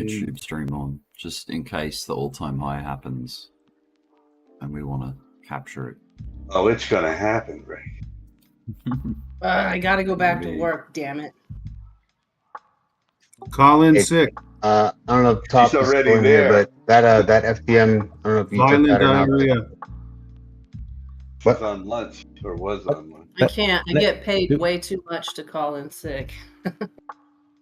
YouTube stream on, just in case the all-time high happens and we want to capture it. Oh, it's gonna happen, Ray. I gotta go back to work, damn it. Call in sick. I don't know if Top He's is already still in here, there. but that FDM, I don't know if you took Violent that or not. diarrhea. What? He's on lunch, or was on lunch. I can't. I get paid way too much to call in sick.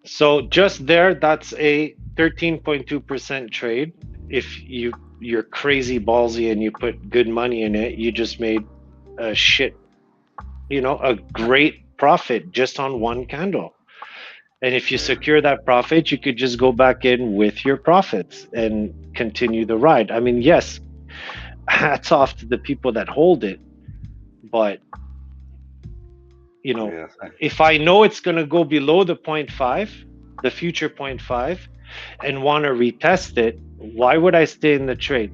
So just there, that's a 13.2% trade. If you're crazy ballsy and you put good money in it, you just made a a great profit just on one candle. And if you secure that profit, you could just go back in with your profits and continue the ride. I mean, yes, hats off to the people that hold it, but if I know it's going to go below the 0.5, the future 0.5, and want to retest it, why would I stay in the trade?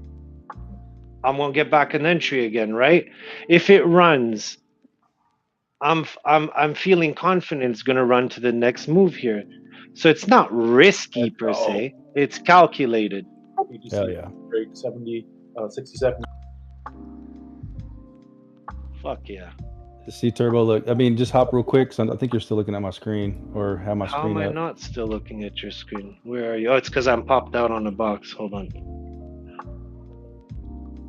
I'm going to get back an entry again, right? If it runs, I'm feeling confident it's going to run to the next move here. So it's not risky per se. It's calculated. Hell yeah. 67. Fuck yeah. See Turbo, look. I mean, just hop real quick. So I think you're still looking at my screen, or have my How screen am I up. not still looking at your screen? Where are you? Oh, it's because I'm popped out on the box. Hold on.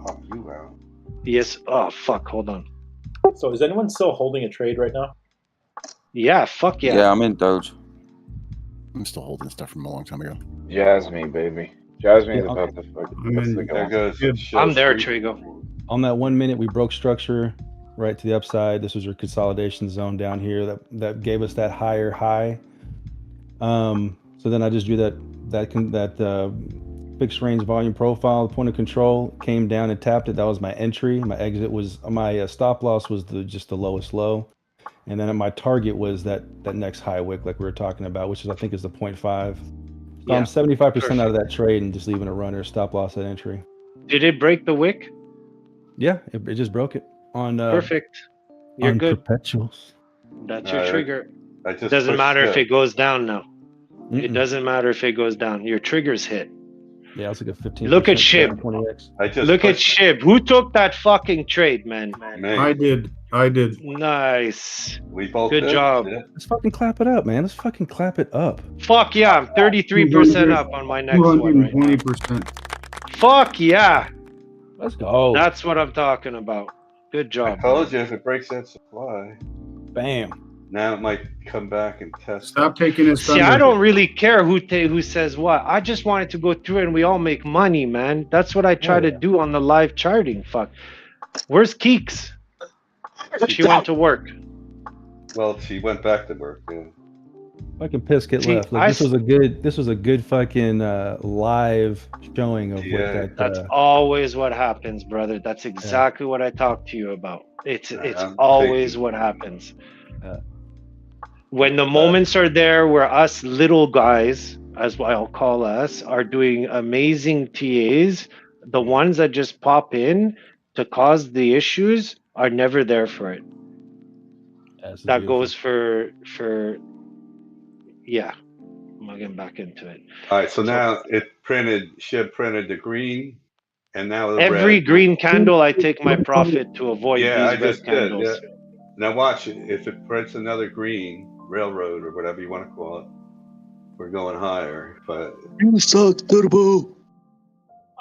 Pop you out. Yes. Oh, fuck. Hold on. So is anyone still holding a trade right now? Yeah, fuck yeah. Yeah, I'm in Doge. I'm still holding stuff from a long time ago. Jasmine, baby. Jasmine is about to fuck. There goes. I'm there, Trigo. On that 1 minute, we broke structure right to the upside. This was your consolidation zone down here that gave us that higher high. So then I just drew that fixed range volume profile. The point of control came down and tapped it. That was my entry. My exit was my stop loss was just the lowest low, and then my target was that next high wick like we were talking about, which is I think is the 0.5. So Yeah, I'm 75% out of that trade and just leaving a runner stop loss at entry. Did it break the wick? Yeah, it just broke it on Perfect. You're on good. perpetuals. That's your trigger. I just It doesn't pushed matter if it. it goes down now. It Mm-mm. doesn't matter if it goes down. Your trigger's hit. Yeah, it's like a 15. Look at Shib. 20x. I just Look at pushed Shib. Who took that fucking trade, man? Me. I did. Nice. We both Good did. job. Yeah. Let's fucking clap it up, man. Let's fucking clap it up. Fuck yeah, I'm 33% up on my next one right now. 220%. Fuck yeah. Let's go. That's what I'm talking about. Good I job. told you if it breaks that supply, Bam. now it might come back and test. Stop taking his See, thunder. I don't really care who says what. I just wanted to go through it and we all make money, man. That's what I try to do on the live charting. Fuck. Where's Keeks? She went to work. Well, she went back to work. Yeah. Fucking piss get See, left. Like, this was a good fucking live showing of Yeah. what that. That's always what happens, brother. That's exactly what I talked to you about. It's always what happens. When the moments are there where us little guys, as I'll call us, are doing amazing TAs, the ones that just pop in to cause the issues are never there for it. That goes for yeah. I'm not getting back into it. All right. So now Shib printed the green, and now the Every red. green candle, I take my profit to avoid Yeah, I these red just did. candles. Yeah. Now watch it. If it prints another green railroad or whatever you want to call it, we're going higher. But You suck, Turbo.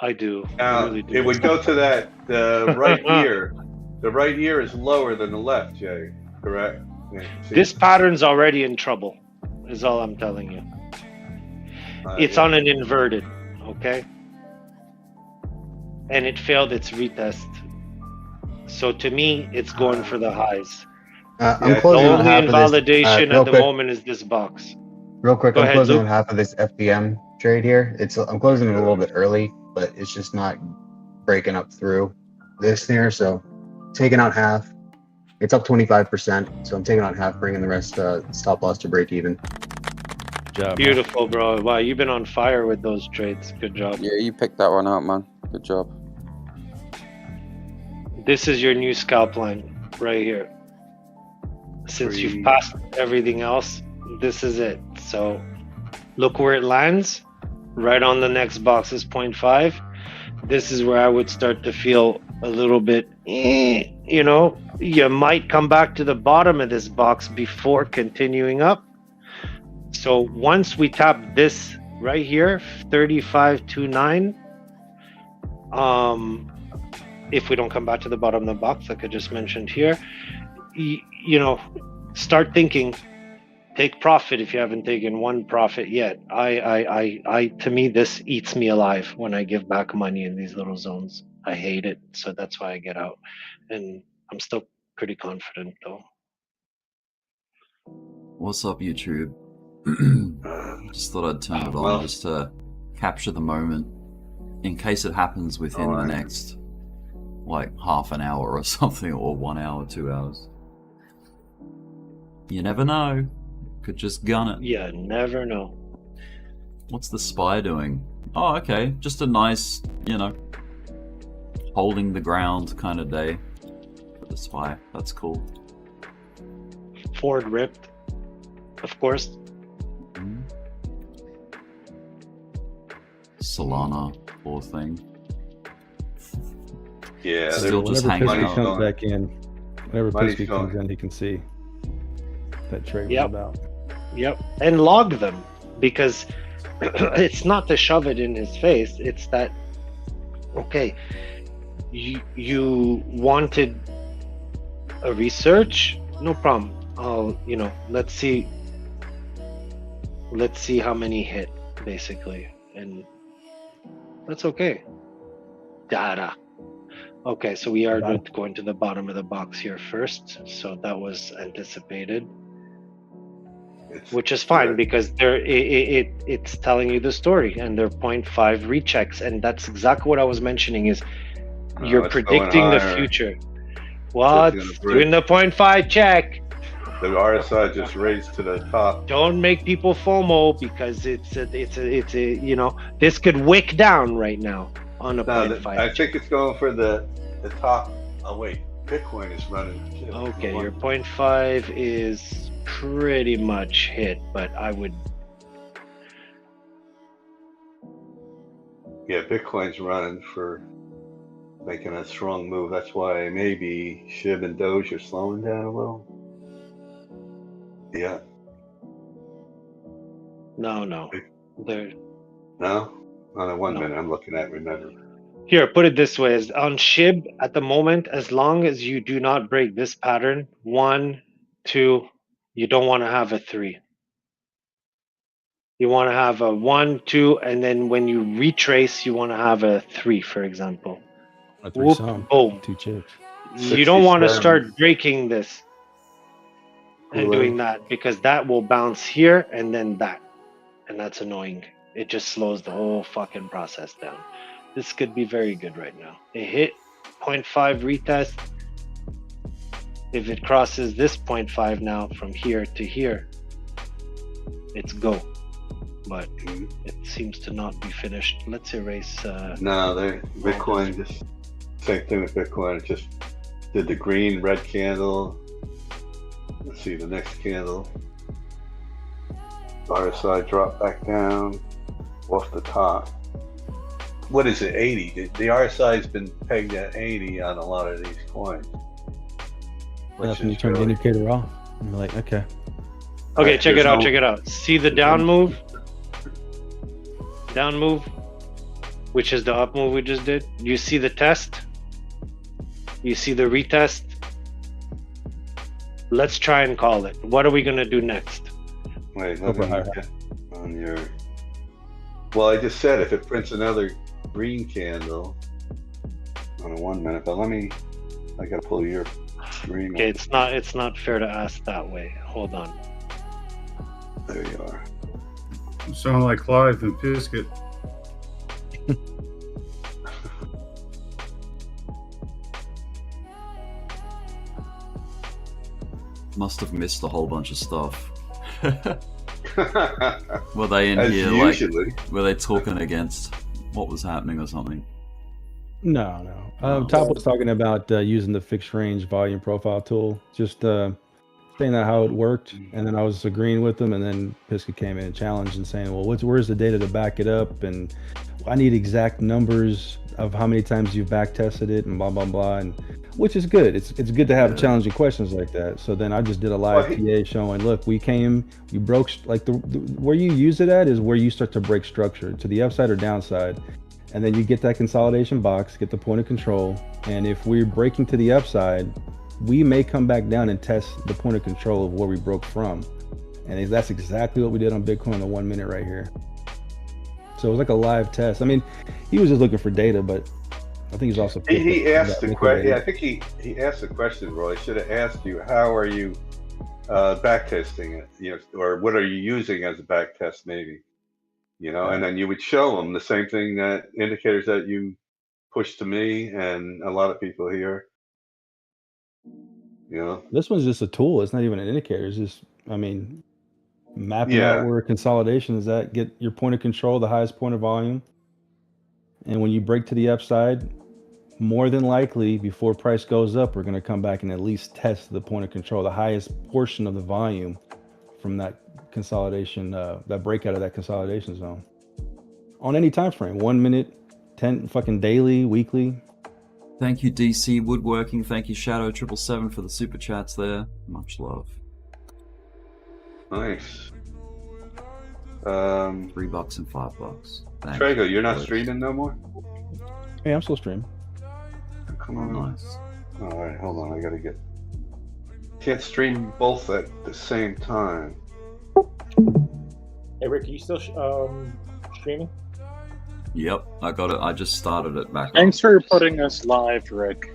I do. now I really do. it would go to that right ear. The right ear is lower than the left, Jay. Correct. Yeah, see? This pattern's already in trouble, is all I'm telling you. It's on an inverted, okay? And it failed its retest. So to me, it's going for the highs. I'm The closing on only half of this. invalidation real at the quick, moment is this box. Real quick, Go I'm ahead, closing Luke. on half of this FDM trade here. I'm closing it a little bit early, but it's just not breaking up through this here. So taking out half. It's up 25%, so I'm taking out half, bringing the rest stop loss to break even. Good job, man. Beautiful, bro. Wow, you've been on fire with those trades. Good job. Yeah, you picked that one out, man. Good job. This is your new scalp line right here. Since you've passed everything else, this is it. So look where it lands. right on the next box is 0.5. This is where I would start to feel a little bit, you know, you might come back to the bottom of this box before continuing up. So once we tap this right here, 35.29, if we don't come back to the bottom of the box, like I just mentioned here, you know, start thinking, take profit if you haven't taken one profit yet. To me, this eats me alive when I give back money in these little zones. I hate it, so that's why I get out. And I'm still pretty confident though. What's up, YouTube? Just thought I'd turn it on just to capture the moment in case it happens within the next like half an hour or something, or 1 hour, 2 hours. You never know. Could just gun it. Yeah, never know. What's the SPY doing? Oh, okay. Just a nice, you know, holding the ground kind of day for the SPY. That's cool. Ford ripped, of course. Solana, poor thing. Yeah, still just whenever hanging Pisky out. comes back in, whenever Money's Pisky going. comes in, he can see that trade was Yep. about. Yep, and log them, because it's not to shove it in his face. It's that, okay, you wanted a research, no problem. You know, let's see how many hit, basically, and that's okay. Data. Okay, so we are going to the bottom of the box here first, so that was anticipated. Which is fine because it's telling you the story, and they're 0.5 rechecks, and that's exactly what I was mentioning. Is you're predicting the future. What's doing the 0.5 check? The RSI just raised to the top. Don't make people FOMO because it's a you know, this could wick down right now on a 0.5. I think it's going for the top. Oh wait, Bitcoin is running too. Okay, your 0.5 is pretty much hit, but I would. Yeah, Bitcoin's running for making a strong move. That's why maybe SHIB and DOGE are slowing down a little. Yeah. No. They're No? On a 1 minute I'm looking at, remember. Here, put it this way: as on SHIB at the moment, as long as you do not break this pattern, 1, 2, you don't want to have a 3. You want to have a 1, 2, and then when you retrace, you want to have a 3, for example. A 3 Whoop, sum, boom. 2 chips. You don't want to 67. start breaking this and doing that, because that will bounce here and then that, and that's annoying. It just slows the whole fucking process down. This could be very good right now. It hit 0.5 retest. If it crosses this 0.5 now from here to here, it's go. But it seems to not be finished. Let's erase. No, Bitcoin just same thing with Bitcoin. It just did the green red candle. Let's see the next candle. RSI dropped back down off the top. What is it? 80. The RSI has been pegged at 80 on a lot of these coins. That's when you turn the indicator off. And you're like, okay. Okay, check it out. Check it out. See the down move? Down move, which is the up move we just did. You see the test? You see the retest? Let's try and call it. What are we gonna do next? Wait, let me look at on your. Well, I just said if it prints another green candle on a 1 minute, but I gotta pull your screen. Okay, it's not fair to ask that way. Hold on. There you are. You sound like Clive and Pisket. Must have missed a whole bunch of stuff. Were they in As here usually. like? Were they talking against what was happening or something? No. Top was talking about using the fixed range volume profile tool. Just saying that how it worked, and then I was agreeing with them, and then Pisca came in and challenged and saying, well, where's the data to back it up, and I need exact numbers of how many times you've back tested it, and blah blah blah, and which is good. It's good to have challenging questions like that. So then I just did a live TA showing, look, we broke, like the where you use it at is where you start to break structure to the upside or downside, and then you get that consolidation box, get the point of control, and if we're breaking to the upside, we may come back down and test the point of control of where we broke from. And that's exactly what we did on Bitcoin in 1 minute right here. So it was like a live test. I mean, he was just looking for data, but I think he's also... He asked the question, yeah, I think he asked the question, Roy. He should have asked you, how are you back testing it? You know, or what are you using as a back test maybe? You know, and then you would show him the same thing, that indicators that you push to me and a lot of people here. You know, this one's just a tool. It's not even an indicator. It's just, I mean, mapping out where consolidation is at, get your point of control, the highest point of volume. And when you break to the upside, more than likely before price goes up, we're going to come back and at least test the point of control, the highest portion of the volume from that consolidation, that breakout of that consolidation zone on any time frame, 1 minute, 10 fucking daily, weekly. Thank you, DC Woodworking. Thank you, Shadow777 for the super chats there. Much love. Nice. $3 and $5. Thanks. Trago, you're not streaming no more? Hey, I'm still streaming. Come on. Nice. All right, hold on. I gotta get. Can't stream both at the same time. Hey, Rick, are you still streaming? Yep, I got it. I just started it back. Thanks for putting us live, Rick.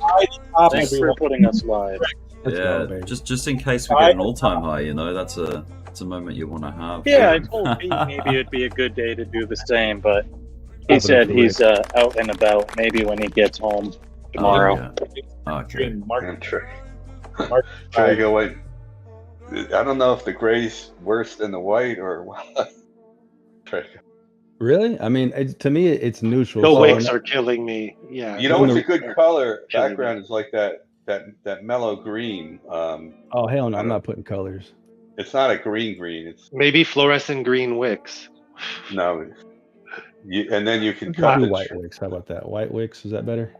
Thanks for putting us live. Yeah, just in case we get an all-time high, you know, that's a moment you want to have. Yeah, I told Pete maybe it'd be a good day to do the same, but he said he's out and about. Maybe when he gets home tomorrow. Okay. Trago, wait. I don't know if the gray's worse than the white or what. Trago. Really? I mean, to me, it's neutral. The wicks are killing me. Yeah. You know what's a good color background is like that mellow green. Oh hell no! I'm not putting colors. It's not a green. It's maybe fluorescent green wicks. No. And then you can cut white wicks. How about that? White wicks, is that better?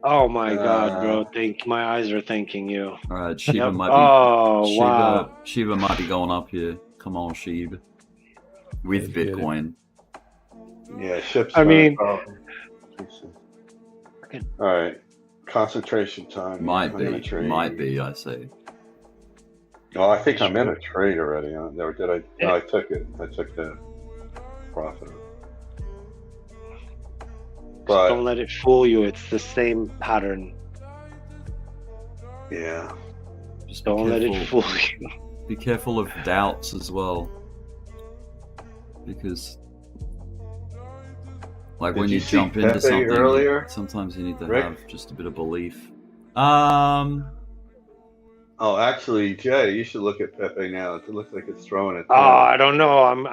Oh my god, bro! My eyes are thanking you. All right, Shiba might be. Oh wow! Shiba might be going up here. Come on, Shiba. With Bitcoin. Yeah, ships. I mean, all right, concentration time. Might be. I say. Oh, I think I'm in a trade already. Or did I? Yeah. No, I took it. I took the profit. But don't let it fool you. It's the same pattern. Yeah. Just don't let it fool you. Be careful of doubts as well, because. Like when you jump into something earlier, sometimes you need to have just a bit of belief. Oh, actually, Jay, you should look at Pepe now. It looks like it's throwing it. Oh, I don't know. I'm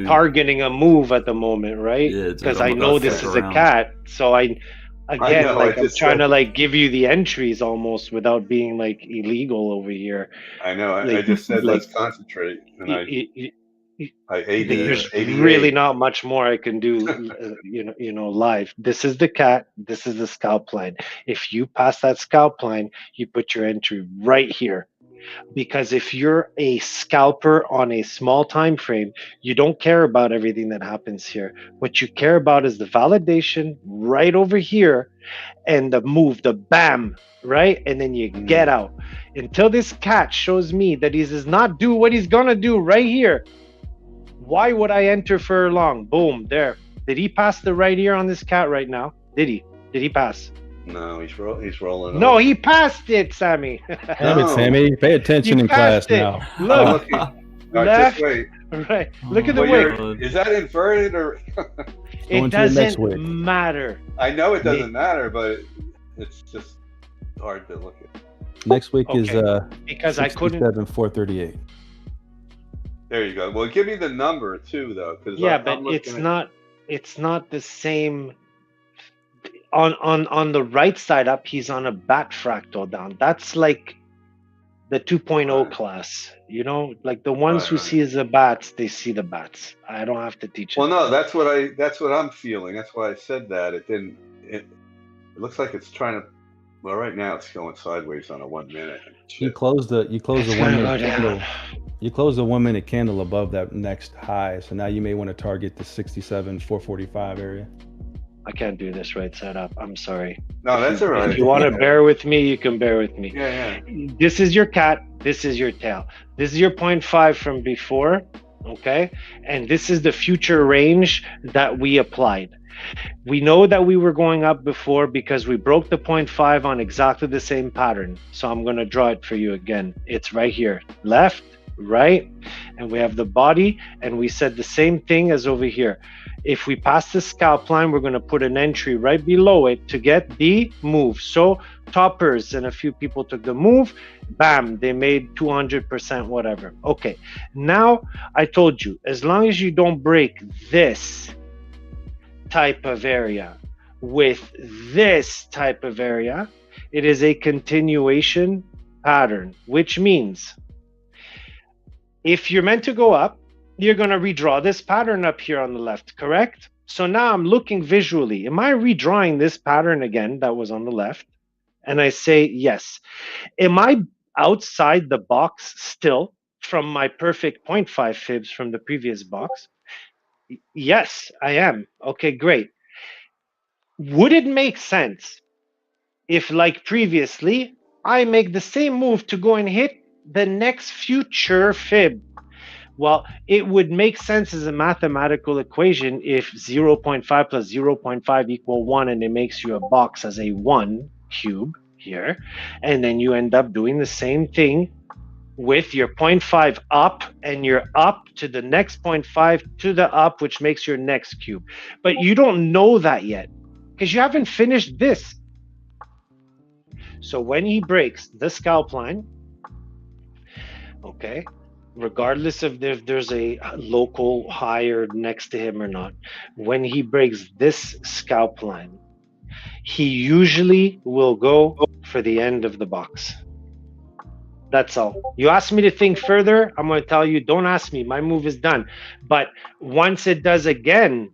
targeting a move at the moment, right? Because I know this is a cat. So I'm trying to give you the entries almost without being illegal over here. I know. I just said let's concentrate, and there's really not much more I can do, live. This is the cat. This is the scalp line. If you pass that scalp line, you put your entry right here. Because if you're a scalper on a small time frame, you don't care about everything that happens here. What you care about is the validation right over here and the move, the bam, right? And then you get out. Until this cat shows me that he does not do what he's gonna do right here, why would I enter for long? Boom, there. Did he pass the right ear on this cat right now? Did he? Did he pass? No, he's rolling. No, he passed it, Sammy. Damn it, Sammy. Pay attention in class now. Look. Left, just wait. Right. Look at the wick. Is that inverted or? It doesn't matter. I know it doesn't matter, but it's just hard to look at. Next week is because I couldn't. 438. There you go. Well, give me the number too, though, because it's not the same. On the right side up, he's on a bat fractal down. That's like the 2.0 class. You know, like the ones who Right. see the bats, they see the bats. I don't have to teach it. Well, no, that's what I'm feeling. That's why I said that. It looks like it's trying to, well, right now it's going sideways on a 1 minute. You close the 1 minute candle. You close the 1 minute candle above that next high. So now you may want to target the 67,445 area. I can't do this right setup. I'm sorry. No, that's all right. If you want to bear with me, you can bear with me. Yeah. This is your cat. This is your tail. This is your 0.5 from before. Okay. And this is the future range that we applied. We know that we were going up before because we broke the 0.5 on exactly the same pattern. So I'm going to draw it for you again. It's right here. Left, right. And we have the body. And we said the same thing as over here. If we pass the scalp line, we're going to put an entry right below it to get the move. So toppers and a few people took the move. Bam, they made 200% whatever. Okay, now I told you, as long as you don't break this type of area with this type of area, it is a continuation pattern, which means if you're meant to go up, you're going to redraw this pattern up here on the left, correct? So now I'm looking visually. Am I redrawing this pattern again that was on the left? And I say yes. Am I outside the box still from my perfect 0.5 fibs from the previous box? Yes, I am. Okay, great. Would it make sense if, like previously, I make the same move to go and hit the next future fib? Well, it would make sense as a mathematical equation if 0.5 plus 0.5 equal 1, and it makes you a box as a 1 cube here. And then you end up doing the same thing with your 0.5 up, and you're up to the next 0.5 to the up, which makes your next cube. But you don't know that yet because you haven't finished this. So when he breaks the scalp line, okay, regardless of if there's a local higher next to him or not, when he breaks this scalp line, he usually will go for the end of the box. That's all. You ask me to think further, I'm going to tell you, don't ask me. My move is done. But once it does again,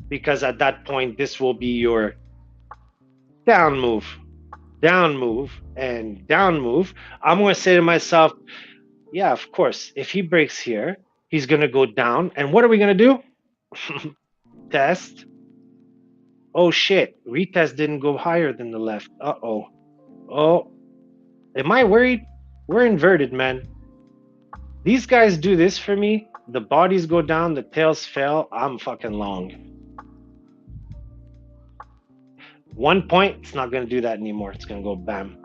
because at that point, this will be your down move, and down move, I'm going to say to myself, yeah, of course, if he breaks here, he's going to go down. And what are we going to do? Test. Oh, shit. Retest didn't go higher than the left. Uh-oh. Oh. Am I worried? We're inverted, man. These guys do this for me. The bodies go down, the tails fell. I'm fucking long. 1 point, it's not going to do that anymore. It's going to go bam.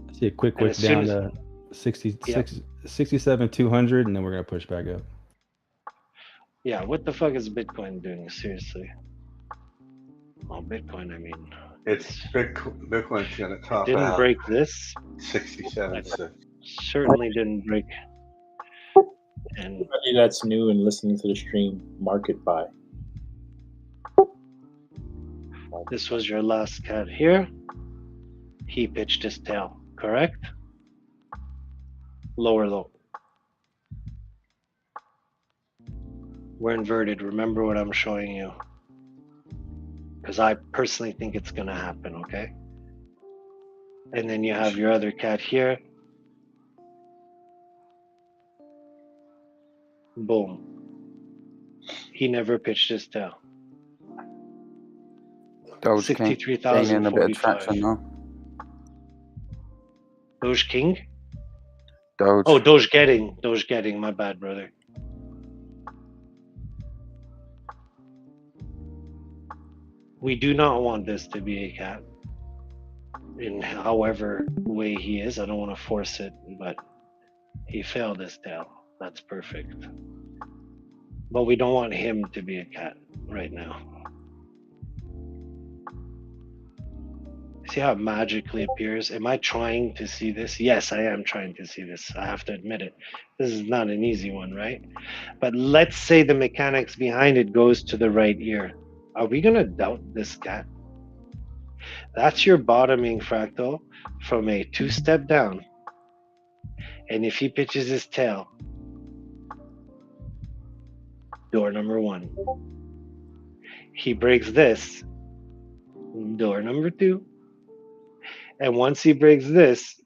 I see a quick down to 67,200, and then we're going to push back up. Yeah, what the fuck is Bitcoin doing? Seriously. Oh, Bitcoin, I mean. It's Bitcoin's going to top Didn't out. break this. 67.6. Certainly didn't break. And Anybody that's new and listening to the stream, market buy. this was your last cat here. He pitched his tail, correct? Lower low. We're inverted. Remember what I'm showing you. Because I personally think it's going to happen, okay? And then you have your other cat here. Boom. He never pitched his tail. Doge King gaining a bit of traction now. Doge King? Doge. Oh, Doge getting. Doge getting. My bad, brother. We do not want this to be a cat. In however way he is. I don't want to force it, but he failed his tail. That's perfect. But we don't want him to be a cat right now. See how it magically appears? Am I trying to see this? Yes, I am trying to see this. I have to admit it. This is not an easy one, right? But let's say the mechanics behind it goes to the right ear. Are we going to doubt this cat? That's your bottoming fractal from a 2-step down. And if he pitches his tail, door number 1. He breaks this, door number 2. And once he breaks this,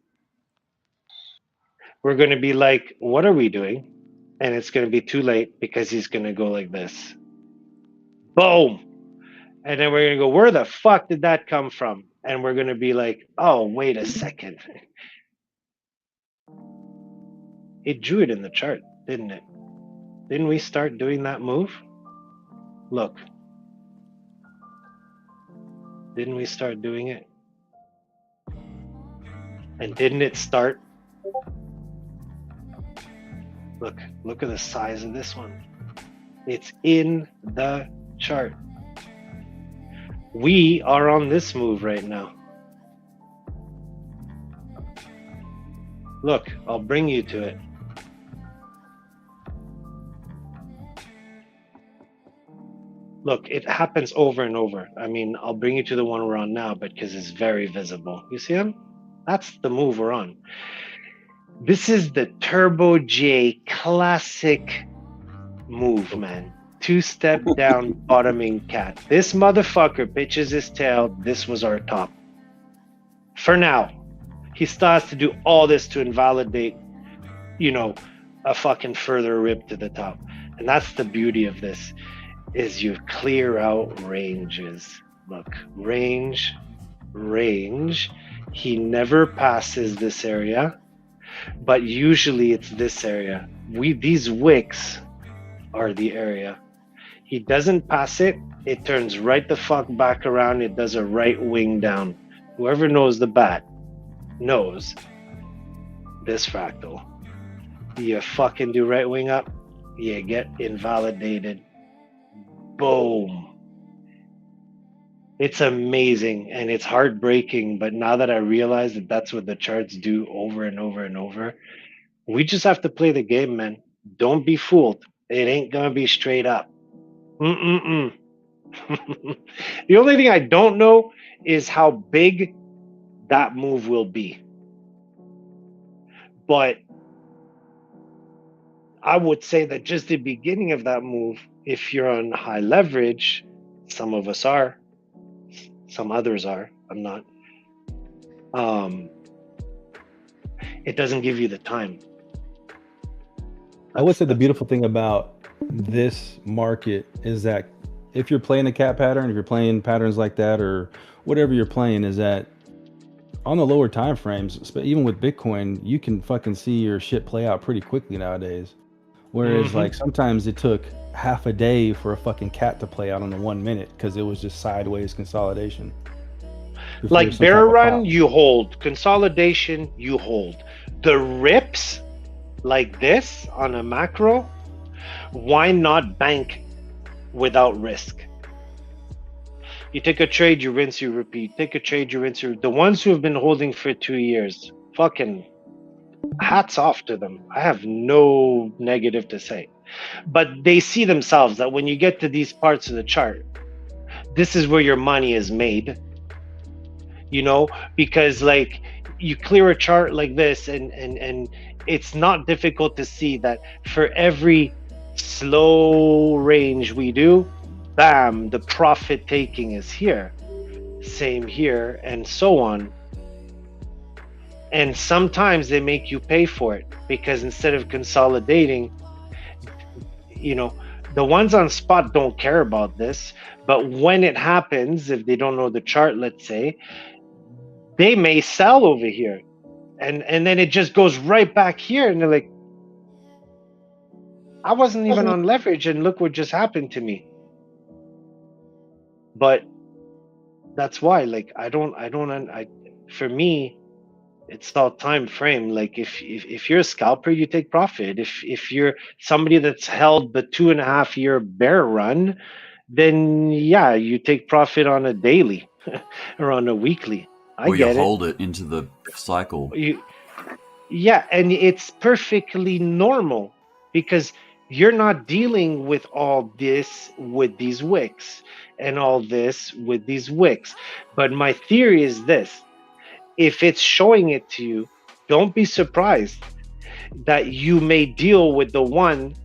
we're going to be like, what are we doing? And it's going to be too late because he's going to go like this. Boom. And then we're going to go, where the fuck did that come from? And we're going to be like, oh, wait a second. It drew it in the chart, didn't it? Didn't we start doing that move? Look. Didn't we start doing it? And didn't it start? Look at the size of this one. It's in the chart. We are on this move right now. Look, I'll bring you to it. Look, it happens over and over. I mean, I'll bring you to the one we're on now, but because it's very visible. You see him? That's the move we're on. This is the Turbo J classic move, man. 2-step down bottoming cat. This motherfucker pitches his tail. This was our top. For now. He still has to do all this to invalidate, you know, a fucking further rip to the top. And that's the beauty of this, is you clear out ranges. Look, range. He never passes this area, but usually it's this area. These wicks are the area. He doesn't pass it, it turns right the fuck back around, it does a right wing down. Whoever knows the bat knows this fractal. You fucking do right wing up, you get invalidated. Boom. It's amazing and it's heartbreaking, but now that I realize that that's what the charts do over and over and over, we just have to play the game, man. Don't be fooled. It ain't gonna be straight up. The only thing I don't know is how big that move will be. But I would say that just the beginning of that move, if you're on high leverage, some of us are, some others are, I'm not. It doesn't give you the time. I would say the beautiful thing about this market is that if you're playing a cat pattern, if you're playing patterns like that or whatever you're playing, is that on the lower time frames, even with Bitcoin, you can fucking see your shit play out pretty quickly nowadays. Whereas like sometimes it took half a day for a fucking cat to play out on the 1 minute because it was just sideways consolidation. Like bear run, you hold. Consolidation, you hold. The rips like this on a macro, why not bank without risk? You take a trade, you rinse, you repeat. Take a trade, you rinse, you repeat. The ones who have been holding for 2 years, fucking hats off to them. I have no negative to say. But they see themselves that when you get to these parts of the chart, this is where your money is made. You know, because like you clear a chart like this and it's not difficult to see that for every slow range we do, bam, the profit taking is here. Same here and so on. And sometimes they make you pay for it because instead of consolidating, you know, the ones on spot don't care about this, but when it happens, if they don't know the chart, let's say, they may sell over here and then it just goes right back here and they're like, I wasn't even on leverage and look what just happened to me. But that's why, like, for me, it's all time frame. Like if you're a scalper, you take profit. If you're somebody that's held the 2.5 year bear run, then yeah, you take profit on a daily or on a weekly. Or you hold it into the cycle. Yeah, and it's perfectly normal because you're not dealing with all this with these wicks. and all this with these wicks. But my theory is this: if it's showing it to you, don't be surprised that you may deal with the one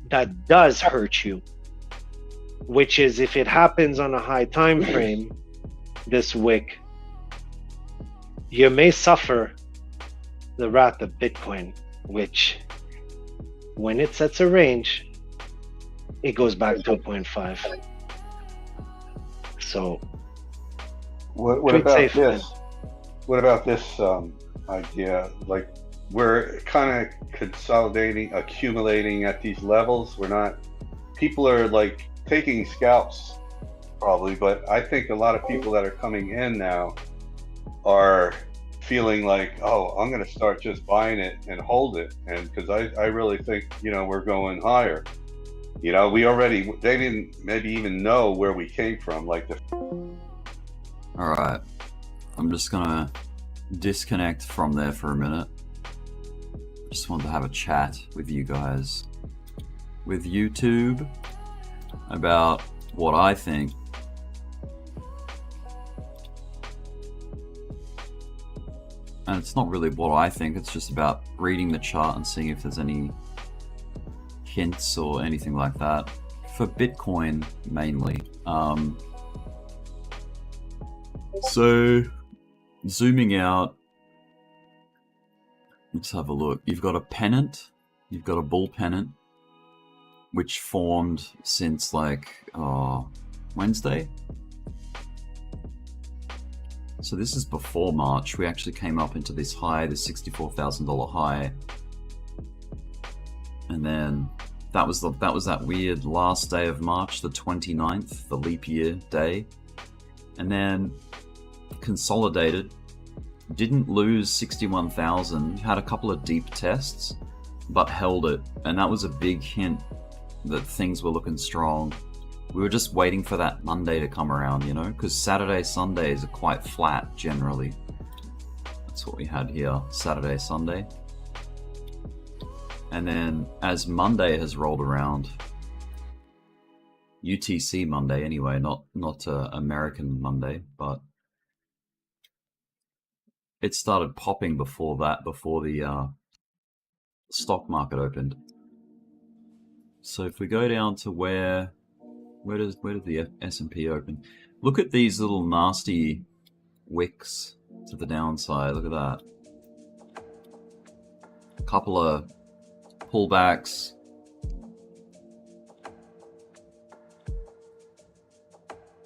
that does hurt you, which is if it happens on a high time frame, this wick, you may suffer the wrath of Bitcoin, which when it sets a range, it goes back to 0.5. So what about this? What about this idea? Like, we're kind of consolidating, accumulating at these levels. We're not, people are like taking scalps probably, but I think a lot of people that are coming in now are feeling like, oh, I'm going to start just buying it and hold it. And because I really think, you know, we're going higher. You know, they didn't maybe even know where we came from. Like all right, I'm just gonna disconnect from there for a minute. Just wanted to have a chat with you guys, with YouTube, about what I think. And it's not really what I think, it's just about reading the chart and seeing if there's any hints or anything like that. For Bitcoin, mainly. So, zooming out, let's have a look. You've got a pennant, you've got a bull pennant, which formed since like Wednesday. So this is before March. We actually came up into this high, this $64,000 high, and then that was that weird last day of March, the 29th, the leap year day, and then consolidated. Didn't lose 61,000, had a couple of deep tests, but held it. And that was a big hint that things were looking strong. We were just waiting for that Monday to come around, you know, because Saturday, Sundays are quite flat generally. That's what we had here, Saturday, Sunday. And then as Monday has rolled around, UTC Monday anyway, not American Monday, but it started popping before that, before the stock market opened. So if we go down to where did the S&P open? Look at these little nasty wicks to the downside. Look at that. A couple of pullbacks.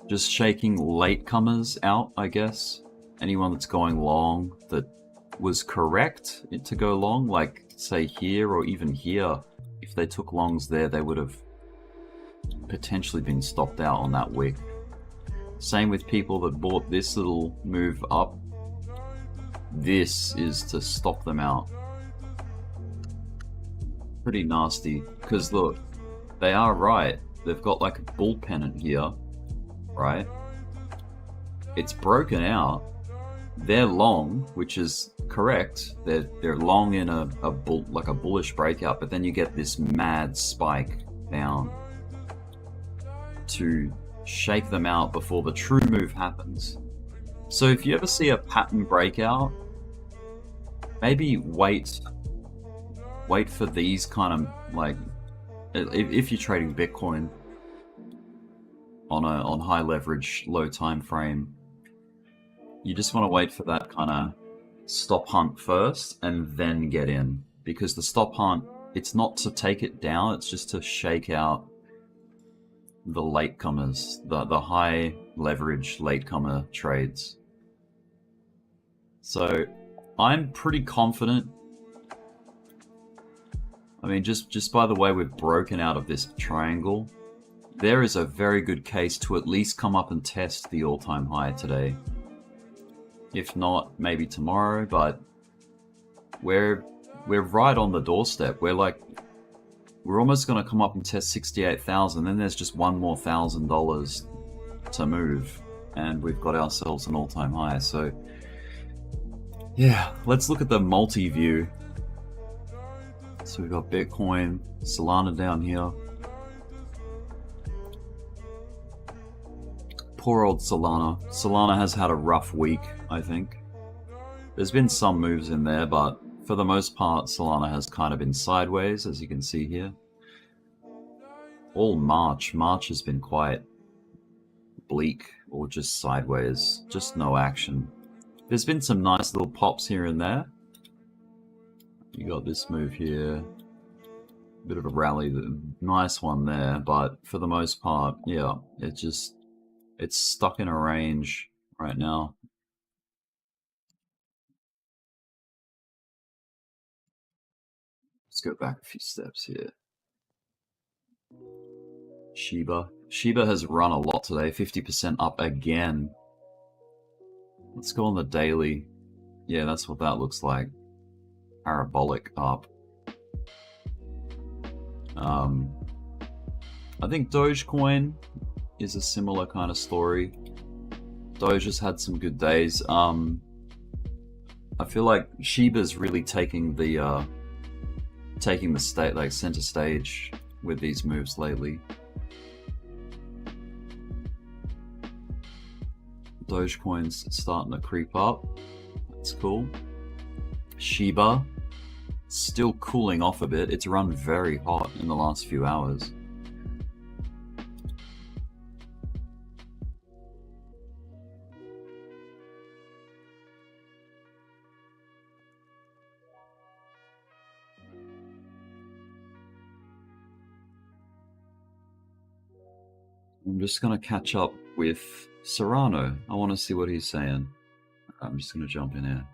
Just shaking latecomers out, I guess. Anyone that's going long that was correct to go long, like say here or even here, if they took longs there, they would have potentially been stopped out on that wick. Same with people that bought this little move up. This is to stop them out. Pretty nasty, because look, they are right. They've got like a bull pennant here, right? It's broken out. They're long, which is correct. They're long in a bullish breakout, but then you get this mad spike down to shake them out before the true move happens. So if you ever see a pattern breakout, maybe wait for these kind of, like, if you're trading Bitcoin on high leverage, low time frame, you just want to wait for that kind of stop hunt first and then get in, because the stop hunt, it's not to take it down, it's just to shake out the latecomers, the high leverage latecomer trades. So I'm pretty confident. I mean, just by the way we've broken out of this triangle, there is a very good case to at least come up and test the all-time high today. If not, maybe tomorrow, but we're right on the doorstep. We're almost going to come up and test 68,000. Then there's just one more $1,000 to move, and we've got ourselves an all-time high. So yeah, let's look at the multi-view. So we've got Bitcoin, Solana down here. poor old Solana. Solana has had a rough week, I think. There's been some moves in there, but for the most part, Solana has kind of been sideways, as you can see here. All March has been quite bleak or just sideways, just no action. There's been some nice little pops here and there. You got this move here, bit of a rally, nice one there, but for the most part, yeah, it's stuck in a range right now. Let's go back a few steps here. Shiba has run a lot today, 50% up again. Let's go on the daily. Yeah, that's what that looks like. Parabolic up. I think Dogecoin is a similar kind of story. Doge has had some good days. I feel like Shiba's really taking the state, like center stage with these moves lately. Dogecoin's starting to creep up. That's cool. Shiba still cooling off a bit. It's run very hot in the last few hours. I'm just going to catch up with Serrano. I want to see what he's saying. I'm just going to jump in here.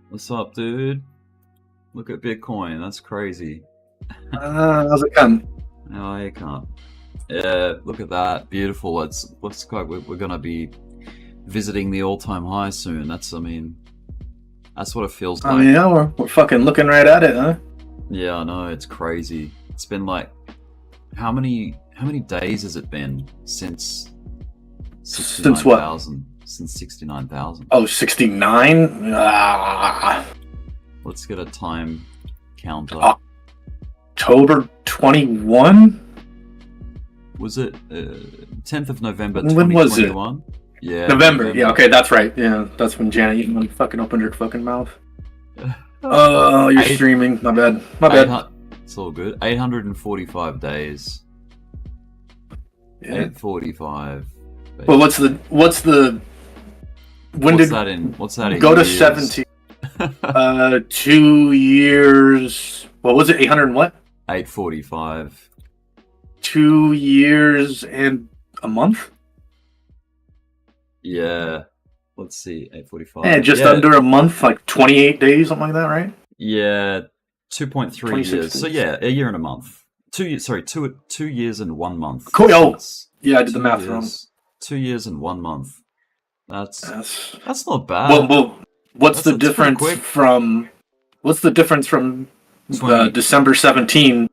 What's up, dude? Look at Bitcoin. That's crazy. How's it come? No, you can't. Yeah, look at that. Beautiful. It's looks like we're going to be visiting the all-time high soon. That's what it feels like. Oh yeah, we're fucking looking right at it, huh? Yeah, I know. It's crazy. It's been like, how many days has it been since 69,000? Since 69,000. Oh, 69? Let's get a time counter. October 21? Was it 10th of November When was it? 2021? Yeah. November. Yeah, okay, that's right. Yeah, that's when Janet Yellen fucking opened her fucking mouth. Oh, you're streaming. My bad. My bad. It's all good. 845 days. Yeah. 845. Well, what's the when what's did that in? What's that in? Go to years? 17. 2 years. What was it? 800 and what? 845. 2 years and a month? Yeah. Let's see. 845. Yeah, just under a month, like 28 days, something like that, right? Yeah. 2.3 years. So days. yeah, a year and a month. 2 years. Sorry, 2 years and 1 month. Cool. Oh, That's yeah, I did the math wrong. 2 years and 1 month. That's not bad. Well, what's That's the difference from? What's the difference from December 17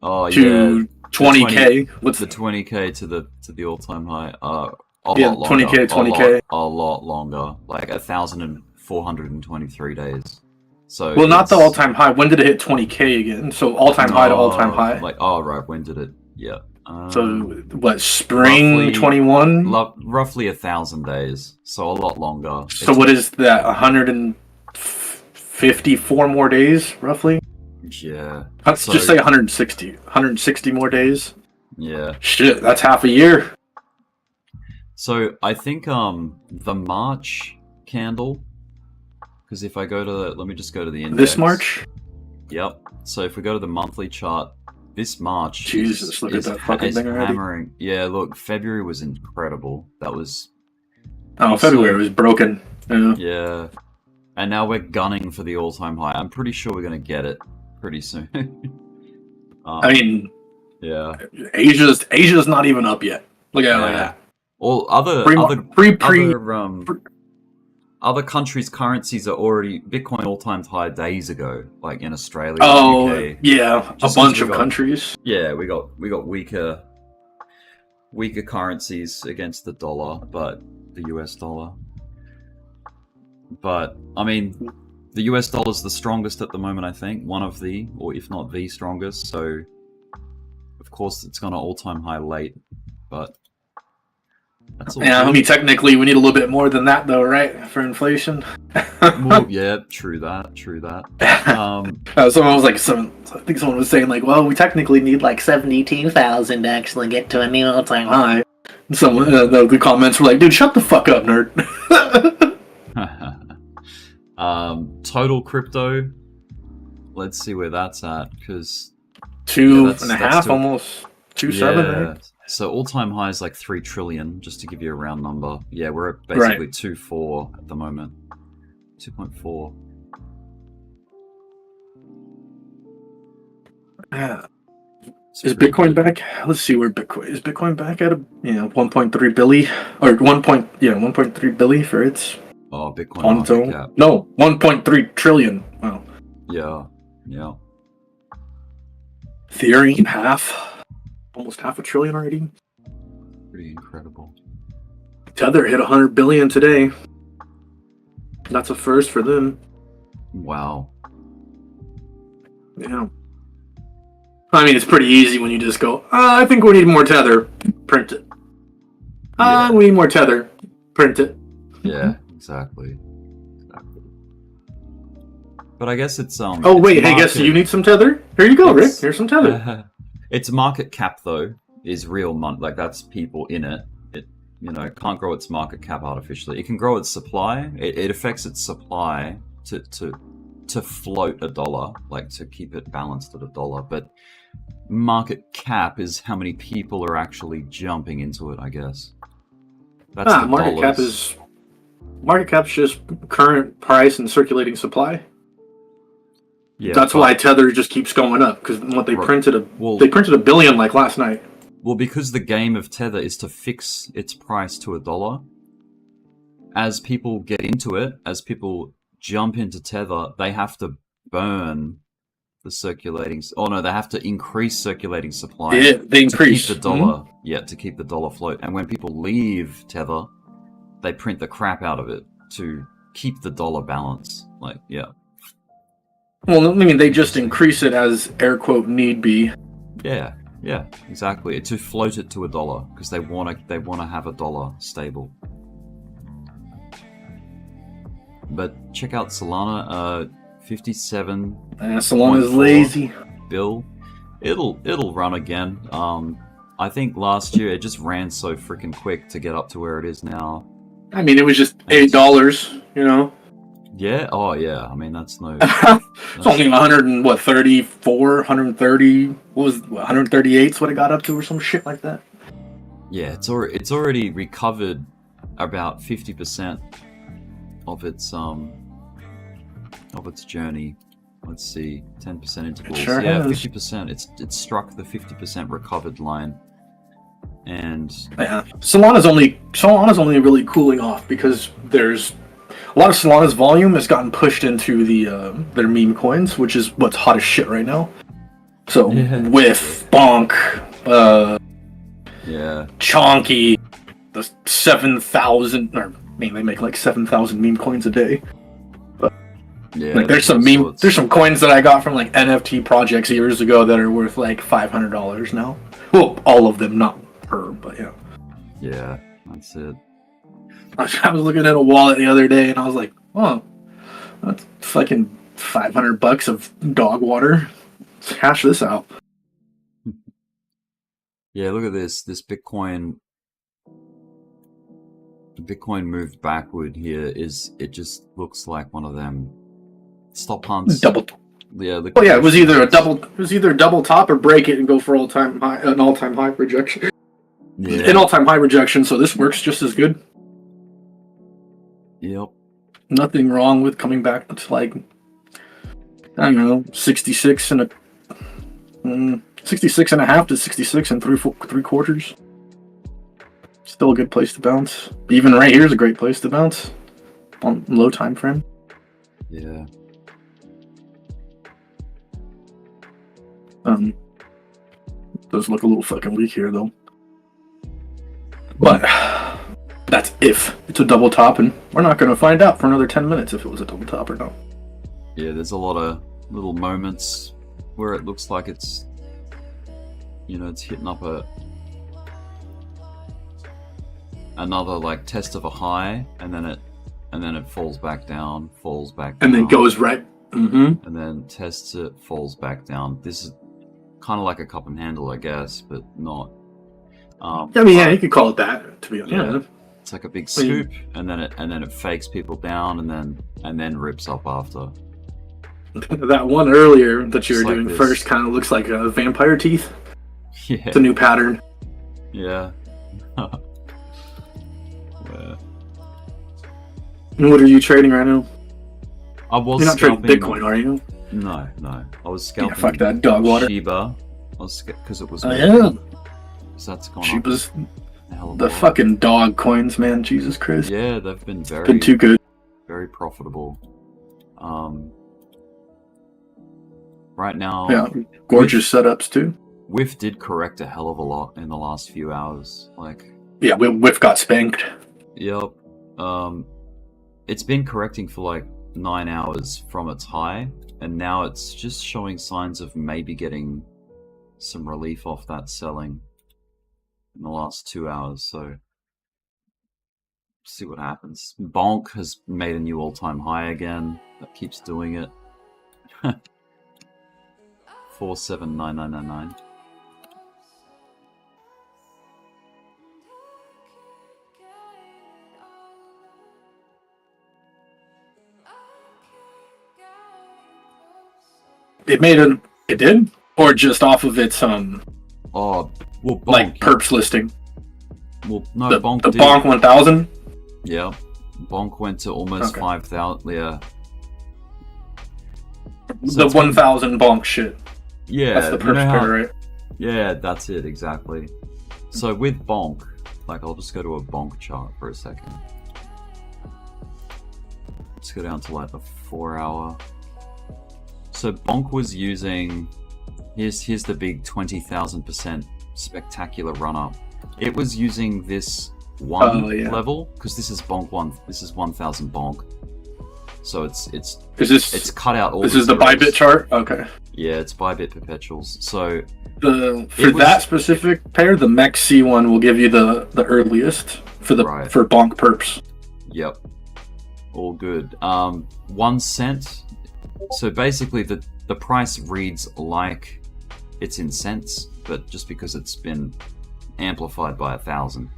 to 20K? What's the 20K to the all-time high? A Yeah, lot longer. 20K, 20K. A lot longer. Like 1,423 days. So Well, not the all-time high. When did it hit 20K again? So all-time high to all-time high. Like right, when did it? Yeah. So what? Spring 21. Roughly 1,000 days. So a lot longer. So what is that? 154 more days, roughly. Yeah. Let's just say 160. 160 more days. Yeah. Shit, that's half a year. So I think the March candle, because if I go to let me just go to the index. This March? Yep. So if we go to the monthly chart, this March Jesus, look at that fucking thing already. hammering. Yeah, look, February was incredible. That was February was broken. Yeah. Yeah. And now we're gunning for the all-time high. I'm pretty sure we're going to get it pretty soon. I mean, yeah. Asia's not even up yet. Look at that. All other countries' currencies are already Bitcoin all-time high days ago, like in Australia. Oh, UK. yeah, a bunch of countries. Yeah, we got weaker currencies against the dollar, but the US dollar. But I mean, the US dollar is the strongest at the moment. I think one of the, or if not the strongest. So of course, it's gone to all-time high late, but that's all Yeah, I good. mean, technically, we need a little bit more than that, though, right? For inflation. Well, yeah, true that. Someone was like, I think someone was saying, like, well, we technically need like 72,000 to actually get to a new all-time high. And someone, the comments were like, dude, shut the fuck up, nerd. Total crypto. Let's see where that's at, because 2.5, almost 2.7, right? So all-time high is like 3 trillion, just to give you a round number. Yeah, we're at basically 2.4 at the moment. 2.4. Yeah. Is Bitcoin back? Let's see where Bitcoin is. Bitcoin back at 1.3 billion or 1.3 billion for its Bitcoin on its market own. cap. No, 1.3 trillion. Wow. Yeah. Ethereum almost half a trillion already. Pretty incredible. Tether hit 100 billion today. That's a first for them. Wow. Yeah. I mean, it's pretty easy when you just go, I think we need more Tether. Print it. We need more Tether. Print it. Yeah, exactly. But I guess it's Oh wait, hey, guess you need some Tether? Here you go, Rick. Here's some Tether. Its market cap though is real money. Like that's people in it. It can't grow its market cap artificially. It can grow its supply. It affects its supply to float a dollar, like to keep it balanced at a dollar. But market cap is how many people are actually jumping into it, I guess. That's the market dollars. Market cap's just current price and circulating supply. Yeah, that's why Tether just keeps going up, because what they printed they printed 1 billion like last night. Well, because the game of Tether is to fix its price to $1. As people get into it, as people jump into Tether, they have to burn the circulating. Oh no, they have to increase circulating supply. Yeah, they increase to keep the dollar. Yeah, to keep the dollar float. And when people leave Tether, they print the crap out of it to keep the dollar balance. Like, yeah. Well, I mean, they just increase it as air quote need be. Yeah, exactly. To float it to $1 because they want to have $1 stable. But check out Solana, 57. Solana's lazy. Bill, it'll run again. I think last year it just ran so freaking quick to get up to where it is now. I mean, it was just $8, Yeah. Oh, yeah. I mean, that's no. It's only 134, 130. What was 138? Is what it got up to, or some shit like that. Yeah, it's already recovered about 50% of its journey. Let's see, 10% intervals. Sure yeah, has. 50%. It's struck the 50% recovered line, and Solana's only really cooling off because there's a lot of Solana's volume has gotten pushed into their meme coins, which is what's hot as shit right now. So with Bonk, Chonky, the 7,000, or I mean, they make like 7,000 meme coins a day. But like, there's some coins that I got from like NFT projects years ago that are worth like $500 now. Well, all of them, not per, but yeah. Yeah, that's it. I was looking at a wallet the other day and I was like, oh, that's fucking $500 of dog water. Let's hash this out. Yeah, look at this. This Bitcoin moved backward here. It just looks like one of them stop hunts. Yeah. It was either a double top or break it and go for an all-time high rejection. Yeah. An all-time high rejection, so this works just as good. Yep. Nothing wrong with coming back to like, I don't know, 66 and a half to 66 and 3/4. Still a good place to bounce. Even right here is a great place to bounce on low time frame. Yeah. Does look a little fucking weak here though. But that's if it's a double top, and we're not going to find out for another 10 minutes if it was a double top or not. Yeah, there's a lot of little moments where it looks like it's you know, it's hitting up another like test of a high, and then it falls back down, and then goes right. Mm-hmm. And then tests it, falls back down. This is kind of like a cup and handle, I guess, but not. I mean, yeah, you could call it that. To be honest, yeah. It's like a big scoop, and then it fakes people down, and then rips up after. That one earlier that you were Just doing like first kind of looks like a vampire teeth. Yeah. It's a new pattern. Yeah. Yeah. What are you trading right now? I was. You're not trading Bitcoin, are you? No. I was scalping. Yeah, fuck that dog water. Shiba. Because it was. Oh yeah. So that's gone Shiba's up. The fucking dog coins, man. Jesus Christ. Yeah, they've been been too good. Very profitable. Right now. Yeah, gorgeous setups too. WIF did correct a hell of a lot in the last few hours. Like. Yeah, WIF got spanked. Yep. It's been correcting for like 9 hours from its high, and now it's just showing signs of maybe getting some relief off that selling in the last 2 hours. So see what happens. Bonk has made a new all-time high again. That keeps doing it. 479999. It did? Or just off of its Oh, well, Bonk, like perps listing? Well, no, the Bonk did. Bonk 1000? Yeah, Bonk went to almost 5,000. Yeah, so the 1000 Bonk shit. Yeah, that's the perps pair, right? Yeah, that's it exactly. So with Bonk, like I'll just go to a Bonk chart for a second. Let's go down to like the 4 hour. So Bonk was using, here's the big 20,000% spectacular run up. It was using this level because this is Bonk 1. This is 1,000 Bonk. So it's cut out all. This is the Bybit chart. Okay. Yeah, it's Bybit perpetuals. So for that specific pair, the MEXC one will give you the earliest for for Bonk perps. Yep. All good. 1 cent. So basically the price reads like it's in cents, but just because it's been amplified by 1,000.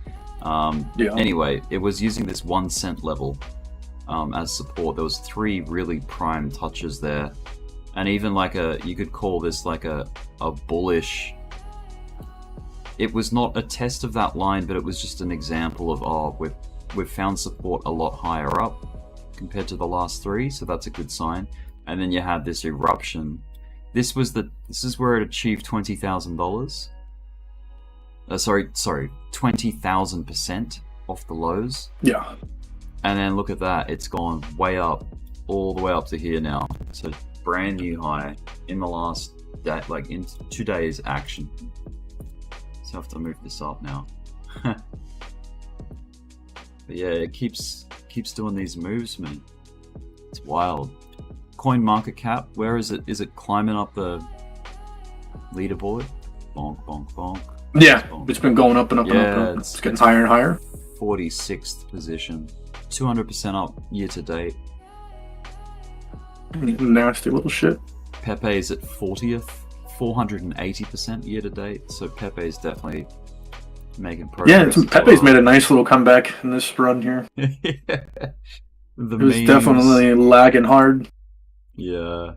Anyway, it was using this 1 cent level as support. There was 3 really prime touches there, and even like you could call this like a bullish. It was not a test of that line, but it was just an example of we've found support a lot higher up compared to the last 3, so that's a good sign. And then you had this eruption. This is where it achieved $20,000. Sorry, 20,000% off the lows. Yeah. And then look at that, it's gone way up, all the way up to here now. So brand new high in the last day, like in 2 days action. So I have to move this up now. But yeah, it keeps doing these moves, man. It's wild. Coin market cap, where is it? Is it climbing up the leaderboard? Bonk, bonk, bonk. Yeah, bonk. It's been going up and up and up. And up. It's getting higher and higher. 46th position. 200% up year to date. Nasty little shit. Pepe is at 40th. 480% year to date. So Pepe is definitely making progress. Yeah, Pepe's made a nice little comeback in this run here. It was definitely lagging hard. Yeah.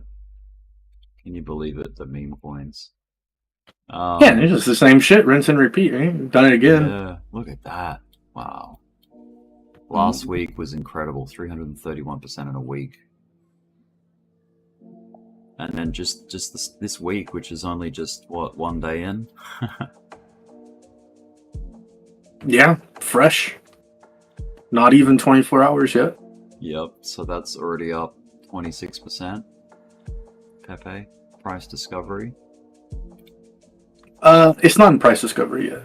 Can you believe it? The meme coins. Yeah, it's just the same shit, rinse and repeat, right? We've done it again. Yeah, look at that. Wow. Last week was incredible, 331% in a week. And then just this week, which is only just, what, 1 day in? Yeah, fresh. Not even 24 hours yet. Yep, so that's already up 26%. Pepe, price discovery. It's not in price discovery yet.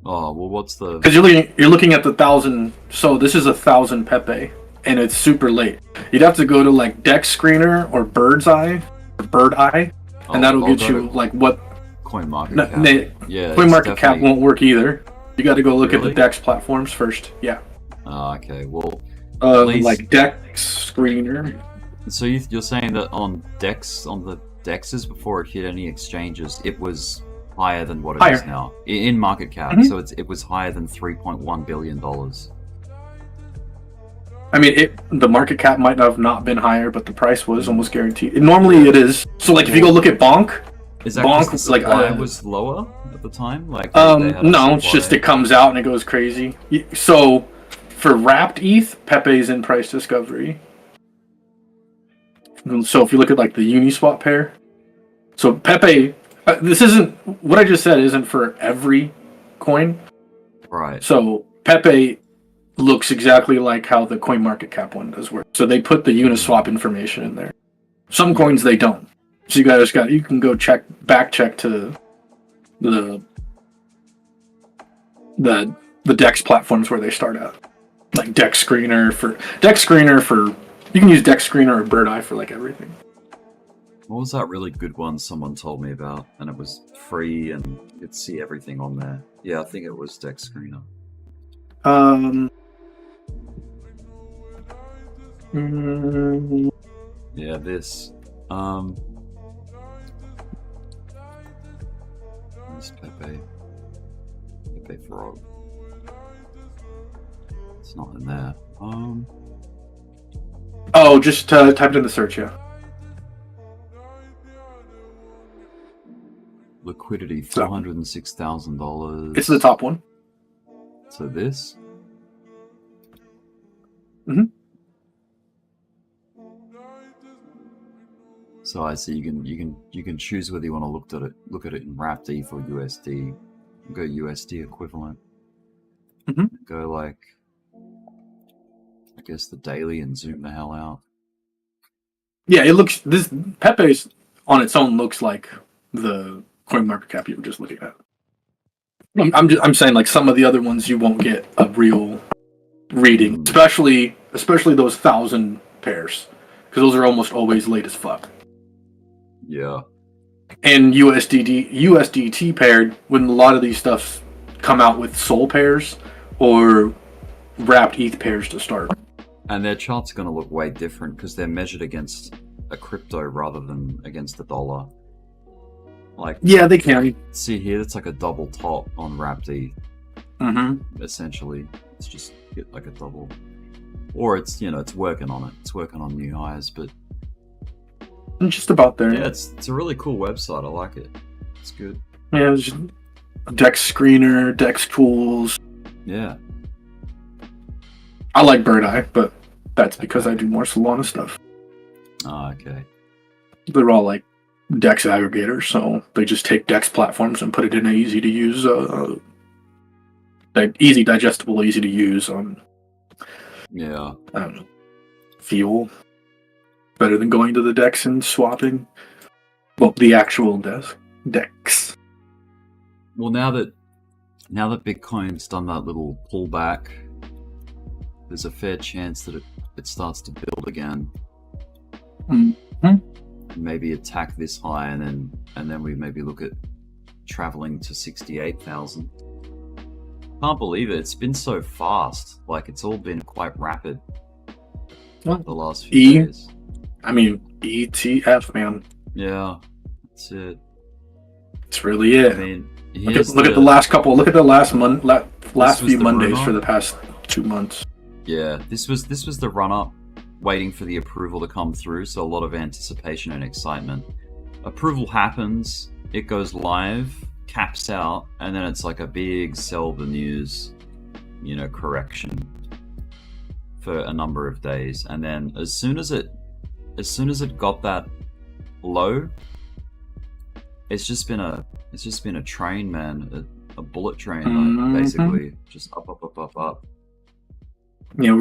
Oh, well, what's the... Because you're looking at the 1,000, so this is 1,000 Pepe, and it's super late. You'd have to go to, like, Deck Screener or Bird's Eye, and that'll get you, like, what... CoinMarketCap. Yeah, CoinMarketCap won't work either. You got to go look at the DEX platforms first. Yeah. Oh, okay. Well, like DEX Screener. So you're saying that on the DEXs before it hit any exchanges, it was higher than what it is now in market cap. So it was higher than $3.1 billion. I mean, the market cap might have not been higher, but the price was almost guaranteed. Normally, it is. So, like, if you go look at Bonk, is that Bonk the supply was lower at the time? Like, no, it's just it comes out and it goes crazy. So, for wrapped ETH, Pepe's in price discovery. So, if you look at like the Uniswap pair, so Pepe, this isn't what I just said. Isn't for every coin, right? So Pepe looks exactly like how the CoinMarketCap one does work. So they put the Uniswap information in there. Some coins they don't. So you can go back check to the DEX platforms where they start out. Like DEX Screener for you can use DEX Screener or Bird Eye for like everything. What was that really good one someone told me about? And it was free and you could see everything on there. Yeah, I think it was DEX Screener. Yeah, this. Where's Pepe? Pepe Frog. It's not in there. Oh, just type it in the search, yeah. Liquidity, $406,000. It's the top one. So this? Mm-hmm. So I see you can choose whether you want to look at it in wrapped ETH or USD. Go USD equivalent. Mm-hmm. Go like I guess the daily and zoom the hell out. Yeah, this Pepe's on its own looks like the CoinMarketCap you were just looking at. I'm saying like some of the other ones you won't get a real reading, especially those 1,000 pairs, because those are almost always late as fuck. Yeah. And USDT paired, when a lot of these stuff come out with Sol pairs or wrapped ETH pairs to start. And their charts are going to look way different because they're measured against a crypto rather than against the dollar. Like, yeah, they can. See here, it's like a double top on wrapped ETH. Mm-hmm. Essentially, it's just hit like a double. Or it's working on it. It's working on new highs, but I'm just about there. Yeah, it's a really cool website. I like it. It's good. Yeah, it's just DEX Screener, DEX Tools. Yeah. I like Bird Eye, but that's because I do more Solana stuff. Oh, okay. They're all like DEX aggregators, so they just take DEX platforms and put it in an easy to use, easy digestible, easy to use yeah. I don't know, fuel. Better than going to the DEX and swapping. Well, the actual DEX. Well, now that Bitcoin's done that little pullback, there's a fair chance that it starts to build again. Mm-hmm. Maybe attack this high, and then we maybe look at traveling to 68,000. Can't believe it. It's been so fast. Like, it's all been quite rapid. The last few days. I mean, ETF, man. Yeah, that's it. It's really it. I mean, look at the last couple. Look at the last few Mondays for the past 2 months. Yeah, this was the run up, waiting for the approval to come through. So a lot of anticipation and excitement. Approval happens, it goes live, caps out, and then it's like a big sell the news, correction for a number of days, and then as soon as it got that low, it's just been a train, man, a bullet train, like, basically just up. Yeah,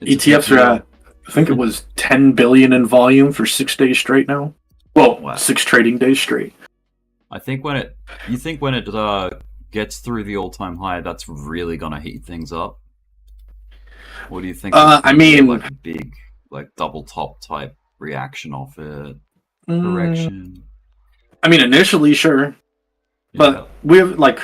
ETFs are at, I think it was 10 billion in volume for 6 days straight now. Well, wow. 6 trading days straight. I think when it gets through the all-time high, that's really gonna heat things up. What do you think? I mean, like a big, like double top type reaction off it, correction. I mean, initially, sure. But we have like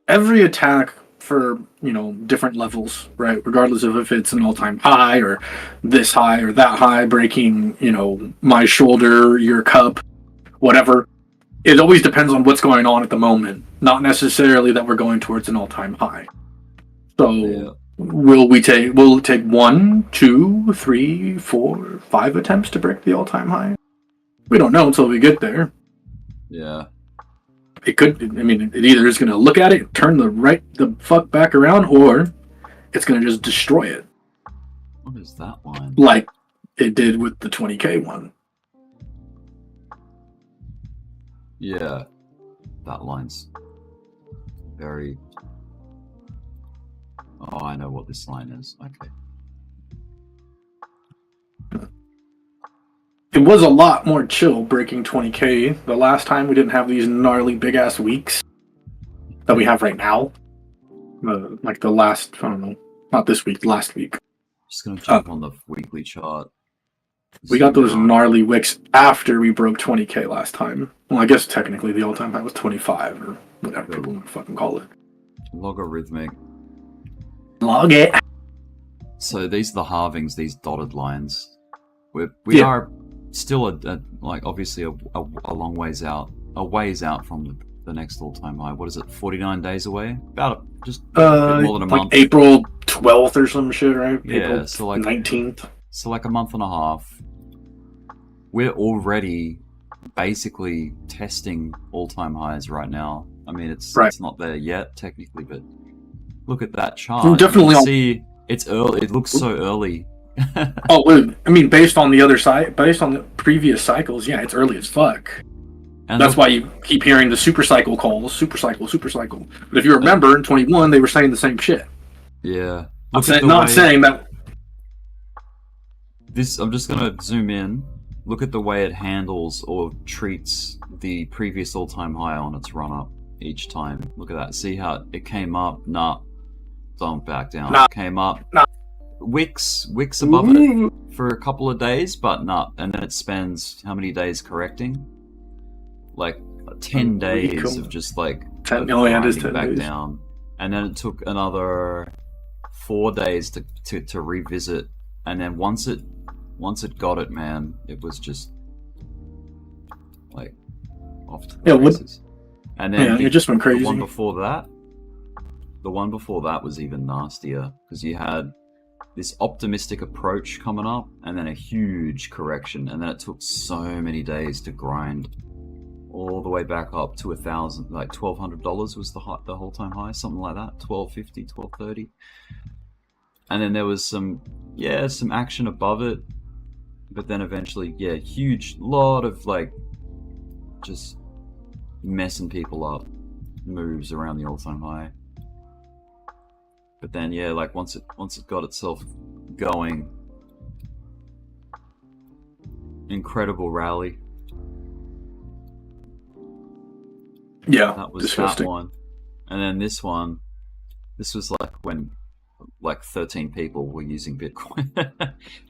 every attack for, you know, different levels, right? Regardless of if it's an all-time high or this high or that high, breaking, you know, my shoulder, your cup, whatever. It always depends on what's going on at the moment, not necessarily that we're going towards an all-time high. So will it take 1, 2, 3, 4, 5 attempts to break the all-time high? We don't know until we get there. Yeah. It could, I mean, it either is going to look at it, turn the fuck back around, or it's going to just destroy it. What is that line? Like it did with the 20K one. Yeah. That line's very... Oh, I know what this line is. Okay. It was a lot more chill breaking 20K. The last time we didn't have these gnarly big ass weeks that we have right now. Like the last, I don't know, not this week, last week. Just gonna jump on the weekly chart. We got those gnarly wicks after we broke 20K last time. Well, I guess technically the all-time high was 25 or whatever people want to fucking call it. Logarithmic. Log it. So these are the halvings, these dotted lines. We are still like obviously a long ways out, from the next all-time high. What is it? 49 days away? About just a bit more than a month. April 12th or some shit, right? Yeah, April so like 19th. So like a month and a half. We're already basically testing all-time highs right now. I mean, it's not there yet technically, but look at that chart. Definitely. You see, it's early. It looks so early. Oh, I mean, based on the other side, based on the previous cycles, yeah, it's early as fuck. And that's why you keep hearing the super cycle calls, super cycle. But if you remember, in 21, they were saying the same shit. Yeah. I'm saying that. I'm just gonna zoom in. Look at the way it handles or treats the previous all-time high on its run-up each time. Look at that. See how it came up? Nah. Don't back down. Nah. Came up. Nah. Wicks above it for a couple of days, but not. And then it spends how many days correcting? Like 10 days of just like grinding back down. And then it took another 4 days to revisit. And then once it got it, man, it was just like off to the races. And then it just went crazy. The one before that was even nastier because you had this optimistic approach coming up and then a huge correction, and then it took so many days to grind all the way back up to $1,000, like $1,200 was the whole time high, something like that, $1,250, $1,230. And then there was some action above it, but then eventually, huge lot of like just messing people up moves around the all-time high. But then, like once it got itself going, incredible rally. Yeah, that was disgusting. That one. And then this one, this was like when like 13 people were using Bitcoin.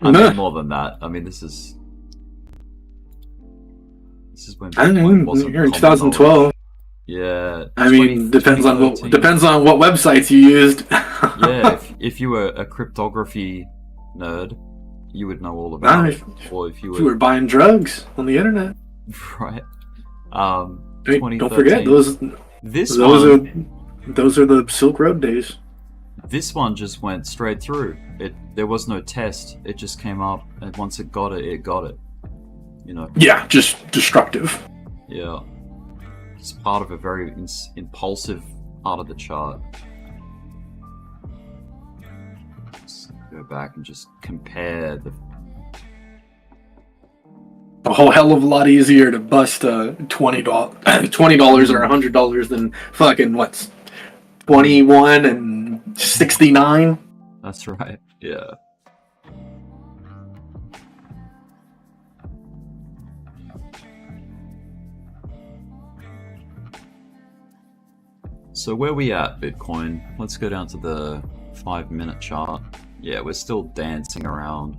I mean, more than that. I mean, this is when Bitcoin wasn't you're in 2012. Yeah. I mean, depends on what websites you used. Yeah, if you were a cryptography nerd, you would know all about it. Or if you were buying drugs on the internet, right? Don't forget those are the Silk Road days. This one just went straight through. There was no test. It just came up, and once it got it, You know. Yeah, just destructive. Yeah. It's part of a very impulsive part of the chart. Let's go back and just compare the... A whole hell of a lot easier to bust $20 or $100 than fucking what's 21 and 69. That's right. Yeah. So where we at, Bitcoin? Let's go down to the 5-minute chart. Yeah, we're still dancing around.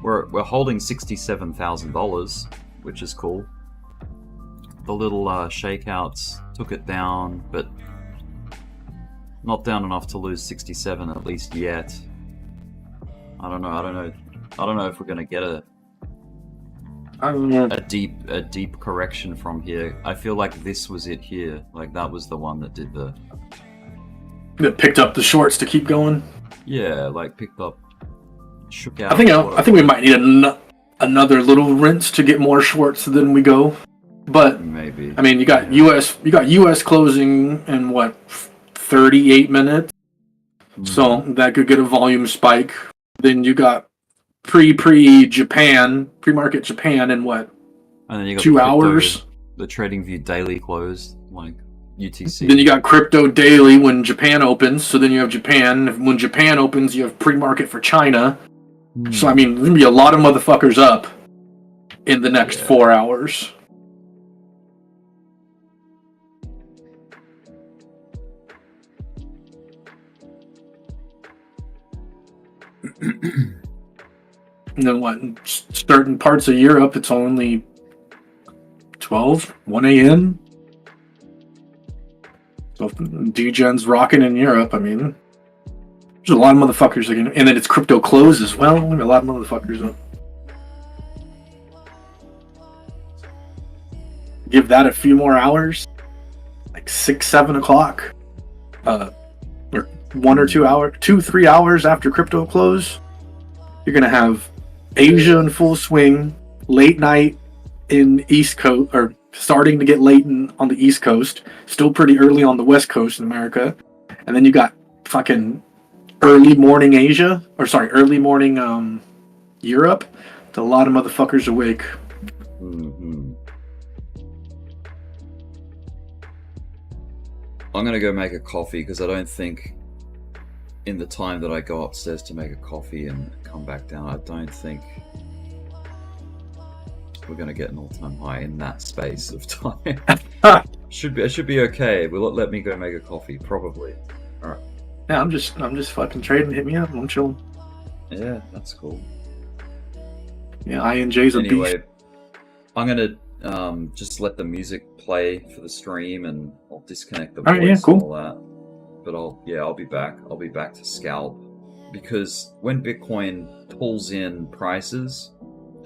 We're holding $67,000, which is cool. the little shakeouts took it down, but not down enough to lose 67 at least yet. I don't know if we're gonna get a deep correction from here. I feel like this was it here. Like that was the one that did the. That picked up the shorts to keep going. Yeah, like picked up, shook out. I think we might need another little rinse to get more shorts than we go. But maybe. I mean, you got US closing in what 38 minutes, so that could get a volume spike. Then you got pre-market Japan in what? And then you got 2 hours. The TradingView daily closed, like UTC. Then you got crypto daily when Japan opens. So then you have Japan. When Japan opens, you have pre-market for China. So I mean, there's gonna be a lot of motherfuckers up in the next 4 hours. And then what? In certain parts of Europe, it's only 1 a.m. So if DGen's rocking in Europe, I mean, there's a lot of motherfuckers again. And then it's crypto closed as well. A lot of motherfuckers up. Give that a few more hours, like 6, 7 o'clock, or 1 or 2 hours, 2-3 hours after crypto close. You're gonna have Asia in full swing, late night in East Coast, or starting to get late on the East Coast, still pretty early on the West Coast in America, and then you got fucking early morning Asia, or sorry, early morning Europe. It's a lot of motherfuckers awake. I'm gonna go make a coffee because I don't think in the time that I go upstairs to make a coffee and come back down, I don't think we're gonna get an all-time high in that space of time. It should be okay. Will it let me go make a coffee? Probably. All right. Yeah, I'm just fucking trading. Hit me up. I'm chilling. Yeah, that's cool. Yeah, INJ's a anyway, beast. I'm gonna just let the music play for the stream, and I'll disconnect the voice Alright, yeah, cool. and all that. But I'll be back. I'll be back to scalp, because when Bitcoin pulls in prices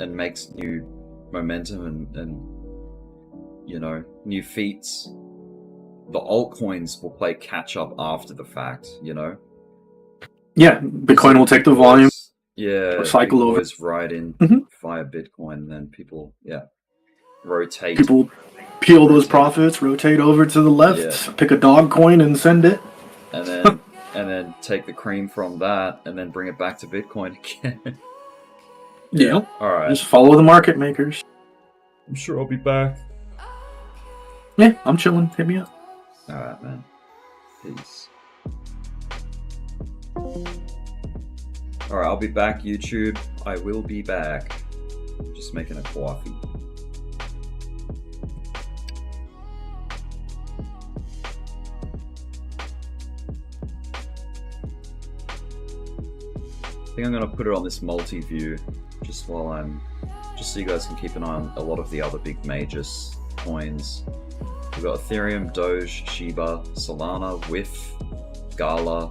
and makes new momentum and you know, new feats, the altcoins will play catch up after the fact, you know? Yeah, Bitcoin will take the volume. Yeah, cycle big over. boys ride in via Bitcoin, and then people, rotate. People peel those profits, rotate over to the left, pick a dog coin and send it. And then and then take the cream from that and then bring it back to Bitcoin again. Yeah. Alright. Just follow the market makers. I'm sure I'll be back. Yeah, I'm chilling. Hit me up. Alright, man. Peace. Alright, I'll be back, YouTube. I will be back. Just making a coffee. I think I'm going to put it on this multi-view just so you guys can keep an eye on a lot of the other big major coins. We've got Ethereum, Doge, Shiba, Solana, WIF, Gala.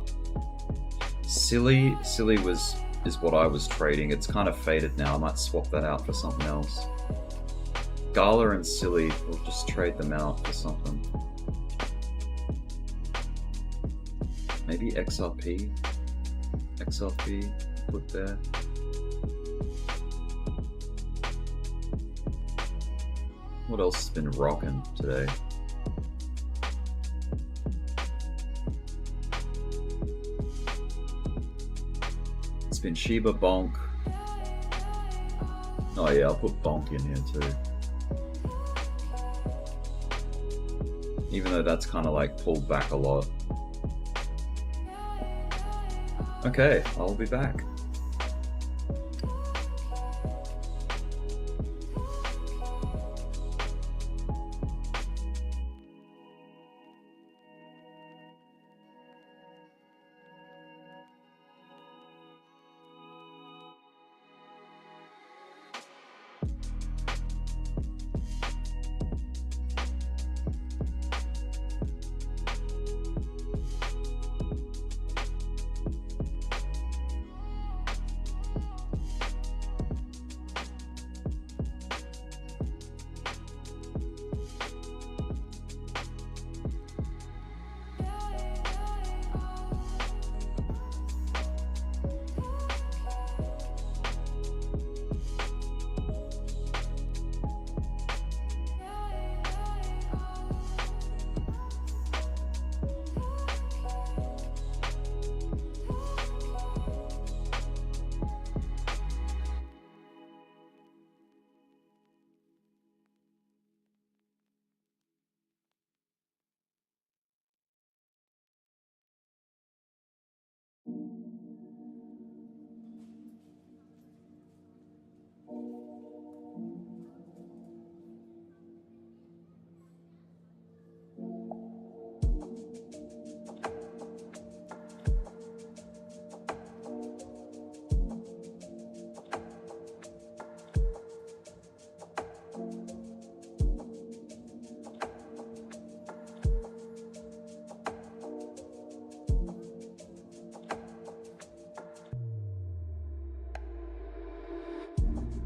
Silly is what I was trading. It's kind of faded now. I might swap that out for something else. Gala and Silly, we'll just trade them out for something. Maybe XRP? XRP, put there. What else has been rocking today? It's been Shiba, Bonk. Oh yeah, I'll put Bonk in here too. Even though that's kind of like pulled back a lot. Okay, I'll be back.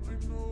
I know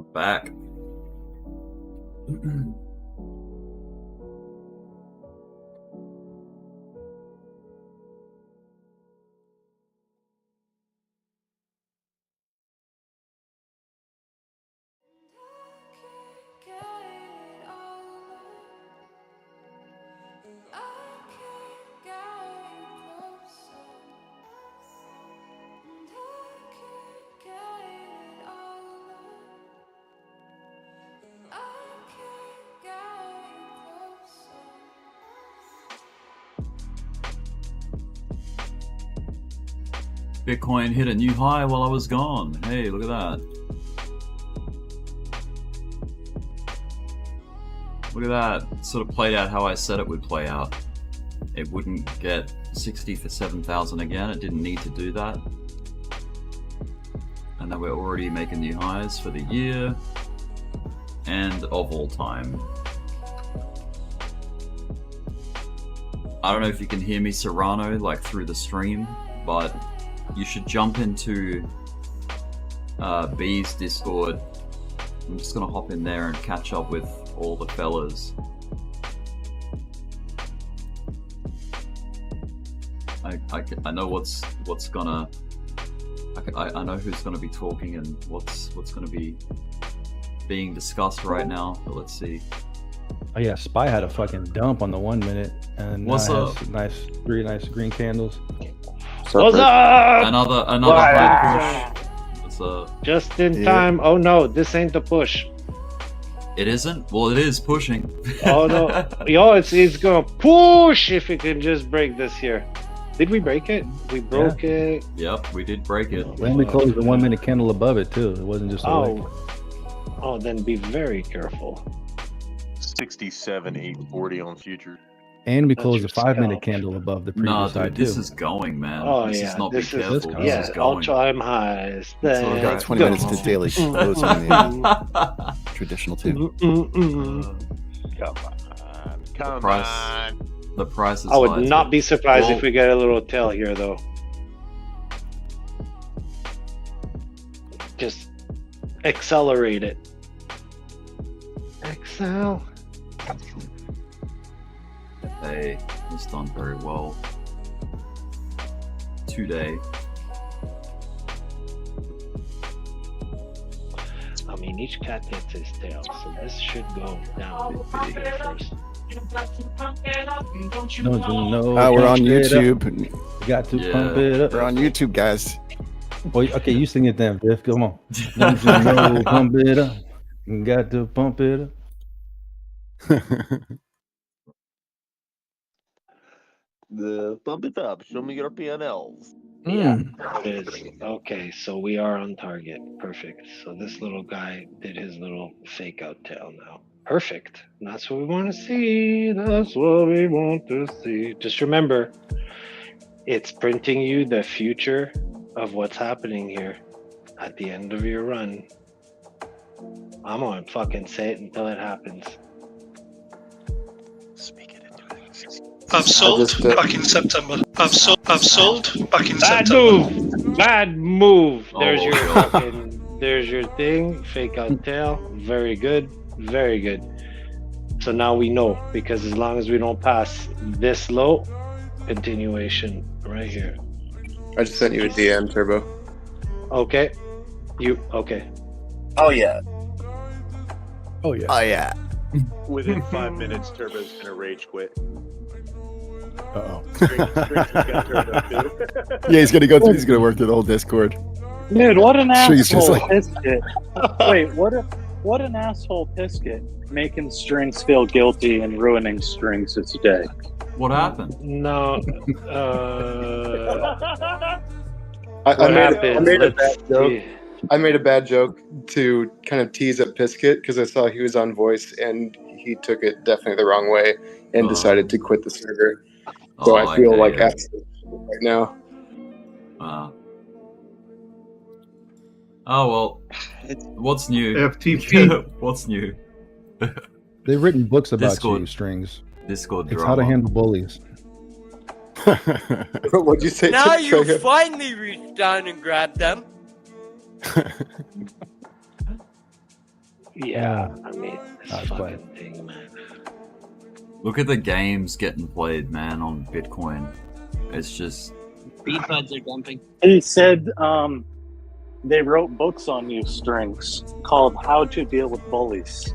I'm back. Bitcoin hit a new high while I was gone. Hey, look at that. Look at that. Sort of played out how I said it would play out. It wouldn't get 60 for 7,000 again. It didn't need to do that. And now we're already making new highs for the year and of all time. I don't know if you can hear me, Serrano, like through the stream, but you should jump into B's Discord. I'm just gonna hop in there and catch up with all the fellas. I know what's gonna. I know who's gonna be talking and what's gonna be being discussed right now. But let's see. Oh yeah, Spy had a fucking dump on the 1 minute, and what's up? Three nice green candles. What's up? Another high push. What's up? Just in time. Oh no, this ain't the push. It isn't? Well, it is pushing. Oh no, yo, it's gonna push if it can just break this here. Did we break it? We broke it. Yep, we did break it. When we closed the 1 minute candle above it too. It wasn't just a wick. Oh, then be very careful. 67,840 on futures. And we closed a 5 minute candle above the previous high too. This is going, man. Oh this yeah, is not this be careful. This is going. All-time highs. We've got 20 minutes to daily close on the traditional too. Come on. The price is I would high, not too. be surprised if we get a little tail here, though. Just accelerate it. Excel. Hey, it's done very well today. I mean, each cat gets his tail, so this should go down here first. Don't you know? We're on pump it up. YouTube. You got to pump it up. We're on YouTube, guys. Boy, okay, you sing it then, Biff. Come on. Don't you know? Pump it up. You got to pump it up. Pump it up. Show me your PNLs. Yeah, it is. Okay, so we are on target. Perfect. So this little guy did his little fake out tail now. Perfect. That's what we want to see. That's what we want to see. Just remember, it's printing you the future of what's happening here at the end of your run. I'm gonna fucking say it until it happens. Speak it into existence. I've sold back in September. I've sold back in Bad September. move. Bad move. There's Oh, your God. fucking. There's your thing. Fake out tail. Very good. Very good. So now we know, because as long as we don't pass this low, continuation right here. I just sent you a DM, Turbo. Okay. Okay. Oh yeah. Oh yeah. Oh yeah. Within 5 minutes, Turbo's gonna rage quit. Uh-oh. Yeah, he's gonna go through. He's gonna work through the whole Discord. Dude, what an So he's just asshole like- Pisket. Wait, what an asshole Pisket, making strings feel guilty and ruining strings today. What happened? No. I made a bad joke. I made a bad joke to kind of tease at Pisket because I saw he was on voice and he took it definitely the wrong way and decided to quit the server. So I feel like absolute right now. Oh well. What's new? FTP. What's new? They've written books about Discord. you, strings. Discord It's drama. how to handle bullies. What'd you say? Now you Trey? finally reached down and grabbed them. Yeah, I mean, this That's fucking fine. thing, man. Look at the games getting played, man, on Bitcoin. It's just Beat buds are dumping. He said they wrote books on you, Strings, called How to Deal with Bullies.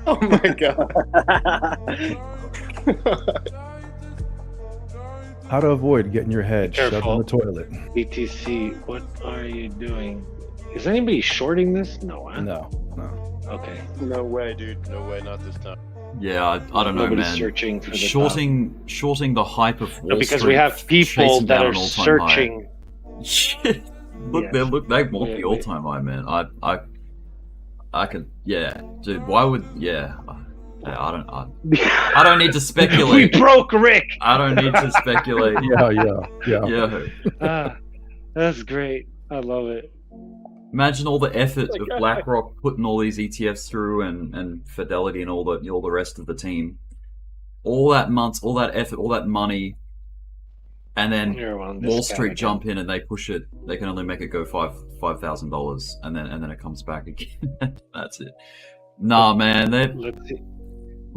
Oh my god. How to avoid getting your head shoved in Careful. the toilet. BTC, what are you doing? Is anybody shorting this? No, huh? No. Okay. No way, dude. No way, not this time. yeah, I don't know, Nobody's man. searching for the shorting the hype of Wall No, because Street we have people chasing that down are an all-time searching. high. Shit. Look, Yes. they want the all-time high, man. I could, yeah, dude. Why would, yeah? I don't need to We speculate. broke Rick. I don't need to speculate. Yeah. That's great. I love it. Imagine all the effort of BlackRock putting all these ETFs through, and Fidelity and all the rest of the team. All that months, all that effort, all that money, and then Here, well, this Wall guy Street again. jump in and they push it. They can only make it go $5,000, and then it comes back again. That's it. Nah, man. Let's see.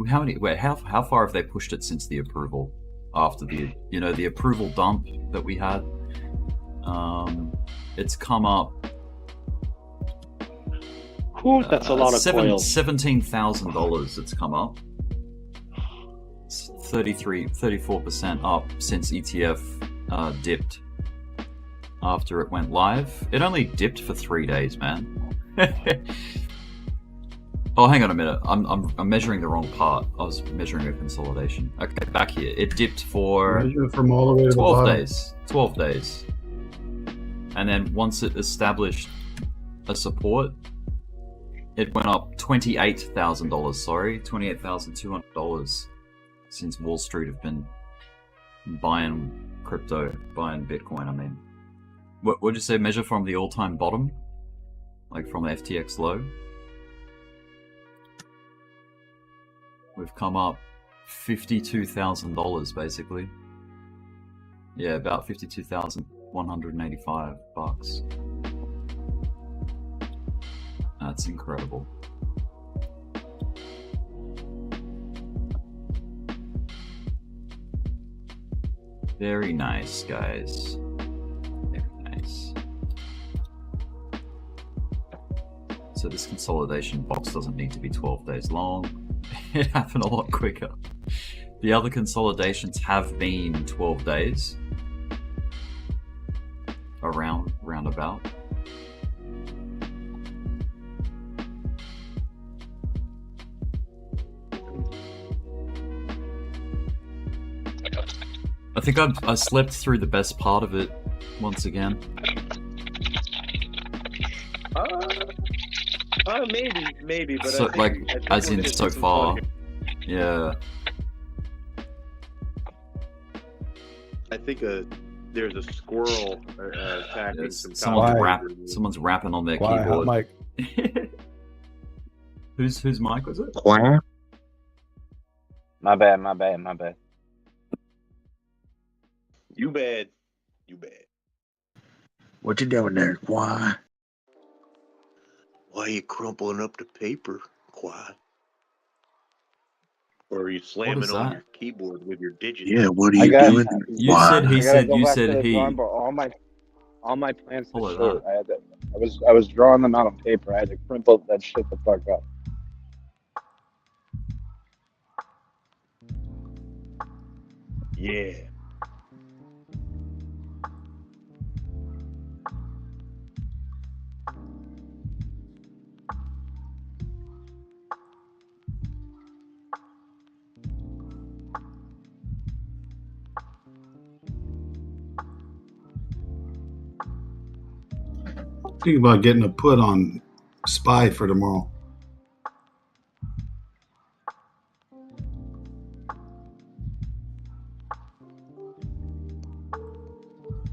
How many? Wait, how far have they pushed it since the approval? After the the approval dump that we had, it's come up. Whew, that's a lot of coils. $17,000 it's come up. It's 34% up since ETF dipped after it went live. It only dipped for 3 days, man. Oh, hang on a minute. I'm measuring the wrong part. I was measuring a consolidation. Okay, back here. It dipped for Measure from all the way to the 12 bottom. days. 12 days. And then once it established a support, it went up $28,000, sorry. $28,200 since Wall Street have been buying crypto, buying Bitcoin, I mean. What would you say, measure from the all-time bottom? Like from the FTX low? We've come up $52,000 basically. Yeah, about $52,185. That's incredible. Very nice, guys. Very nice. So this consolidation box doesn't need to be 12 days long. It happened a lot quicker. The other consolidations have been 12 days. Roundabout. I think I slept through the best part of it once again. Maybe, but So, I think, as in so far. Yeah. I think there's a squirrel attacking some. Someone's rapping on their Why? keyboard. Mike. Whose mic was it? My bad. You bad. What you doing there? Why? Why are you crumpling up the paper, Quad? Or are you slamming is on that? your keyboard with your digits? Yeah, what are you doing? You Why? said he I gotta said go you back to said the he. drawing board. All my plans Pull were it short. up. I was drawing them out on paper. I had to crumple that shit the fuck up. Yeah. Think about getting a put on SPY for tomorrow.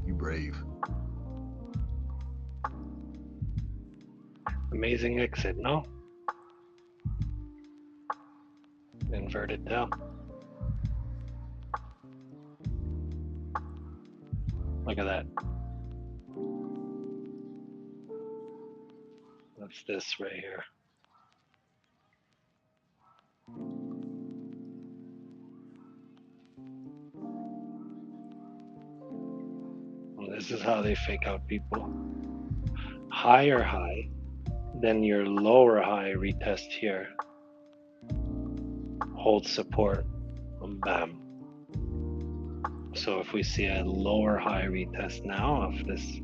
You brave. Amazing exit, no? Inverted down. Look at that. What's this right here? This is how they fake out people. Higher high, then your lower high retest here. Hold support, bam. So if we see a lower high retest now of this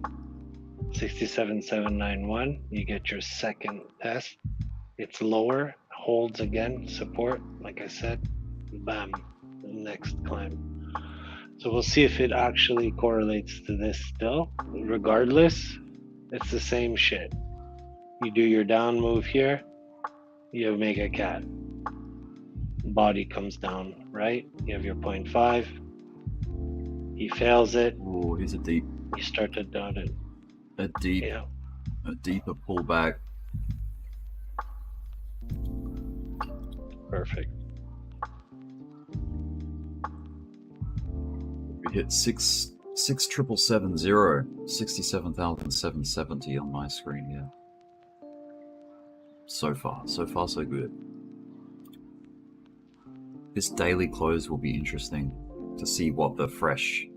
67,791, you get your second test. It's lower, holds again, support, like I said, bam, next climb. So we'll see if it actually correlates to this still. Regardless, it's the same shit. You do your down move here, you make a cat. Body comes down, right? You have your 0.5. He fails it. Oh, he's a deep. You start to doubt it. A deeper pullback. Perfect. We hit 6,770, 67,770 on my screen here. So far, so good. This daily close will be interesting to see what the fresh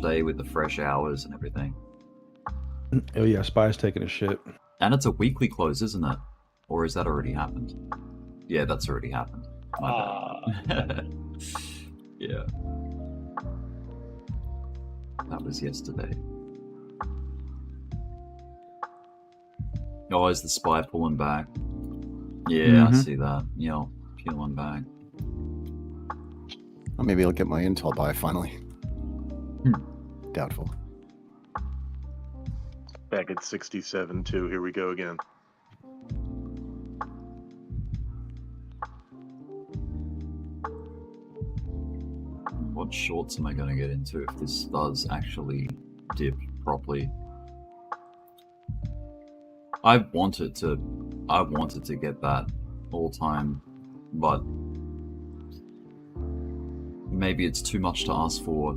day with the fresh hours and everything. Oh yeah, Spy's taking a shit. And it's a weekly close, isn't it? Or has that already happened? Yeah, that's already happened. My bad. Yeah. That was yesterday. Oh, is the Spy pulling back? Yeah, I see that. Yeah, peeling back. Well, maybe I'll get my intel buy finally. Doubtful. Back at 67 too. Here we go again. What shorts am I going to get into if this does actually dip properly? I wanted to get that all time, but maybe it's too much to ask for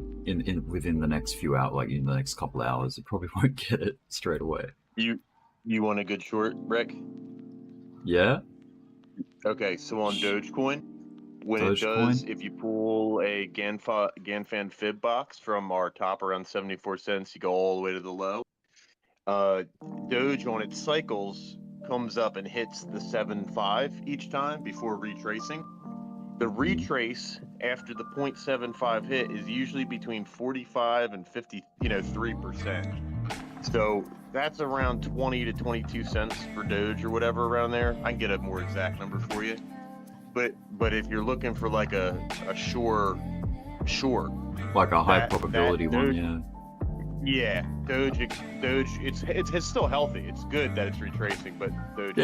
within the next few hours, like in the next couple of hours. It probably won't get it straight away. You want a good short, Rick? Yeah. Okay, so on Dogecoin, when it does, if you pull a GanFan fib box from our top around 74 cents, you go all the way to the low. Doge on its cycles comes up and hits the 7.5 each time before retracing. The retrace after the 0.75 hit is usually between 45 and 3%. So that's around 20 to 22 cents for Doge or whatever around there. I can get a more exact number for you. But if you're looking for like a short, like a high probability one, yeah. Yeah, Doge, it's still healthy. It's good that it's retracing, but Doge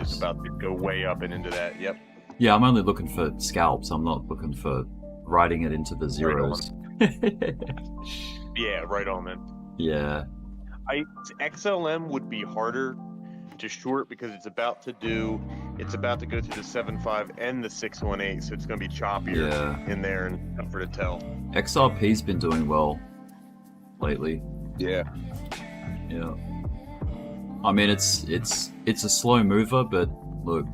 is about to go way up and into that. Yep. Yeah, I'm only looking for scalps. I'm not looking for riding it into the zeros. Yeah, right on, man. Yeah. XLM would be harder to short because it's about to go through the 7.5 and the 618, so it's going to be choppier in there and tougher to tell. XRP's been doing well lately. Yeah. Yeah. I mean, it's a slow mover, but look,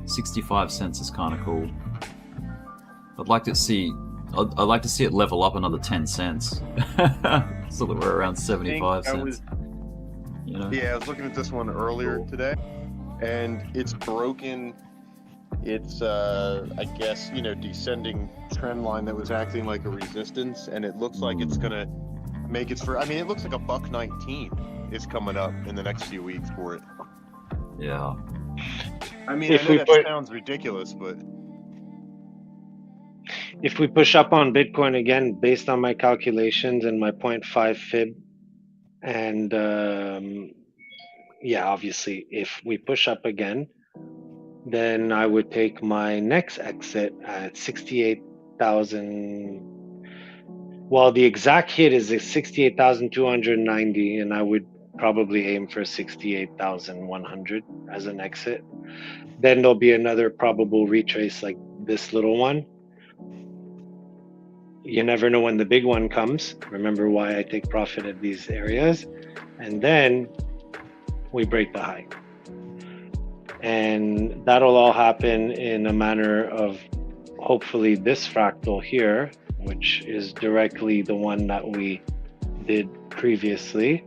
65 cents is kind of cool. I'd like to see it level up another 10 cents, so that we're around 75 cents. Yeah, I was looking at this one earlier today, and it's broken. It's I guess descending trend line that was acting like a resistance, and it looks like it's gonna make its I mean, it looks like a $1.19 is coming up in the next few weeks for it. Yeah. I mean, I know that sounds ridiculous, but if we push up on Bitcoin again, based on my calculations and my 0.5 fib, and obviously, if we push up again, then I would take my next exit at 68,000. Well, the exact hit is 68,290, and I would probably aim for 68,100 as an exit. Then there'll be another probable retrace like this little one. You never know when the big one comes. Remember why I take profit at these areas. And then we break the high. And that'll all happen in a manner of hopefully this fractal here, which is directly the one that we did previously.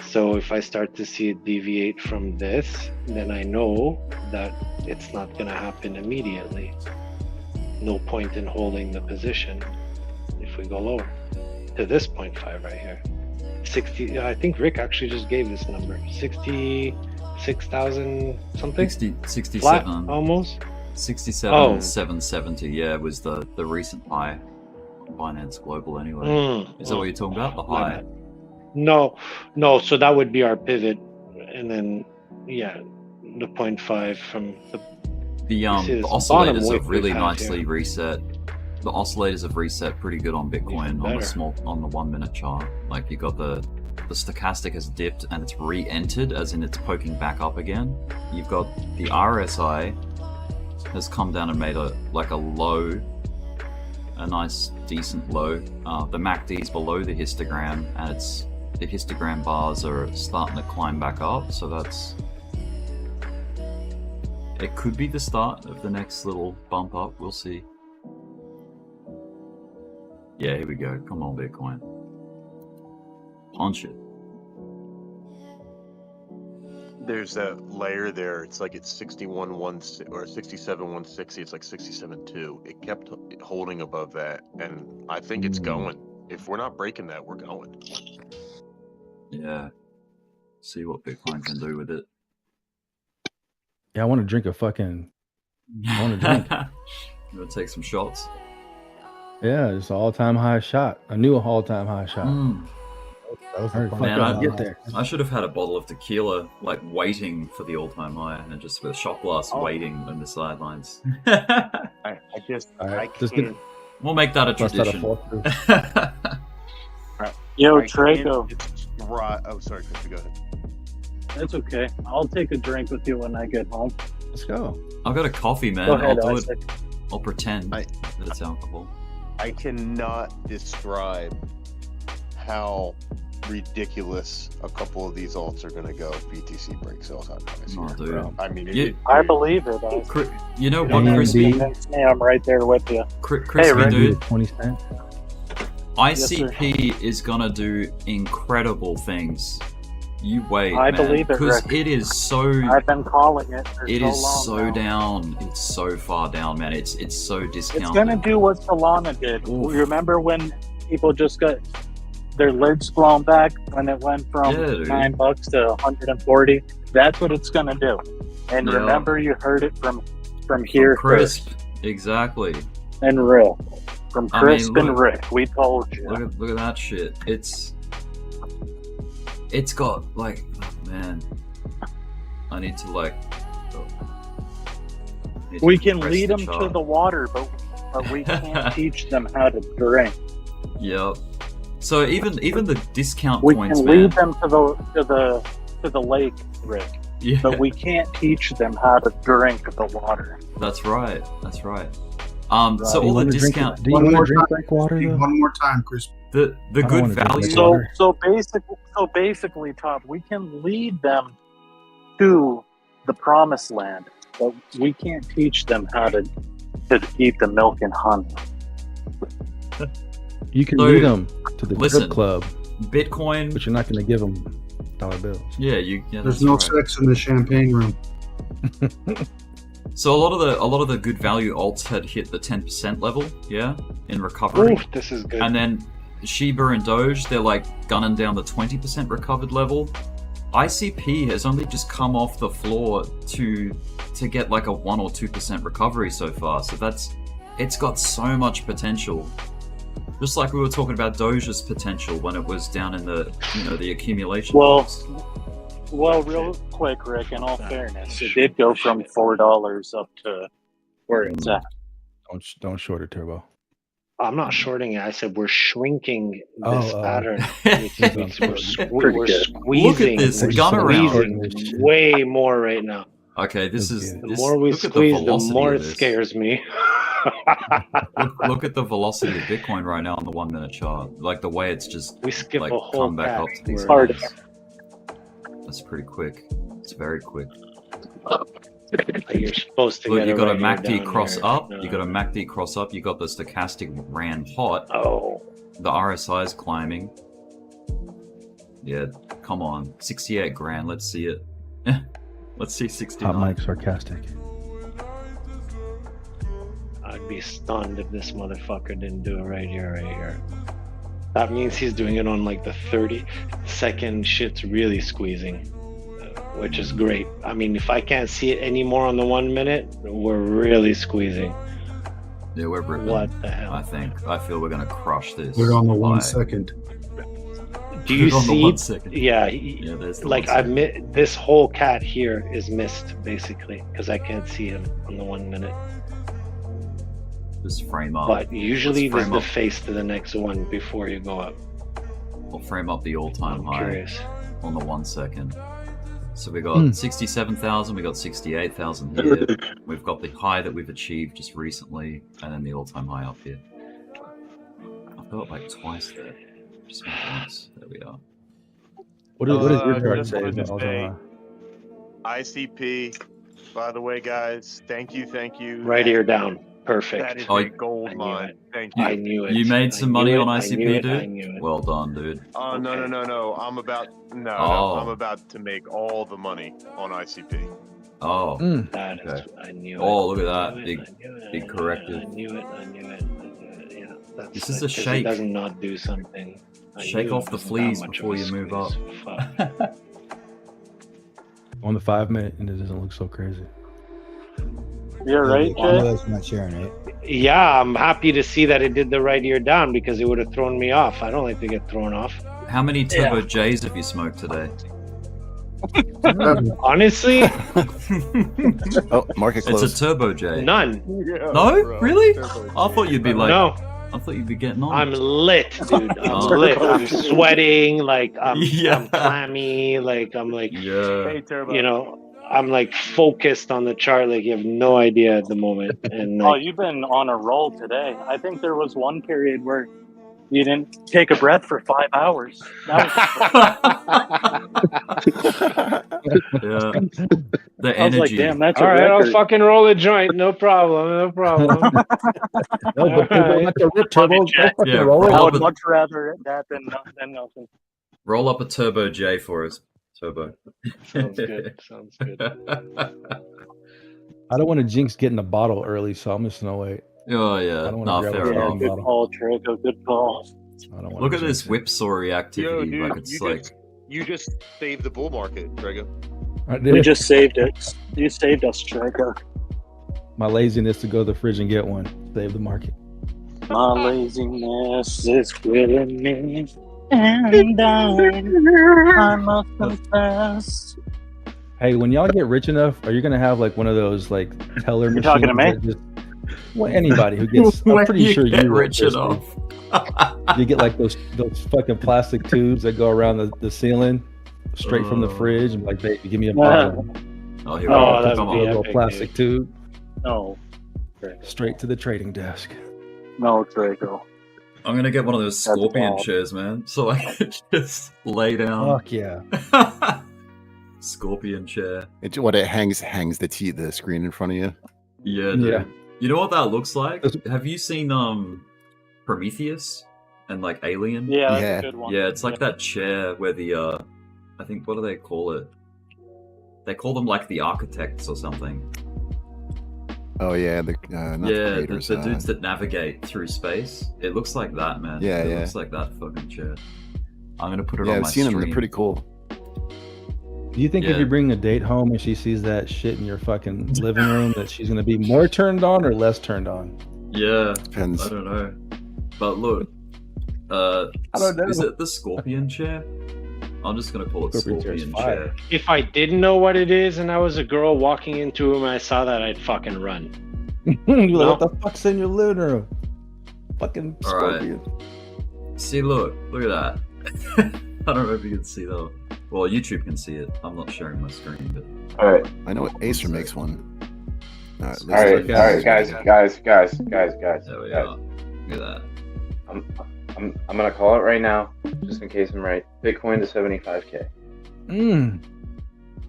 So if I start to see it deviate from this, then I know that it's not going to happen immediately. No point in holding the position if we go lower to this 0.5 right here. 60, I think Rick actually just gave this number, 66,000 something? 67. Flat, almost? 67,770, yeah, was the recent high on Binance Global anyway. Is that what you're talking about, the high? No, so that would be our pivot, and then, yeah, the 0.5 from the oscillators have really nicely reset. The oscillators have reset pretty good on Bitcoin on the 1 minute chart. Like you got the stochastic has dipped and it's re-entered, as in it's poking back up again. You've got the RSI has come down and made a low, a nice decent low. The MACD is below the histogram, and the histogram bars are starting to climb back up. So it could be the start of the next little bump up. We'll see. Yeah, here we go. Come on, Bitcoin. Punch it. There's that layer there. It's like it's 61.1 or 67.160. It's like 67.2. It kept holding above that, and I think it's going. If we're not breaking that, we're going. Yeah. See what Bitcoin can do with it. Yeah, I want to drink I want to drink. You want to take some shots? Yeah, it's an all-time high shot. A new all-time high shot. That was Man, I should have had a bottle of tequila, like waiting for the all-time high, and just with a shot glass waiting on the sidelines. I can't. We'll make that a tradition. Yo, Trago. Oh, sorry, Chris, go ahead. That's okay. I'll take a drink with you when I get home. Let's go. I've got a coffee, man. Go ahead, I'll do Isaac. it. I'll pretend that it's alcohol. I cannot describe how ridiculous a couple of these alts are going to go if BTC breaks all-time highs. Oh, dude. I mean, I believe it. You know what, Crispy? I'm right there with you. Crispy, dude. 20 cents. ICP is gonna do incredible things. You wait, I man, believe it, because Rick. it is so. I've been calling it. For It is long so now. down. It's so far down, man. It's so discounted. It's gonna do what Solana did. Oof. Remember when people just got their lids blown back when it went from dude. $9 to 140? That's what it's gonna do. And Yeah. remember, you heard it from here Crisp, first. exactly. And Rick. From I Crisp mean, and look- Rick, we told you. Look at that shit. It's got like, oh, man. I need to like. We can press lead the them to chart. the water, but we can't teach them how to drink. Yep. So even the discount We points, can man. lead them to the lake, Rick. Yeah. But we can't teach them how to drink the water. That's right. That's right. So Do you all the wanna drink discount. it? Do you want to drink like water? Though? One more time, Chris. The don't good wanna drink value. like So water. basically, Todd, we can lead them to the promised land, but we can't teach them how to eat the milk and honey. You can So, lead them to the listen, strip club, Bitcoin. but you're not going to give them dollar bills. Yeah, yeah. There's That's no right. sex in the champagne room. So a lot of the good value alts had hit the 10% level, yeah, in recovery. Oof, this is good. And then Shiba and Doge, they're like gunning down the 20% recovered level. ICP has only just come off the floor to get like a 1 or 2% recovery so far. So it's got so much potential. Just like we were talking about Doge's potential when it was down in the accumulation. box. Well, real quick, Rick, in all fairness, it did go from $4 up to where it's at. Don't short it, Turbo. I'm not shorting it. I said we're shrinking this Oh. pattern. Pretty We're good. squeezing. Look at this we're gun around. squeezing way more right now. Okay, this is The more we look at squeeze, the velocity more of it this. scares me. Look at the velocity of Bitcoin right now on the 1 minute chart. Like the way it's just We skip like a whole come back up pack. to these We're- highs. That's pretty quick. It's very quick. You're supposed to Look, get you got a right here MACD down cross here. up. No. You got a MACD cross up. You got the stochastic ran hot. Oh. The RSI is climbing. Yeah, come on, 68 grand. Let's see it. Let's see 69. Hot mic sarcastic. I'd be stunned if this motherfucker didn't do it right here. That means he's doing it on like the 30-second shit's really squeezing, which is great. I mean, if I can't see it anymore on the 1 minute, we're really squeezing. Yeah, we're ripping. What the hell? I feel we're gonna crush this. Put it on the 1 by- second. Do you on the see? 1 second. Yeah, there's the like 1 second. this whole cat here is missed basically because I can't see him on the 1 minute. Just frame up. But usually Let's there's frame the up. face to the next one before you go up. We'll frame up the all-time high Curious. on the 1 second. So we got 67,000, we got 68,000 here. We've got the high that we've achieved just recently, and then the all-time high up here. I felt like twice there. Just once. There we are. What does your chart just say? wanted to about say, ICP, by the way, guys, thank you. Right ear down. Perfect. That is Oh, a gold mine. Thank you. I knew it. You made some money on I ICP, knew it, dude? I knew it. Well done, dude. Oh, no. I'm about Oh. I'm about to make all the money on ICP. Oh. That is, Okay. I knew it. Oh, look at I that. knew Big, it, I knew it, big I corrective. knew it. Yeah, that's, This is a 'cause shake. He does not do something. I Shake knew off it the wasn't that fleas much of before a you move up. squeeze. Fuck. On the 5 minute, and it doesn't look so crazy. You're right, Jay. Not sharing, right? Yeah, I'm happy to see that it did the right ear down because it would have thrown me off. I don't like to get thrown off. How many Turbo J's have you smoked today? Honestly, Oh, market It's close. a Turbo J. none. No? Really? I thought you'd be like... No. I thought you'd be getting on. I'm lit, dude. I'm Oh. lit. I'm sweating. Like I'm Yeah. clammy. Like I'm like, Yeah. Hey, Turbo. you know, I'm like focused on the chart. Like you have no idea at the moment. And Oh, like, you've been on a roll today. I think there was one period where you didn't take a breath for 5 hours. That Yeah. The I was like, energy. damn, that's a all right, I'll record. fucking roll a joint. No problem. No problem. No, but Alright. let the rip turbo. Jack. Go fucking Yeah, roll it. I roll would up, much rather that than nothing. roll up a Turbo J for us. Turbo. Sounds good. Sounds good. I don't want to jinx getting a bottle early, so I'm just gonna wait. Oh, I yeah. don't want Nah, to fair grab a enough. second Good bottle. call, Trico. Good call. I don't wanna Look at jinx this it. whipsaw Yo, activity. dude, Like, it's like... you just saved the bull market, Drago. I We did. just saved it. You saved us, Trico. My laziness to go to the fridge and get one. Save the market. My laziness is killing me. And I must confess. Hey, when y'all get rich enough, are you gonna have like one of those like teller You're machines? talking to me? that just- well, anybody who gets, I'm When pretty you sure get you rich rich enough. You get like those fucking plastic tubes that go around the ceiling, straight from the fridge, and like, baby, give me a bottle. Oh, here we Oh, go. that'd Come be on. A little epic, plastic dude. tube, No. straight to the trading desk. No, Trico. I'm gonna get one of those That's scorpion bad. chairs, man. So I could just lay down. Fuck yeah. Scorpion chair. It hangs the screen in front of you. Yeah, dude. Yeah. You know what that looks like? Have you seen Prometheus and like Alien? Yeah, that's Yeah. a good one. Yeah, it's like that chair where the I think, what do they call it? They call them like the architects or something. Oh yeah, the not the Yeah, creators, the dudes that navigate through space. It looks like that, man. Yeah, it yeah. looks like that fucking chair. I'm gonna put it yeah, on I've my seen them. stream. They're pretty cool. Do you think if Yeah. you bring a date home and she sees that shit in your fucking living room, that she's gonna be more turned on or less turned on? Yeah, Depends. I don't know. But look, I don't know. is it the scorpion chair? I'm just gonna call it Scorpion chair's scorpion fire. chair. If I didn't know what it is and I was a girl walking into a room and I saw that, I'd fucking run. You're like, what the fuck's in your living room? Fucking All right. scorpion. See, look at that. I don't know if you can see that. Well, YouTube can see it. I'm not sharing my screen, but All right, I know Acer makes one. All right, all right, guys. there we are. Look at that. I'm gonna call it right now, just in case I'm right. Bitcoin to 75K.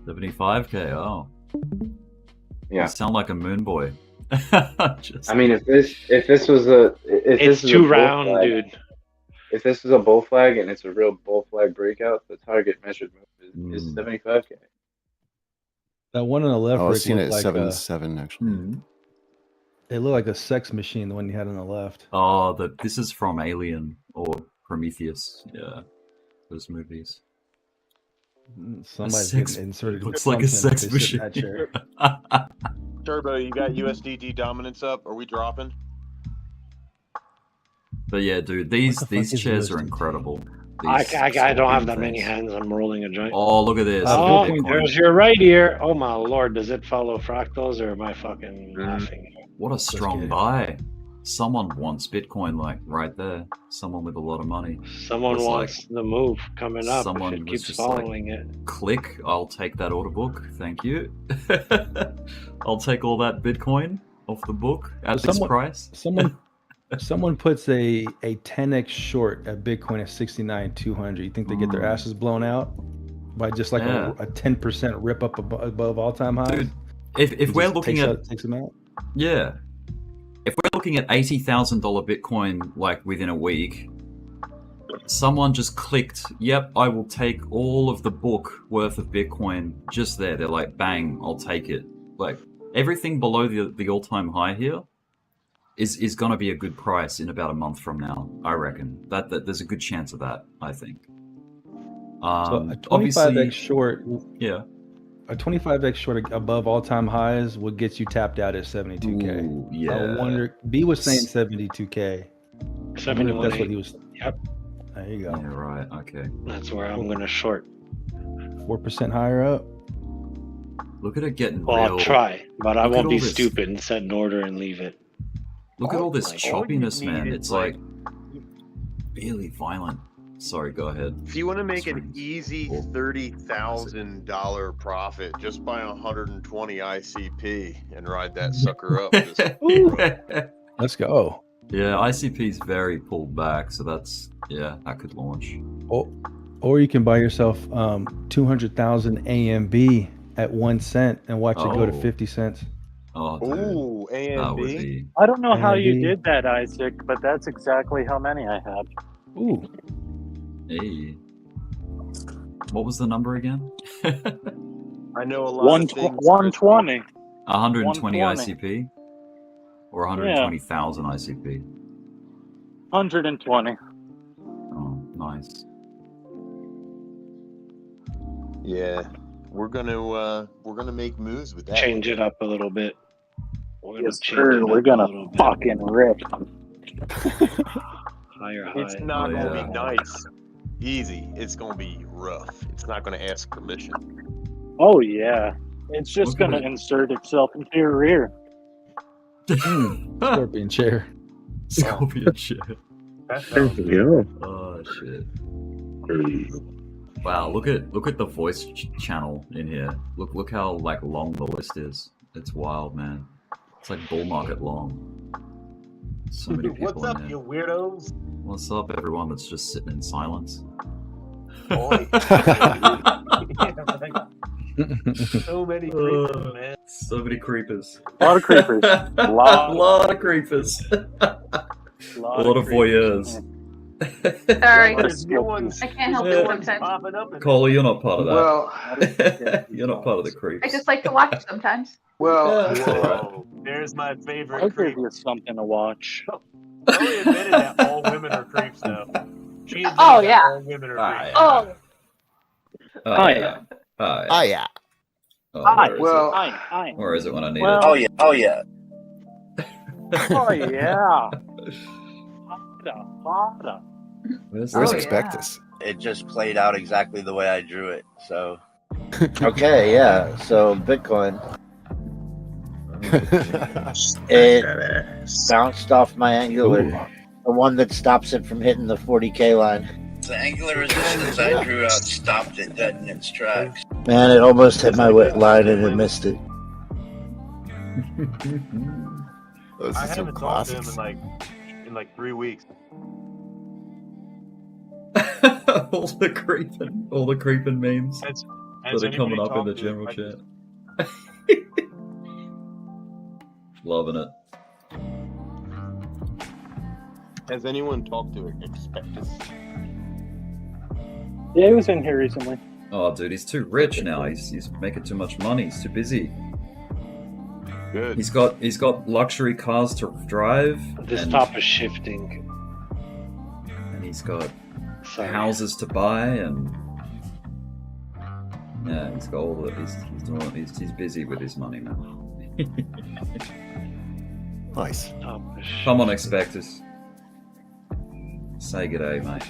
75K. Oh, Yeah. You sound like a moon boy. I mean, if this was It's this is a too bull round, flag, dude. if this is a bull flag and it's a real bull flag breakout, the target measured move is 75K. That one on the left, Oh, I was Rick, seeing it looked at like 7.7 actually. it looked like a sex machine, the one you had on the left. Oh, this is from Alien or Prometheus. Yeah, those movies. Somebody's getting inserted. Looks like a sex machine. Turbo, you got USDT dominance up? Are we dropping? But yeah, dude, these chairs are incredible. I don't have that many hands. I'm rolling a joint. Oh, look at this. Oh, Bitcoin. there's your right ear. Oh my lord, does it follow fractals or am I fucking laughing? What a strong buy. Someone wants Bitcoin, like right there. Someone with a lot of money. Someone was wants the move coming up. Someone If it was keeps just following like, it. click, I'll take that order book. Thank you. I'll take all that Bitcoin off the book at this price. Someone puts a 10x short at Bitcoin at 69,200. You think they get their asses blown out by just like a 10% rip up above all-time highs? Dude, if we're looking at takes them out. Yeah. If we're looking at $80,000 Bitcoin like within a week, someone just clicked, yep, I will take all of the book worth of Bitcoin just there. They're like, bang, I'll take it. Like everything below the all-time high here is going to be a good price in about a month from now, I reckon. That there's a good chance of that, I think. So a 25x short, yeah. A 25x short above all-time highs would get you tapped out at 72K. Ooh, yeah. I wonder. B was saying 72K. 71. That's what he was. Yep. There you go. Yeah, right. Okay. That's where I'm gonna short. 4% higher up. Look at it getting Well, real. I'll try, but I Look at won't all be this- stupid and set an order and leave it. Look at all this Like, all you choppiness, need man. is, It's like really violent. Sorry, go ahead. If you want to make an easy $30,000 profit, just buy 120 ICP and ride that sucker up. Let's go. Yeah, ICP's very pulled back, so that's that could launch. Or you can buy yourself 200,000 AMB at 1 cent and watch it go to 50 cents. Oh, dude. Ooh, that would AMB. be. I don't know how you AMB. did that, Isaac, but that's exactly how many I had. Ooh. Hey. What was the number again? I know a lot of things. 120. 120 120. ICP? Or 120,000 ICP? 120. Oh, nice. Yeah, we're gonna make moves with that. Change it up a little bit. Yes, sir. We're gonna fucking rip. Higher high. It's not gonna be nice, easy. It's gonna be rough. It's not gonna ask permission. Oh yeah, it's just Look at gonna it. insert itself into your rear. Scorpion chair. Scorpion shit. Yeah. Oh shit. Wow, look at the voice channel in here. Look how like long the list is. It's wild, man. It's like bull market long. So many people What's up, in you here. weirdos? What's up, everyone that's just sitting in silence? Boy. So many creepers, man. So many creepers. A lot of creepers. A lot of creepers. A lot of voyeurs. Sorry. There's new ones. I can't help it sometimes. Popping up. Cole, you're not part of that. Well, You're not part of the creeps. I just like to watch sometimes. well, Whoa, there's my I'll favorite give creep. you something to watch. Chloe admitted that all women are creeps, though. She admitted Oh, that yeah. all women are creeps. Oh, Oh yeah. Oh, Oh yeah. Oh, Hi. where is well, Hi. Where is it when I need Well- it? Oh, yeah. Oh yeah. Oh yeah. Hada. Where's Where's Oh, Expectus? It just played out exactly the way I drew it. So. Okay. Yeah. So Bitcoin. It bounced off my angular, the one that stops it from hitting the 40K line. The angular resistance I drew out stopped it dead in its tracks. Man, it almost hit my wet line and it missed it. Those I are some haven't talked to him classics. in like 3 weeks. all the creeping memes Has that are coming anybody up in the talked to general him? chat. Loving it. Has anyone talked to Expectus? Yeah, he was in here recently. Oh, dude, he's too rich now. He's making too much money. He's too busy. Good. He's got luxury cars to drive. This top is shifting. And he's got houses to buy, and yeah, he's got all the he's busy with his money now. Nice. Come on, Expectus. Say good day, mate.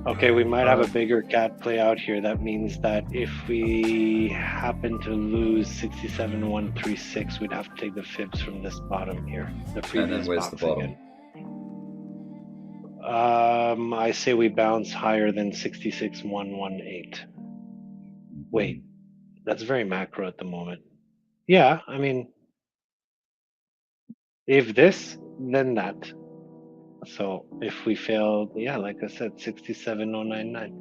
Okay, we might have a bigger cat play out here. That means that if we happen to lose 67,136, we'd have to take the fibs from this bottom here. The previous And then where's the bottom? Again. I say we bounce higher than 66,118. Wait, that's very macro at the moment. Yeah, I mean, if this, then that. So if we fail, yeah, like I said, 67,099.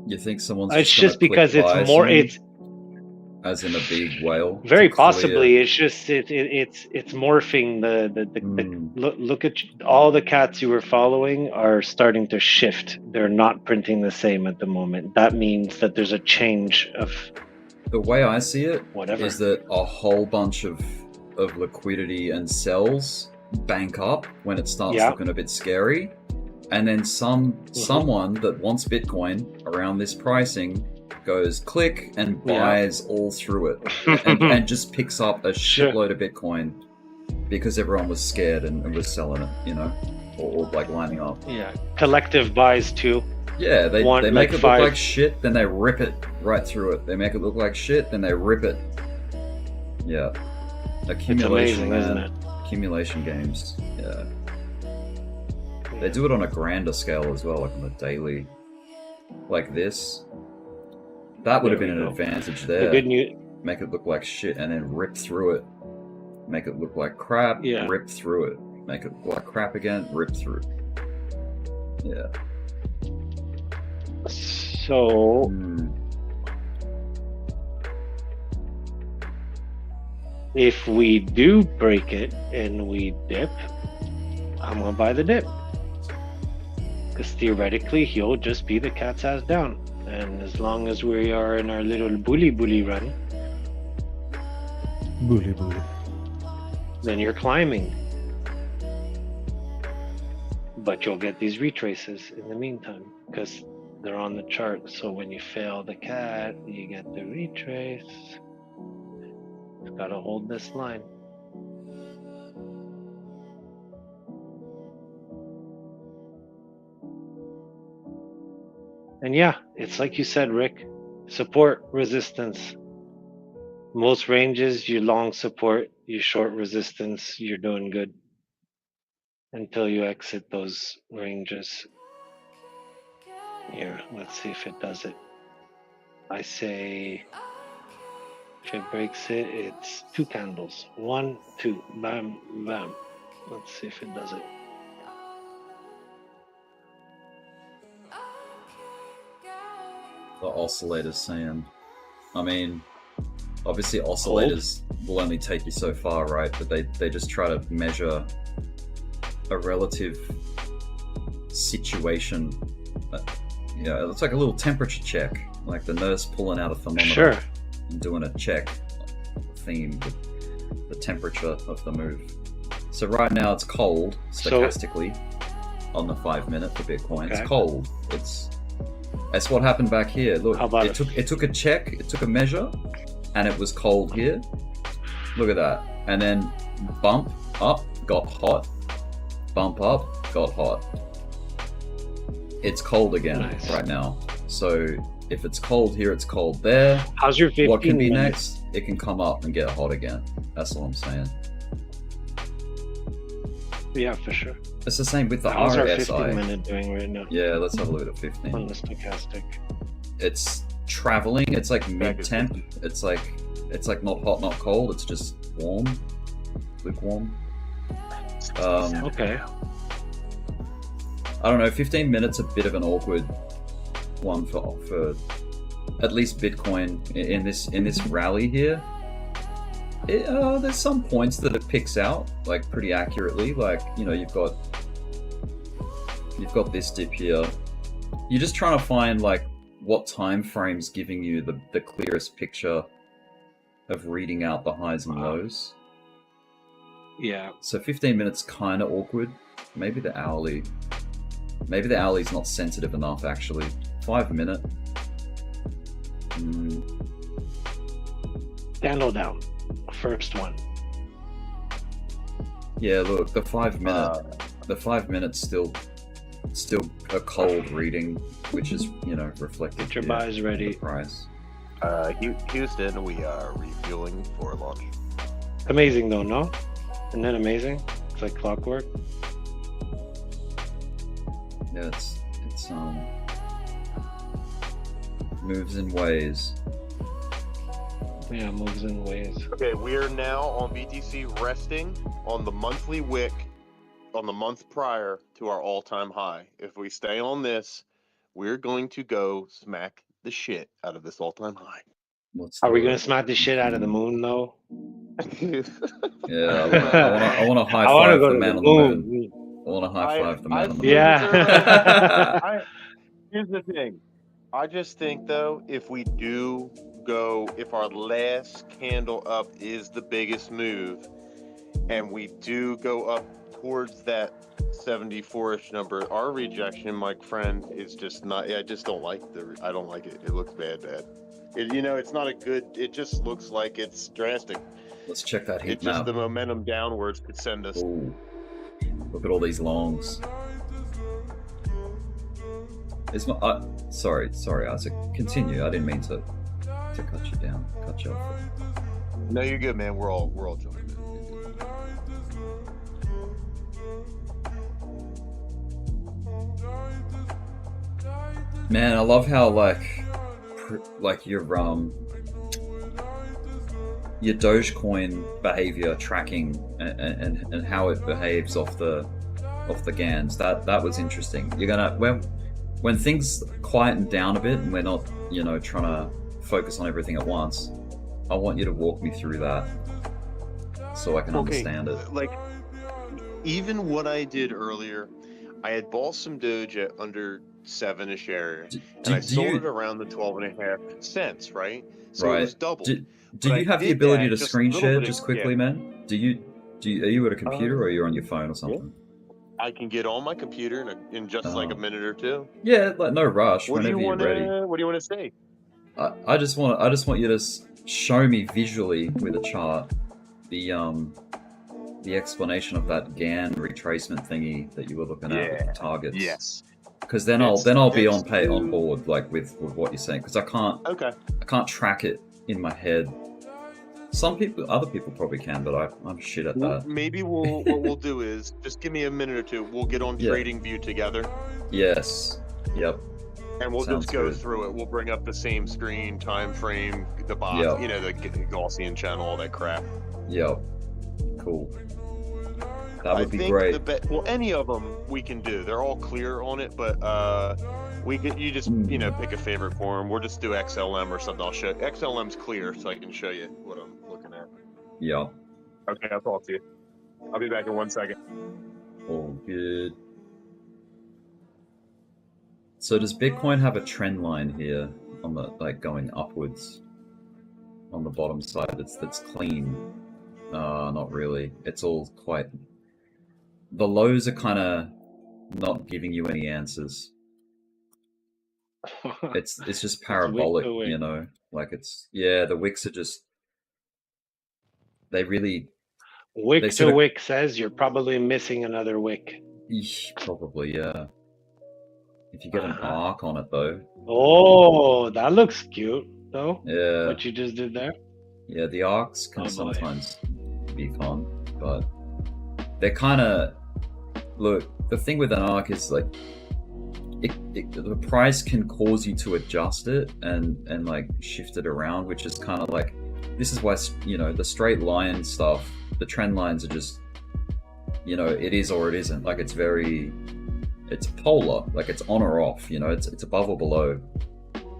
You think someone's It's just because it's more. It's as in a big whale. very possibly. It's just it's morphing. Look at all the cats you were following are starting to shift. They're not printing the same at the moment. That means that there's a change of. The way I see it Whatever. is that a whole bunch of liquidity and sells bank up when it starts looking a bit scary, and then someone that wants Bitcoin around this pricing goes click and buys all through it and just picks up a shitload of Bitcoin because everyone was scared and was selling it, you know, or like lining up. Yeah, collective buys too. Yeah, they make like it look 5. like shit, then they rip it right through it. They make it look like shit, then they rip it. Yeah. Accumulation, amazing, isn't it? Accumulation games. Yeah. They do it on a grander scale as well, like on a daily. Like this. That would have been an advantage there. The good news. Make it look like shit and then rip through it. Make it look like crap, rip through it. Make it look like crap again, rip through. Yeah. So if we do break it and we dip, I'm gonna buy the dip. Because theoretically he'll just be the cat's ass down. And as long as we are in our little bully run, then you're climbing. But you'll get these retraces in the meantime, because they're on the chart. So when you fail the cat, you get the retrace. You've got to hold this line. And yeah, it's like you said, Rick, support, resistance. Most ranges, you long support, you short resistance, you're doing good until you exit those ranges. Here, let's see if it does it. I say if it breaks it, it's 2 candles. 1, 2, bam, bam. Let's see if it does it. The oscillator's saying, I mean, obviously oscillators will only take you so far, right? But they just try to measure a relative situation. Yeah, it's like a little temperature check, like the nurse pulling out a thermometer and doing a check theme with the temperature of the move. So right now it's cold stochastically on the 5 minute for Bitcoin. It's cold. That's what happened back here. Look, it took a check, it took a measure, and it was cold here. Look at that. And then bump up, got hot. Bump up, got hot. It's cold again right now. So if it's cold here, it's cold there. How's your 15 What can be minutes? next? It can come up and get hot again. That's all I'm saying. Yeah, for sure. It's the same with the How's our RSI. 15 minute doing right now? Yeah, let's have a look at 15. On the stochastic. It's traveling. It's like mid-temp. It's like not hot, not cold. It's just warm, lukewarm. Okay. I don't know. 15 minutes a bit of an awkward one for at least Bitcoin in this rally here. There's some points that it picks out like pretty accurately. Like, you know, you've got this dip here. You're just trying to find like what time frame's giving you the clearest picture of reading out the highs and lows. Yeah. So 15 minutes kind of awkward. Maybe the hourly's not sensitive enough actually. 5 minute. Candle down. First one. Yeah, look, the 5 minutes still a cold reading, which is, you know, reflected. Get your buys ready. The price. Houston, we are refueling for launch. Amazing though, no? Isn't that amazing? It's like clockwork. Yeah, it's moves in ways. Yeah, moves in ways. Okay, we are now on BTC resting on the monthly wick on the month prior to our all-time high. If we stay on this, we're going to go smack the shit out of this all-time high. Are we gonna smack the shit out of the moon though? Yeah, I want to high five the man on the moon. I want to high five the man on the moon. Yeah. Here's the thing. I just think though, if our last candle up is the biggest move, and we do go up towards that 74-ish number, our rejection, my friend, is just not. I just don't like I don't like it. It looks bad. It's not a good. It just looks like it's drastic. Let's check that heat It's just map. the momentum downwards could send us. Ooh. Look at all these longs. Sorry, Isaac. Continue. I didn't mean to cut you down, cut you off. No, you're good, man. We're all jumping in. Man, I love how like your Dogecoin behavior tracking and how it behaves off the GANs. That was interesting. You're gonna when things quieten down a bit and we're not, you know, trying to focus on everything at once, I want you to walk me through that so I can understand it. Like, even what I did earlier, I had bought some Doge at under 7-ish area, and I sold it around the 12.5 cents, right? So it was double. Do you have the ability to screen share just quickly, man? Are you at a computer or are you on your phone or something? I can get on my computer in just like a minute or two. Yeah, like no rush. What do Whenever you you're want ready. What do you want to say? I just want you to show me visually with a chart the explanation of that GAN retracement thingy that you were looking at with the targets. Yes. Because then I'll be on board like with what you're saying, because I can't track it in my head. Other people probably can, but I'm shit at that. Maybe what we'll do is just give me a minute or two. We'll get on TradingView together. Yes. Yep. And we'll Sounds just go good. through it. We'll bring up the same screen, time frame, the box, Yep. you know, the Gaussian channel, all that crap. Yep. Cool. That would be think great. Well, any of them we can do. They're all clear on it, but you just pick a favorite for them. We'll just do XLM or something. I'll show XLM's clear, so I can show you what I'm looking at. Yeah. Okay, I'll talk to you. I'll be back in 1 second. All good. So does Bitcoin have a trend line here on the going upwards on the bottom side that's clean? Not really. It's all quite. The lows are kind of not giving you any answers. It's just parabolic, you know. Like the wicks are just. They really. Wick to wick says you're probably missing another wick. Probably, yeah. If you get an arc on it, though. Oh, that looks cute, though. Yeah. What you just did there. Yeah, the arcs can sometimes be fun, but they're kind of. Look, the thing with an arc is like, the price can cause you to adjust it and like shift it around, which is kind of like. This is why, you know, the straight line stuff, the trend lines are just, you know, it is or it isn't. Like it's polar, like it's on or off, you know, it's above or below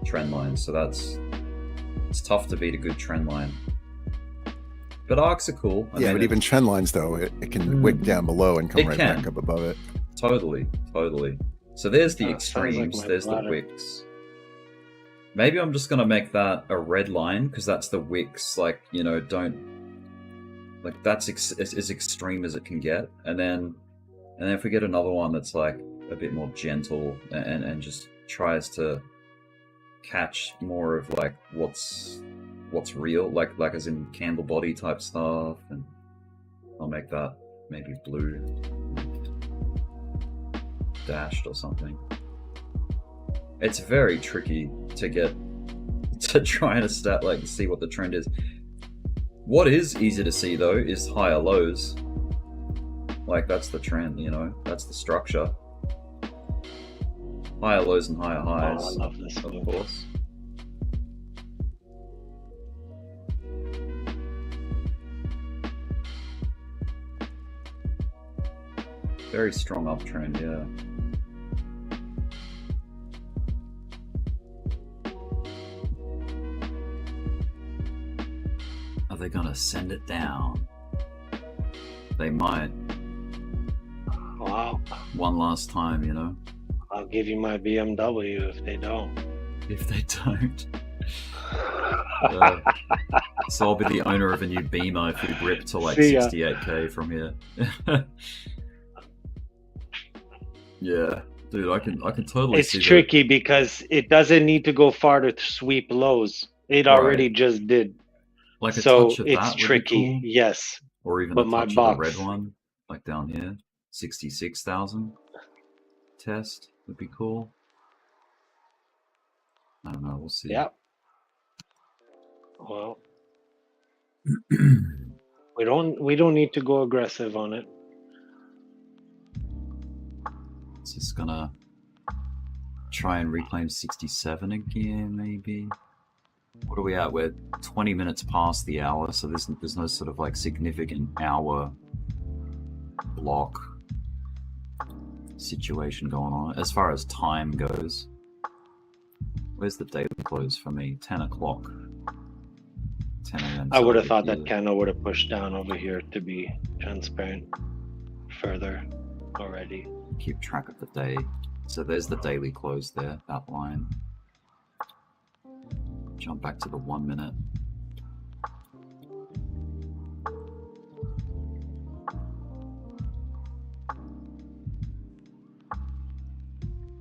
trend lines. So it's tough to beat a good trend line. But arcs are cool. I Yeah, mean, but even trend lines though, it can wick down below and come It right can. back up above it. Totally. So there's the Sounds like extremes. my There's the bladder. wicks. Maybe I'm just gonna make that a red line because that's the wicks. Like, you know, don't like that's as extreme as it can get. And then if we get another one that's like a bit more gentle and just tries to catch more of like what's real, like as in candle body type stuff, and I'll make that maybe blue dashed or something. It's very tricky to get to try and see what the trend is. What is easy to see though is higher lows. Like that's the trend, you know, that's the structure. Higher lows and higher highs, I love this of course. Very strong uptrend, yeah. Are they gonna send it down? They might. Wow. One last time, you know? I'll give you my BMW if they don't. If they don't. So I'll be the owner of a new Beamer if we rip to like See ya. 68k from here. Yeah, dude, I can totally It's see tricky because it doesn't need to go far to sweep lows. It already just did. Like a So touch of it's that would be tricky, cool. yes. Or even But a my touch box. of the red one, like down here, 66,000 test would be cool. I don't know, we'll see. Yeah. Well, we don't need to go aggressive on it. It's just gonna try and reclaim 67 again, maybe. What are we at? We're 20 minutes past the hour, so there's no sort of like significant hour block situation going on as far as time goes. Where's the daily close for me? 10 o'clock. 10 a.m. I would have so thought here. that candle would have pushed down over here to be transparent further already. Keep track of the day. So there's the daily close there, that line. Jump back to the 1 minute.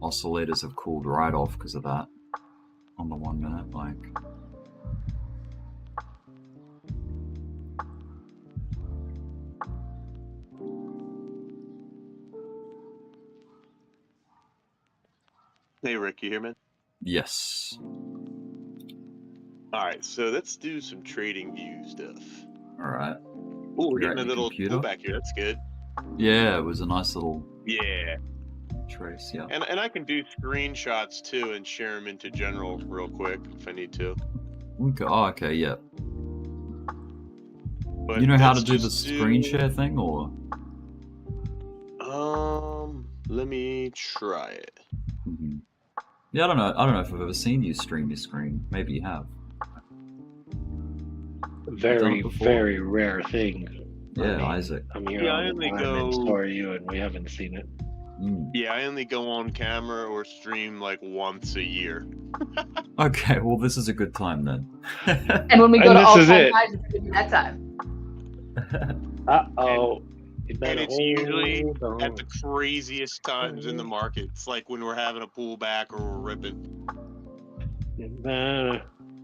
Oscillators have cooled right off because of that on the 1 minute, like. Hey, Rick, you hear me? Yes. All right, so let's do some TradingView stuff. All right. Oh, we're You're getting a at your little computer? pullback here. That's good. Yeah, it was a nice little Yeah. trace, yeah. And I can do screenshots too and share them into general real quick if I need to. Okay. Oh, okay, yeah. But You know how to let's do the just screen share thing, or? Let me try it. Yeah, I don't know if I've ever seen you stream your screen. Maybe you have. Very, before? very rare thing. Yeah, Isaac. I'm here Yeah, I on only the go- and so are you, and we haven't seen it. Yeah, I only go on camera or stream like once a year. Okay, well, this is a good time then. And when we go And to this all is time it. highs, it's gonna be that time. Uh-oh. And it's usually at the craziest times in the market. It's like when we're having a pullback or we're ripping.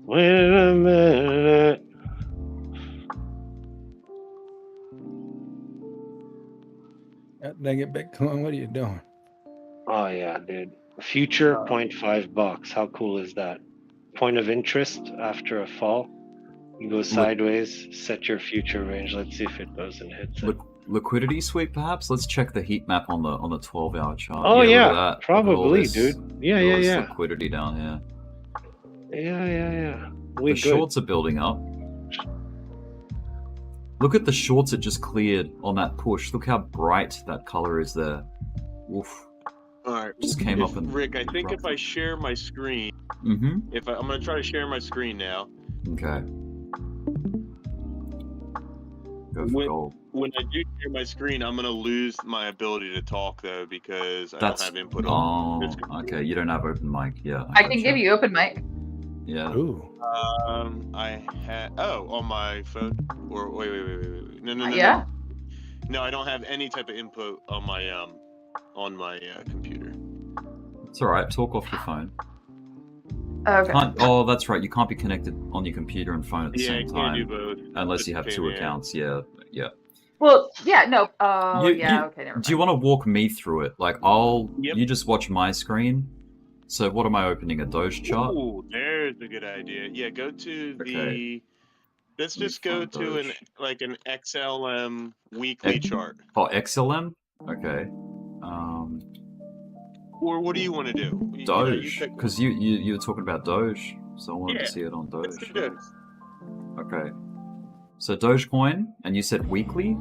Wait a minute. God dang it, Bitcoin, what are you doing? Oh yeah, dude. Future 0.5 bucks. How cool is that? Point of interest after a fall. You go sideways, set your future range. Let's see if it goes and hits it. Liquidity sweep, perhaps? Let's check the heat map on the 12-hour chart. Oh look yeah, at that. Look at all probably, this- dude. Yeah, look at yeah, all this yeah. liquidity down here. Yeah. The shorts are building up. Look at the shorts it just cleared on that push. Look how bright that color is there. Oof. All right. Just came up and Rick, I think if I share my screen, I'm going to try to share my screen now. Okay. go for gold. When I do share my screen, I'm gonna lose my ability to talk though because I don't have input on. Okay, you don't have open mic. Yeah. I can give you open mic. Yeah. Ooh. I had on my phone or wait. No. Yeah. No, I don't have any type of input on my computer. It's all right. Talk off your phone. Okay. That's right. You can't be connected on your computer and phone at the same time. Can't do both. Unless you have two accounts. Yeah. Well, yeah, no. Okay, never Do you want to walk me through it? Like, you just watch my screen. So what am I opening? A Doge chart? Ooh, there's a good idea. Yeah, go to the. Let's just go to an XLM weekly chart. Oh, XLM? Okay. Or what do you want to do? Doge, because you were talking about Doge, so I wanted to see it on Doge. Let's do Doge. Okay. So Dogecoin, and you said weekly?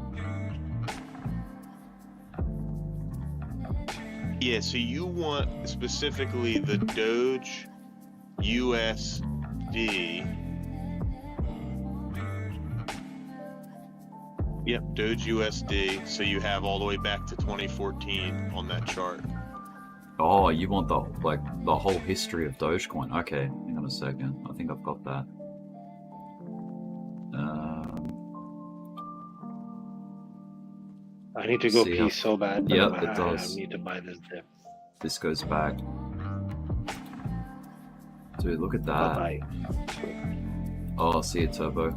Yeah, so you want specifically the Doge USD. Yep, Doge USD. So you have all the way back to 2014 on that chart. Oh, you want the whole history of Dogecoin. Okay, hang on a second. I think I've got that. I need to go pee so bad. Yep, it I does. need to buy this dip. This goes back. Dude, look at that. Bye-bye. Oh, see it, Turbo.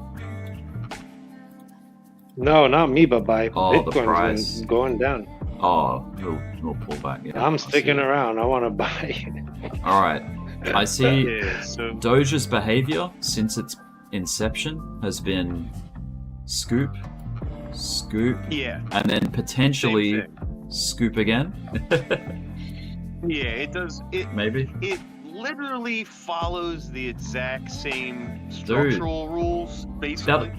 No, not me, bye-bye. Oh, the Bitcoin's price. going down. Oh, we'll pull back. Yeah, I'm sticking around. I want to buy it. All right. I see Yeah, so Doge's behavior since its inception has been scoop, yeah, and then potentially scoop again. yeah, it does. It Maybe. It literally follows the exact same structural rules, basically.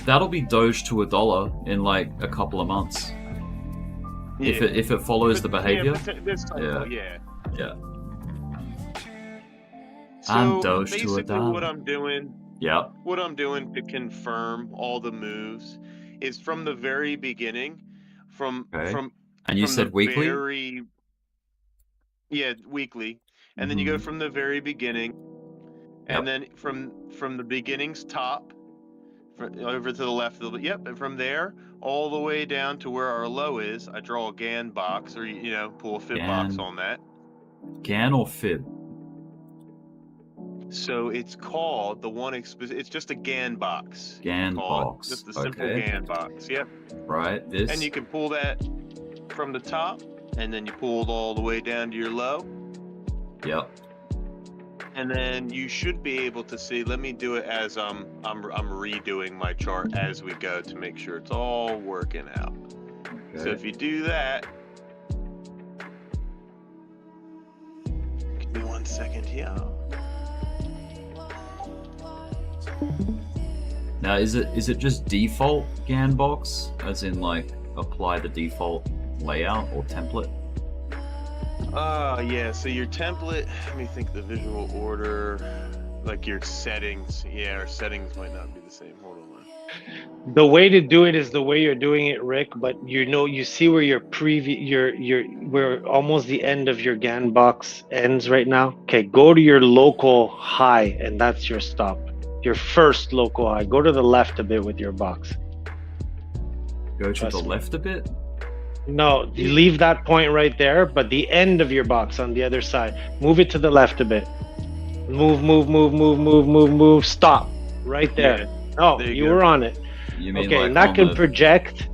That'll be Doge to $1 in like a couple of months. Yeah. If it follows the behavior. This cycle, yeah. So I'm Doge to basically $1. what I'm doing. Yeah. What I'm doing to confirm all the moves is from the very beginning, And you said the weekly? Weekly, and then you go from the very beginning, and then from the beginning's top, over to the left a little bit. Yep, and from there all the way down to where our low is, I draw a GAN box, or pull a fib box on that. GAN or fib? So it's called it's just a GAN box. GAN box. Just a simple GAN box. Yep. Right. This. And you can pull that from the top, and then you pull it all the way down to your low. Yep. And then you should be able to see. Let me do it as I'm redoing my chart as we go to make sure it's all working out. Okay. So if you do that, give me 1 second here. Now, is it just default GAN box, as in like apply the default layout or template? Yeah. So your template. Let me think. The visual order, like your settings. Yeah, our settings might not be the same. Hold on. The way to do it is the way you're doing it, Rick. But you see where where almost the end of your GAN box ends right now. Okay, go to your local high, and that's your stop. Your first local high. Go to the left a bit with your box. Go to the left a bit? No, you leave that point right there, but the end of your box on the other side. Move it to the left a bit. Move. Stop. Right there. Yeah, oh, there you go. were on it. You mean okay, like and that on can the- project.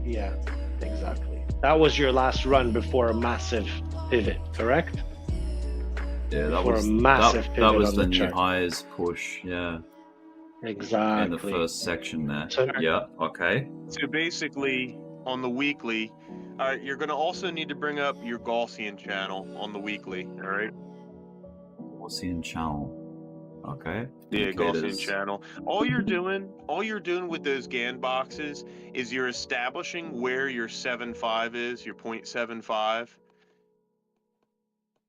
Yeah, exactly. That was your last run before a massive pivot, correct? Yeah, that For was a massive that pivot was on the the new chart. highs push. Yeah. Exactly. In the first section there. So- Yeah. Okay. So basically, on the weekly, you're going to also need to bring up your Gaussian channel on the weekly. All right. Gaussian channel. Okay. Yeah, Gaussian Indicators. channel. All you're doing with those GAN boxes is you're establishing where your 7.5 is, your 0.75.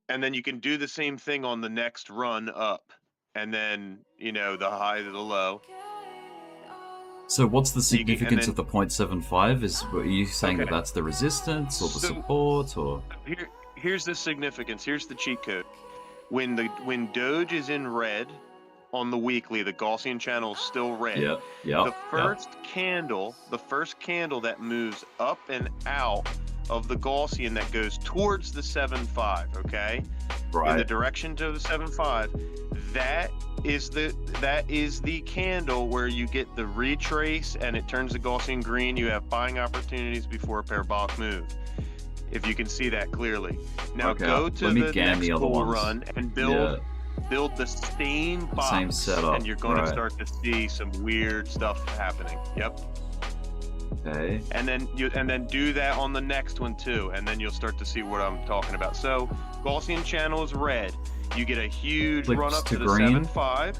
And then you can do the same thing on the next run up. And then, the high to the low. So what's the So you get- and significance of the 0.75? Are you saying that Okay. that's the resistance or the So- support or? Here's the significance. Here's the cheat code. When Doge is in red on the weekly, the Gaussian channel is still red. Yeah. The first candle that moves up and out of the Gaussian that goes towards the 7.5, okay? Right. In the direction to the 7.5, that is the candle where you get the retrace and it turns the Gaussian green. You have buying opportunities before a parabolic move. If you can see that clearly. Now Okay, go to let me the scan next the other bull ones. run and build the same box. Same setup, and you're going right. to start to see some weird stuff happening. Yep. Okay. And then do that on the next one too, and then you'll start to see what I'm talking about. So Gaussian channel is red. You get a huge Flips run up to to the green. 7.5.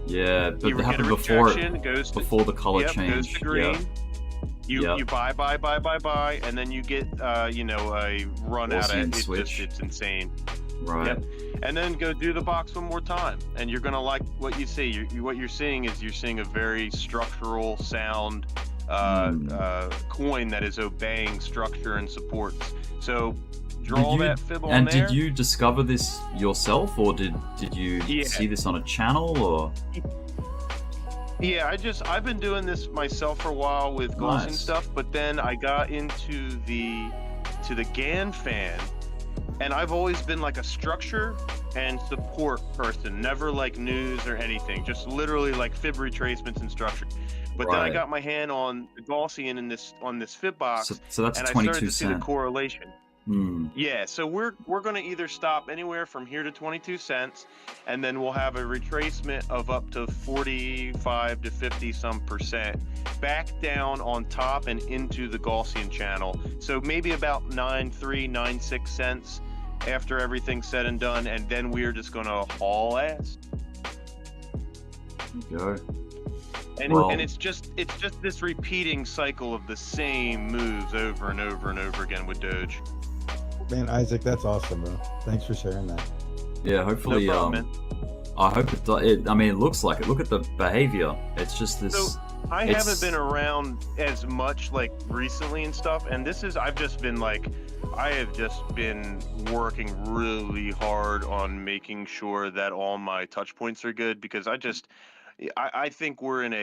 Yeah, but You it get a happened rejection, goes to, before the color yep, change. goes to green. Yeah. You buy, and then you get a run out Gaussian of it. switch. It's insane. Right. Yep. And then go do the box one more time, and you're gonna like what you see. What you're seeing is a very structural, sound coin that is obeying structure and supports. So draw that fib on And there. did you discover this yourself, or did you see this on a channel, or? Yeah, I've been doing this myself for a while with Gaussian Nice. stuff, but then I got into the GAN fan, and I've always been like a structure and support person, never like news or anything, just literally like fib retracements and structure. But then I Right. got my hand on the Gaussian on this fib box, So that's and I 22 started to see the cent. correlation. Hmm. Yeah, so we're going to either stop anywhere from here to 22 cents, and then we'll have a retracement of up to 45 to 50 some percent back down on top and into the Gaussian channel. So maybe about 9.3, 9.6 cents after everything's said and done, and then we're just going to haul ass. Go. And it's just this repeating cycle of the same moves over and over and over again with Doge. Man, Isaac, that's awesome, bro. Thanks for sharing that. Yeah, hopefully. No problem, I hope it. I mean, it looks like it. Look at the behavior. It's just this. So I haven't been around as much like recently and stuff, and I have just been working really hard on making sure that all my touch points are good, because I think we're in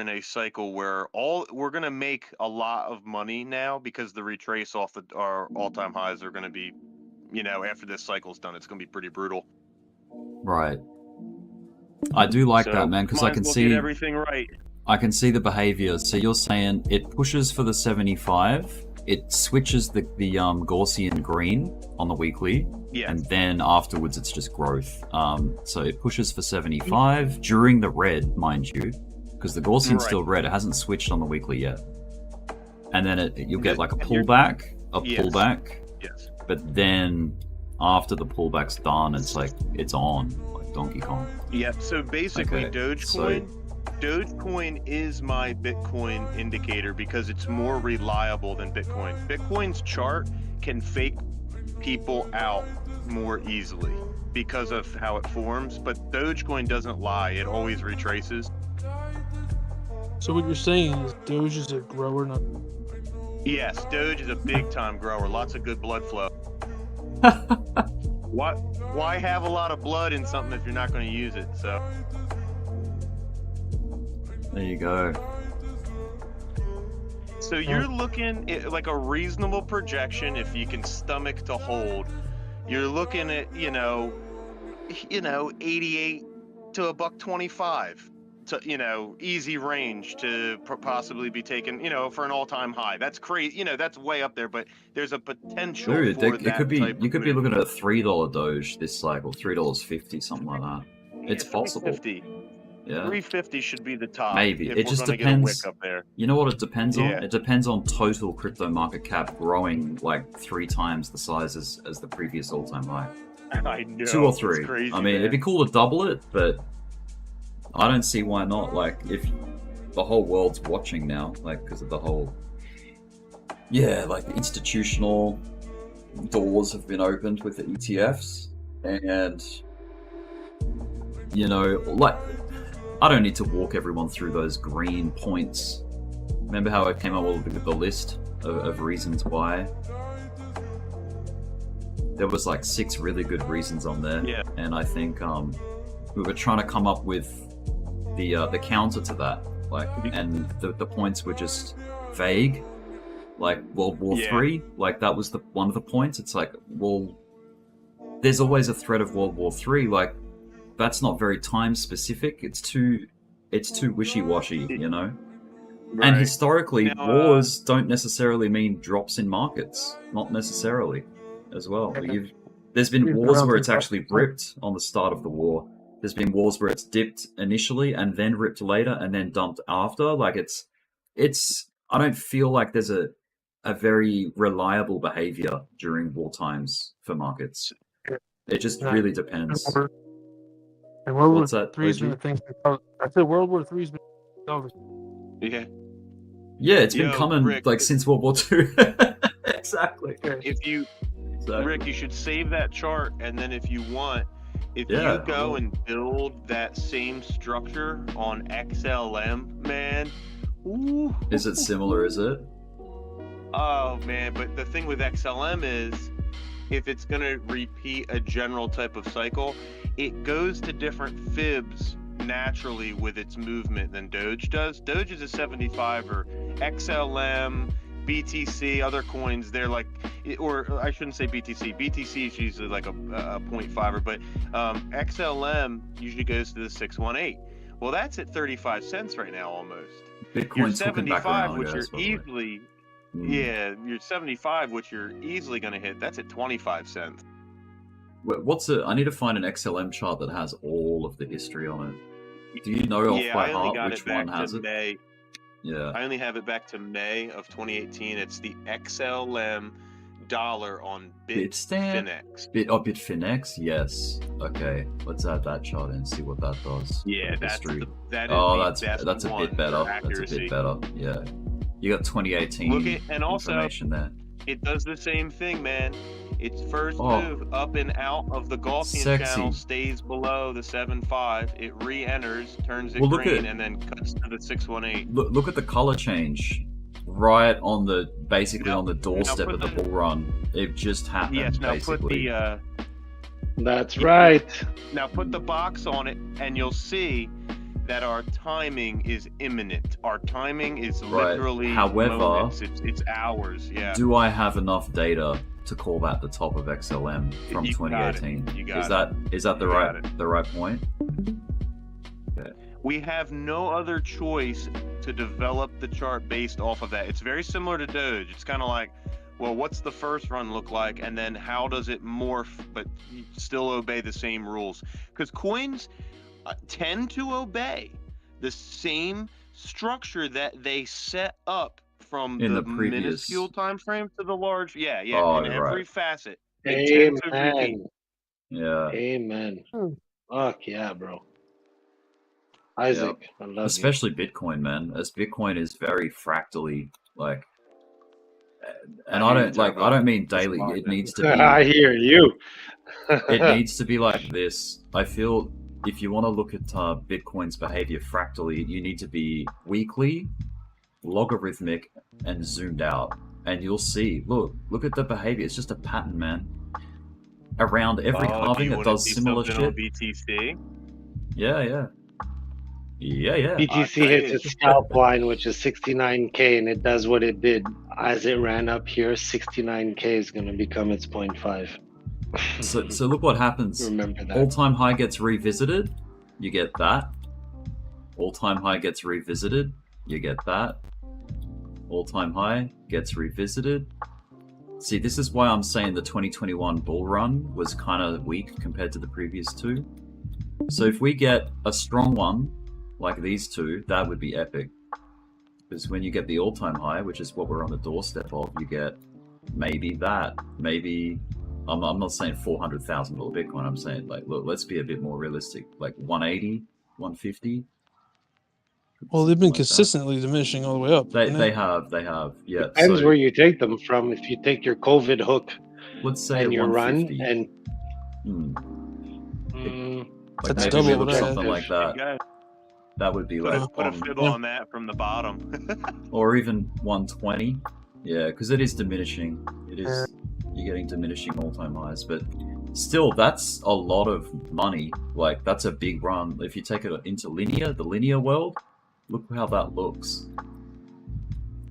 a cycle where we're gonna make a lot of money now, because the retrace off our all-time highs are gonna be, after this cycle's done, it's gonna be pretty brutal. Right. I do like that, man, because I can see get everything right. I can see the behavior. So you're saying it pushes for the 75, it switches the Gaussian green on the weekly, Yes. and then afterwards it's just growth. So it pushes for 75 during the red, mind you, because the Gaussian's Right. still red. It hasn't switched on the weekly yet. And then you'll get like a And you're- pullback, Yes. Yes. but then after the pullback's done, it's like it's on, like Donkey Kong. Yep. So basically, Okay, Dogecoin is my Bitcoin indicator because it's more reliable than Bitcoin. Bitcoin's chart can fake people out more easily because of how it forms, but Dogecoin doesn't lie. It always retraces. So what you're saying is Doge is a grower, not. Yes, Doge is a big time grower. Lots of good blood flow. Why have a lot of blood in something if you're not going to use it? So There you go. So you're looking at like a reasonable projection, if you can stomach to hold. You're looking at 88 to $1.25 to easy range to possibly be taken for an all-time high. That's crazy. That's way up there, but there's a potential Dude, for it that could be. type You of could be move. looking at a $3 Doge this cycle, $3.50, something like that. It's possible. Yeah. 350 should be the top. Maybe. If It we're just gonna get a depends. wick up there. You know what it depends Yeah. on? It depends on total crypto market cap growing like 3 times the size as the previous all-time high. I know. 2 or it's 3. crazy, I mean, it'd be man. cool to double it, but I don't see why not. Like, if the whole world's watching now, like, because of the whole, like the institutional doors have been opened with the ETFs, and like, I don't need to walk everyone through those green points. Remember how I came up with the list of reasons why? There was like 6 really good reasons on there, and I think we were trying to come up with the counter to that, like, and the points were just vague, like World War III, like that was one of the points. It's like, well, there's always a threat of World War III, like that's not very time specific. It's too wishy-washy, you know. Right. And historically, wars don't necessarily mean drops in markets, not necessarily, as well. There's been wars where it's actually ripped on the start of the war. There's been wars where it's dipped initially and then ripped later and then dumped after. Like it's. I don't feel like there's a very reliable behavior during war times for markets. It just really depends. And World What's War that, III's been a thing. I said World War III's been over. Yeah. Yeah, it's been coming Rick, like since World War II. Exactly. If you, Rick, you should save that chart, and then if you want, if you go and build that same structure on XLM, man. Ooh. Is it similar? Is it? Oh man, but the thing with XLM is, if it's gonna repeat a general type of cycle, it goes to different fibs naturally with its movement than Doge does. Doge is a 75er. XLM, BTC, other coins, they're like, or I shouldn't say BTC. BTC is usually like a 0.5er, but XLM usually goes to the 618. Well, that's at 35 cents right now almost. Bitcoin's you're 75, which guys, you're easily, you're 75, which you're easily going to hit. That's at 25 cents. I need to find an XLM chart that has all of the history on it. Do you know off by heart which one has it? May. Yeah. I only have it back to May of 2018. It's the XLM dollar on Bitfinex. Bitfinex? Yes. Okay. Let's add that chart in and see what that does. Yeah, that's history. That is that's a bit better. That's a bit better. Yeah. You got 2018 and also, information there. It does the same thing, man. Its first move up and out of the Gaussian channel stays below the 7.5. It re-enters, turns it green, and then cuts to the 618. Look at the color change. Right on the on the doorstep of the bull run. It just happened. Yes, now basically. put the That's right. Now put the box on it and you'll see that our timing is imminent. Our timing is literally however, moments. It's hours. Yeah. Do I have enough data to call that the top of XLM from 2018? Is that the right point? Okay. We have no other choice to develop the chart based off of that. It's very similar to Doge. It's kind of like, well, what's the first run look like, and then how does it morph but still obey the same rules? Because coins tend to obey the same structure that they set up from the minuscule time frame to the large. In every facet. Amen. Yeah. Amen. Fuck yeah, bro. Isaac, I love especially Bitcoin, man. As Bitcoin is very fractally, like, and I don't mean daily. It needs to be. I hear you. It needs to be like this. I feel if you want to look at Bitcoin's behavior fractally, you need to be weekly, logarithmic, and zoomed out, and you'll see. Look at the behavior. It's just a pattern, man. Around every halving, it does similar shit. BTC? Yeah. BTC hits its scalp line, which is 69K, and it does what it did. As it ran up here, 69K is going to become its 0.5. So look what happens. Remember that. All-time high gets revisited. You get that. All-time high gets revisited. You get that. All-time high gets revisited. See, this is why I'm saying the 2021 bull run was kind of weak compared to the previous two. So if we get a strong one, like these two, that would be epic. Because when you get the all-time high, which is what we're on the doorstep of, you get maybe that. Maybe, I'm not saying $400,000 Bitcoin, I'm saying, like, look, let's be a bit more realistic. Like 180, 150. Well, they've been consistently diminishing all the way up. They have, yeah. Depends where you take them from. If you take your COVID hook, let's say and your run, and like that's double what I something like that. That would be like Put a fib on that from the bottom. or even 120. Yeah, because it is diminishing. It is. You're getting diminishing all-time highs, but still, that's a lot of money. Like, that's a big run. If you take it into linear, the linear world, look how that looks.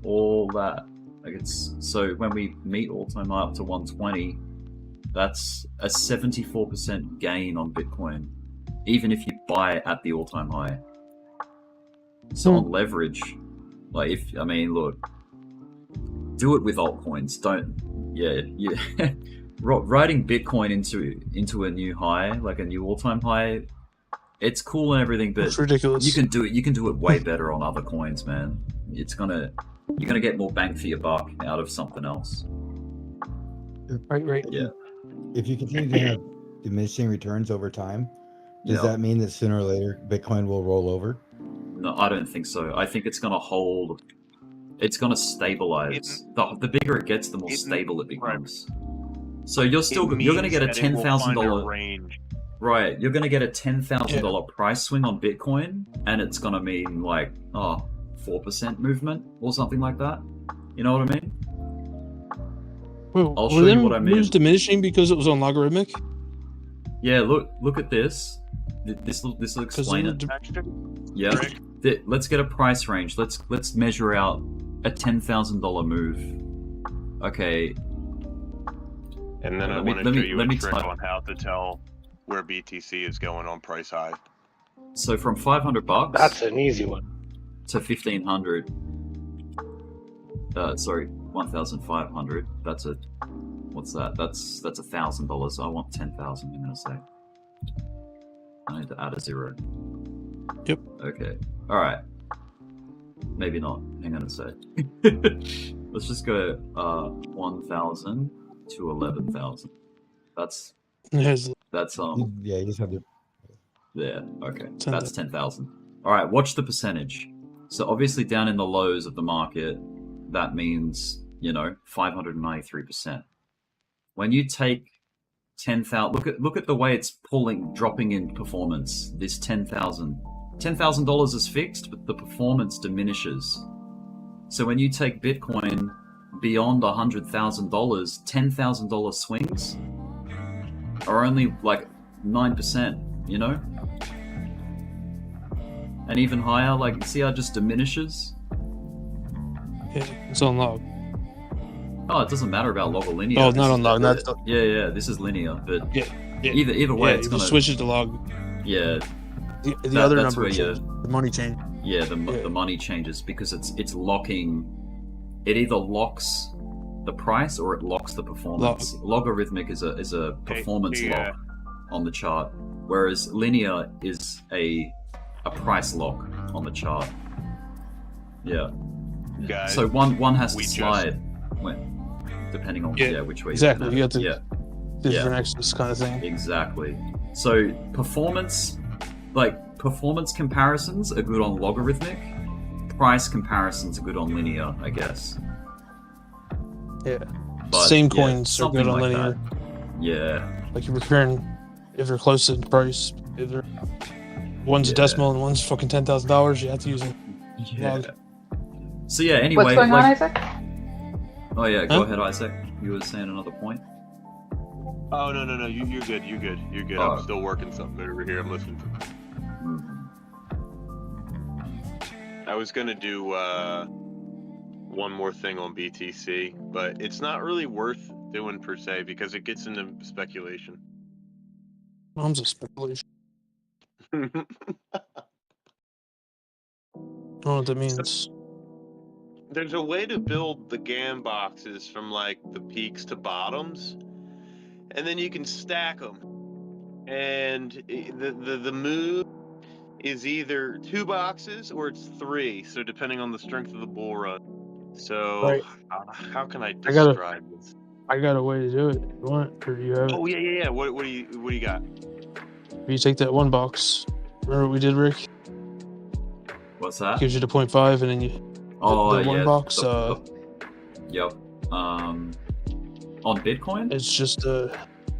All that. Like, it's so when we meet all-time high up to 120, that's a 74% gain on Bitcoin, even if you buy it at the all-time high. So on leverage, like look, do it with altcoins. Don't, riding Bitcoin into a new high, like a new all-time high, it's cool and everything, but it's ridiculous. You can do it way better on other coins, man. You're gonna get more bang for your buck out of something else. Right. Yeah. If you continue to have diminishing returns over time, does that mean that sooner or later Bitcoin will roll over? No, I don't think so. I think it's going to hold. It's going to stabilize. The bigger it gets, the more stable it becomes. So you're going to get a $10,000 right. You're going to get a $10,000 price swing on Bitcoin, and it's going to mean like 4% movement or something like that. You know what I mean? Well, I'll show you what I mean. Was diminishing because it was on logarithmic? Yeah, look at this. This will explain it. Yeah. Let's get a price range. Let's measure out a $10,000 move. Okay. And then I want to show you a trick on how to tell where BTC is going on price high. So from $500. That's an easy one. To 1,500. Sorry, 1,500. That's a. What's that? That's $1,000. I want 10,000. I'm gonna say. I need to add a 0. Yep. Okay. All right. Maybe not. Hang on a sec. Let's just go 1,000 to 11,000. That's Yeah, you just have to. Yeah. Okay. That's 10,000. All right. Watch the percentage. So obviously down in the lows of the market, that means 593%. When you take 10,000, look at the way it's dropping in performance. This $10,000 is fixed, but the performance diminishes. So when you take Bitcoin beyond $100,000, $10,000 swings are only like 9%, and even higher. Like, see how it just diminishes? Yeah, it's on log. Oh, it doesn't matter about log or linear. Oh, not on log. Yeah. This is linear, but yeah. Either way, it's gonna switch it to log. Yeah. The other number, the money change. Yeah, the money changes because it's locking. It either locks the price or it locks the performance. Logarithmic is a performance lock on the chart, whereas linear is a price lock on the chart. Yeah. Guys, so one has to slide depending on which way. Exactly. You got the different axis kind of thing. Exactly. So performance comparisons are good on logarithmic. Price comparisons are good on linear, I guess. Yeah. But, same coins are good on like linear. That. Yeah. Like you're comparing if they're close in price. If they're one's a decimal and one's fucking $10,000, you have to use it. Yeah. So yeah. Anyway. What's going on, Isaac? Oh yeah. Go ahead, Isaac. You were saying another point. Oh no. You're good. You're good. Oh. I'm still working something over here. I'm listening to. I was gonna do one more thing on BTC, but it's not really worth doing per se because it gets into speculation. Mom's a speculation. I don't know what that means. There's a way to build the GAN boxes from like the peaks to bottoms, and then you can stack them. And the move is either 2 boxes or it's 3. So depending on the strength of the bull run. So how can I describe this? I got a way to do it. If you want, or do you have it? Oh yeah. What do you got? You take that one box. Remember what we did, Rick? What's that? Gives you the 0.5, and then you. The one box. Yep. On Bitcoin? It's just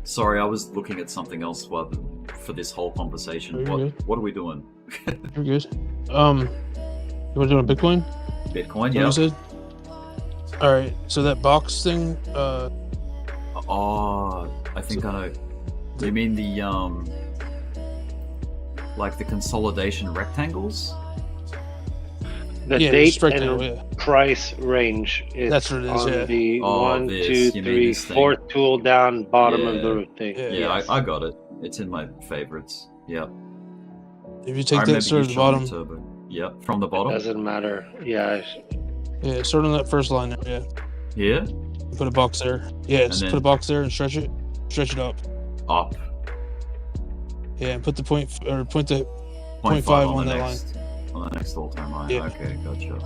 Sorry, I was looking at something else for this whole conversation. What are we doing? You're good. You want to do a Bitcoin? Bitcoin, Yeah. yeah. All right. So that box thing. Oh, I think I know. You mean the like the consolidation rectangles? The Yeah, date just right and there, yeah. price range is That's what it is, on yeah. the Oh, this, 1, 2, you mean 3, this thing. 4th tool down, bottom of Yeah. the thing. Yeah. Yeah, Yes. I got it. It's in my favorites. Yep. If you I take remember that, start you at the showing me bottom. Turbo. Yep, from the bottom. Doesn't matter. Yeah. Yeah, start on that first line there. Yeah. Here? Put a box there. Yeah, just then- put a box there and stretch it. Stretch it up. Up. Yeah, and put the point to 0.5 0.5 on on the that next, on the next all-time line. Yeah. Okay, gotcha.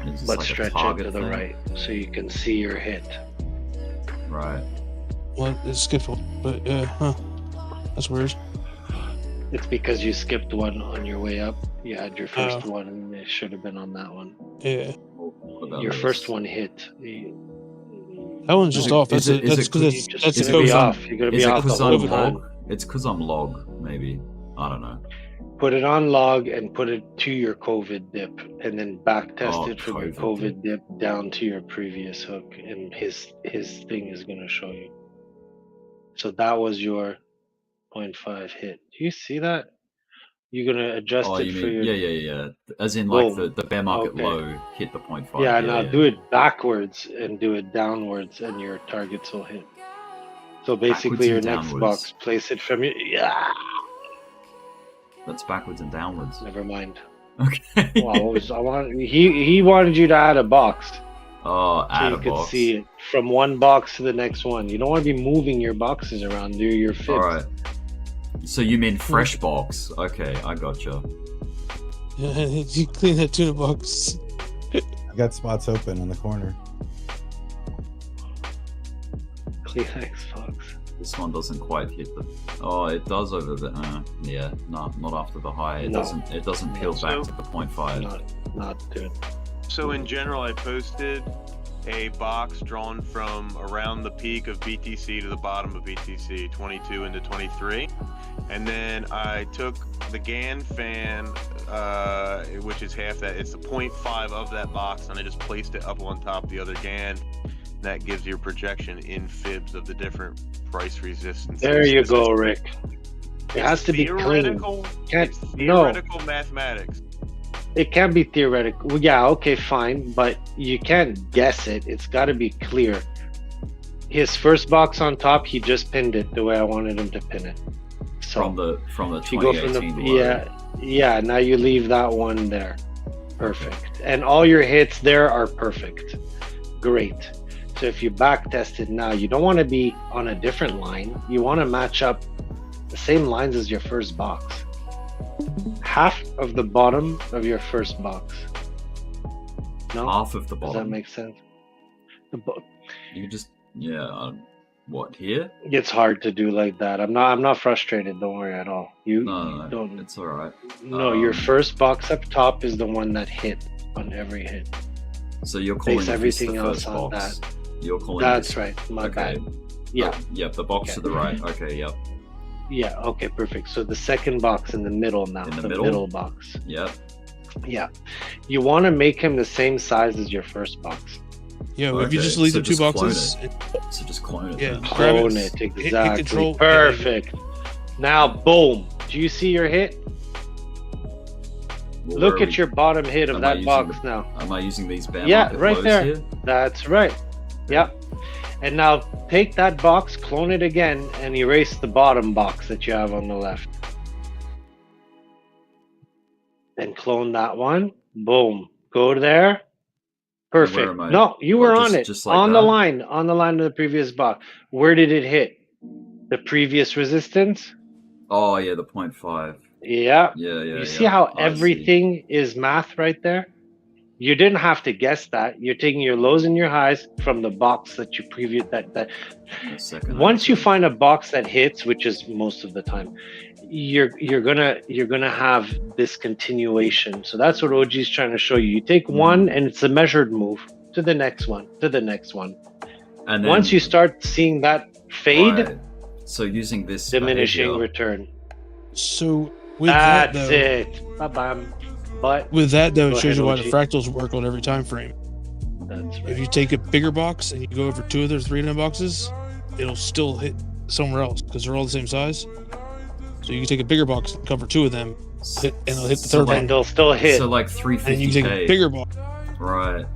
It's just But like a stretch it target to the thing. right so you can see your hit. Right. Well, it skipped one, but that's weird. It's because you skipped one on your way up. You had your first Oh. one and it should have been on that one. Yeah. What about Your this? first one hit. That one's just off. That's Is it- is that's it because cause- that's You're the gonna be COVID. off. You're gonna be Is it off the because whole I'm time. log? It's because I'm log, maybe. I don't know. Put it on log and put it to your COVID dip, and then back test Oh, it from your COVID COVID dip down to your previous hook, and his thing is gonna show you. So that was your 0.5 hit. Do you see that? You're gonna adjust Oh, it you for mean your yeah. As in like Boom. the bear market Okay. low hit the 0.5. yeah. Now do it backwards and do it downwards, and your targets will hit. So basically, your and next downwards. box, place it from your That's backwards and downwards. Never mind. Okay. Well, he wanted you to add a box. Oh, So add you a could box. see it from one box to the next one. You don't want to be moving your boxes around. Do your fibs. All right. So you mean fresh box? Okay, I gotcha. Yeah, you clean that tuna box. I got spots open in the corner. Clean Xbox. This one doesn't quite hit the. Oh, it does over the. Yeah, not after the high. It No. doesn't. It doesn't peel back to the 0.5. Not good. So in general, I posted a box drawn from around the peak of BTC to the bottom of BTC, 22 into 23. And then I took the GAN fan, which is half that. It's the 0.5 of that box, and I just placed it up on top of the other GAN. That gives you a projection in fibs of the different price resistances. There you go, Rick. It has to be clean. Theoretical. It's theoretical mathematics. It can be theoretical. Well, yeah, okay, fine, but you can't guess it. It's got to be clear. His first box on top, he just pinned it the way I wanted him to pin it. So From the if you go from the 2018 low. yeah. Now you leave that one there. Perfect. And all your hits there are perfect. Great. So if you back test it now, you don't want to be on a different line. You want to match up the same lines as your first box. Half of the bottom of your first box. No? Half of the Does bottom. that make sense? You just what here? It's hard to do like that. I'm not frustrated. Don't worry at all. No, don't. It's all right. No, your first box up top is the one that hit on every hit. So you're calling Base this everything the else first on box. that. You're calling That's this... right. My okay. bad. Yeah. Yep. The box to the right. Okay. Yep. Yeah. Okay. Perfect. So the second box in the middle now. In the middle? middle box. Yep. Yeah. You want to make him the same size as your first box. Yeah, if you just leave the two boxes. So just clone it. Yeah, then. grab Clone it. it. Hit Exactly. control. Perfect. Now, boom. Do you see your hit? Well, Look where are at we- your bottom hit of Am I that box using- now. Am I using these bear Yeah, market right lows there. here? That's right. Yep. And now take that box, clone it again, and erase the bottom box that you have on the left. And clone that one. Boom. Go there. Perfect. Where am I? No, you were Oh, on it. just like on that? the line of the previous box. Where did it hit? The previous resistance? Oh yeah, the 0.5. Yeah. Yeah. You see how I everything is math right there? You didn't have to guess that. You're taking your lows and your highs from the box that you previewed. That once you find a box that hits, which is most of the time, you're gonna have this continuation. So that's what OG is trying to show you. You take one, and it's a measured move to the next one, to the next one. And once then- you start seeing that fade, Right. So using this diminishing behavior- return. So with That's that though, it. Bam. But with that though, it Go shows you ahead, why the OG. fractals work on every time frame. That's right. If you take a bigger box and you go over 2 of their 3 nine boxes, it'll still hit somewhere else because they're all the same size. So you can take a bigger box and cover 2 of them, and it'll hit the So third like- one. they'll still hit. So like And 350K. you can take a bigger box. Right.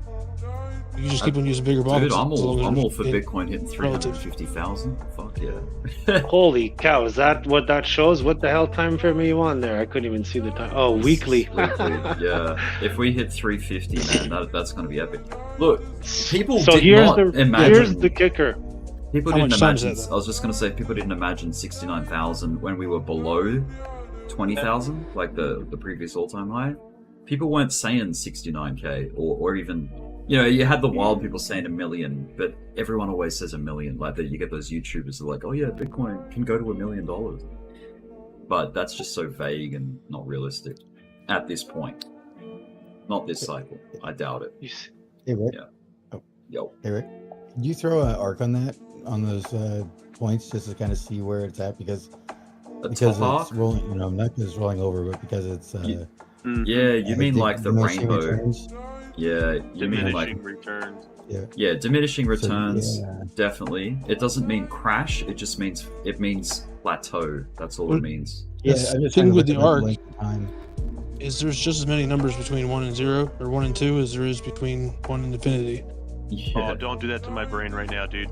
You just keep on using bigger boxes. Dude, I'm as long as all it's for in Bitcoin hitting relative. 350,000. Fuck yeah. Holy cow, is that what that shows? What the hell time frame are you on there? I couldn't even see the time. Oh, weekly. Weekly, yeah. If we hit 350, man, that's going to be epic. Look, people So did here's not the imagine. here's the kicker. People How didn't much time is imagine. that, I was just going to say, people didn't imagine 69,000 when we were below 20,000, like the previous all-time high. People weren't saying 69K or even. You know, you had the wild people saying 1 million, but everyone always says 1 million. Like, you get those YouTubers that are like, oh yeah, Bitcoin can go to $1 million. But that's just so vague and not realistic at this point. Not this cycle. I doubt it. Hey, Rick. Yeah. Oh. Yo. Hey, Rick. Can you throw an arc on that, on those points, just to kind of see where it's at? Because it's arc? rolling, not because it's rolling over, but because it's. Yeah, you mean like the diminishing rainbow. returns. Yeah, you mean like Diminishing returns. Yeah. diminishing returns. yeah. Definitely. It doesn't mean crash. It just means plateau. That's all it means. Yeah, The I'm just thing trying to with look the at arc length of time. is there's just as many numbers between 1 and 0 or 1 and 2 as there is between 1 and infinity. Oh, don't do that to my brain right now, dude.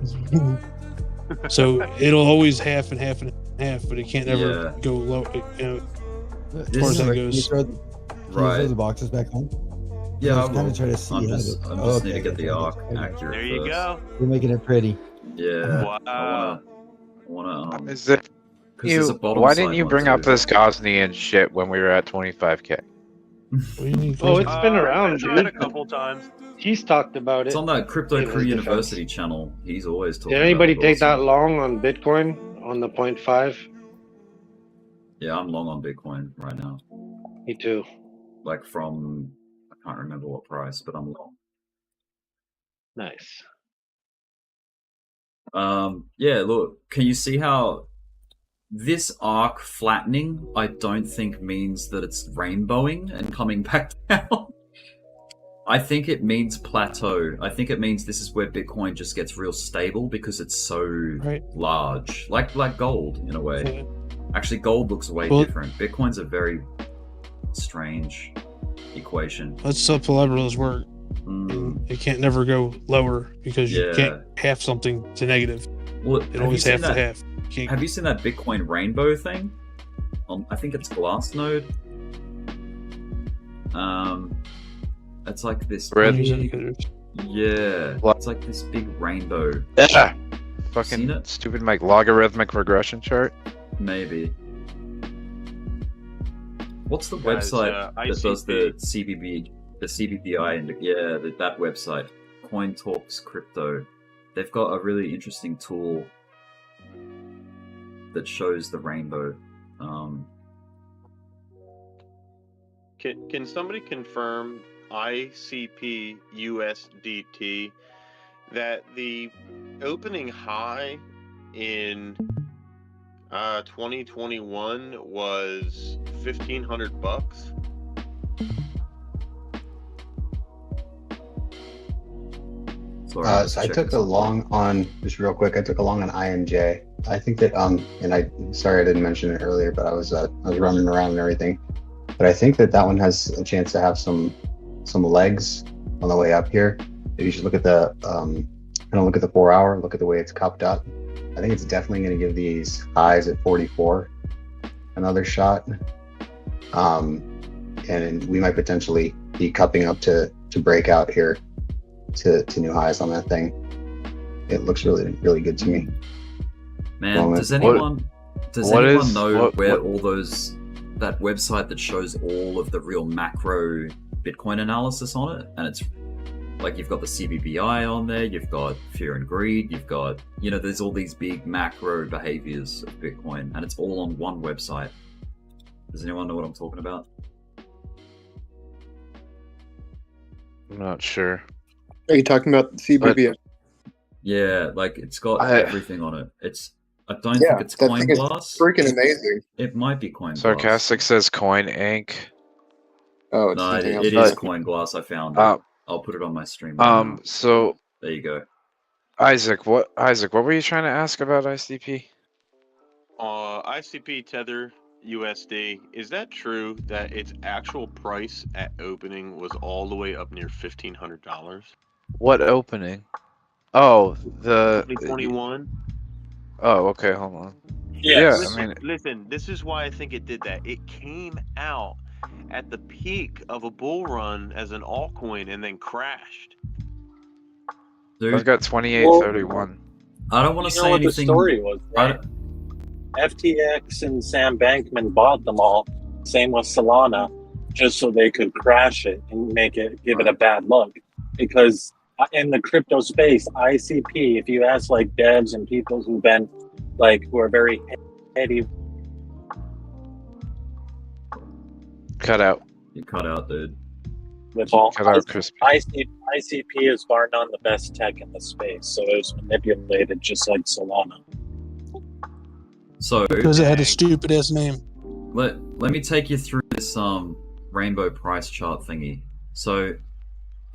So it'll always half and half and half, but it can't ever Yeah. go low. As This far as is that Rick, can you goes. throw, can you Right. throw the boxes back home? Yeah, I I was kind will. of trying to see I'm how just, to- I'm oh, just okay, need to get the okay, arc okay. accurate There you first. go. You're making it pretty. Yeah. Wow. I wanna. Is it 'cause there's a bottom why didn't side you one bring up too. this Gosney and shit when we were at 25K? Oh, it's been around, I've had a dude. couple times. He's talked about It's it. on that Crypto in his Crew defense. University channel. He's always talking. Did anybody about take it that also. long on Bitcoin on the 0.5? Yeah, I'm long on Bitcoin right now. Me too. Like from, I can't remember what price, but I'm long. Nice. Yeah, look, can you see how this arc flattening, I don't think means that it's rainbowing and coming back down. I think it means plateau. I think it means this is where Bitcoin just gets real stable because it's so large. Like gold, in a way. Actually, gold looks way different. Bitcoin's a very strange equation. That's how collaterals work. It can't never go lower because you can't half something to negative. Well, It always half to half. Have you seen that Bitcoin rainbow thing? I think it's Glassnode. It's like this. Red. Yeah, it's like this big rainbow. Yeah. Seen Fucking it? stupid like logarithmic regression chart. Maybe. What's the Guys, website that does ICP. the CBBI, and that website, Coin Talks Crypto? They've got a really interesting tool that shows the rainbow. Can somebody confirm ICP USDT that the opening high in 2021 was $1,500? So I took a long on, just real quick, I took a long on INJ. I think that, and sorry I didn't mention it earlier, but I was running around and everything. But I think that one has a chance to have some legs on the way up here. If you should look at the, kind of look at the 4 hour, look at the way it's cupped up. I think it's definitely going to give these highs at 44 another shot. And we might potentially be cupping up to break out here to new highs on that thing. It looks really, really good to me. Man, does anyone know where all those, that website that shows all of the real macro Bitcoin analysis on it? And it's like, you've got the CBBI on there, you've got fear and greed, you've got, there's all these big macro behaviors of Bitcoin, and it's all on one website. Does anyone know what I'm talking about? I'm not sure. Are you talking about CBBI? Yeah, like it's got everything on it. I don't think it's that thing is CoinGlass. freaking amazing. It might be CoinGlass. Sarcastic says Coin Inc. Oh, it's No, something else. it is CoinGlass. I found it. I'll put it on my stream. Right now. So there you go. Isaac, what were you trying to ask about ICP? ICP Tether USD. Is that true that its actual price at opening was all the way up near $1,500? What opening? Oh, the 2021. Oh, okay. Hold on. Yeah, Yeah, listen, I mean, listen. This is why I think it did that. It came out at the peak of a bull run as an altcoin and then crashed. I've got 2831. I don't want to You say know what the anything. story was, right? FTX and Sam Bankman bought them all. Same with Solana, just so they could crash it and give it a bad look. Because in the crypto space, ICP, if you ask like devs and people who are very heady. Cut out. You cut out, dude. With all Cut out, Crispy. ICP is bar none the best tech in the space, so it was manipulated just like Solana. So Because it had a stupid ass name. let me take you through this rainbow price chart thingy. So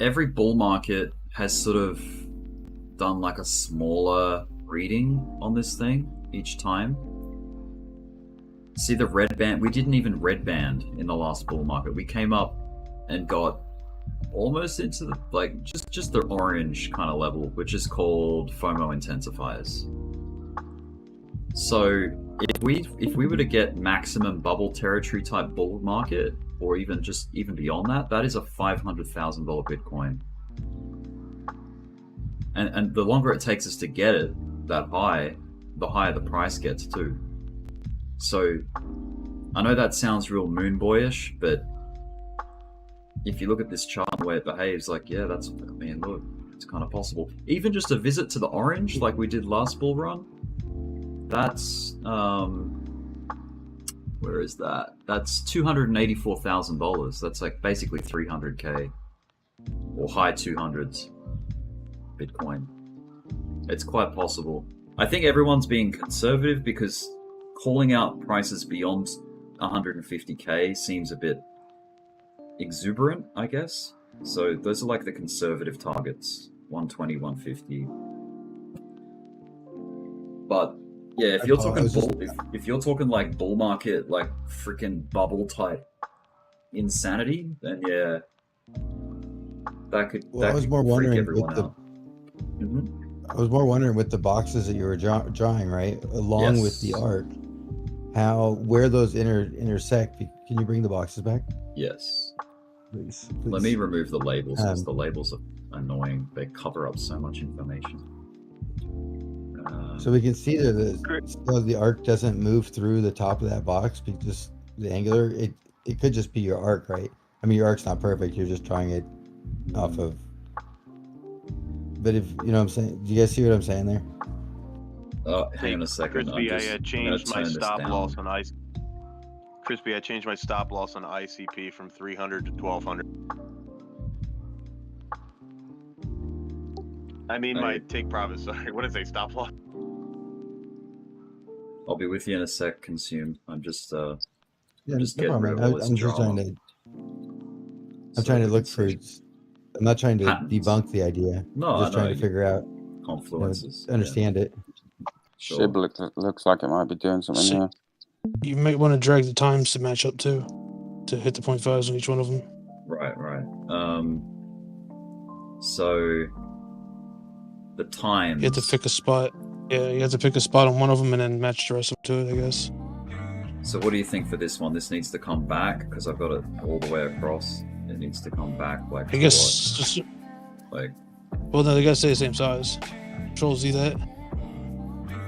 every bull market has sort of done like a smaller reading on this thing each time. See the red band? We didn't even red band in the last bull market. We came up and got almost into the just the orange kind of level, which is called FOMO intensifiers. So if we were to get maximum bubble territory type bull market, or even beyond that, that is a $500,000 Bitcoin. And the longer it takes us to get it that high, the higher the price gets too. So I know that sounds real moon boyish, but if you look at this chart and the way it behaves, look, it's kind of possible. Even just a visit to the orange, like we did last bull run, that's where is that? That's $284,000. That's like basically 300K or high 200s Bitcoin. It's quite possible. I think everyone's being conservative because calling out prices beyond 150K seems a bit exuberant, I guess. So those are like the conservative targets, 120, 150. But yeah, if you're talking if you're talking like bull market, like freaking bubble type insanity, then yeah, that could I was more wondering with the. Mm-hmm. I was more wondering with the boxes that you were drawing, right, along with the art, where those intersect. Can you bring the boxes back? Yes. Please. Let me remove the labels because the labels are annoying. They cover up so much information. So we can see that the arc doesn't move through the top of that box because the angular, it could just be your arc, right? I mean, your arc's not perfect. You're just drawing it off of. But if you know what I'm saying, do you guys see what I'm saying there? Hang on a second. Crispy, I changed my stop loss on ICP. Crispy, I changed my stop loss on ICP from 300 to 1200. I mean my take profit. Sorry, what is a stop loss? I'll be with you in a sec. Consume. I'm just no getting problem, rid of all this drama. I'm trying to look for. I'm not trying to debunk the idea. No, I'm just trying to figure out confluences. Understand it. Sure. Shib looks like it might be doing something there. You might want to drag the times to match up too, to hit the 0.5s on each one of them. Right. So the time. You have to pick a spot. Yeah, you have to pick a spot on one of them and then match the rest of them to it, I guess. So what do you think for this one? This needs to come back because I've got it all the way across. It needs to come back like. I guess just like. Well, no, they gotta stay the same size. Control Z that.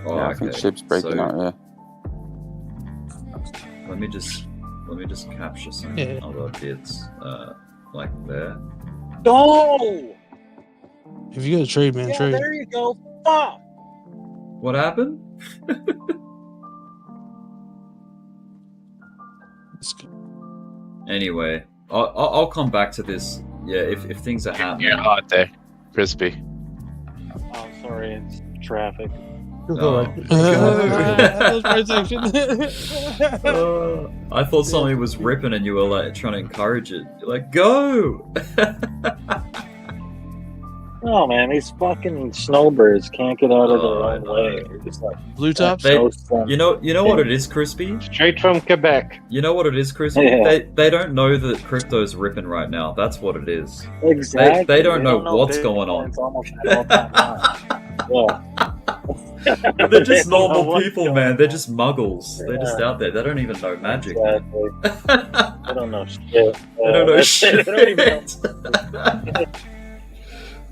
Oh, yeah, I think Shib's breaking out here. Let me just capture some other bits, like there. No! If you got a trade, man, trade. There you go. Fuck! What happened? Anyway, I'll come back to this. Yeah, if things are happening. You're hot there, Crispy. Oh, sorry, it's traffic. I thought something was ripping and you were like trying to encourage it. You're like, go! Oh man, these fucking snowbirds can't get out of their own way. They're just like blue tops. You know what it is, Crispy? Straight from Quebec. You know what it is, Crispy? Yeah. They don't know that crypto's ripping right now. That's what it is. Exactly. They don't know what's Bitcoin. going on. It's almost at all-time high. Yeah. They're just normal people, man. They're just muggles. They're just out there. They don't even know magic. Exactly. They don't know shit. They don't know They shit. don't even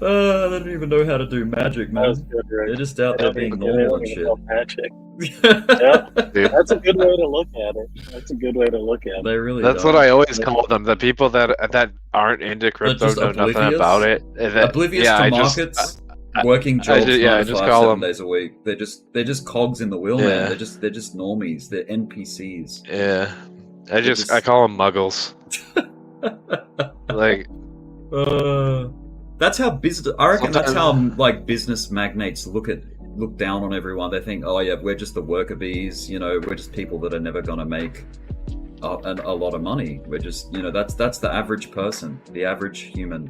They don't even know how to do magic, man. good, right? They're just out there being They normal don't and even shit. know magic. Yeah, that's a good way to look at it. That's a good way to look at it. They really That's don't. what I always call them. The people that aren't into crypto just know nothing oblivious? about it. Oblivious to markets, working jobs, I 9 to just 5, call 7 them. days a week. They're just cogs in the wheel, Yeah. man. They're just normies. They're NPCs. Yeah, I just- I call them muggles. Like, That's how business. I reckon that's how Sometimes- like business magnates look down on everyone. They think, oh yeah, we're just the worker bees. You know, we're just people that are never gonna make a lot of money. We're just, you know, that's the average person. The average human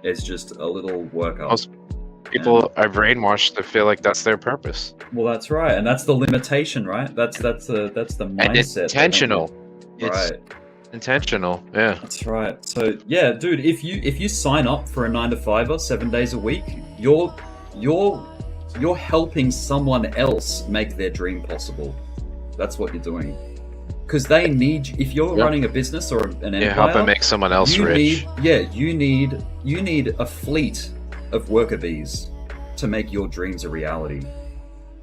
is just a little worker. most people are brainwashed to feel like that's their purpose. Well, that's right, and that's the limitation, right? That's the mindset. And it's intentional. Right. It's intentional. Yeah. That's right. So yeah, dude, if you sign up for a 9 to 5 7 days a week, you're helping someone else make their dream possible. That's what you're doing. Because they need, if you're running a business or an empire, helping make someone else rich. You need a fleet of worker bees to make your dreams a reality.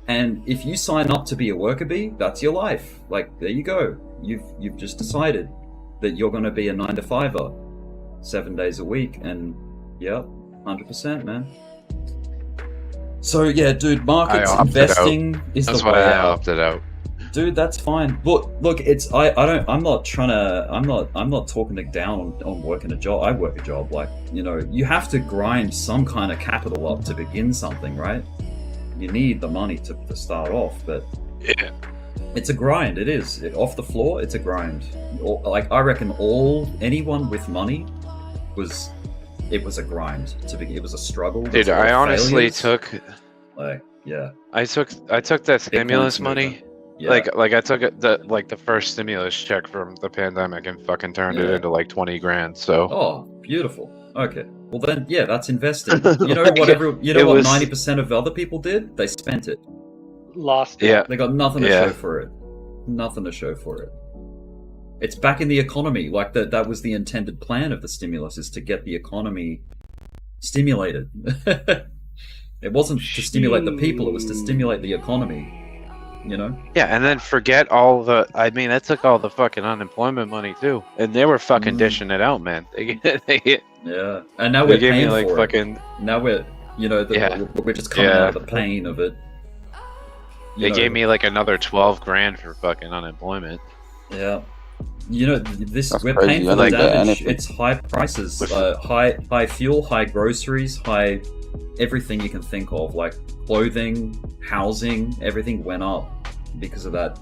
And if you sign up to be a worker bee, that's your life. Like, there you go. You've just decided that you're going to be a 9 to 5 7 days a week, and yeah, 100%, man. So yeah, dude, markets investing is That's the why way I out. opted out. Dude, that's fine. Look, it's I'm not talking down on working a job. I work a job. Like, you know, you have to grind some kind of capital up to begin something, right? You need the money to start off, but yeah, it's a grind. It is. Off the floor, it's a grind. Like, I reckon anyone with money was a grind to begin. It was a struggle. Dude, I honestly took like, yeah. I took that stimulus money. Yeah. Like I took the first stimulus check from the pandemic and fucking turned it into like 20 grand. So Oh, beautiful. Okay. Well then, yeah, that's investing. You know what? What 90% of other people did? They spent it. Lost. Yeah. They got nothing to show for it. Nothing to show for it. It's back in the economy. Like that was the intended plan of the stimulus, is to get the economy stimulated. It wasn't to stimulate the people. It was to stimulate the economy. You know? yeah, and then forget all the. I mean, that took all the fucking unemployment money too, and they were fucking dishing it out, man. Yeah, and now They we're gave me, paying like, for fucking- it. Now we're just coming out of the pain of it. They gave me like another 12 grand for fucking unemployment. Yeah. You know, we're crazy. paying I for the like that. damage. Anything. It's high prices, high fuel, high groceries, high everything you can think of, like clothing, housing, everything went up because of that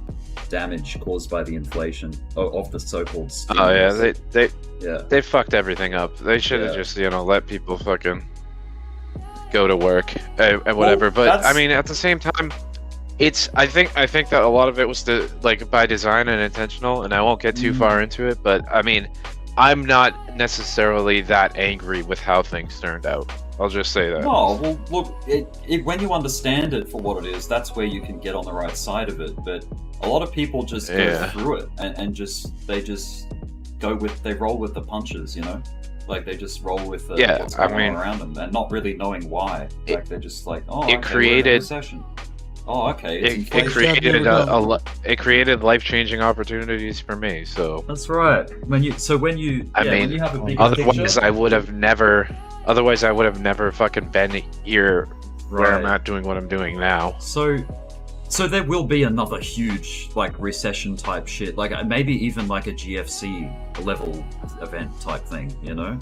damage caused by the inflation of the so-called stimulus. Oh yeah, they fucked everything up. They should have Yeah. just let people fucking go to work and whatever. But I that's- mean, at the same time, I think that a lot of it was by design and intentional, and I won't get too far into it. But I mean, I'm not necessarily that angry with how things turned out. I'll just say that. No, well, look, when you understand it for what it is, that's where you can get on the right side of it. But a lot of people just go Yeah. through it and they roll with the punches, you know? Like, they just roll with what's going on around them and not really knowing why. Like, they're just like, oh, it okay, we're in a created- recession. Oh, okay. It's It inflation. created life-changing opportunities for me. So That's right. When you when you have a bigger otherwise picture, I would have never fucking been here where I'm Right. at doing what I'm doing now. So there will be another huge like recession type shit, like maybe even like a GFC level event type thing, you know?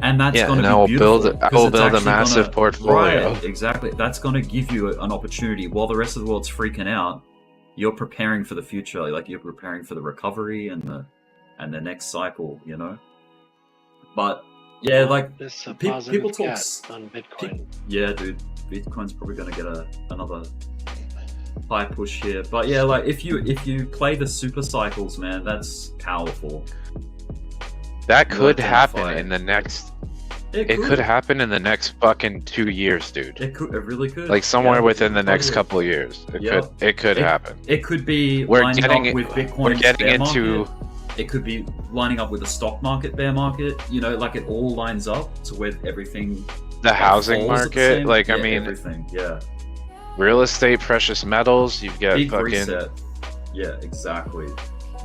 And that's Yeah, going and to I be will beautiful. build. I 'cause will it's build a actually massive gonna, portfolio. Right, exactly. That's going to give you an opportunity while the rest of the world's freaking out. You're preparing for the future, like you're preparing for the recovery and the next cycle, you know. But yeah, like This a people positive talk. cat on Bitcoin. Yeah, dude, Bitcoin's probably going to get another high push here. But yeah, like if you play the super cycles, man, that's powerful. That You could happen identify in the next. It It could happen in the next fucking 2 years, dude. It really could. Like somewhere Yeah, within the next totally. couple of years, it Yeah. could happen. It could be We're lining getting up it- with Bitcoin's we're getting bear into- market. It could be lining up with the stock market bear market. You know, like it all lines up to where everything. The housing falls at the market, same- like yeah, I mean, everything. Yeah. real estate, precious metals. You've got Big fucking reset. Yeah, exactly.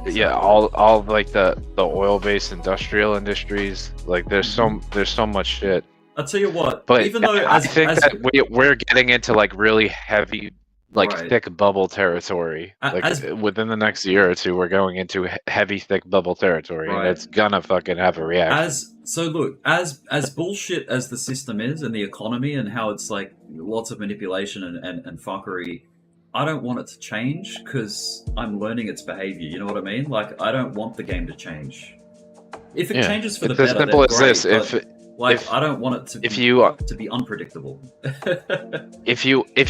yeah, all like the oil-based industrial industries. Like there's so much shit. I'll tell you what. But even though I as, think as that we're getting into like really heavy, like Right. thick bubble territory. Like As- within the next year or two, we're going into heavy, thick bubble territory, and Right. it's gonna fucking have a reaction. as bullshit as the system is and the economy and how it's like lots of manipulation and fuckery, I don't want it to change because I'm learning its behavior. You know what I mean? Like I don't want the game to change. If it Yeah. changes for the It's as better, simple then as great, this. but, I don't want it to if be, you to be unpredictable. if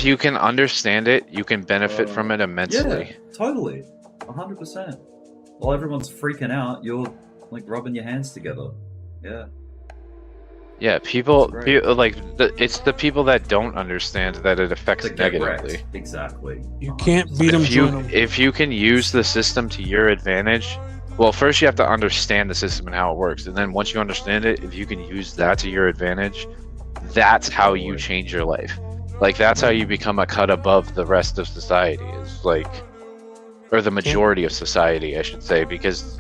you can understand it, you can benefit from it immensely. Yeah, totally, 100%. While everyone's freaking out, you're like rubbing your hands together. Yeah. Yeah, people, That's great. it's the people that don't understand that it affects To get negatively. wrecked. Exactly. You can't beat them. If you can use the system to your advantage, well, first you have to understand the system and how it works, and then once you understand it, if you can use that to your advantage, that's how you change your life. Like that's how you become a cut above the rest of society. Is like, or the majority of society, I should say, because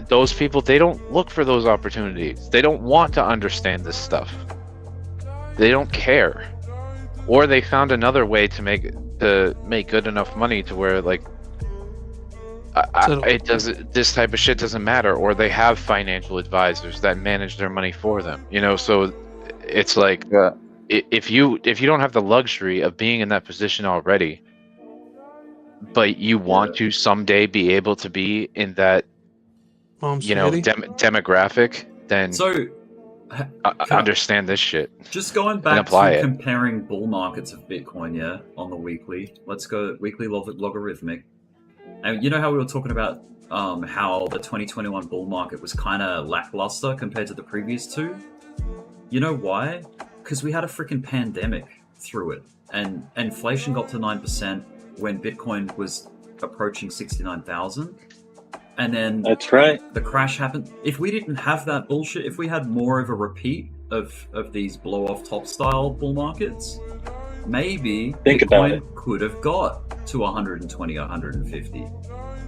those people, they don't look for those opportunities. They don't want to understand this stuff. They don't care, or they found another way to make good enough money to where like it doesn't. This type of shit doesn't matter, or they have financial advisors that manage their money for them. You know, so it's like if you don't have the luxury of being in that position already, but you want to someday be able to be in that demographic, then understand this shit. Just going and back apply to it. comparing bull markets of Bitcoin, yeah, on the weekly. Let's go weekly logarithmic. And you know how we were talking about how the 2021 bull market was kind of lackluster compared to the previous two? You know why? Because we had a freaking pandemic through it, and inflation got to 9% when Bitcoin was approaching 69,000. And then that's right. The crash happened. If we didn't have that bullshit, if we had more of a repeat of these blow off top style bull markets, maybe Think about it. Bitcoin could have got to 120, 150.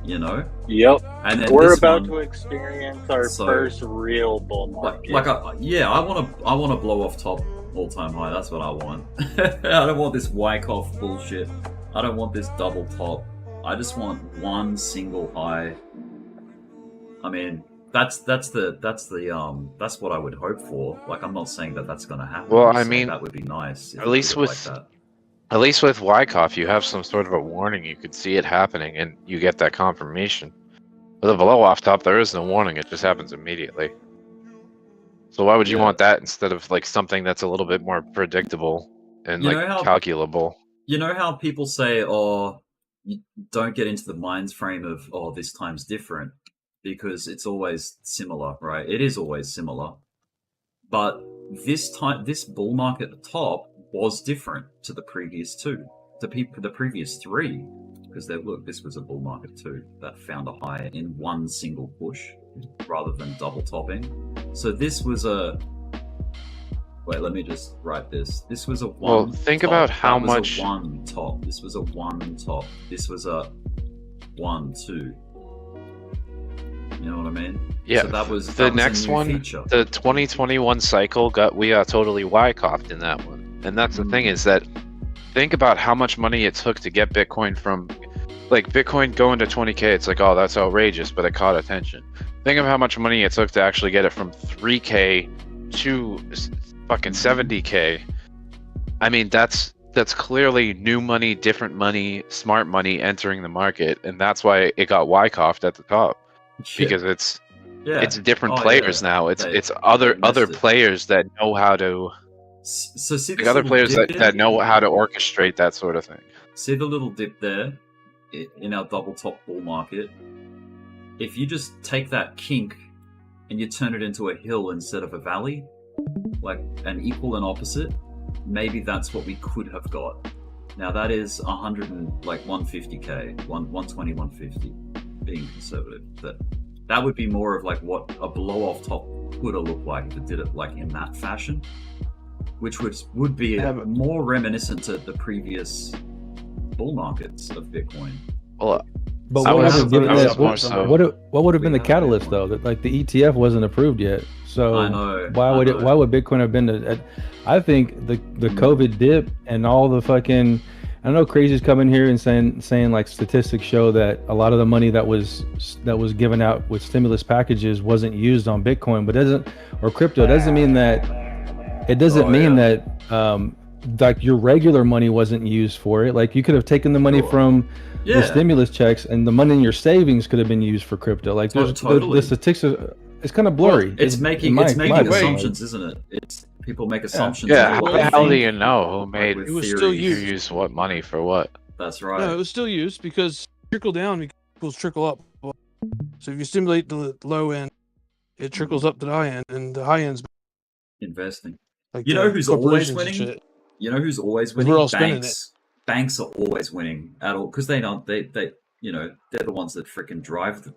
You know? Yep. And then we're this about one- to experience our So- first real bull market. I want to blow off top all time high. That's what I want. I don't want this Wyckoff bullshit. I don't want this double top. I just want one single high. I mean, that's what I would hope for. Like, I'm not saying that that's going to happen. Well, I'm I saying mean, that would be nice. if At it least were with like that. at least with Wyckoff, you have some sort of a warning. You could see it happening, and you get that confirmation. With a blow off top, there is no warning; it just happens immediately. So why would you want that instead of like something that's a little bit more predictable and You like know how- calculable? You know how people say, "Oh, you don't get into the mind frame of this time's different," because it's always similar, right? It is always similar, but this time, this bull market at the top was different to the previous two, the previous three, because this was a bull market too that found a high in one single push rather than double topping. So this was a. Wait, let me just write this. This was a one. Well, think top. about how That was much- a one top. This was a one top. This was a 1, 2. You know what I mean? Yeah. So that was the that was a next new one. feature. The 2021 cycle we got totally Wyckoffed in that one, and that's the thing is that think about how much money it took to get Bitcoin from, like Bitcoin going to 20K. It's like, oh, that's outrageous, but it caught attention. Think of how much money it took to actually get it from 3K to fucking 70K, I mean that's clearly new money, different money, smart money entering the market, and that's why it got Wyckoffed at the top, because it's different players now. It's other players that know how to. So see Like other players that know how to orchestrate that sort of thing. See the little dip there in our double top bull market? If you just take that kink and you turn it into a hill instead of a valley, like an equal and opposite, maybe that's what we could have got. Now that is 150k, 120, 150, being conservative. That would be more of like what a blow off top would have looked like if it did it like in that fashion, which would be more reminiscent to the previous bull markets of Bitcoin. Well, but what would have been the catalyst though? That like the ETF wasn't approved yet, so I know, why would Bitcoin have been? I think the COVID dip and all the fucking, I know crazies coming here and saying like statistics show that a lot of the money that was given out with stimulus packages wasn't used on Bitcoin, but or crypto. Doesn't mean that. It doesn't mean that like your regular money wasn't used for it. Like you could have taken the money from the stimulus checks, and the money in your savings could have been used for crypto. Like the statistics it's kind of blurry. Well, it's making assumptions, isn't it? It's people make assumptions. Yeah, how the hell do you know who made it was still used. Use what money for what? That's right. No, it was still used because trickle down equals trickle up. So if you stimulate the low end, it trickles up to the high end, and the high end's investing. Like you know who's always winning? Shit. You know who's always winning? We're all Banks. Banks are always winning at all because they don't. They you know they're the ones that freaking drive.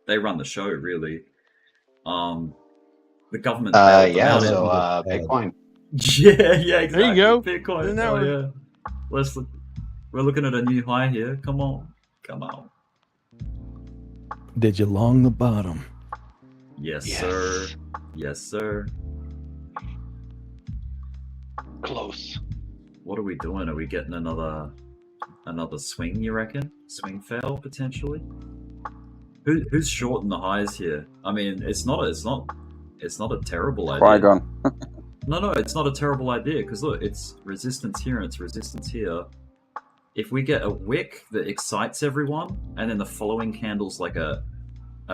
They run the show really. The government. Bitcoin. Yeah, exactly. There you go. Bitcoin. Oh yeah. Let's look. We're looking at a new high here. Come on. Did you long the bottom? Yes, sir. Yes, sir. Close. What are we doing? Are we getting another swing? You reckon? Swing fail potentially? Who's shorting the highs here? I mean, it's not a terrible idea. Qui-Gon. No, it's not a terrible idea because look, it's resistance here and it's resistance here. If we get a wick that excites everyone, and then the following candle's like a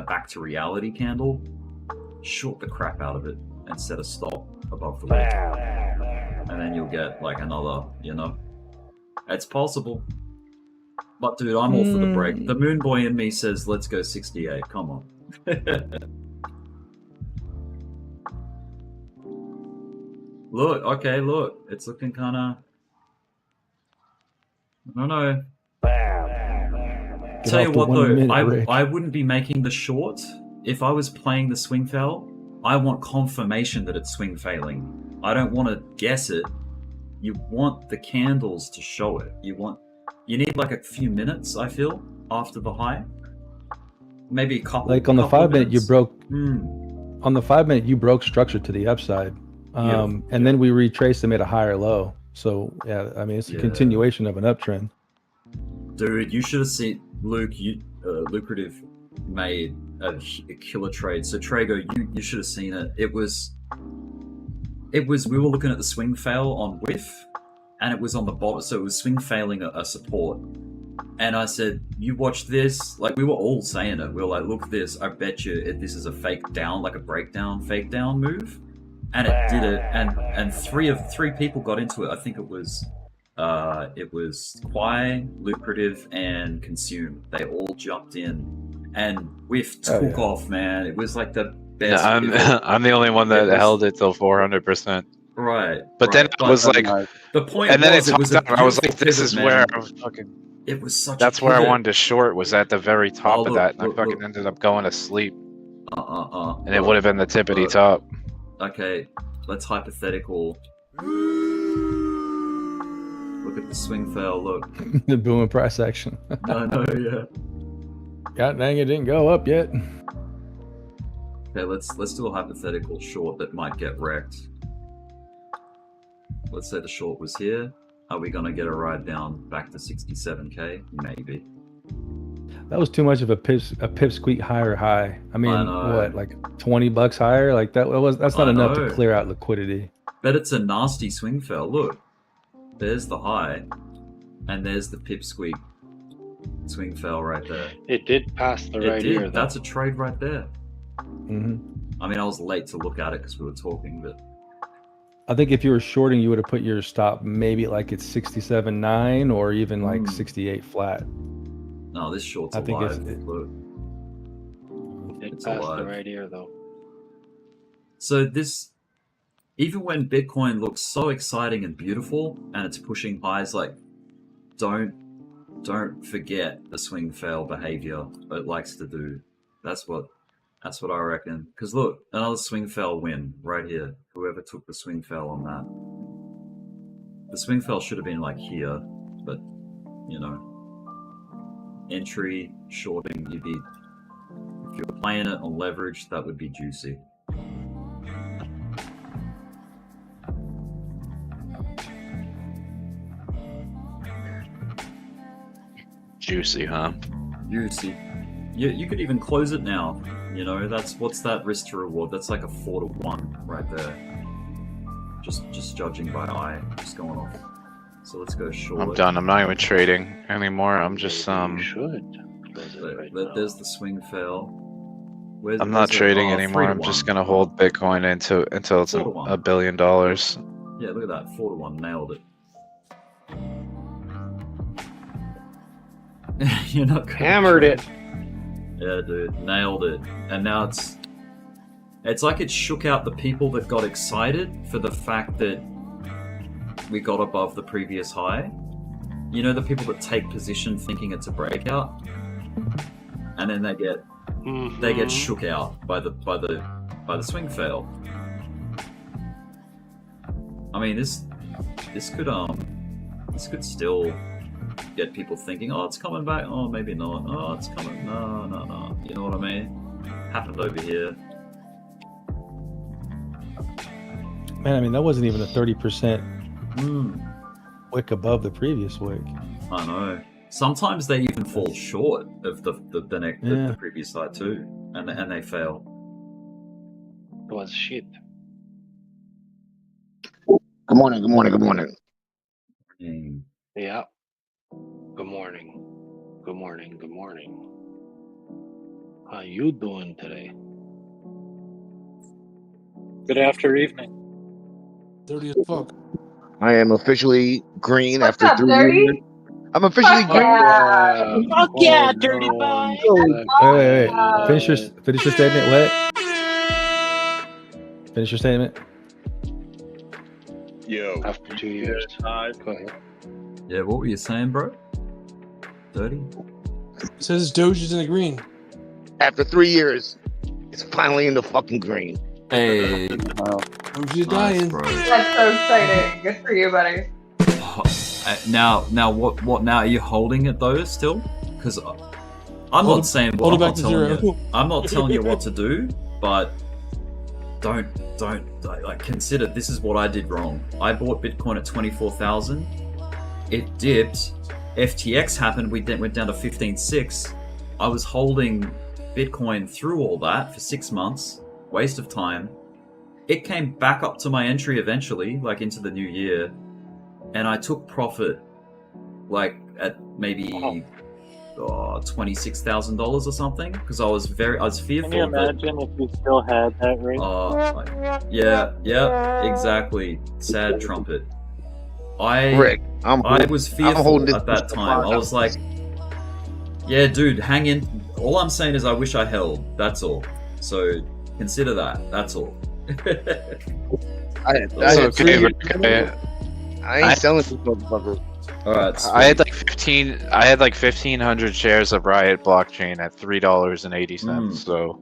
back to reality candle, short the crap out of it and set a stop above the wick. And then you'll get like another, it's possible. But dude, I'm all for the break. The moon boy in me says, let's go 68. Come on. Look, it's looking kind of, I don't know. Tell you what though, I wouldn't be making the short. If I was playing the swing fail, I want confirmation that it's swing failing. I don't want to guess it. You want the candles to show it. You need like a few minutes, I feel, after the high. Maybe a couple. Like on the 5 minute, you broke. Mm. On the 5 minute, you broke structure to the upside, and then we retraced and made a higher low. So yeah, I mean it's a continuation of an uptrend. Dude, you should have seen Luke. Lucrative made a killer trade. So Trago, you should have seen it. It was. We were looking at the swing fail on whiff, and it was on the bottom, so it was swing failing a support. And I said, you watch this, like we were all saying it. We were like, look at this, I bet you this is a fake down, like a breakdown, fake down move. And it did it, and three people got into it. I think it was Quai, Lucrative, and Consume. They all jumped in, and whiff took off, man. It was like the best. Yeah, I'm the only one that held it till 400%. Right. But then I was like, the point and then was, it was I was like, this is where I was fucking. It was such. That's where I wanted to short. Was at the very top of that, and look, I fucking ended up going to sleep. And it would have been the tippity top. Okay, let's hypothetical. Look at the swing fail. Look. The boom and price action. No, yeah. God dang, it didn't go up yet. Okay, let's do a hypothetical short that might get wrecked. Let's say the short was here. Are we gonna get a ride down back to 67k? Maybe. That was too much of a pipsqueak higher high. I mean, know. what, like $20 higher? Like that's not I enough know. to clear out liquidity. But it's a nasty swing fail. Look, there's the high, and there's the pipsqueak swing fail right there. It did pass the right ear, though. That's a trade right there. Mm-hmm. I mean, I was late to look at it because we were talking, but I think if you were shorting, you would have put your stop maybe like it's 67.9 or even like 68 flat. no, this short's I think alive. Look, It it's passed the alive. right ear, though. So this, even when Bitcoin looks so exciting and beautiful, and it's pushing highs, like don't forget the swing fail behavior it likes to do. That's what I reckon. Because look, another swing fail win right here. Whoever took the swing fail on that. The swing fail should have been like here, but you know, entry shorting, if you were playing it on leverage, that would be juicy. Juicy, huh? Juicy. You could even close it now. You know, what's that risk to reward? That's like a 4-to-1 right there. Just judging by eye, just going off. So let's go short. I'm done. I'm not even trading anymore. I'm just You should. Close it right now. There's the swing fail. I'm not trading anymore. I'm just gonna hold Bitcoin until it's $1 billion. Yeah, look at that. 4-to-1, nailed it. You're not gonna Hammered trade. it. Yeah, dude, nailed it. And now it's like it shook out the people that got excited for the fact that we got above the previous high. You know, the people that take position thinking it's a breakout, and then they get shook out by the swing fail. I mean, this could still get people thinking, oh, it's coming back. Oh, maybe not. Oh, it's coming. No. You know what I mean? Happened over here. Man, I mean, that wasn't even a 30% wick above the previous wick. I know. Sometimes they even fall short of the previous side too, and they fail. It was shit. Good morning. Yeah. Good morning. How you doing today? Good after evening. Dirty as fuck. I am officially green What's after up, 3 dirty? years. I'm officially Fuck green. yeah. Fuck yeah, dirty boy. Wait. Finish your statement. What? Finish your statement. Yo. After 2 years. Go ahead. Yeah, what were you saying, bro? 30? It says Doge is in the green. After 3 years, it's finally in the fucking green. Hey. Doge is dying. Bro. That's so exciting. Good for you, buddy. Now what? Now are you holding it though still? Because I'm not saying what I'm not telling you. I'm not telling you what to do, but don't like consider this is what I did wrong. I bought Bitcoin at 24,000. It dipped. FTX happened. We went down to 15.6. I was holding Bitcoin through all that for 6 months. Waste of time. It came back up to my entry eventually, like into the new year, and I took profit, like at maybe $26,000 or something, because I was fearful. Can you imagine if you still had that rate? Yeah, exactly. Sad trumpet. I was fearful at that time. I was like, yeah, dude, hang in. All I'm saying is I wish I held. That's all. So consider that. That's all. I ain't selling this motherfucker. All right. I had like 1,500 shares of Riot blockchain at $3.80. So,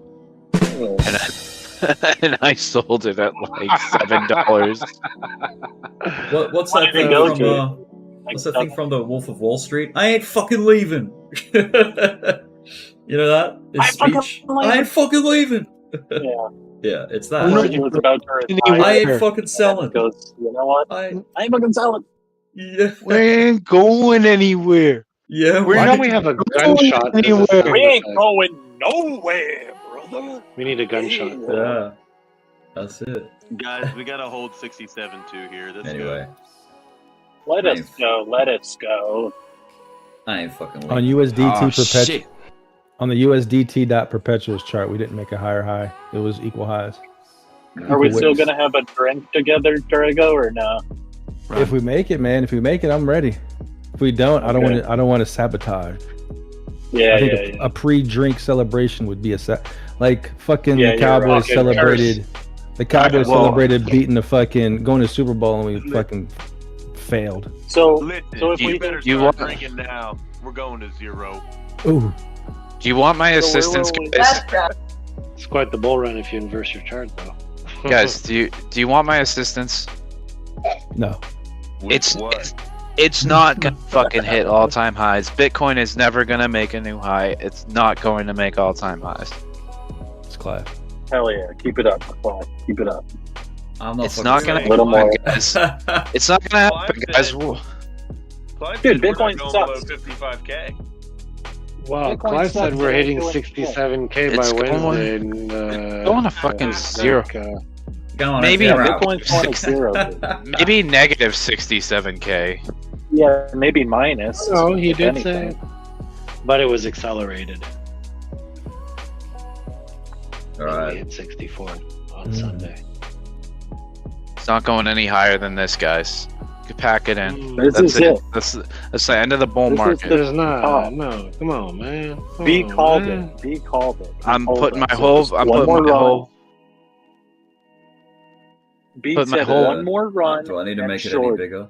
and I sold it at like $7. What's that thing from? What's that thing from the Wolf of Wall Street? I ain't fucking leaving. You know that? His speech. I ain't fucking leaving. Yeah, it's that. I ain't fucking selling. Goes, you know what? I ain't fucking selling. Yeah. We ain't going anywhere. Yeah, Why don't we have a gunshot? as a sound We ain't effect? going nowhere, brother. We need a gunshot. Yeah, that's it. Guys, we gotta hold 67-2 here. That's Anyway, Let us go. Let us go. I ain't fucking On leaving. USDT Oh, perpetual. shit. On the USDT perpetuals chart, we didn't make a higher high. It was equal highs. Are we Equal still weights. gonna have a drink together, Durago, or no? If we make it, man. If we make it, I'm ready. If we don't, I don't Okay. want to. I don't want to sabotage. Yeah, I think yeah, a pre-drink celebration would be like fucking Yeah, the you're Cowboys rocking celebrated. The Cowboys Well- celebrated beating the fucking going to the Super Bowl and we fucking failed. So, Listen, so if you we better you start want- drinking now. We're going to 0. Ooh. Do you want my So where assistance, will we- guys? It's quite the bull run if you inverse your chart, though. Guys, do you want my assistance? No. It's not gonna fucking hit all-time highs. Bitcoin is never gonna make a new high. It's not going to make all-time highs. It's class. Hell yeah, keep it up, Clyde. Keep it up. I'm not It's not gonna A little more. guys. It's not gonna happen, guys. Clive Dude, said we're Bitcoin not going below sucks. 55K. Wow, Bitcoin Clive said sucks, we're man. hitting Doing 67K by It's going- Wednesday. And, going to fucking zero. Going Maybe to Bitcoin's going to 0. dude. Maybe negative 67K. Yeah, maybe minus. No, he if did anything. say. But it was accelerated. All We right. hit 64 on Sunday. It's not going any higher than this, guys. You can pack it in. This That's is it. That's the end of the bull This is market. the- There's not. Oh. No, come on, man. Come B on, called man. it. B called it. I'm Hold putting on. my So whole. just I'm one putting more my run. whole. B put my said whole- one more run. Do I need to and make it any short. bigger?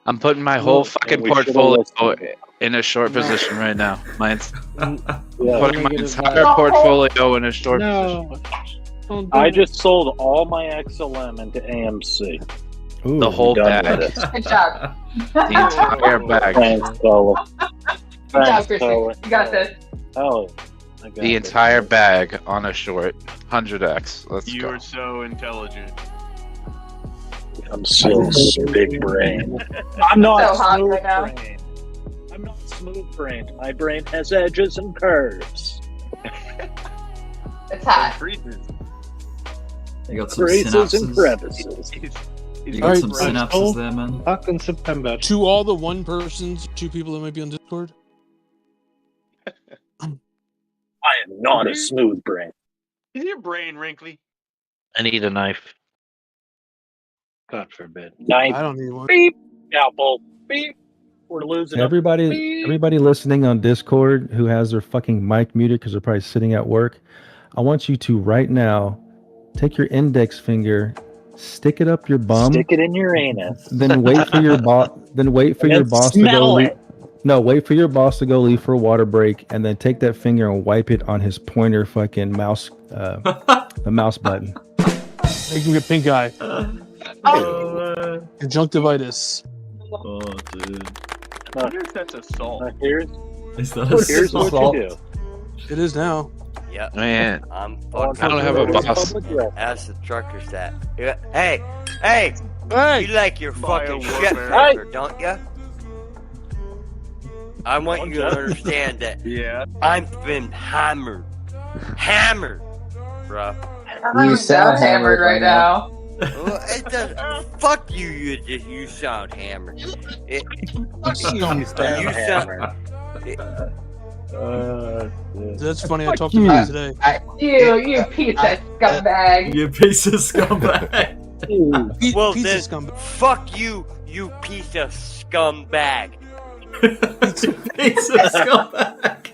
I'm putting my whole fucking we should've portfolio listened. in a short position right now. Mine's Yeah. putting my Negative- entire portfolio in a short No. position. Don't do I it. just sold all my XLM into AMC. Ooh. The whole done bag. with it. Good job. The entire bag. Thanks, Cola. Good job, Thanks, Christian. Cola. You got this. Oh, I got The this. entire bag on a short. 100x. Let's You go. are so intelligent. I'm so big brain. I'm not So hot smooth right now. brain. I'm not smooth brain. My brain has edges and curves. It's hot. You got some Creases and synapses. crevices. You got some Alright, synapses there, man. Back in September. To all the one persons, 2 people that might be on Discord. I am not a smooth brain. Is your brain wrinkly? I need a knife. God forbid. Knife. I don't need one. Beep. Apple. Beep. We're losing. Everybody listening on Discord who has their fucking mic muted because they're probably sitting at work, I want you to right now take your index finger, stick it up your bum, Stick it in your anus. then wait for your boss. Then wait for And your then boss to go. smell it. No, wait for your boss to go leave for a water break, and then take that finger and wipe it on his pointer fucking mouse, the mouse button. Make him get pink eye. Conjunctivitis. Oh, dude. Here's that's assault. Here's Is that here's what assault? you do. It is now. Yep. Man, I'm On fucking. I don't have a public boss. record. That's the trucker stat. Yeah. Hey, hey, Hey! you like your fucking Bio shit warfare. paper, don't ya? I want you to Don't ya? understand that Yeah. I've been hammered, bruh. You sound hammered right now. Well, it does. Fuck you! You sound hammered. You sound. That's funny. I talked to him today. You piece of scumbag. You piece of scumbag. Well Piece of then, scumbag. fuck you, you piece of scumbag. Piece of scumbag.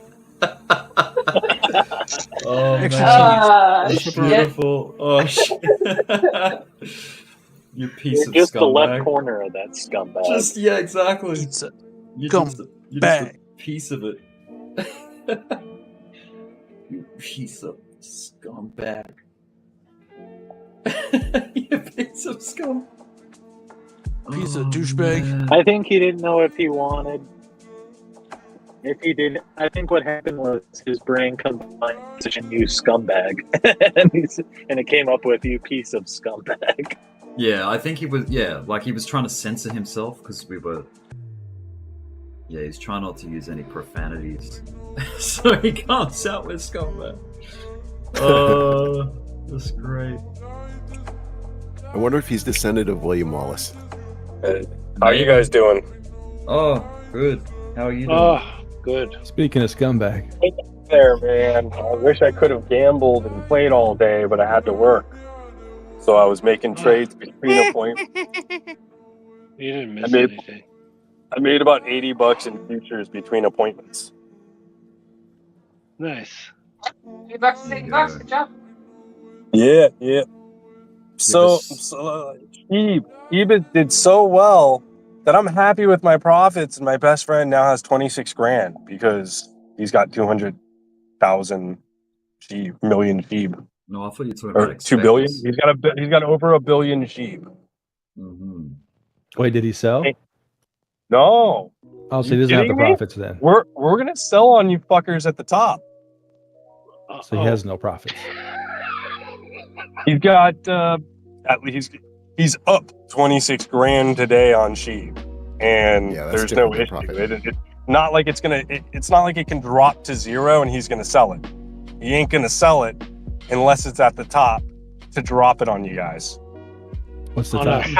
Oh, man. That's Shit. beautiful. Oh, shit. You piece You're of just scumbag. the left corner of that scumbag. Just, yeah, exactly. Pizza. You're Scumbag. just a piece of it. You piece of scumbag. You piece of scum. Piece of douchebag. I think he didn't know if he wanted. If he didn't, I think what happened was his brain combined and you scumbag, and it came up with you piece of scumbag. Yeah, I think he was. Yeah, like he was trying to censor himself because we were Yeah, he's trying not to use any profanities, so he comes out with scumbag. Oh, that's great. I wonder if he's descendant of William Wallace. How you guys doing? Oh, good. How are you doing? Oh, good. Speaking of scumbag, There, man. I wish I could have gambled and played all day, but I had to work. So I was making trades between appointments. You didn't miss anything. I made about $80 in futures between appointments. Nice. $80, $80. Good job. Yeah, yeah. So EBIT did so well that I'm happy with my profits, and my best friend now has 26 grand because he's got 200,000 million sheep. No, I thought you were talking Or about 2 billion. expectors. He's got over 1 billion sheep. Mm-hmm. wait, did he sell? No. Oh, so he You doesn't have the kidding me? profits then. We're gonna sell on you fuckers at the top. So he has no profits. He's got at least he's up 26 grand today on sheep, and Yeah, that's there's no different issue. than profit. It's not like it's gonna. It's not like it can drop to zero and he's gonna sell it. He ain't gonna sell it unless it's at the top to drop it on you guys. What's the On top? us.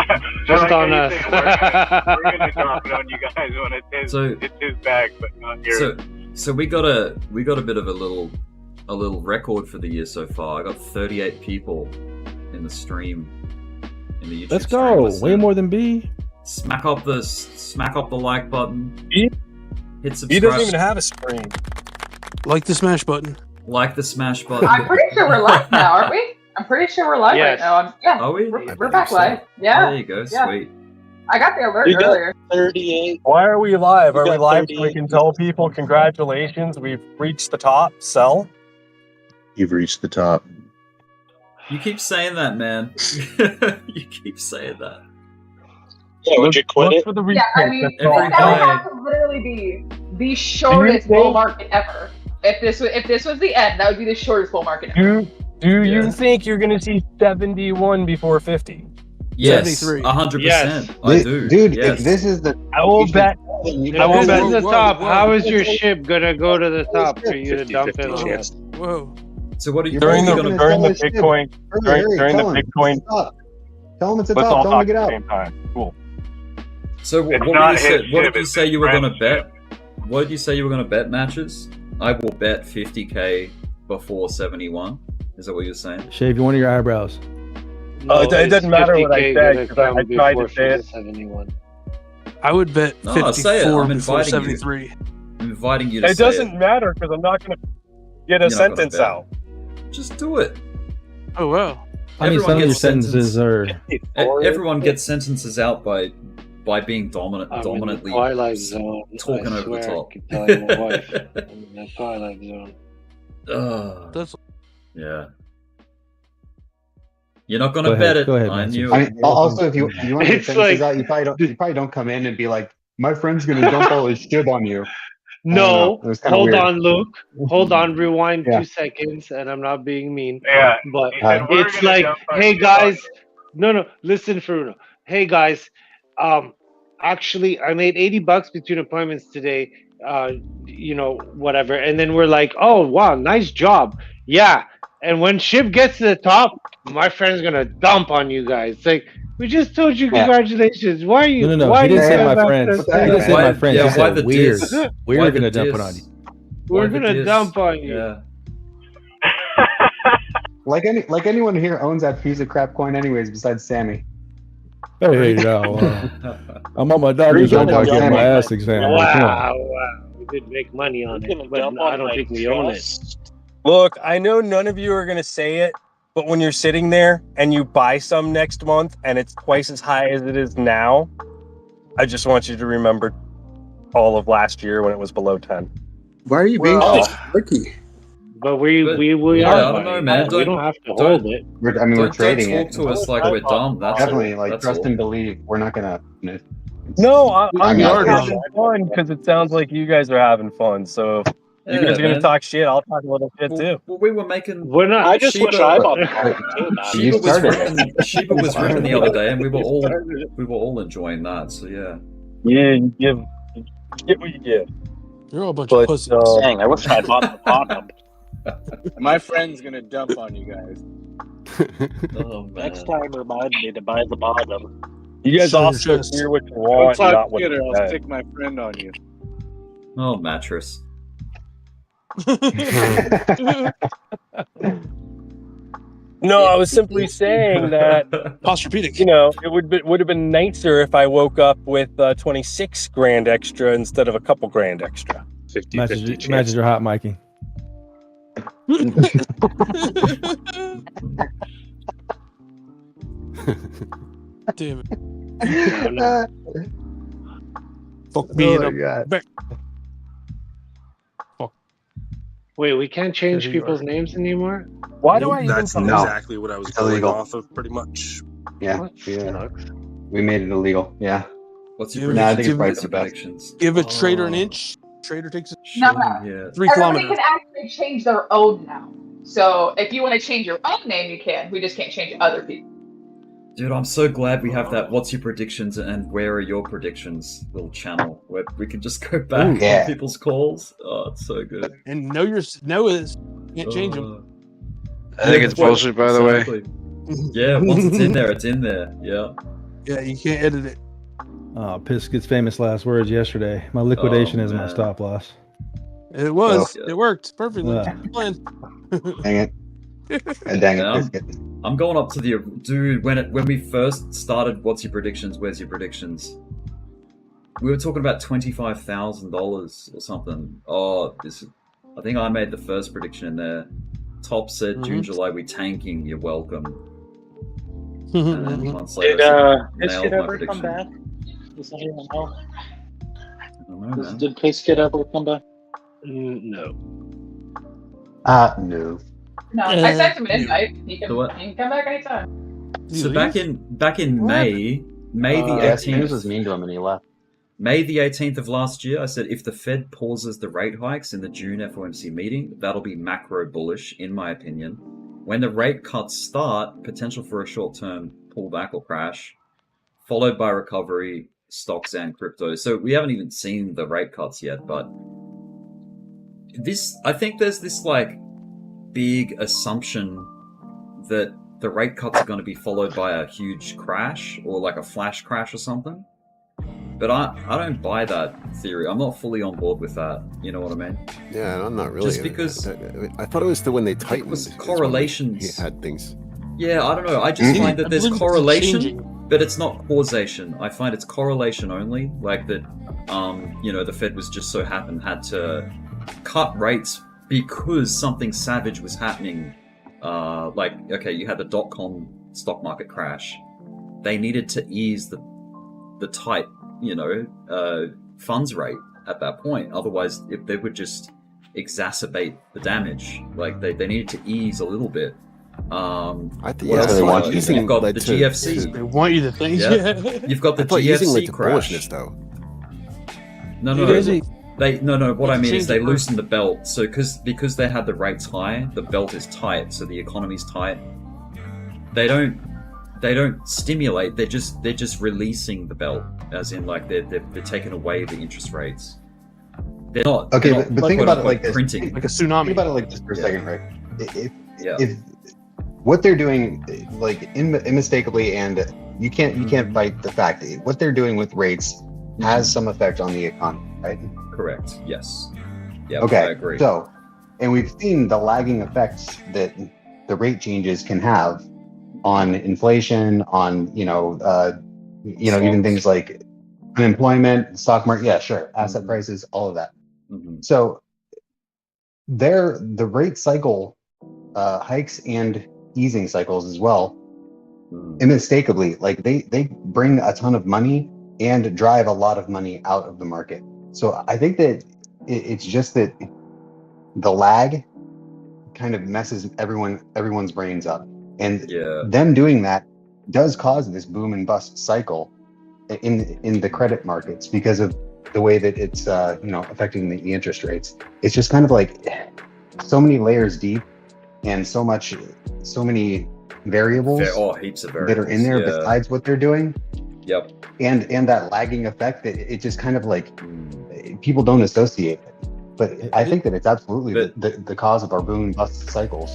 Just on us. We're gonna drop it on you guys when it's his bag, but not yours. So we got a bit of a little record for the year so far. I got 38 people in the stream, in the YouTube Let's stream go. listening. Way more than B. Smack up the like button. Hit subscribe. He doesn't even have a screen. Like the smash button. Like the smash button. I'm pretty sure we're live now, aren't we? I'm pretty sure we're live Yes. right now. Yeah. Are we? We're back live. Yeah. There you go. Yeah. Sweet. I got the alert You got earlier. 38. Why are we live? You Are we got live so we 38. can tell people congratulations? We've reached the top. Sell. You've reached the top. You keep saying that, man. You keep saying that. Yeah, would you quit it? For the Yeah, I mean, Every that would guy- have to literally be the shortest bull market ever. If this was the end, that would be the shortest bull market ever. Do you think you're gonna see 71 before 50? Yes, 73. 100%. Yes. I do. Dude, yes. if this is the I will bet. If I will this bet. is the Whoa, top, whoa. how is your ship gonna go to the top for you to dump it on us? Whoa. So what are you During the gonna during the sell this ship. Bitcoin during the Bitcoin. Tell him it's the Let's top. all Tell him talk to get at the out. same time. Cool. So It's what not did you his say? What ship, did you it's say his you were gonna friend's bet? What did you say you were gonna bet matches? I will bet 50k before 71. Is that what you're saying? Shave one of your eyebrows. No, it it's doesn't matter what I 50K said, gonna 'cause I come tried to before say it. 71. I would bet No, I'll say it. 54 I'm before inviting you. 73. I'm inviting you to It say doesn't matter because I'm not gonna get a You're not gonna sentence bet. out. Just do it. Oh, wow. I mean, Everyone some of your gets sentences are. Everyone gets sentences out by being I'm dominantly in the Twilight Zone. talking I over the swear top. I can tell you my wife. I'm in the Twilight Zone. That's Yeah. You're not gonna Go bet ahead, it. go ahead, I Nancy. knew I it. mean, also, if you want to get It's sentences like- out, you probably don't come in and be like, "My friend's gonna dump all his shit on you." No, It was kinda hold weird. on, Luke. Hold on, rewind Yeah. 2 seconds, and I'm not being mean. Yeah, But he said, "We're it's gonna like, dump our hey shit guys, on no, listen, Fruno. Hey guys, actually, I made $80 between appointments today. Whatever. And then we're like, oh wow, nice job. Yeah. And when ship gets to the top, my friend's gonna dump on you guys. It's like, we just told you Yeah. congratulations. Why are you? No. Why He didn't do you say have my access friends. to He didn't that? say my friends. Yeah, He why said the we're. diss? Why We're the gonna dump it diss? on you. We're Why the gonna diss? dump on you. Yeah. Like anyone here owns that piece of crap coin, anyways. Besides Sammy. Hey, no. I'm on my doctor's Don't about getting my Sammy. ass examined. Come on. Wow. We did make money on You're gonna it, but dump I on don't my think we own it. trust? Look, I know none of you are gonna say it, but when you're sitting there and you buy some next month and it's twice as high as it is now, I just want you to remember all of last year when it was below 10. Why are you being Well- so tricky? But we yeah, are. I don't know, man. We don't have to hold it. We're Don't trading talk it. to us like we're dumb. That's Definitely, all. like That's trust all. and believe. We're not gonna. No, I'm I'm not not having fun because it sounds like you guys are having fun. So if you guys are gonna man. talk shit, I'll talk a little shit too. Well, we were making. We're not. I just wish I bought the coin too, man. Shiba was started ripping. Was ripping the other day, and we were all enjoying that. So yeah. Yeah, you Get what you get. You're all a bunch of pussies. Dang, I wish I bought the bottom. My friend's gonna dump on you guys. Next time, remind me to buy the bottom. You guys Sell your also chest. hear what you Don't want, talk not what shit or you I'll say. stick my friend on you. Oh, mattress. No, I was simply saying that Posturepedic. you know it would have been nicer if I woke up with 26 grand extra instead of a couple grand extra. 50-50 Imagine you're hot, Mikey. Damn it. No. Fuck me Oh my up. God. Back. Fuck. Wait, we can't change There you people's are. names anymore? Why do I even That's come No. exactly what I was It's going illegal. off of, pretty much. Yeah, What? yeah. Sucks. We made it illegal. Yeah. What's Give your it- No, I think it's give probably it- for the best. predictions? Give a trader Oh, an inch. Trader takes a No, sure, no. yeah. 3 Everybody kilometers. can actually change their own now. So if you want to change your own name, you can. We just can't change other people. Dude, I'm so glad we have that what's your predictions and where are your predictions little channel where we can just go back Yeah. on people's calls. Oh, it's so good. And know is can't change them. I think it's bullshit, by the way. Exactly. Yeah, once it's in there, it's in there. Yeah. Yeah, you can't edit it. Pisket's famous last words yesterday. My liquidation is my man. stop loss. It was. Oh. It worked perfectly. Yeah. Plan. Dang it. Dang Yeah. it, Biscuit. I'm going up to the dude when we first started. What's your predictions? Where's your predictions? We were talking about $25,000 or something. Oh, I think I made the first prediction in there. Top said June, July we tanking. You're welcome. And then months later, Did I Biscuit nailed my ever come prediction. back? Does anyone know? I don't know, man. Did Biscuit ever come back? No. No. No, I sent him an invite. He can, So what? he can come back anytime. So back in May the Yeah, Snooze 18th. was mean to him and he left. May the 18th of last year, I said if the Fed pauses the rate hikes in the June FOMC meeting, that'll be macro bullish, in my opinion. When the rate cuts start, potential for a short-term pullback or crash, followed by recovery, stocks and crypto. So we haven't even seen the rate cuts yet, but I think there's this like big assumption that the rate cuts are going to be followed by a huge crash or like a flash crash or something. But I don't buy that theory. I'm not fully on board with that. You know what I mean? Yeah, I'm not really. Just because I thought it was the when they tightened. was correlations. He had things. Yeah, I don't know. I just find that I there's believe it's correlation, changing. but it's not causation. I find it's correlation only. Like that, the Fed was just so had to cut rates because something savage was happening. You had the .com stock market crash. They needed to ease the tight, funds rate at that point. Otherwise, if they would just exacerbate the damage. Like they needed to ease a little bit. I think What else they do want I- you You've got the GFC. They want you to think. Yeah. Yeah. You've got the I thought using GFC like crash. bullishness though. No. What I mean is they loosened the belt. So because they had the rates high, the belt is tight. So the economy's tight. They don't stimulate. They're just releasing the belt, as in like they're taking away the interest rates. They're not. Okay, they're not, but think about it like this. printing. Like a tsunami. Think about it like this for a Yeah. second, right? Yeah. If what they're doing, like unmistakably, and you can't fight the fact that what they're doing with rates has some effect on the economy, right? Correct. Yes. Yeah. Okay. I agree. So, and we've seen the lagging effects that the rate changes can have on inflation, on even things like unemployment, stock market. Yeah, sure, asset prices, all of that. So, the rate cycle hikes and easing cycles as well, unmistakably, like they bring a ton of money and drive a lot of money out of the market. So I think that it's just that the lag kind of messes everyone's brains up, and them doing that does cause this boom and bust cycle in the credit markets because of the way that it's affecting the interest rates. It's just kind of like so many layers deep and so many variables heaps of that are in there variables, yeah. besides what they're doing. Yep. And that lagging effect that it just kind of like people don't associate it. But I think that it's absolutely the cause of our boom and bust cycles.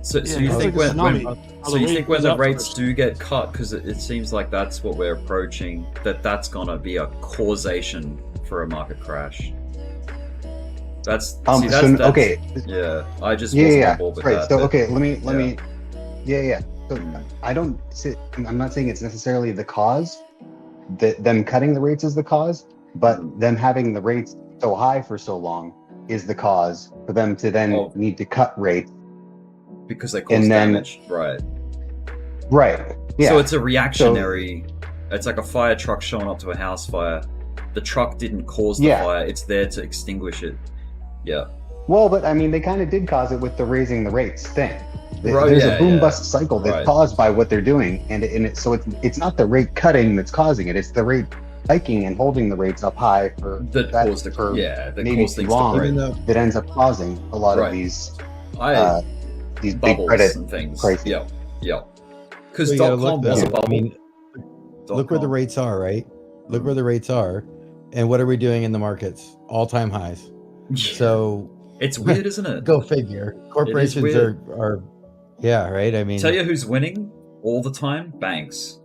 So you think when the rates do get cut, because it seems like that's what we're approaching, that's gonna be a causation for a market crash. That's okay. Yeah, I just wasn't on board with right. that. So okay, let me. So I'm not saying it's necessarily the cause, that them cutting the rates is the cause, but them having the rates so high for so long is the cause for them to then need to cut rates because they cause damage, right? Right. Yeah. So it's a reactionary. It's like a fire truck showing up to a house fire. The truck didn't cause the fire; it's there to extinguish it. Yeah. Well, but I mean, they kind of did cause it with the raising the rates thing. There's a boom bust cycle that's caused by what they're doing, and so it's not the rate cutting that's causing it; it's the rate hiking and holding the rates up high for maybe too long that ends up causing a lot of these big credit and things. crises. Yeah. Because .com was a bubble. I mean, look where the rates are, right? Look where the rates are, and what are we doing in the markets? All-time highs. So it's weird, isn't it? Go figure. Corporations are yeah, right. I mean, tell you who's winning all the time? Banks.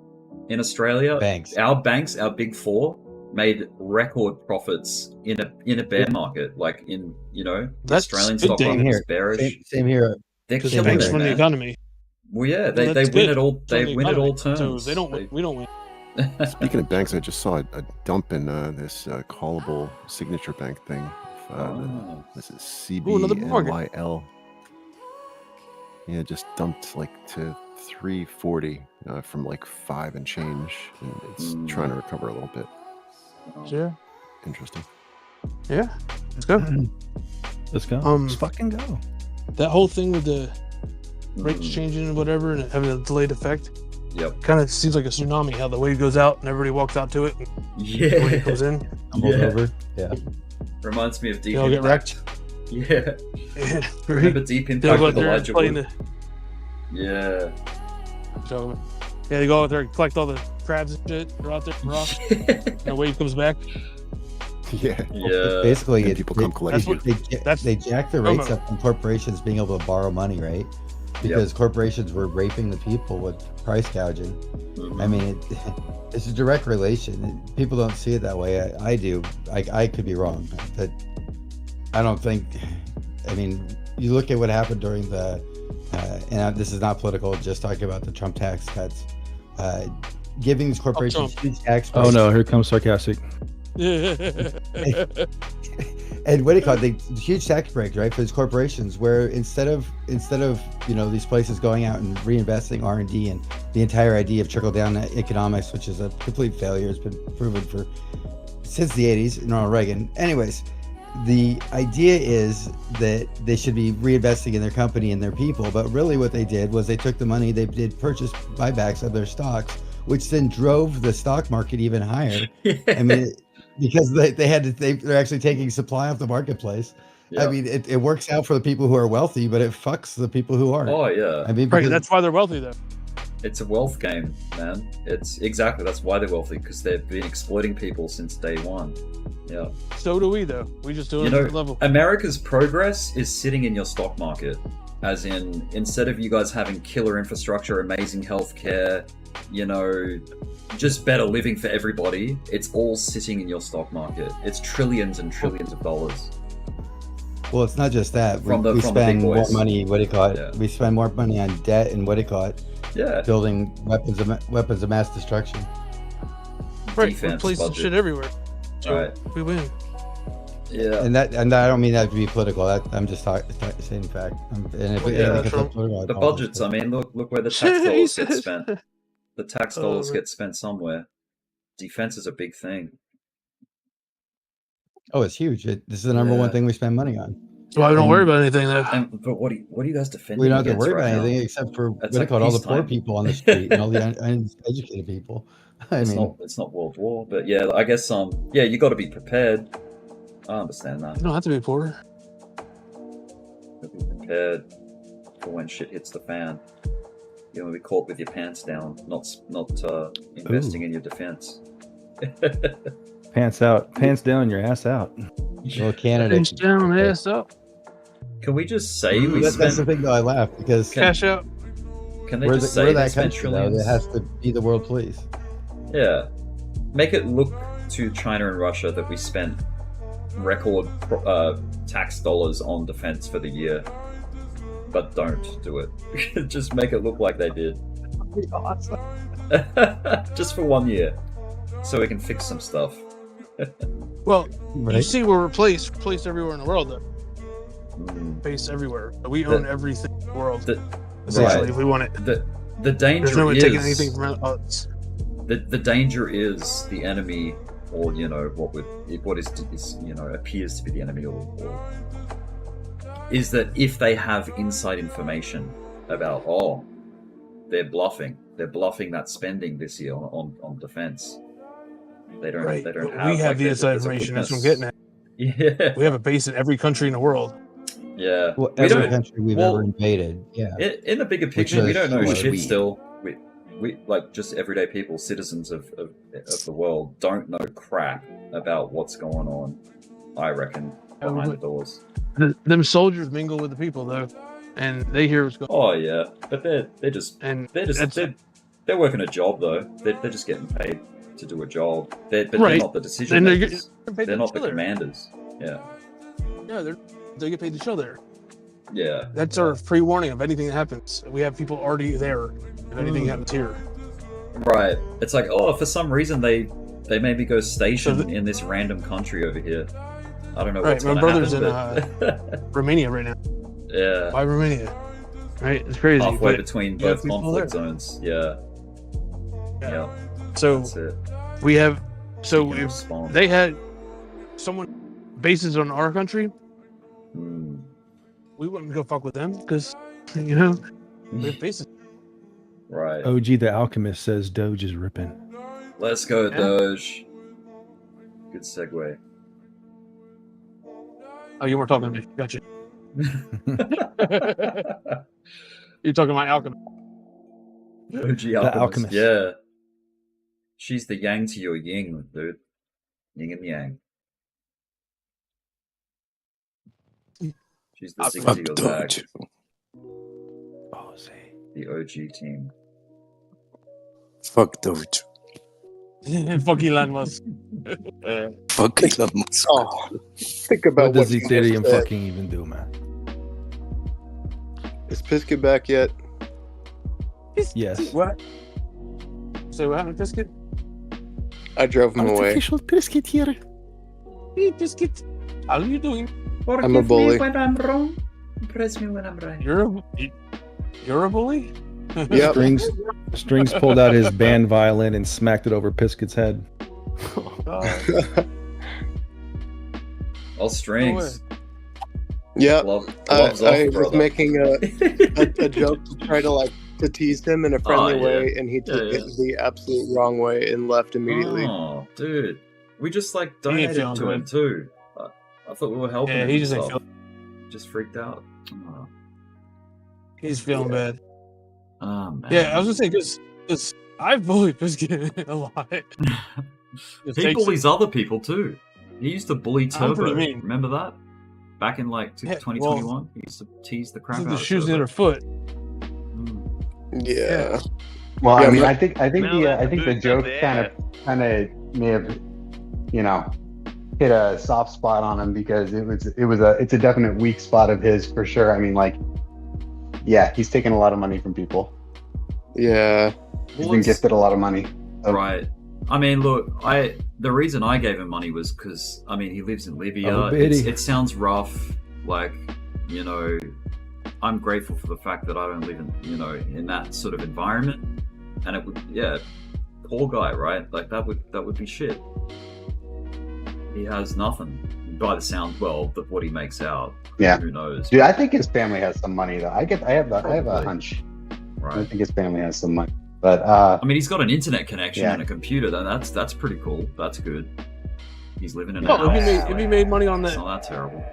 In Australia, our big four, made record profits in a bear market. Like the Australian stock market is bearish. Same here. They're killing banks run the economy. Well, yeah, they win it all. They win at all turns. So if they don't win, we don't win. Speaking of banks, I just saw a dump in this callable signature bank thing. This is CBNYL. Yeah, just dumped like to 340 from like 5 and change, and it's trying to recover a little bit. Sure. Interesting. Yeah, let's go. Let's go. Let's fucking go. That whole thing with the rates changing and whatever, and having a delayed effect. Yep. Kind of seems like a tsunami. How the wave goes out and everybody walks out to it. And the wave comes in. Over. Yeah. Reminds me of Deep They all get Impact. wrecked. Yeah. Remember Deep Impact with Elijah Wood? Yeah. So, yeah, they go out there and collect all the crabs and shit. They're out there for rocks. And the wave comes back. Yeah. Basically, and people come collect you. They jack the rates up on corporations being able to borrow money, right? Because corporations were raping the people with price gouging. I mean, it's a direct relation. People don't see it that way. I do. I could be wrong, but I don't think. I mean, you look at what happened during the, and this is not political. Just talking about the Trump tax cuts, giving these corporations huge tax. Oh no! Here comes sarcastic. And what do you call it? The huge tax breaks, right, for these corporations, where instead of these places going out and reinvesting R&D and the entire idea of trickle down economics, which is a complete failure, has been proven since the 80s, Ronald Reagan. Anyways, the idea is that they should be reinvesting in their company and their people, but really what they did was they took the money, they did purchase buybacks of their stocks, which then drove the stock market even higher. I mean, because they're actually taking supply off the marketplace. I mean, it works out for the people who are wealthy, but it fucks the people who aren't. Oh yeah. I mean, right, that's why they're wealthy though. It's a wealth game, man. That's why they're wealthy, because they've been exploiting people since day one. Yeah. So do we though. We just do it at a different level. America's progress is sitting in your stock market. As in, instead of you guys having killer infrastructure, amazing healthcare, just better living for everybody, it's all sitting in your stock market. It's trillions and trillions of dollars. Well, it's not just that. We spend more money. What do you call it? Yeah. We spend more money on debt and what do you call it? Yeah. Building weapons of mass destruction. Right. We're placing shit everywhere. So we win. Yeah. And I don't mean that to be political. I'm just saying fact. The budgets. I mean, look where the tax dollars get spent. The tax dollars get spent somewhere. Defense is a big thing. Oh, it's huge. This is the number one thing we spend money on. So I don't worry about anything though. But what do you guys defend? We don't have to worry about anything except for all the poor people on the street and all the uneducated people. It's not World War, but yeah, I guess you got to be prepared. I understand that. You don't have to be poor. Be prepared for when shit hits the fan. You want to be caught with your pants down, not investing in your defense. Pants out, pants down, your ass out. Well, Canada. Inch down, ass up. Can we just say we That's spent? the thing, though. I laugh because Cash out. Can they we're, just we're say they that spent country, though. trillions? It has to be the world police. Yeah, make it look to China and Russia that we spent record tax dollars on defense for the year, but don't do it. Just make it look like they did. Awesome. Just for 1 year, so we can fix some stuff. Well, you Right. see, we're replaced everywhere in the world, though. Base everywhere. We own everything in the world. Essentially, if we want it. The danger There's no one is taking anything from us. the danger is the enemy, or what is appears to be the enemy, or is that if they have inside information about they're bluffing that spending this year on defense. They don't Right. they don't But have. we have the inside there's a information. That's what I'm witness. getting at. Yeah. We have a base in every country in the world. Yeah. Well, We every don't- country we've well, ever invaded. Yeah. In the bigger Which picture, we is don't know like shit we- still. We like just everyday people, citizens of the world, don't know crap about what's going on, I reckon, behind the doors. Them soldiers mingle with the people, though, and they hear what's going on. Oh yeah, but they're working a job though. They're just getting paid to do a job. They're Right. not the decision And they're makers. getting paid They're to not the chill there. commanders. Yeah. Yeah, they get paid to chill there. Yeah. That's our pre-warning of anything that happens. We have people already there if anything happens here. Right. It's like, for some reason they maybe go station in this random country over here. I don't know Right, what's my gonna brother's happen, in Romania right now. yeah. Why Romania? Right, it's crazy. Halfway but between you have both people conflict there. zones. Yeah. Yeah. So That's it. we have. So You can if respond. they had someone bases on our country, we wouldn't go fuck with them because we have bases. Right. OG the Alchemist says Doge is ripping. Let's go, Doge. Good segue. Oh, you weren't talking to me. Gotcha. You're talking about alchemy. OG Alchemist. Yeah. She's the yang to your yin, dude. Yin and yang. She's the zig to your zag. The OG team. Fuck Doge. Fuck Elon Musk. Fuck Elon Musk. Oh, think about What does you Ethereum just said. fucking even do, man? Is Pisket back yet? Yes. What? So what happened, Biscuit? I drove him away. Biscuit here. Hey, Biscuit. How are you doing? I'm a bully. when I'm wrong. Press me when I'm right. You're a bully? Yep. Strings pulled out his band violin and smacked it over Piskett's head. All strings. Yeah, Gloves I off, was brother. making a joke to try to tease him in a friendly yeah. way, and he took it the absolute wrong way and left immediately. Oh, dude. We just like He ain't donated feeling to him good. too. I thought we were helping Yeah, him. he just ain't himself. Just freaked out. Oh, He's feeling bad. oh man. Yeah, I was gonna say because I've bullied Biscuit a lot. He bullies other people too. He used to bully I'm Turbo. pretty mean. Remember that? Back in like Yeah, 2021, he used to tease the crap out The of shoes Turbo. in her foot. Yeah. Well, Yeah, I mean, but- I think the joke kind of may have, hit a soft spot on him because it's a definite weak spot of his for sure. I mean, like, yeah, he's taken a lot of money from people. Yeah. He's been gifted a lot of money. So- Right. I mean, look, the reason I gave him money was because, I mean, he lives in Libya. Oh, Biddy. It sounds rough. Like, I'm grateful for the fact that I don't live in that sort of environment. And it would, poor guy, right? Like, that would be shit. He has nothing by the sound, of what he makes out. Yeah. Who knows? Dude, I think his family has some money though. I have a Probably. hunch. Right. I think his family has some money. But I mean, he's got an internet connection Yeah. and a computer. Then that's pretty cool. That's good. He's living in a Well, house. if he made money on It's that, not that terrible.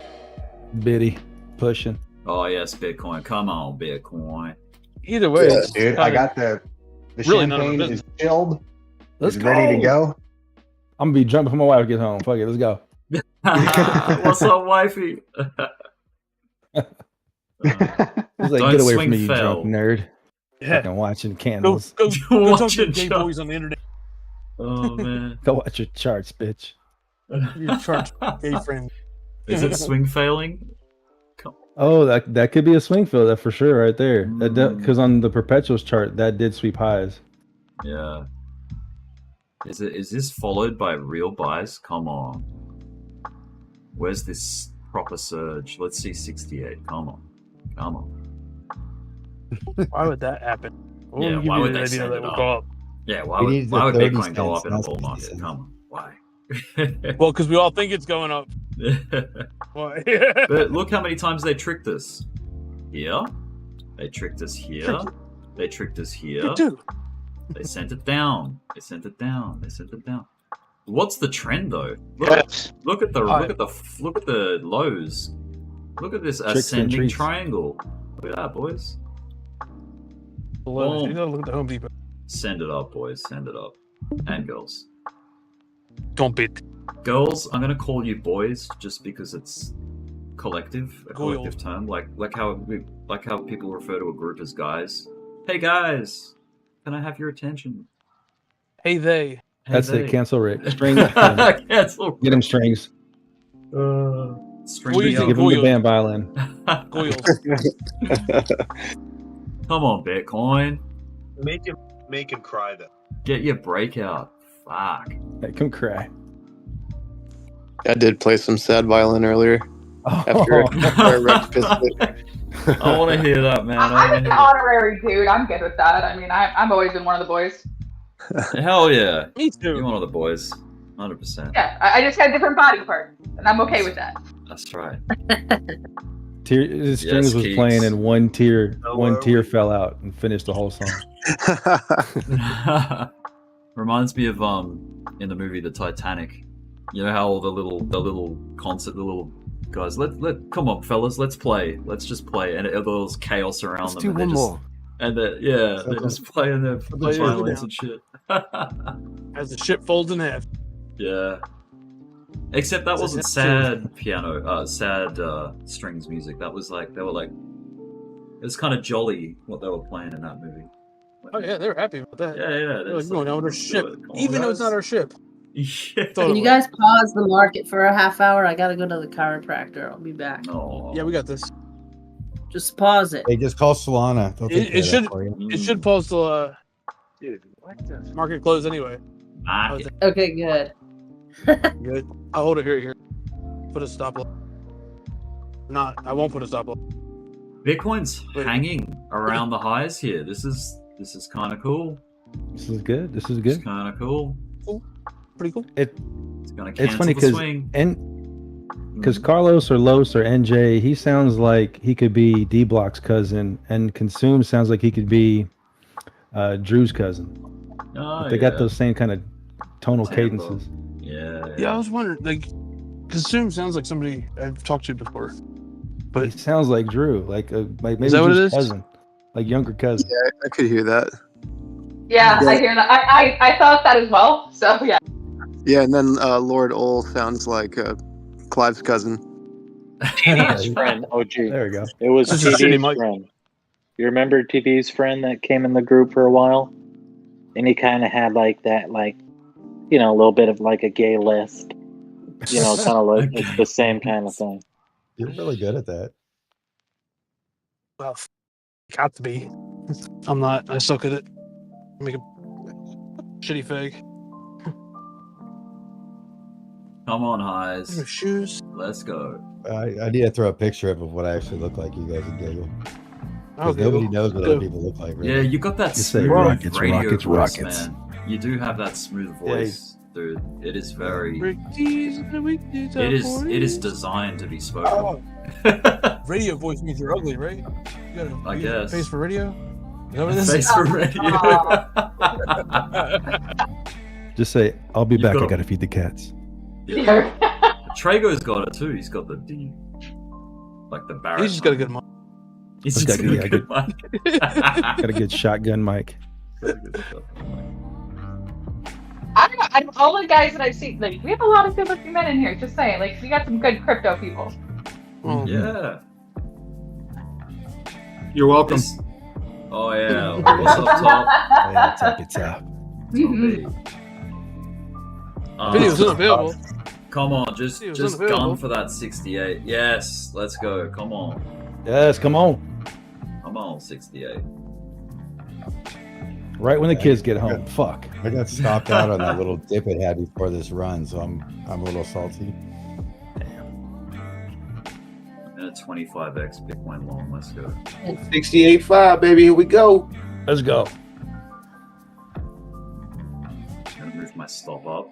Biddy pushing. Oh yes, Bitcoin. Come on, Bitcoin. either way, it's dude, I kinda- got the Really none of champagne our is chilled. Let's It's ready to go. I'm gonna be jumping for my wife to get home. Fuck it, let's go. What's up, wifey? He's like, Don't get away swing from me, you drunk fail. nerd. Yeah. Fucking watching candles. Go talk to Watching gay Chuck. boys on the internet. Oh man. Go watch your charts, bitch. Your chart gay friend. Is it swing failing? Oh, that could be a swing fill, that for sure, right there. Because on the perpetuals chart, that did sweep highs. Yeah. Is this followed by real buys? Come on. Where's this proper surge? Let's see 68. Come on. Why would that happen? What Yeah, would give why you would the they idea send that it would up? go up? Yeah, why We would need the 30 Bitcoin go up in a cents, bull that's what market? he Come on. Why? Well, because we all think it's going up. Why? But look how many times they tricked us. Here. They tricked us here. They tricked us here. They sent it down. They sent it down. They sent it down. What's the trend though? Look at the lows. Look at this Tricks and ascending treats. triangle. Look at that, boys. You gotta look at the Home Depot. Send it up, boys. Send it up. And girls. Don't beat. Girls, I'm gonna call you boys just because it's collective, a Goyle. collective term. Like how people refer to a group as guys. Hey guys, can I have your attention? Hey, they. That's they. it. Cancel rate. Strings. Cancel. Get him strings. String What do me you up. think, Give him the band violin. Come on, Bitcoin. Make him cry though. Get your breakout. Fuck. Hey, come cry. I did play some sad violin earlier. After I wrecked Biscuit. I want to hear that, man. I'm an honorary dude. I'm good with that. I mean, I've always been one of the boys. Hell yeah. Me too. You're one of the boys. 100%. Yeah, I just had different body parts, and I'm okay with that. That's right. His strings was Keats. playing and one tear fell out and finished the whole song. Reminds me of in the movie The Titanic. You know how all the little guys, come on fellas, let's play. Let's just play. And there was chaos around them. Do And one they're just, more. and they're just playing their violins and shit. As the ship folds in half. Yeah. Except that wasn't sad piano, sad strings music. That was like, it was kind of jolly what they were playing in that movie. Oh yeah, they were happy about that. Yeah. They're like, going down with our ship, even though it's not our ship. Yeah. Can you guys pause the market for a half hour? I gotta go to the chiropractor. I'll be back. Oh. Yeah, we got this. Just pause it. Hey, just call Solana. They'll take care It of should that for you. it should pause till market close anyway. Okay, good. Good. I'll hold it here. Put a stop loss. Not. I won't put a stop loss. Bitcoin's hanging around the highs here. This is kind of cool. This is good. It's kind of cool. Pretty cool. It's gonna cancel It's funny the because swing. Carlos or Los or NJ, he sounds like he could be D Block's cousin, and Consume sounds like he could be Drew's cousin. Oh, They got those same kind of tonal cadences. Yeah, I was wondering. Like, Consume sounds like somebody I've talked to before. But it sounds like Drew, like maybe Is that what it Drew's is? cousin, like younger cousin. Yeah, I could hear that. Yeah, I hear that. I thought that as well. So yeah. Yeah, and then Lord Ole sounds like Clive's cousin. TD's friend, OG. There we go. It was This is shitty, TD's Mike. friend. You remember TD's friend that came in the group for a while? And he kind of had like that, like, you know, a little bit of like a gay list. You know, kind of like it's the same kind of thing. You're really good at that. Well, got to be. I'm not. I suck at it. Make a shitty fag. Come on, highs. Shoes. Let's go. I need to throw a picture up of what I actually look like. You guys would giggle. I'll Because nobody giggle. knows what other people look like. Really. Yeah, you got that Just say smooth rockets, radio rockets, voice, rockets. man. You do have that smooth voice, dude. It is very. It is designed to be spoken. Radio voice means you're ugly, right? You got I a guess. face for radio. Is that what this Face is? for radio. Just say, "I'll be back. I got- gotta feed the cats." Yeah. Trago's got it too. He's got the D, like the Barrett. He's just got a good mic. He's He's just got got a good got a good shotgun mic. I don't know. All the guys that I've seen, like, we have a lot of good-looking men in here. Just saying, like, we got some good crypto people. Yeah. You're welcome. Oh yeah. What's up, top? Yeah, top it top. Video's unavailable. Come on, just unavailable. gun for that 68. Yes, let's go. Come on. Yes, come on. Come on, 68. Right when the kids get home. Fuck. I got stopped out on that little dip it had before this run, so I'm a little salty. And a 25x Bitcoin long. Let's go. 68.5, baby. Here we go. Let's go. I'm gonna move my stop up.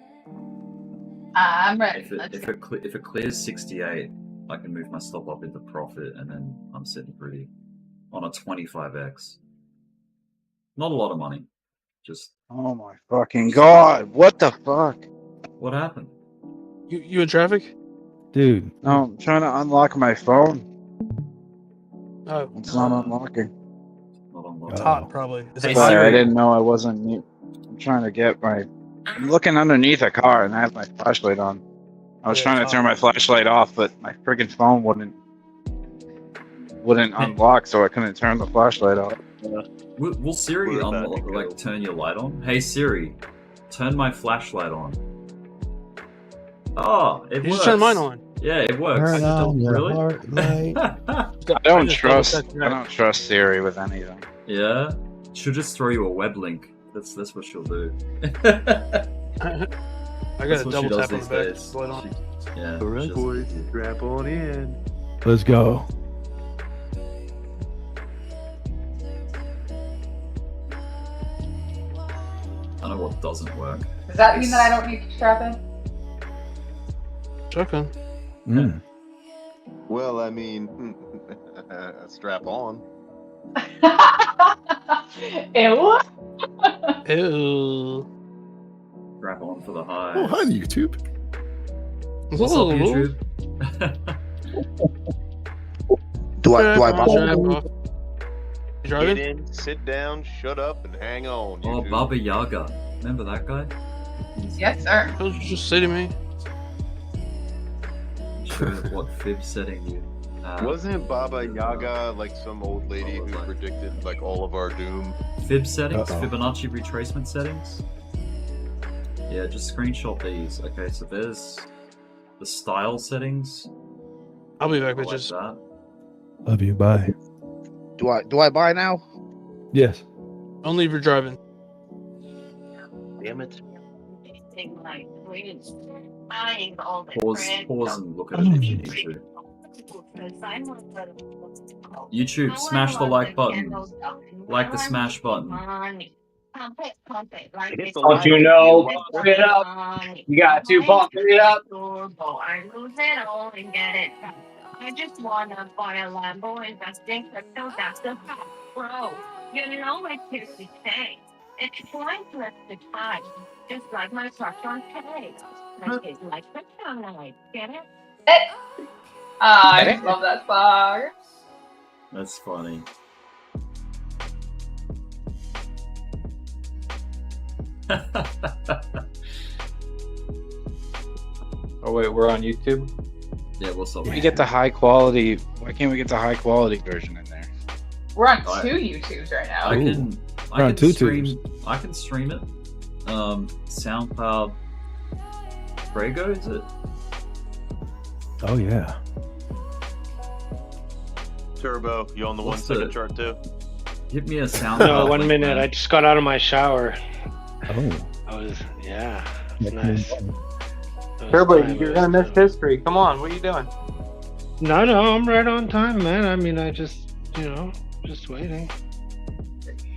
I'm ready. If it clears 68, I can move my stop up into profit, and then I'm sitting pretty on a 25x. Not a lot of money. Just. Oh my fucking god! What the fuck? What happened? You in traffic? Dude. No, I'm trying to unlock my phone. Oh, It's not unlocking. it's hot, probably. Is it Sorry, hot? I didn't know I wasn't mute. I'm trying to get my. I'm looking underneath a car and I have my flashlight on. I was trying to turn my flashlight off, but my friggin' phone wouldn't unlock, so I couldn't turn the flashlight off. Will Siri turn your light on? Hey Siri, turn my flashlight on. Oh, it You works. just turned mine on. Yeah, it works. Turn on your Really? heart light. I don't trust Siri with anything. Yeah, she'll just throw you a web link. That's what she'll do. I got a double tap on the back. Light on. Yeah. All right, boys, strap on in. Let's go. I know what doesn't work. Does that mean that I don't need to strap in? Shotgun. Well, I mean, strap on. Ew. Ew. Strap on for the high. Oh, hi, YouTube. What's up, YouTube? Do I buy? You driving? Get in, sit down, shut up, and hang on. Oh, YouTube. Baba Yaga. Remember that guy? Yes, sir. What did you just say to me? Sure what fib setting you. Wasn't Baba Yaga like some old lady who predicted like all of our doom? Fib settings? Uh-oh. Fibonacci retracement settings? Yeah, just screenshot these. Okay, so there's the style settings. I'll be back, Like bitches. that. Love you. Bye. Do I buy now? Yes. Only if you're driving. Damn it. Pause and look at it if you need to. YouTube, smash the like button. Like the smash button. Don't you know? Pump it up. You got to pump it up. I just wanna buy a Lambo, invest in crypto, that's the fact, bro. You know my seriously say. It's pointless to try. Just like my crush on Tay. My kids like crypto night. Get it? I love that song. That's funny. Oh wait, we're on YouTube. Yeah, what's up? We get the high quality. Why can't we get the high quality version in there? We're on two YouTubes right now. I can two stream. I can stream it. SoundCloud. Brago, is it? Oh yeah. Turbo, you on the What's 1 second the- chart too? Hit me a SoundCloud. No, one link, minute. man. I just got out of my shower. Oh. Yeah. It's nice. Turbo, you're gonna miss history. Come on, what are you doing? No, I'm right on time, man. I mean, I just, just waiting.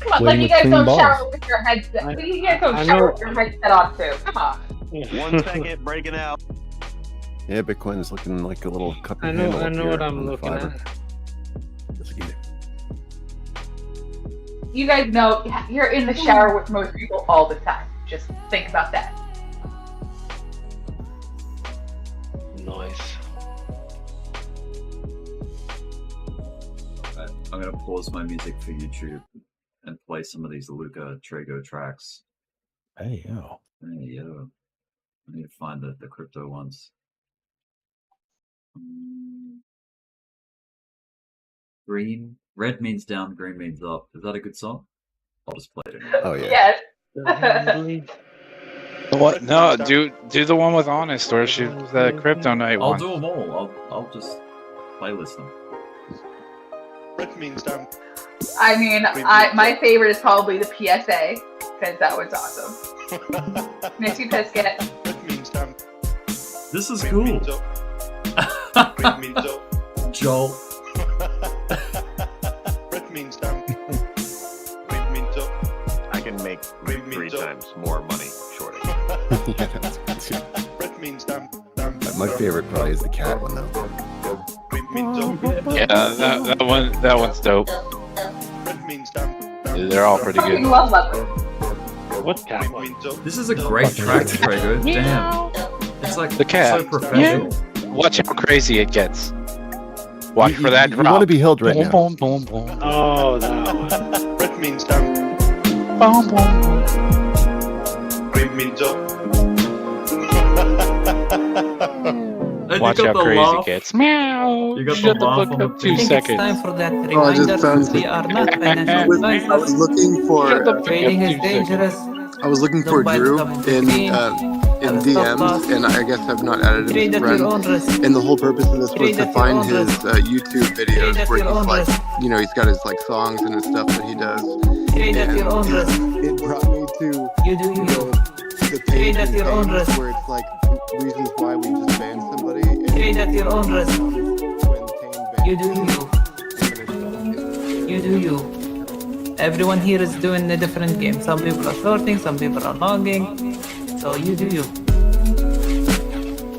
Come on, like Waiting you with guys clean don't balls. shower with your headset. You guys don't I shower know. with your headset on too. Come on. 1 second, breaking out. Yeah, Bitcoin is looking like a little cup I of know, handle I up know here what on I'm the looking fiber. at. Let's get it. You guys know you're in the shower with most people all the time. Just think about that. Nice. Okay, I'm gonna pause my music for YouTube and play some of these Luca Trago tracks. Hey yo. Hey yo. I need to find the crypto ones. Green. Red means down, green means up. Is that a good song? I'll just play it anyway. Oh yeah. Yes. What? No, do the one with Honest, or should the Crypto Night I'll one? do them all. I'll just playlist them. Red means down. I mean, my favorite is probably the PSA because that was awesome. Missy Biscuit. Red means down. This is Green cool. means up. Green means up. Joel. Red means down. Green means up. I can make 3 times more money shorting. Yeah, that's good. Red means down. My favorite probably is the cat one though. Green means up. Yeah, that one's dope. Red means down. They're all pretty Fucking good. love leopard. What cat means up? This is a great track, Trago. Damn. It's like The cat. so professional. Watch how crazy it gets. Watch for that You drop. want to be held right now. Boom, boom, boom, boom. Oh, that one. Red means down. Boom, boom. Green means up. And Watch you how got the crazy laugh. it gets. Meow. You got Shut the the laugh fuck on up the 2 thing. seconds. for that Oh, it reminder. just sounds We are not financial I was advisors. looking for Shut the fuck Trading up is 2 seconds. dangerous. I was looking for Don't buy Drew the top of in the screen. DMs, and I guess I've not added him Trade as at a your friend. own risk. And the whole purpose of this was Trade to at your find own his risk. YouTube Trade videos at where your he's own like, risk. you know, he's got his like songs and his stuff that he does. Trade at your own And risk. it brought me to You do you. the page Trade at your own risk. where it's like reasons why we just banned somebody. And Trade at your own risk. when Tane You do you. You do you. Everyone here is doing a different game. Some people are sorting, some people are logging. So you do you.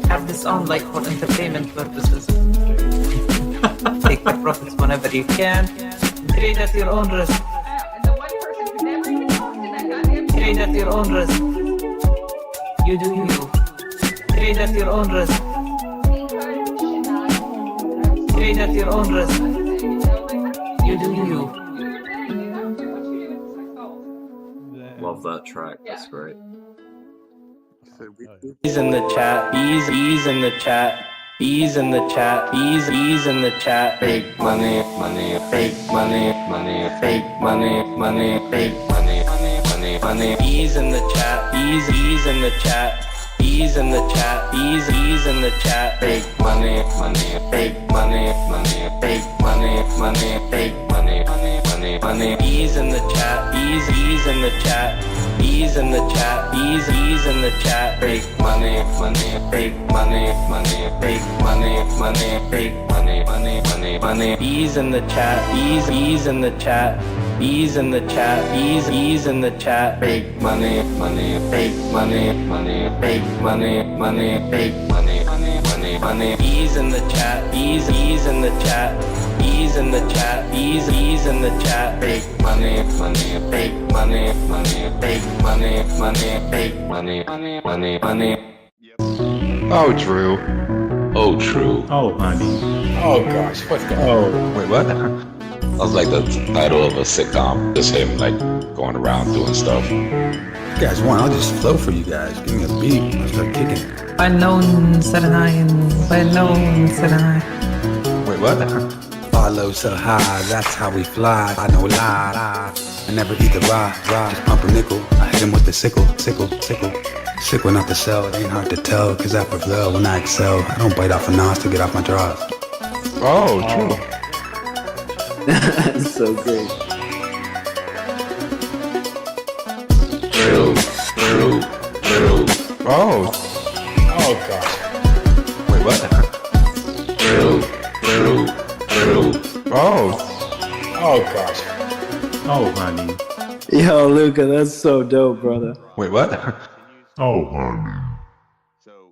Have this on like for entertainment purposes. Take the profits whenever you can. Trade at your own risk. And the one person who never even talked in that goddamn Trade at your own risk. You do you. Trade at your own risk. Trade at your own risk. You do you. Love that track. That's great. Bees in the chat. Bees in the chat. Bees in the chat. Bees in the chat. Fake money, money, fake money, money, fake money, money, fake money, money, money. Bees in the chat. Bees in the chat. Bees in the chat. Bees in the chat. Fake money, money, fake money, money, fake money, money, fake money, money, money. Bees in the chat. Bees in the chat. Bees in the chat. Bees in the chat. Fake money, money, fake money, money, fake money, money, fake money, money, money, money. Bees in the chat. Bees in the chat. Bees in the chat. Bees in the chat. Fake money, money, fake money, money, fake money, money, fake money, money, money, money. Bees in the chat. Bees in the chat. Bees in the chat. Bees in the chat. Fake money, money, fake money, money, fake money, money, fake money, money, money, money. Oh, Drew. Oh, true. Oh, honey. Oh, gosh. What's going on? Wait, what? That was like the title of a sitcom. Just him, like, going around doing stuff. You guys want, I'll just flow for you guys. Give me a beat. I'll start kicking. Unknown 79. Unknown 79. Wait, what? Follow so high, that's how we fly. I know lie. I never eat the rye. Just pump a nickel. I hit him with the sickle. Sickle, not the cell. It ain't hard to tell, cause I prevail when I excel. I don't bite off a nos to get off my drawers. Oh, true. That's so great. True. Oh. Oh, gosh. Wait, what? True. Oh. Oh, gosh. Oh, honey. Yo, Luca, that's so dope, brother. Wait, what? Oh, honey.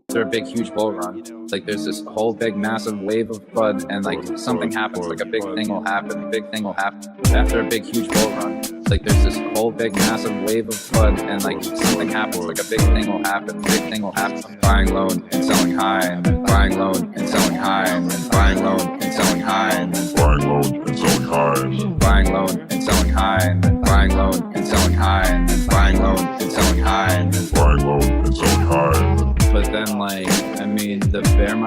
After a big huge bull run, like there's this whole big massive wave of FUD, and like something happens, like a big thing will happen, after a big huge bull run, like there's this whole big massive wave of FUD, and like something happens, like a big thing will happen, buying low and selling high, and then buying low and selling high, and then buying low and selling high, and then buying low and selling high, and then buying low and selling high, and then buying low and selling high, and then buying low and selling high, and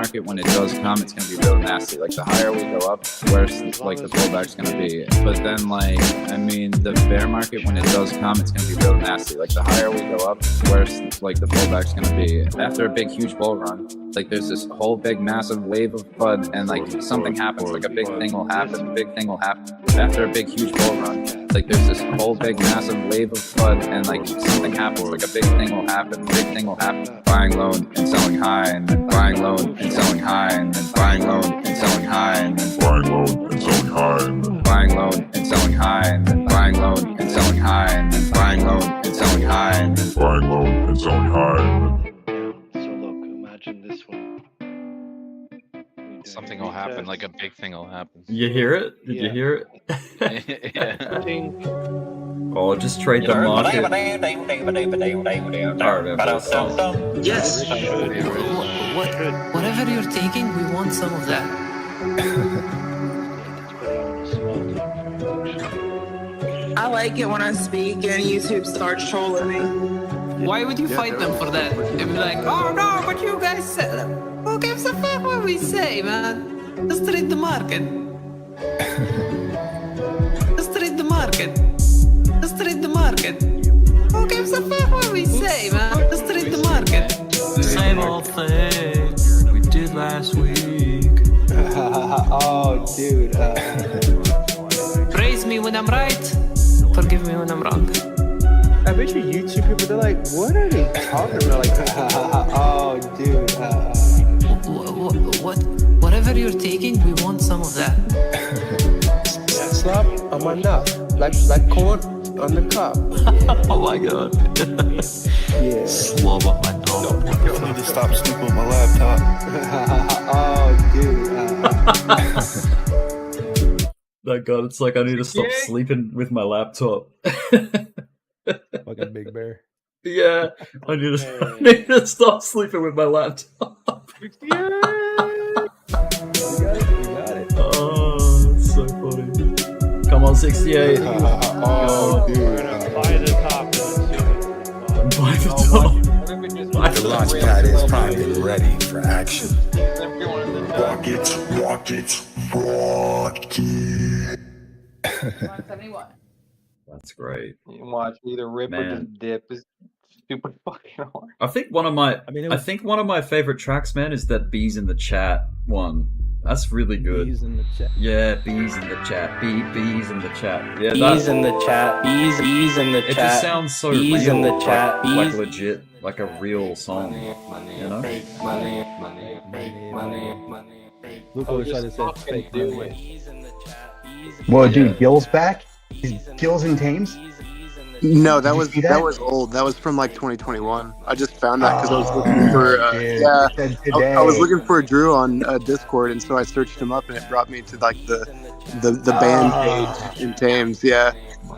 market, when it does come, it's gonna be real nasty. Like the higher we go up, worse like the pullback's gonna be. But then like, I mean, the bear market, when it does come, it's gonna be real nasty. Like the higher we go up, worse like the pullback's gonna be. After a big huge bull run, like there's this whole big massive wave of FUD, and like something happens, like a big thing will happen, big thing will happen. After a big huge bull run, like there's this whole big massive wave of FUD, and like something happens, like a big thing will happen, big thing will happen. Buying low and selling high, and then buying low and selling high, and then buying low and selling high, and then buying low and selling high, and then buying low and selling high, and then buying low and selling high, and then buying low and selling high, and then buying low and selling high. So look, imagine this one. Something will happen, like a big thing will happen. You hear it? Did you hear it? Oh, just trade the market. Yes. Whatever you're taking, we want some of that. I like it when I speak and YouTube starts trolling me. Why would you fight them for that? They'd be like, oh no, but you guys said, who gives a fuck what we say, man? Just read the market. Just read the market. Just read the market. Who gives a fuck what we say, man? Just read the market. Same old thing we did last week. Oh, dude. Praise me when I'm right. Forgive me when I'm wrong. I bet you YouTube people, they're like, what are they talking about? Like, oh, dude. Whatever you're taking, we want some of that. Slap on my nut. Like corn on the cup. Oh my god. Yeah. Slob up my dog. I need to stop sleeping with my laptop. Oh, dude. Oh god, it's like I need to stop sleeping with my laptop. Like a big bear. Yeah, I need to stop sleeping with my laptop. You got it. Oh, that's so funny. Come on, 68. Oh, dude. We're gonna buy the top. Buy the top. The launch pad is primed and ready for action. Rocket. 71. That's great. You can watch either rip or Man. just dip. Is super fucking hard. I think one of my favorite tracks, man, is that bees in the chat one. That's really good. Bees in the chat. Yeah, bees in the chat. Bees in the chat. Yeah, Bees in the chat. Bees in the it chat. just sounds so bees real. in the chat. Like Bees. legit, like a real song. You know? Luke always tried to say fake money. Whoa, dude, Gil's back? Is Gil's in Thames? No, Did that you was see that? that? was old. That was from like 2021. I just found that because I was looking for I was looking for Drew on Discord, and so I searched him up, and it brought me to like the band page in Thames. Yeah.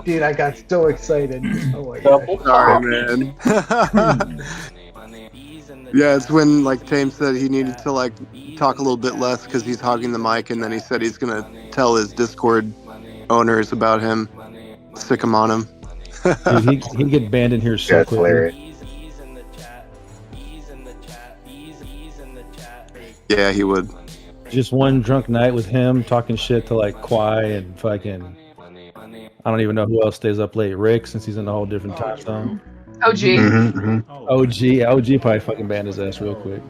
Dude, I got so excited. Oh my god. Sorry, man. Yeah, it's when like Thames said he needed to like talk a little bit less because he's hogging the mic, and then he said he's gonna tell his Discord owners about him, sick him on him. Dude, he'd get banned in here so That's quickly. hilarious. Yeah, he would. Just one drunk night with him talking shit to like Kwai and fucking. I don't even know who else stays up late. Rick, since he's in a whole different time zone. OG. OG probably fucking banned his ass real quick.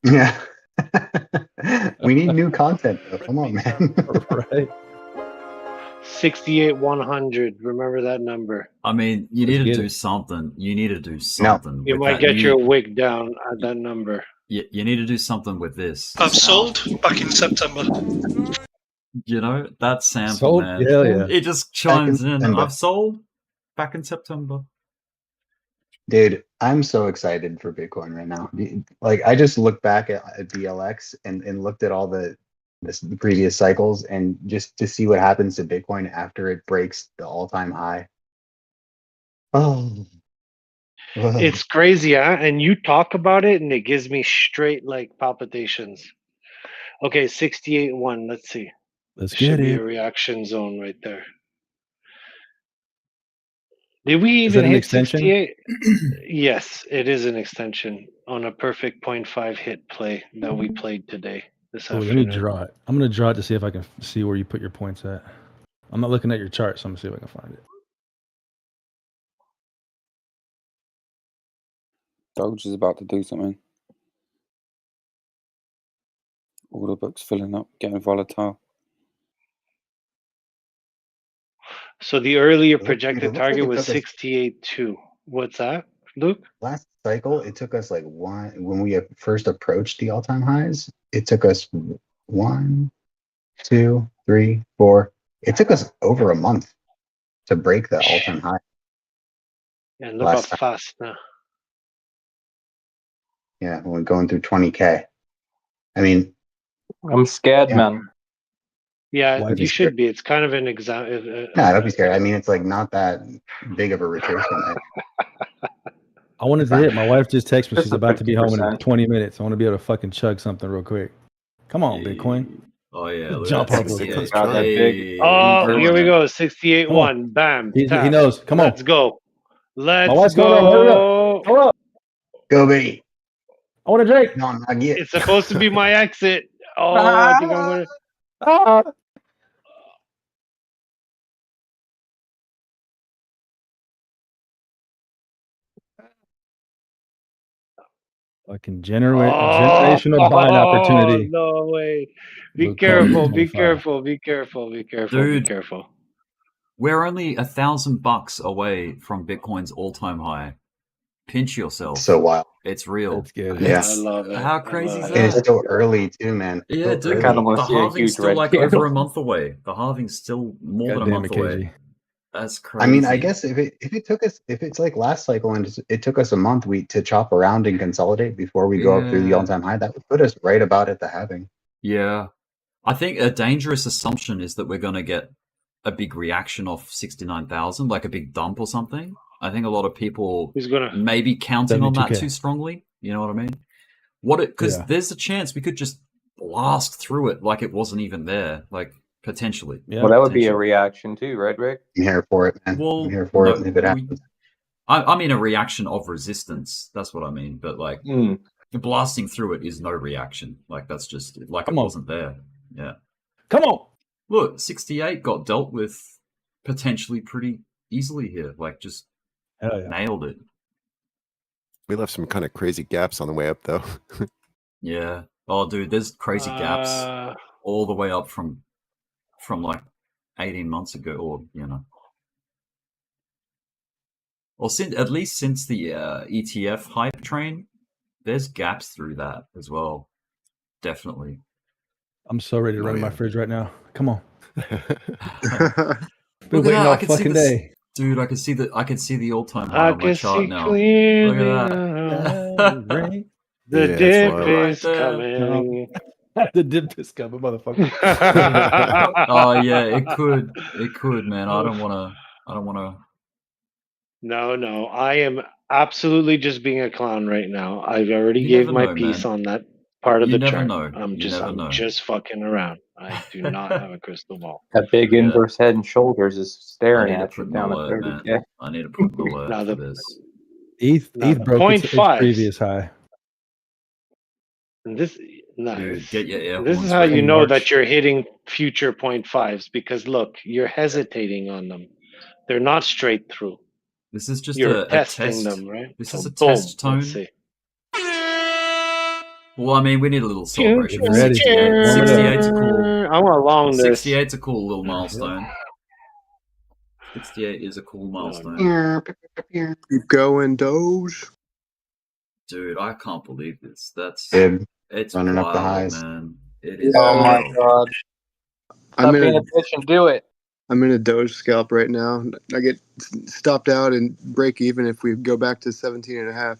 Yeah. We need new content, though. Come on, man. Right. 68-100. Remember that number. I mean, you need to do something. You need to do something. You with might that. get your wig down at that number. You need to do something with this. I've sold back in September. You know, that sample, Sold? man. Hell yeah. It just chimes in. September. I've sold back in September. Dude, I'm so excited for Bitcoin right now. Like, I just looked back at BLX and looked at all the previous cycles, and just to see what happens to Bitcoin after it breaks the all-time high. Oh. It's crazy, huh? And you talk about it, and it gives me straight like palpitations. Okay, 68-1. Let's see. Let's Should get be it. a reaction zone right there. Did we Is that even an hit extension? 68? Yes, it is an extension on a perfect 0.5 hit play that we played today, this Oh, let me afternoon. draw it. I'm gonna draw it to see if I can see where you put your points at. I'm not looking at your chart, so I'm gonna see if I can find it. Doge is about to do something. Order book's filling up, getting volatile. So the earlier It projected looks like target it was took us 68.2. What's that, Luke? last cycle. It took us like when we first approached the all-time highs. It took us 1, 2, 3, 4. It took us over a month to break the all-time high. And look how Last time. fast now. Yeah, when we're going through 20K. I mean, I'm scared, yeah. man. Yeah, Why you be should scared? be. It's kind of an exam. No, don't be scared. I mean, it's like not that big of a retracement. I wanted to hit. My wife just texted me. Just She's a about to be home in 50%. 20 minutes. I want to be able to fucking chug something real quick. Come on, Bitcoin. Oh yeah, look Jump at up real that. quick. Got that big Oh, inverse. here we go. Come on. 68.1. Bam. He Tap. knows. Come on. Let's go. My Let's wife's coming over. Hurry up. go. Hold up. Go, baby. I want to drink. No, not yet. It's supposed to be my exit. Oh, I think I'm gonna. Ah. Fucking generational buying opportunity. No way. Be Bitcoin careful. Be 0.5. careful. Be careful. Be careful. Dude. Be careful. We're only $1,000 away from Bitcoin's all-time high. Pinch yourself. So wild. It's real. That's good. Yeah. I love it. How crazy is And it's that? still early too, man. Yeah, Still dude. kind of early. want to The see a halving's huge still red like candle. over a month away. The halving's still more than a God damn month it, away. KG. That's crazy. I mean, I guess if it took us, if it's like last cycle and it took us a month to chop around and consolidate before we go up through the Yeah. all-time high, that would put us right about at the halving. Yeah. I think a dangerous assumption is that we're going to get a big reaction off 69,000, like a big dump or something. I think a lot of people Who's gonna? may be counting on that 72K. too strongly. You know what I mean? Because Yeah. there's a chance we could just blast through it like it wasn't even there, like potentially. Yeah. Well, that would be a Potentially. reaction too, right, Rick? I'm here for it, man. Well, I'm here for no, it if it happens. I mean a reaction of resistance. That's what I mean. But like Mm. the blasting through it is no reaction. Like that's just like Come it on. wasn't there. Yeah. Come on. Look, 68 got dealt with potentially pretty easily here. Like just Hell yeah. nailed it. We left some kind of crazy gaps on the way up, though. Yeah. Oh, dude, there's crazy gaps all the way up from like 18 months ago, or or at least since the ETF hype train. There's gaps through that as well. Definitely. I'm so ready to run my yeah. fridge right now. Come on. Look Been waiting at that. all I can see fucking this, day. dude. I can see the all-time high I on my can chart see now. clearly Look at that. now. The Yeah, that's dip wild. Right is there. coming. The dip is coming, motherfucker. Oh yeah, it could, man. I don't wanna. No. I am absolutely just being a clown right now. I've already You gave never my know, piece man. on that part of You the never chart. know. I'm You never know. just fucking around. I do not have a crystal ball. That big Yeah. inverse head and shoulders is I staring need to at you put an down at alert, man. 30K. I need to put an alert Now for the this. ETH now the broke its 0.5s. previous high. And this Dude, nice. get your air This is horns how you ready. know March. that you're hitting future 0.5s because look, you're hesitating on them. They're not straight through. This is just You're a testing test. them, right? This So is a boom, test tone. let's see. Well, I mean, we need a little celebration for ready. 68. Warm it up. 68's a cool. I want long this. 68's a cool little milestone. 68 is a cool milestone. Keep going, Doge. Dude, I can't believe this. Good. It's Running up the wild, highs. man. It is Oh my wild. god. I'm Stop in being a a bitch and do it. I'm in a Doge scalp right now. I get stopped out and break even if we go back to 17 and a half.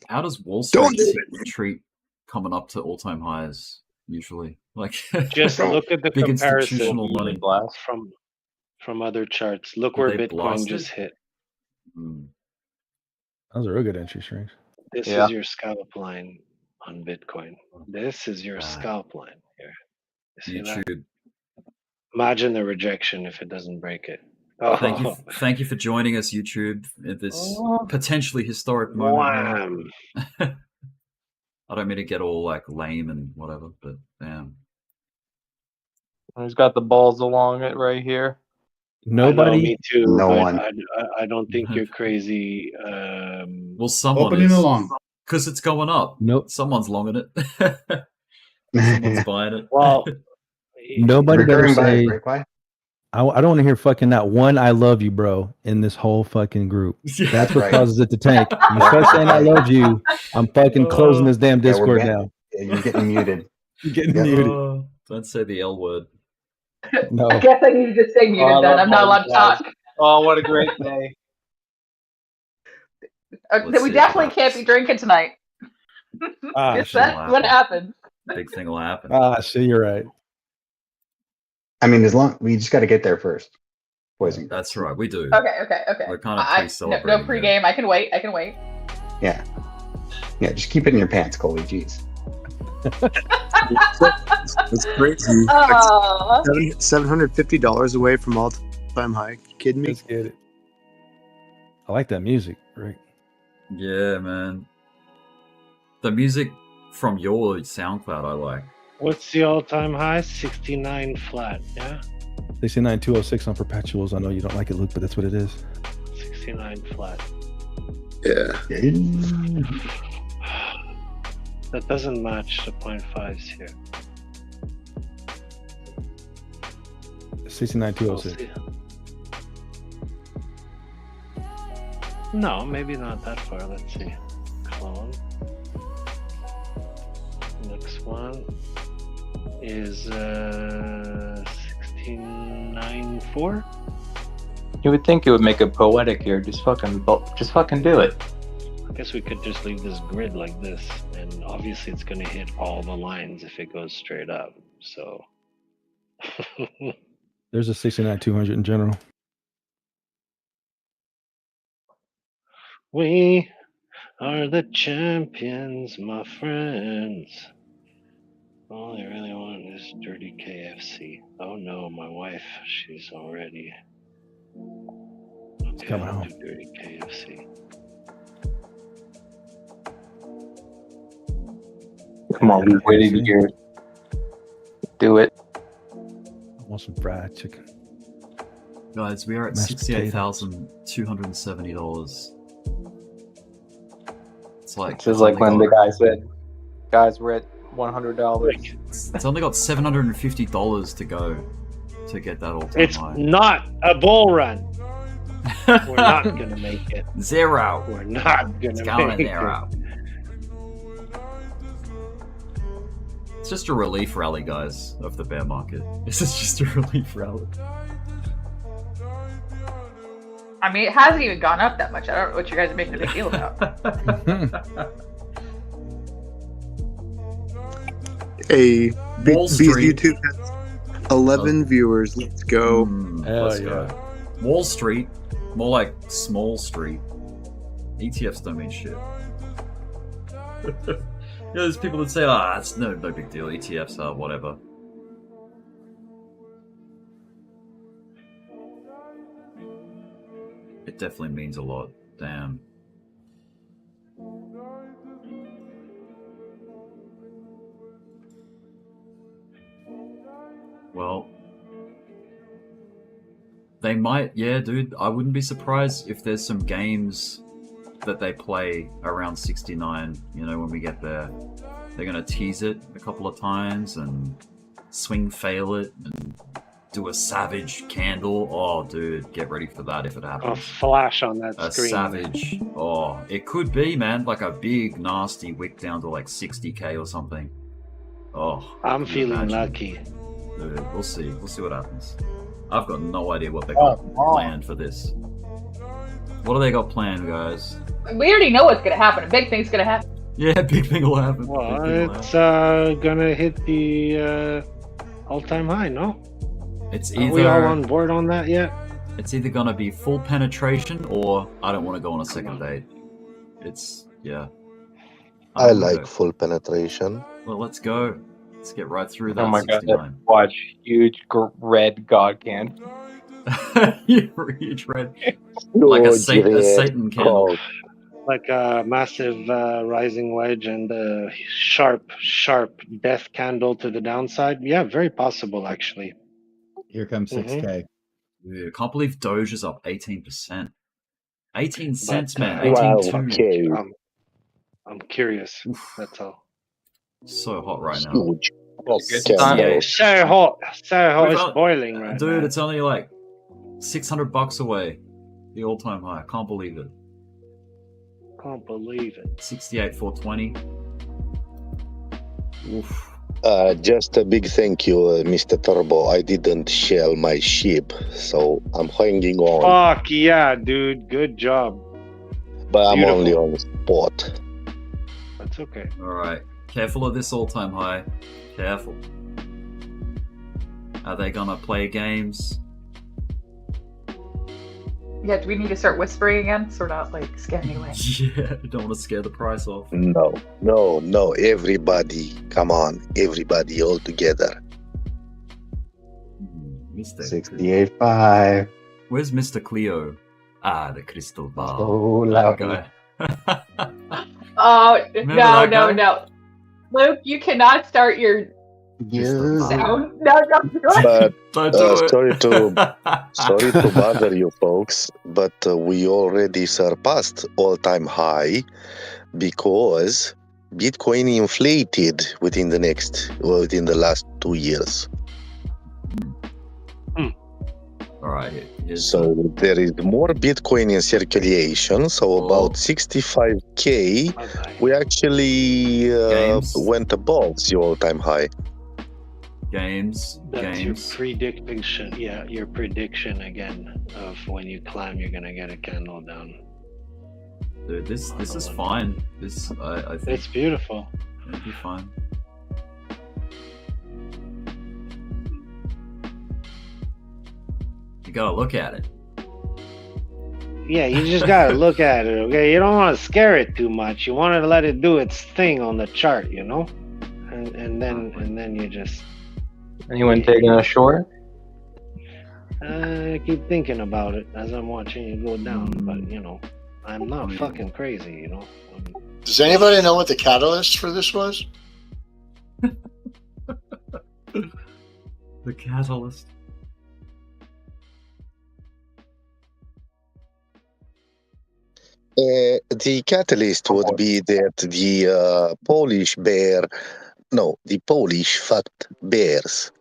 How does Wall Don't Street do treat coming up to all-time highs usually? Like Just look at the big comparison institutional money. Blast. from other charts. Look Did where they Bitcoin blast just it? hit. Those are real good entry strings. This Yeah. is your scalp line on Bitcoin. This is your scalp line here. You see that? YouTube. Imagine the rejection if it doesn't break it. Thank you for joining us, YouTube, at this potentially historic moment. I don't mean to get all like lame and whatever, but damn. He's got the balls along it right here. Nobody. I know, me too. No but one. I don't think you're crazy. Well, someone is. Because it's going up. Nope. Someone's longing it. Someone's buying it. Well, Nobody better Recurring say. bias, right? I don't want to hear fucking that one "I love you, bro" in this whole fucking group. That's what right. causes it to tank. You start saying "I love you," I'm fucking closing this damn Yeah, Discord now. You're getting muted. You're getting muted. Don't say the L word. No. I guess I need to just stay muted then. I'm not allowed to talk. Oh, what a great day. We definitely can't be drinking tonight. Guess that's what happened. Big thing will happen. So you're right. I mean, we just got to get there first. Poison. That's right, we do. Okay. We're kind of No pre-celebrating. pregame. I can wait. Yeah. Yeah, just keep it in your pants, Colby. Jeez. It's crazy. $750 away from all-time high. You kidding me? Let's get it. I like that music, Rick. Yeah, man. The music from your SoundCloud, I like. What's the all-time high? 69 flat. Yeah. 69,206 on perpetuals. I know you don't like it, Luke, but that's what it is. 69 flat. Yeah. That doesn't match the 0.5s here. 69,206. No, maybe not that far. Let's see. Clone. Next one is 16.94. You would think it would make it poetic here. Just fucking do it. I guess we could just leave this grid like this, and obviously it's going to hit all the lines if it goes straight up. So There's a 69,200 in general. we are the champions, my friends. All I really want is dirty KFC. Oh no, my wife, she's already. Okay, coming I'll home. do dirty KFC. Come on, we waited here. Do it. I want some fried chicken. Guys, we are at Mashed $68,270. It's like. This is like when the guy said, guys, we're at $100. It's only got $750 to go to get that all-time It's high. not a bull run. We're not gonna make it. Zero. We're not It's gonna going make to zero. It's just a relief rally, guys, of the bear market. This is just a relief rally. I mean, it hasn't even gone up that much. I don't know what you guys are making a big deal about. Hey, Wall Bees Street. YouTube has 11 viewers. Let's go. Let's go. Wall Street, more like small street. ETFs don't mean shit. There's people that say, it's no big deal. ETFs are whatever. It definitely means a lot. Damn. Well, they might, yeah, dude. I wouldn't be surprised if there's some games that they play around 69. You know, when we get there, they're gonna tease it a couple of times and swing fail it and do a savage candle. Oh, dude, get ready for that if it A happens. flash on that A screen. savage. Oh, it could be, man, like a big nasty wick down to like 60k or something. Oh, I'm can you feeling imagine? lucky. Dude, we'll see. We'll see what happens. I've got no idea what they got planned for this. What do they got planned, guys? We already know what's gonna happen. A big thing's gonna happen. Yeah, big thing will happen. Well, Big thing will it's gonna hit the all-time high, no? It's Are we all either on board on that yet? it's either gonna be full penetration or I don't want to go on a second date. It's yeah. I don't wanna like go. full penetration. Well, let's go. Let's get right through that. Oh my god, 69. watch huge red god can. you trade like a Satan candle. Like a massive rising wedge and a sharp death candle to the downside. Yeah, very possible actually. Here comes 6K. Dude, I can't believe Doge is up 18%. 18 cents, But, man. 18.2. I'm curious. That's all. So hot right now. Huge. So hot. It's boiling right now. Dude, it's only like $600 away. The all-time high. I can't believe it. Can't believe it. 68,420. Oof. Just a big thank you, Mr. Turbo. I didn't shell my ship, so I'm hanging on. Fuck yeah, dude. Good job. But I'm only on spot. That's okay. Alright. Careful of this all-time high. Careful. Are they gonna play games? Yeah, do we need to start whispering again? So we're not like scaring away. Yeah, don't want to scare the price off. No, everybody. Come on, everybody all together. Mr. 68.5. Where's Mr. Cleo? Ah, the crystal ball. Oh, That loud. guy. Oh, Remember no, that guy? no. Luke, you cannot start your sound. No. But Don't do it. sorry to bother you folks, but we already surpassed all-time high because Bitcoin inflated within the last 2 years. All right. So there is more Bitcoin in circulation. So about 65K, we actually went above the all-time high. Games. Your prediction. Yeah, your prediction again of when you climb, you're gonna get a candle down. Dude, this is fine. This I think It's beautiful. it'll be fine. You gotta look at it. Yeah, you just gotta look at it, okay? You don't want to scare it too much. You want to let it do its thing on the chart, you know, and then you just. Anyone taking a short? I keep thinking about it as I'm watching it go down, but you know, I'm not fucking crazy, you know. Does anybody know what the catalyst for this was? The catalyst. The catalyst would be that the Polish fucked bears.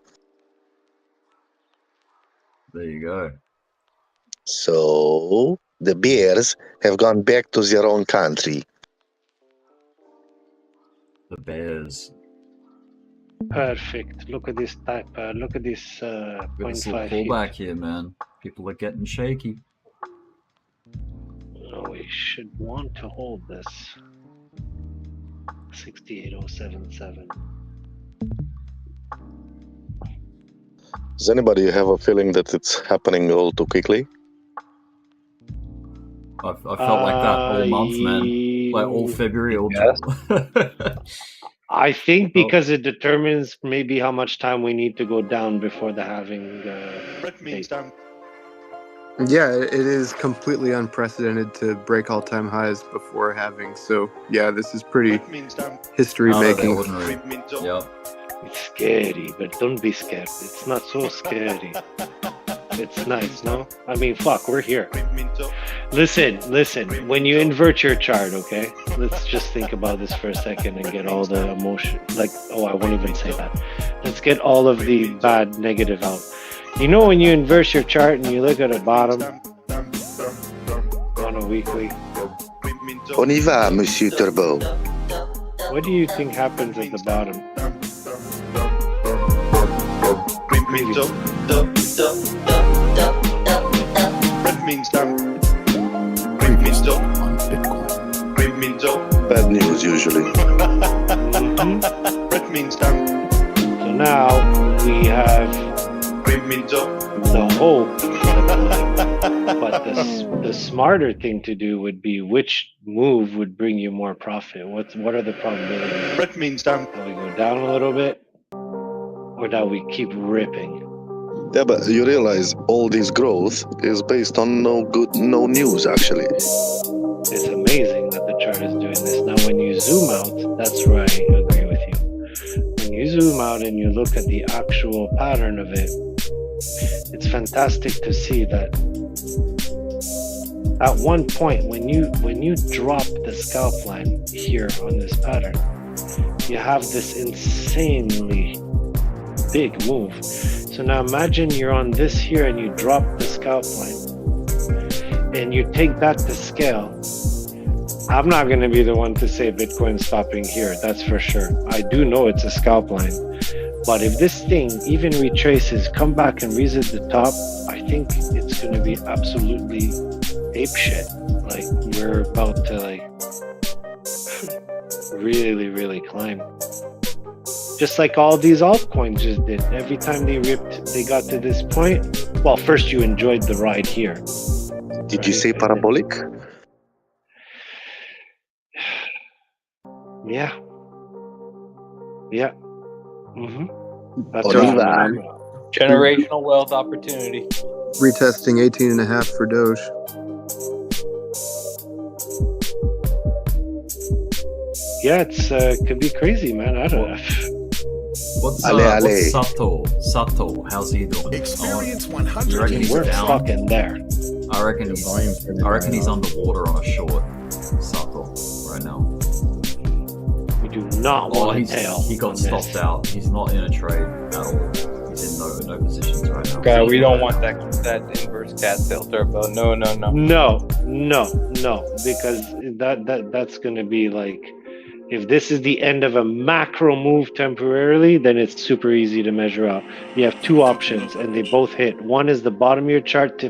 There you go. So the bears have gone back to their own country. The bears. Perfect. Look at this type. Look at this Got this little 0.5 here. pullback here, man. People are getting shaky. Oh, we should want to hold this. 68077. Does anybody have a feeling that it's happening all too quickly? I felt like that all month, man. Like all February, all I think because it determines maybe how much time we need to go down before the halving. Date. Yeah, it is completely unprecedented to break all-time highs before having. So yeah, this is pretty history making. Yep. It's scary, but don't be scared. It's not so scary. It's nice, no? I mean, fuck, we're here. Listen. When you invert your chart, okay? Let's just think about this for a second and get all the emotion. Like, oh, I won't even say that. Let's get all of the bad, negative out. You know when you invert your chart and you look at the bottom on a weekly? On y va, Monsieur Turbo. What do you think happens at the bottom? Bad news usually. So now we have the hope, but the smarter thing to do would be which move would bring you more profit. What are the probabilities? That we go down a little bit, or that we keep ripping? Yeah, but you realize all this growth is based on no news, actually. It's amazing that the chart is doing this. Now, when you zoom out, that's where I agree with you. When you zoom out and you look at the actual pattern of it, it's fantastic to see that at one point, when you drop the scalp line here on this pattern, you have this insanely big move. So now imagine you're on this here and you drop the scalp line and you take that to scale. I'm not going to be the one to say Bitcoin's stopping here, that's for sure. I do know it's a scalp line. But if this thing even retraces, come back and reset the top, I think it's going to be absolutely ape shit. Like, we're about to like really climb. Just like all these altcoins just did. Every time they got to this point, well, first you enjoyed the ride here. Did you say parabolic? Yeah. That's right. Generational wealth opportunity. Retesting 18.5 for Doge. Yeah, it's could be crazy, man. I don't know. What's Sato? How's he doing? Experience You reckon he's We're down? fucking there. I reckon he's underwater on a short Sato right now. We do not want to tail. He got stopped out. He's not in a trade at all. He's in no positions right now. God, we don't want that inverse cattail turbo. No. No, because that's gonna be like, if this is the end of a macro move temporarily, then it's super easy to measure out. You have two options and they both hit. One is the bottom of your chart to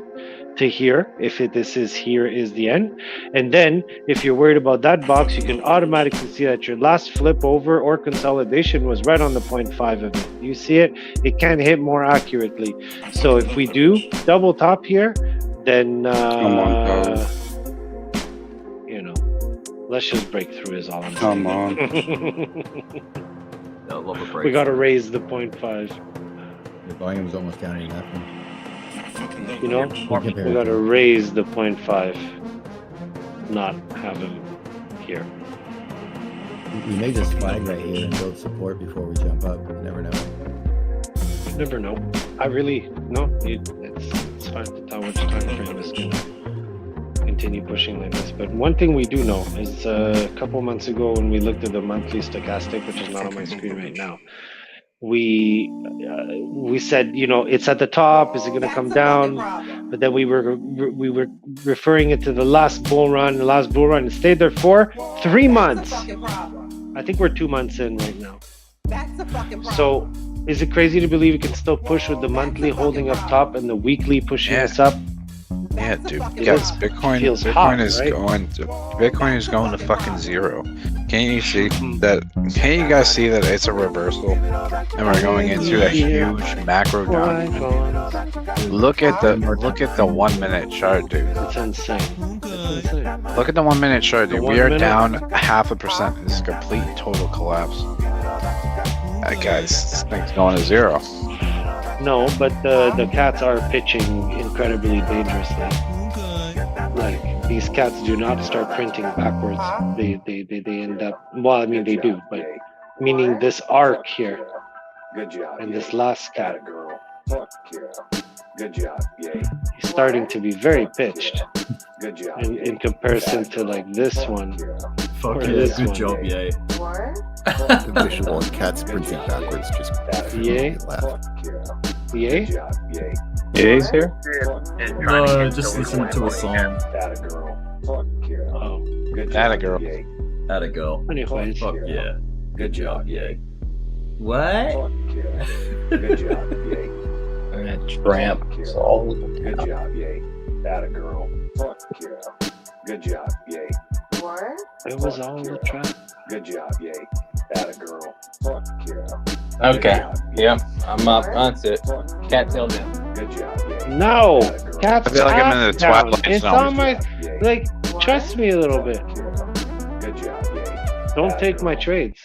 here, if this is here is the end. And then if you're worried about that box, you can automatically see that your last flip over or consolidation was right on the 0.5 of it. You see it? It can hit more accurately. So if we do double top here, then let's just break through is all I'm saying. Come on. We gotta raise the 0.5. The volume was almost down to nothing. You know, we gotta raise the 0.5, not have him here. We may just flag right here and build support before we jump up. You never know. Never know. It's fine to tell which time frame is gonna continue pushing like this. But one thing we do know is a couple months ago when we looked at the monthly stochastic, which is not on my screen right now, we said, it's at the top, is it going to come down? But then we were referring it to the last bull run. It stayed there for 3 months. I think we're 2 months in right now. So is it crazy to believe it can still push with the monthly holding up top and the weekly pushing us up? Yeah, dude. Guys, Bitcoin is going to fucking zero. Can't you see that? Can't you guys see that it's a reversal, and we're going into a huge macro down? Look at the 1 minute chart, dude. It's insane. Look at the 1 minute chart, dude. We are down 0.5%. It's a complete total collapse. Guys, this thing's going to zero. No, but the cats are pitching incredibly dangerously. Like, these cats do not start printing backwards. They end up, well, I mean they do, but meaning this arc here and this last cat. He's starting to be very pitched in comparison to like this one. Fuck yeah, this good one. job, yay. The visual on cats printing backwards just Yay. laugh. Yay? Yay's here? No, just listen to a song. Oh, Atta girl. Atta girl. Anyways. Fuck yeah. Good job, yay. What? Good job, yay. Tramp. Good job, yay. Atta girl. Fuck yeah. Good job, yay. It was all a trap. Good job, yay. Atta girl. Fuck yeah. Okay. Yep. I'm up. That's it. Cattail down. Good job, yay. No! Cats I feel like I'm in the down. twilight It's zone. on my, like, trust me a little bit. Good job, yay. Don't take my trades,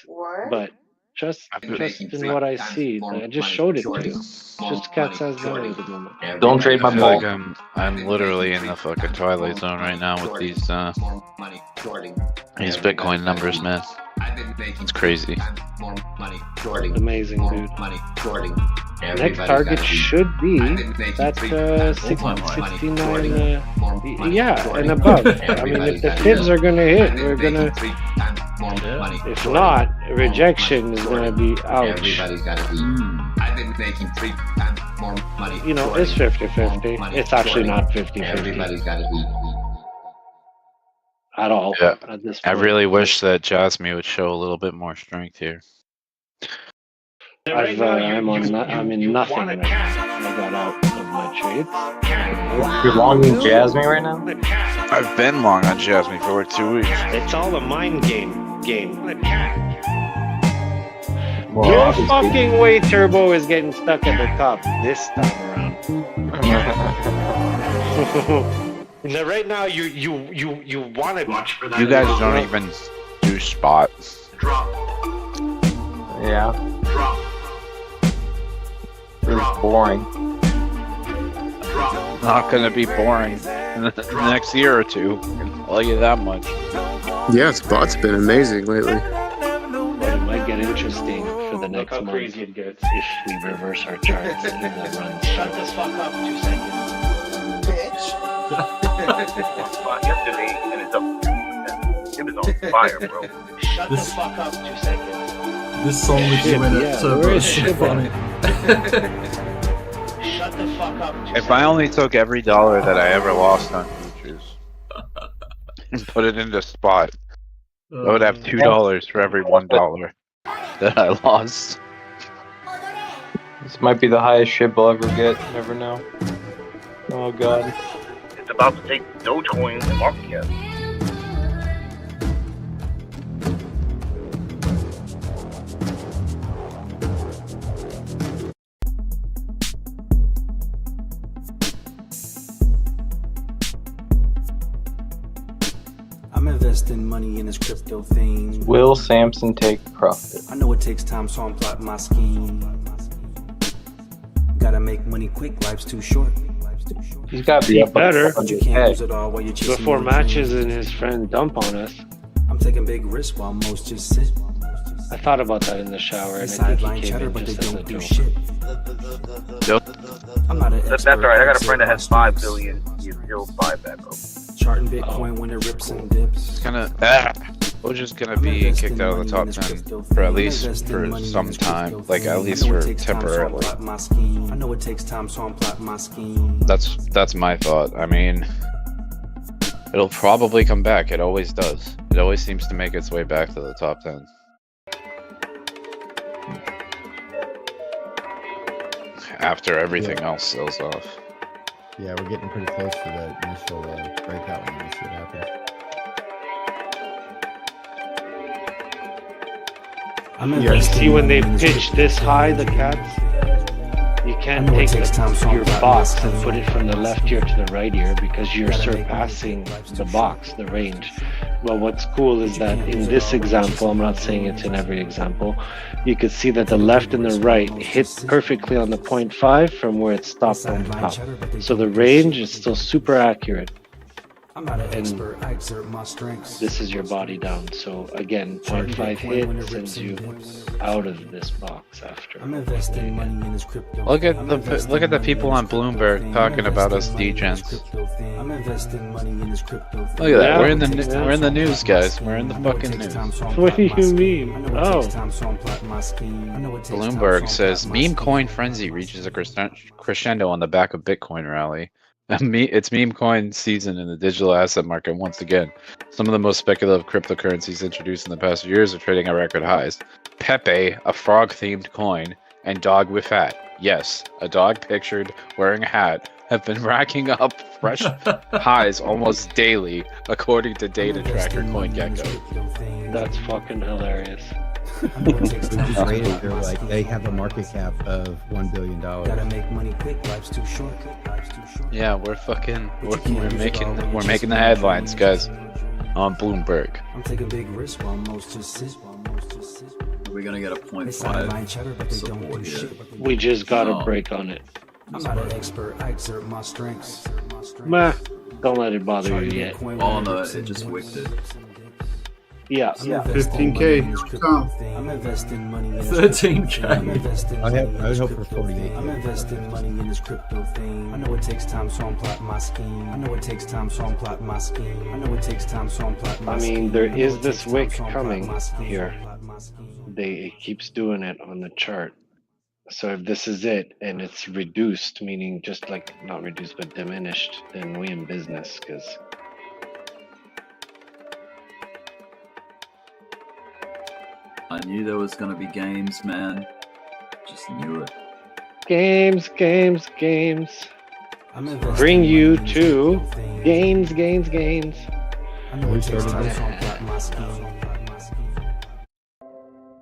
but Trust in what I see. I just showed it to you. Just cat's eyes down at the moment. Don't trade my I feel ball. like I'm literally in the fucking twilight zone right now with these Bitcoin numbers, man. It's crazy. Amazing, dude. Next target should be that 69, yeah, and above. I mean, if the fibs are gonna hit, we're gonna. If not, rejection is gonna be ouch. You know, it's 50-50. It's actually not 50-50 at all. Yeah. At this I point. really wish that Jasmine would show a little bit more strength here. I'm in nothing right now. I got out of my trade. You're longing Jasmine right now? I've been long on Jasmine for like 2 weeks. It's all a mind game. Well, Your obviously- fucking way Turbo is getting stuck at the top this time around. Now, right now, you want to watch for that. You guys don't even do spot. Yeah. It's boring. Not gonna be boring in the next year or two. I can tell you that much. Yeah, Spot's been amazing lately. But it might get interesting for the next month if we reverse our charts and then run. Shut this fuck up 2 seconds. Bitch. Yesterday, and it's up. It was on fire, bro. Shut the fuck up 2 seconds. This song with you in it, so it's so funny. Shut the fuck up. If I only took every dollar that I ever lost on futures and put it into spot, I would have $2 for every $1 that I lost. This might be the highest ship we'll ever get. You never know. Oh god. It's about to take Dogecoin's market cap. I'm investing money in this crypto thing. Will Sampson take profit? I know it takes time, so I'm plotting my scheme. Gotta make money quick, life's too short. He's got to be He up better But you can't lose it all while you're chasing before your Matches dreams. and his friend dump on us. I'm taking big risks while most just sit. I thought about that in the shower, and I Sideline think he came chatter, in but they just as a don't do joke. shit. I'm not an That's expert, alright. I got a I'd friend that say has my 5 strengths. billion. He'll buy that, bro. Charting Bitcoin when it rips and dips. It's gonna we're just gonna be kicked out of the top 10 for at least for some time, like at least for temporarily. I know it takes time, so I'm plotting my scheme. That's my thought. I mean, it'll probably come back. It always does. It always seems to make its way back to the top 10. After everything else sells off. Yeah, we're getting pretty close to that initial breakout when we see it happen. You see when they pitch this high, the cats, you can't take your box and put it from the left ear to the right ear because you're surpassing the box, the range. Well, what's cool is that in this example, I'm not saying it's in every example, you could see that the left and the right hit perfectly on the 0.5 from where it stopped on top. So the range is still super accurate. I'm not an expert, I exert my strengths. This is your body down. So again, 0.5 hit sends you out of this box after. I'm investing money in this crypto. Look at the people on Bloomberg talking about us degens. I'm investing money in this crypto. Look at that. We're in the news, guys. We're in the fucking news. What do you mean? Oh. Bloomberg says meme coin frenzy reaches a crescendo on the back of Bitcoin rally. It's meme coin season in the digital asset market once again. Some of the most speculative cryptocurrencies introduced in the past years are trading at record highs. Pepe, a frog-themed coin, and dog with hat. Yes, a dog pictured wearing a hat have been racking up fresh highs almost daily, according to data tracker CoinGecko. That's fucking hilarious. They have a market cap of $1 billion. Gotta make money quick, life's too short. Yeah, we're making the headlines, guys, on Bloomberg. I'm taking big risks while most just sit. We're gonna get a 0.5 support here. We just got a break on it. I'm not an expert, I exert my strengths. Meh, don't let it bother you yet. Oh no, it just wicked it. Yeah. 15K. I'm investing money in 13K. I would hope for 48. I'm investing money in this crypto thing. I know it takes time, so I'm plotting my scheme. I know it takes time, so I'm plotting my scheme. I know it takes time, so I'm plotting my scheme. I mean, there is this wick coming here. It keeps doing it on the chart. So if this is it and it's reduced, meaning just like not reduced but diminished, then we in business because I knew there was gonna be games, man. Just knew it. games. Bring you to games. I know it takes time, so I'm plotting my scheme.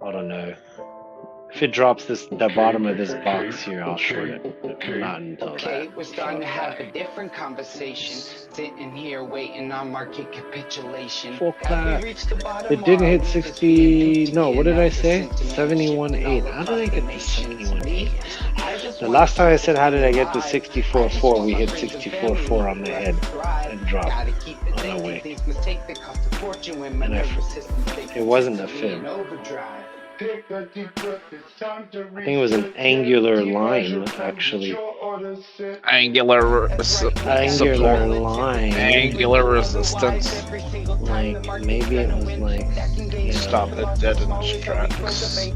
I don't know. If it drops the bottom of this box here, I'll short it. Not until Okay, that. we're starting to have a different conversation. Sitting here waiting on market capitulation. Fuck Have that. we reached the bottom It didn't or hit are we 60. just No, what did I say? beginning to 71.8. How did I get to 71.8? The last time I said how did I get to 64.4, we hit 64.4 on the head and dropped on the way. And it wasn't a fib. I think it was an angular line, actually. Angular line. Angular resistance. Like, maybe it was like, you know, Stop the dead in its tracks.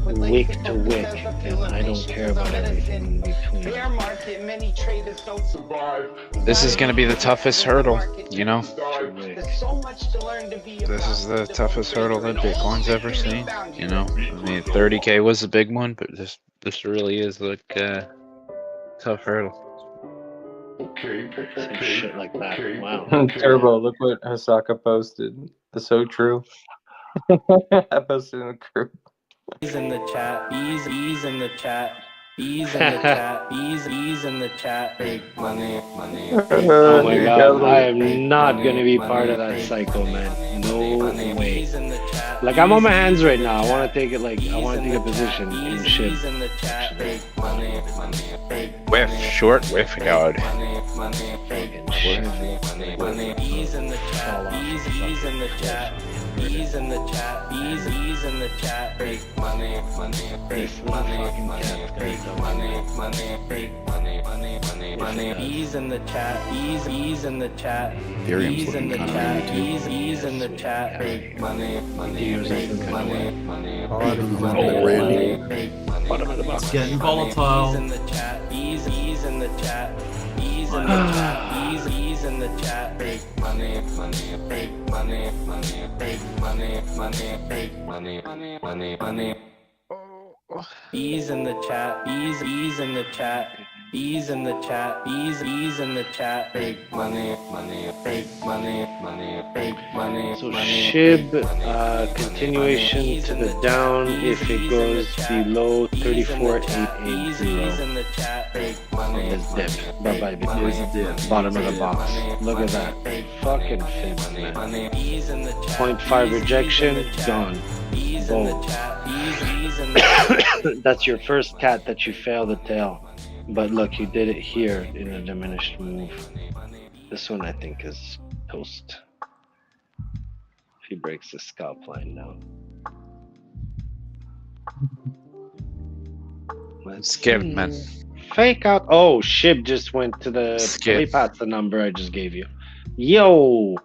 wick to wick, and I don't care about everything in between. This is going to be the toughest hurdle, you know? This is the toughest hurdle that Bitcoin's ever seen, you know? I mean, 30K was a big one, but this really is like a tough hurdle. Some shit like that. Wow. Turbo, look what Hasaka posted. It's so true. I posted in the group. Ease in the chat. Ease in the chat. Ease in the chat. Ease in the chat. Big money. Oh my god, I am not gonna be part of that cycle, man. No way. Like, I'm on my hands right now. I want to take it, like, I want to take a position in shit. Whiff, short whiff, God. Ease in the chat. Ease in the chat. Ease in the chat. Ease in the chat. Big money. Big money. Big money. Big money. Ease in the chat. Ease in the chat. Ethereum's Ease in looking the kind of chat. weird too. Ease in the chat. Big money. Big money. It's getting volatile. Ease in the chat. Ease in the chat. Ease in the chat. Ease in the chat. Big money. Big money. Big money. Big money. Ease in the chat. Ease in the chat. Ease in the chat. Ease in the chat. Big money. Big money. Big money. So SHIB, continuation to the down if it goes below 34,880 on this dip. Bye-bye, Bitcoin. Bottom of the box. Look at that. Fucking fibs, man. 0.5 rejection, gone. Boom. That's your first cat that you fail the tail. But look, you did it here in a diminished move. This one I think is toast. If he breaks the scalp line now. Scared, man. Fake out. Oh, SHIB just went to the Skip. Paypat's the number I just gave you. Yo!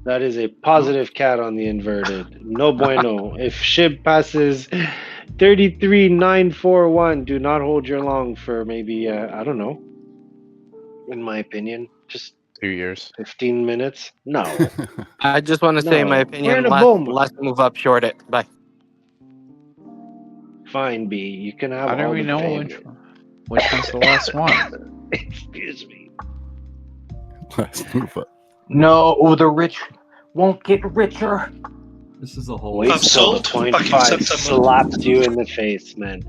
That is a positive cat on the inverted. No bueno. If SHIB passes 33,941, do not hold your long for maybe, I don't know. In my opinion, just 2 years. 15 minutes. No. I just want to say my We're opinion. in a boom. Let's move up, short it. Bye. Fine, B. You can have How do all we the know fame. which one's the last one? Excuse me. Let's move up. No, the rich won't get richer. This is a whole. Wait till the 0.5 slaps you in the face, man.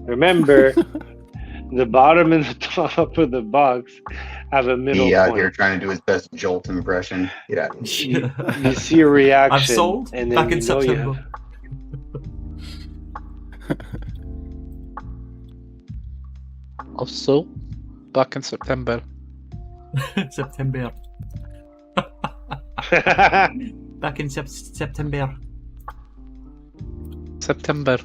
Remember, the bottom and the top of the box have a middle He out point. here trying to do his best Jolt impression. Yeah. You see a reaction, I'm sold. and Back then in you know you September. have. Also, back in September. September. Back in September. September.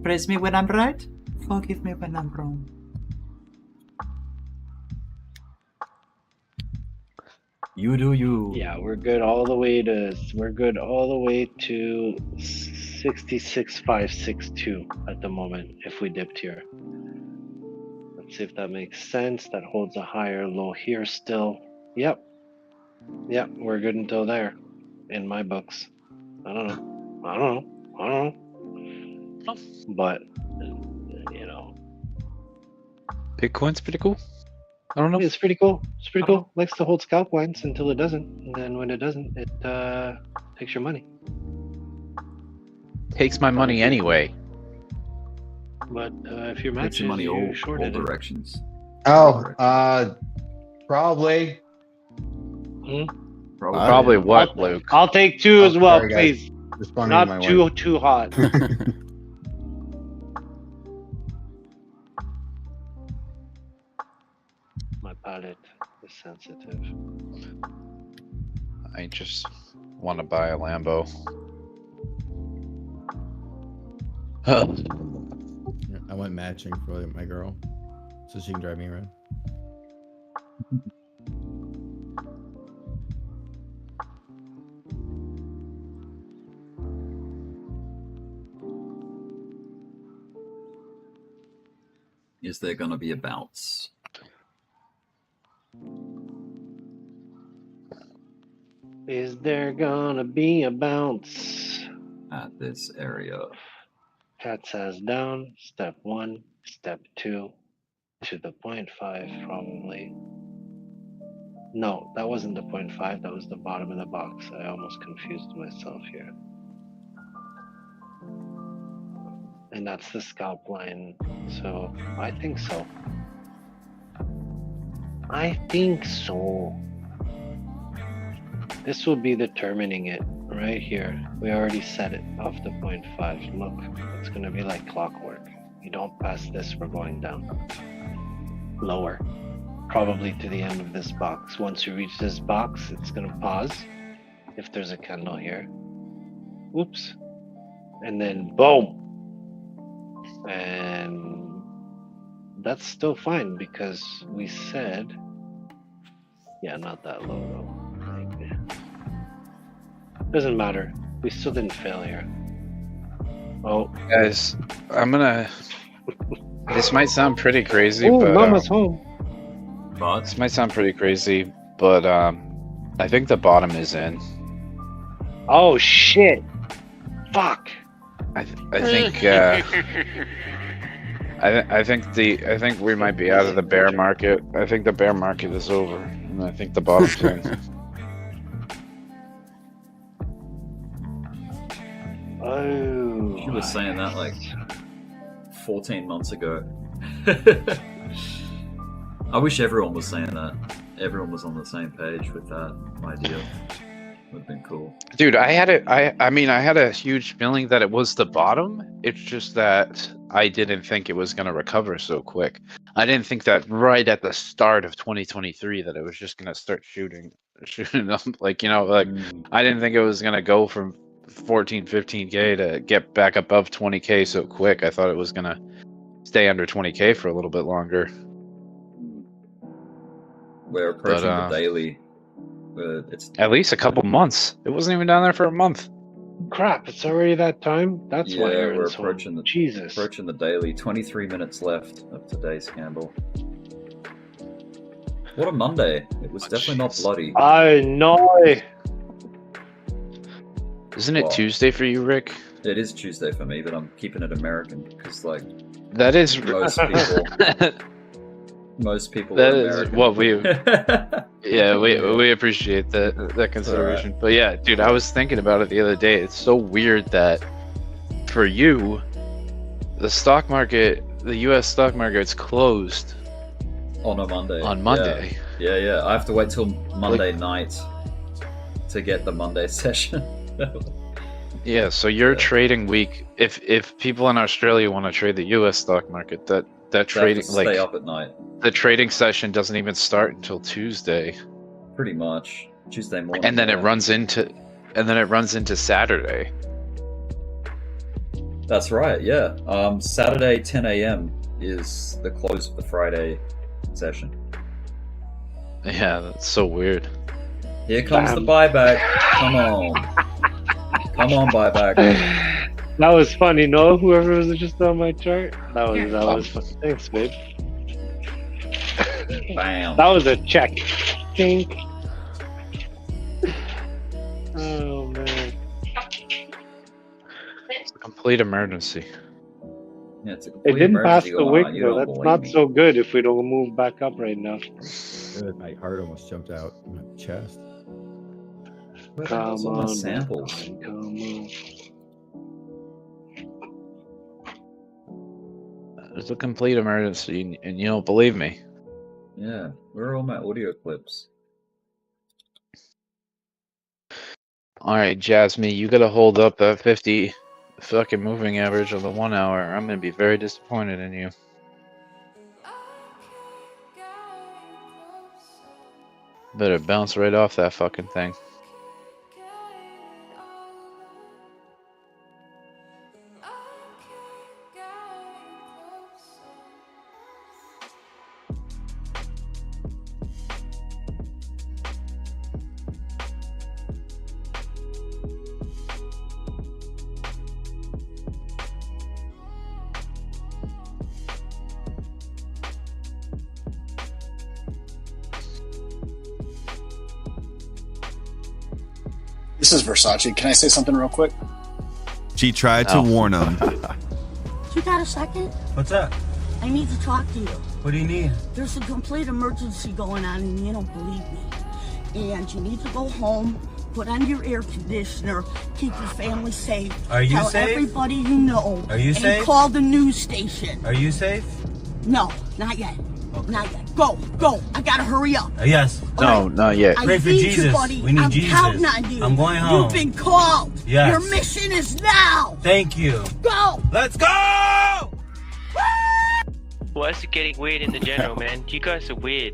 Praise me when I'm right. Forgive me when I'm wrong. You do you. Yeah, we're good all the way to 66.562 at the moment if we dipped here. Let's see if that makes sense. That holds a higher low here still. Yep. Yep, we're good until there in my books. I don't know. But you know, Bitcoin's pretty cool. I don't know. it's pretty cool. It's pretty cool. Likes to hold scalp lines until it doesn't, and then when it doesn't, it takes your money. Takes my money anyway. But if you're Takes your matching, money you all shorted it. directions. Oh, probably. Probably what, Luke? I'll take two as well, sorry, guys. please. Responding to Not my too wife. hot. My palate is sensitive. I just want to buy a Lambo. I went matching for my girl, so she can drive me around. Is there going to be a bounce? Is there gonna be a bounce? At this area. Cat's ass down. Step 1. Step 2. To the 0.5 probably. No, that wasn't the 0.5. That was the bottom of the box. I almost confused myself here. And that's the scalp line. So I think so. I think so. This will be determining it right here. We already set it off the 0.5. Look, it's gonna be like clockwork. You don't pass this, we're going down. Lower. Probably to the end of this box. Once you reach this box, it's gonna pause. If there's a candle here. Oops. And then boom. And that's still fine because we said, yeah, not that low though. Doesn't matter. We still didn't fail here. Oh, Guys, I'm gonna. This might sound pretty crazy, ooh, but Mama's home. this might sound pretty crazy, but I think the bottom is in. Oh shit! Fuck. I think I think we might be out of the bear market. I think the bear market is over, and I think the bottom's in. Oh. You were saying that like 14 months ago. I wish everyone was saying that. Everyone was on the same page with that idea. Would have been cool. Dude, I had a huge feeling that it was the bottom. It's just that I didn't think it was going to recover so quick. I didn't think that right at the start of 2023 that it was just going to start shooting up. Like, you know, like I didn't think it was going to go from 14, 15K to get back above 20K so quick. I thought it was going to stay under 20K for a little bit longer. We're approaching the daily. It's at least a couple months. It wasn't even down there for a month. Crap! It's already that time. That's why we're Aaron's approaching home. the Jesus. approaching the daily. 23 minutes left of today's candle. What a Monday! It was definitely not bloody. I know. Isn't it Tuesday for you, Rick? It is Tuesday for me, but I'm keeping it American because, like, that is most people. Most people. That are is American. what we. Yeah, we appreciate that consideration. But yeah, dude, I was thinking about it the other day. It's so weird that for you, the stock market, the U.S. stock market's closed on a Monday. On Monday. Yeah. I have to wait till Monday night to get the Monday session. Yeah, so your trading week, if people in Australia want to trade the U.S. stock market, that They have to trading stay up at night. the trading session doesn't even start until Tuesday, Pretty much Tuesday morning. and then yeah. it runs into Saturday. That's right. Yeah. Saturday 10 a.m. is the close of the Friday session. Yeah, that's so weird. Here comes the buyback. Come on. Come on, buyback. That was funny, no? Whoever was just on my chart. That was funny. Thanks, babe. Bam. That was a check. Tink. Oh man. It's a complete emergency. Yeah, it's a It complete didn't pass emergency the going wick on. You though. don't That's believe not me. so good if we don't move back up right now. Good. My heart almost jumped out in my chest. Come Some of the on, samples. man. Come on. It's a complete emergency, and you don't believe me. Yeah. Where are all my audio clips? Alright, Jasmine, you gotta hold up that 50 fucking moving average on the 1 hour. I'm gonna be very disappointed in you. Better bounce right off that fucking thing. This is Versace. Can I say something real quick? She tried to warn him. You got a second? What's up? I need to talk to you. What do you need? There's a complete emergency going on and you don't believe me. And you need to go home, put on your air conditioner, keep your family safe. Are you Tell safe? everybody you know. Are you and safe? Call the news station. Are you safe? No, not yet. Not yet. Go. I gotta hurry up. Yes. No, not yet. I Pray for need Jesus. you, buddy. We need I'm Jesus. counting on you. I'm going home. You've been called. Yes. Your mission is now. Thank you. Go. Let's go! Why is it getting weird in the general, man? You guys are weird.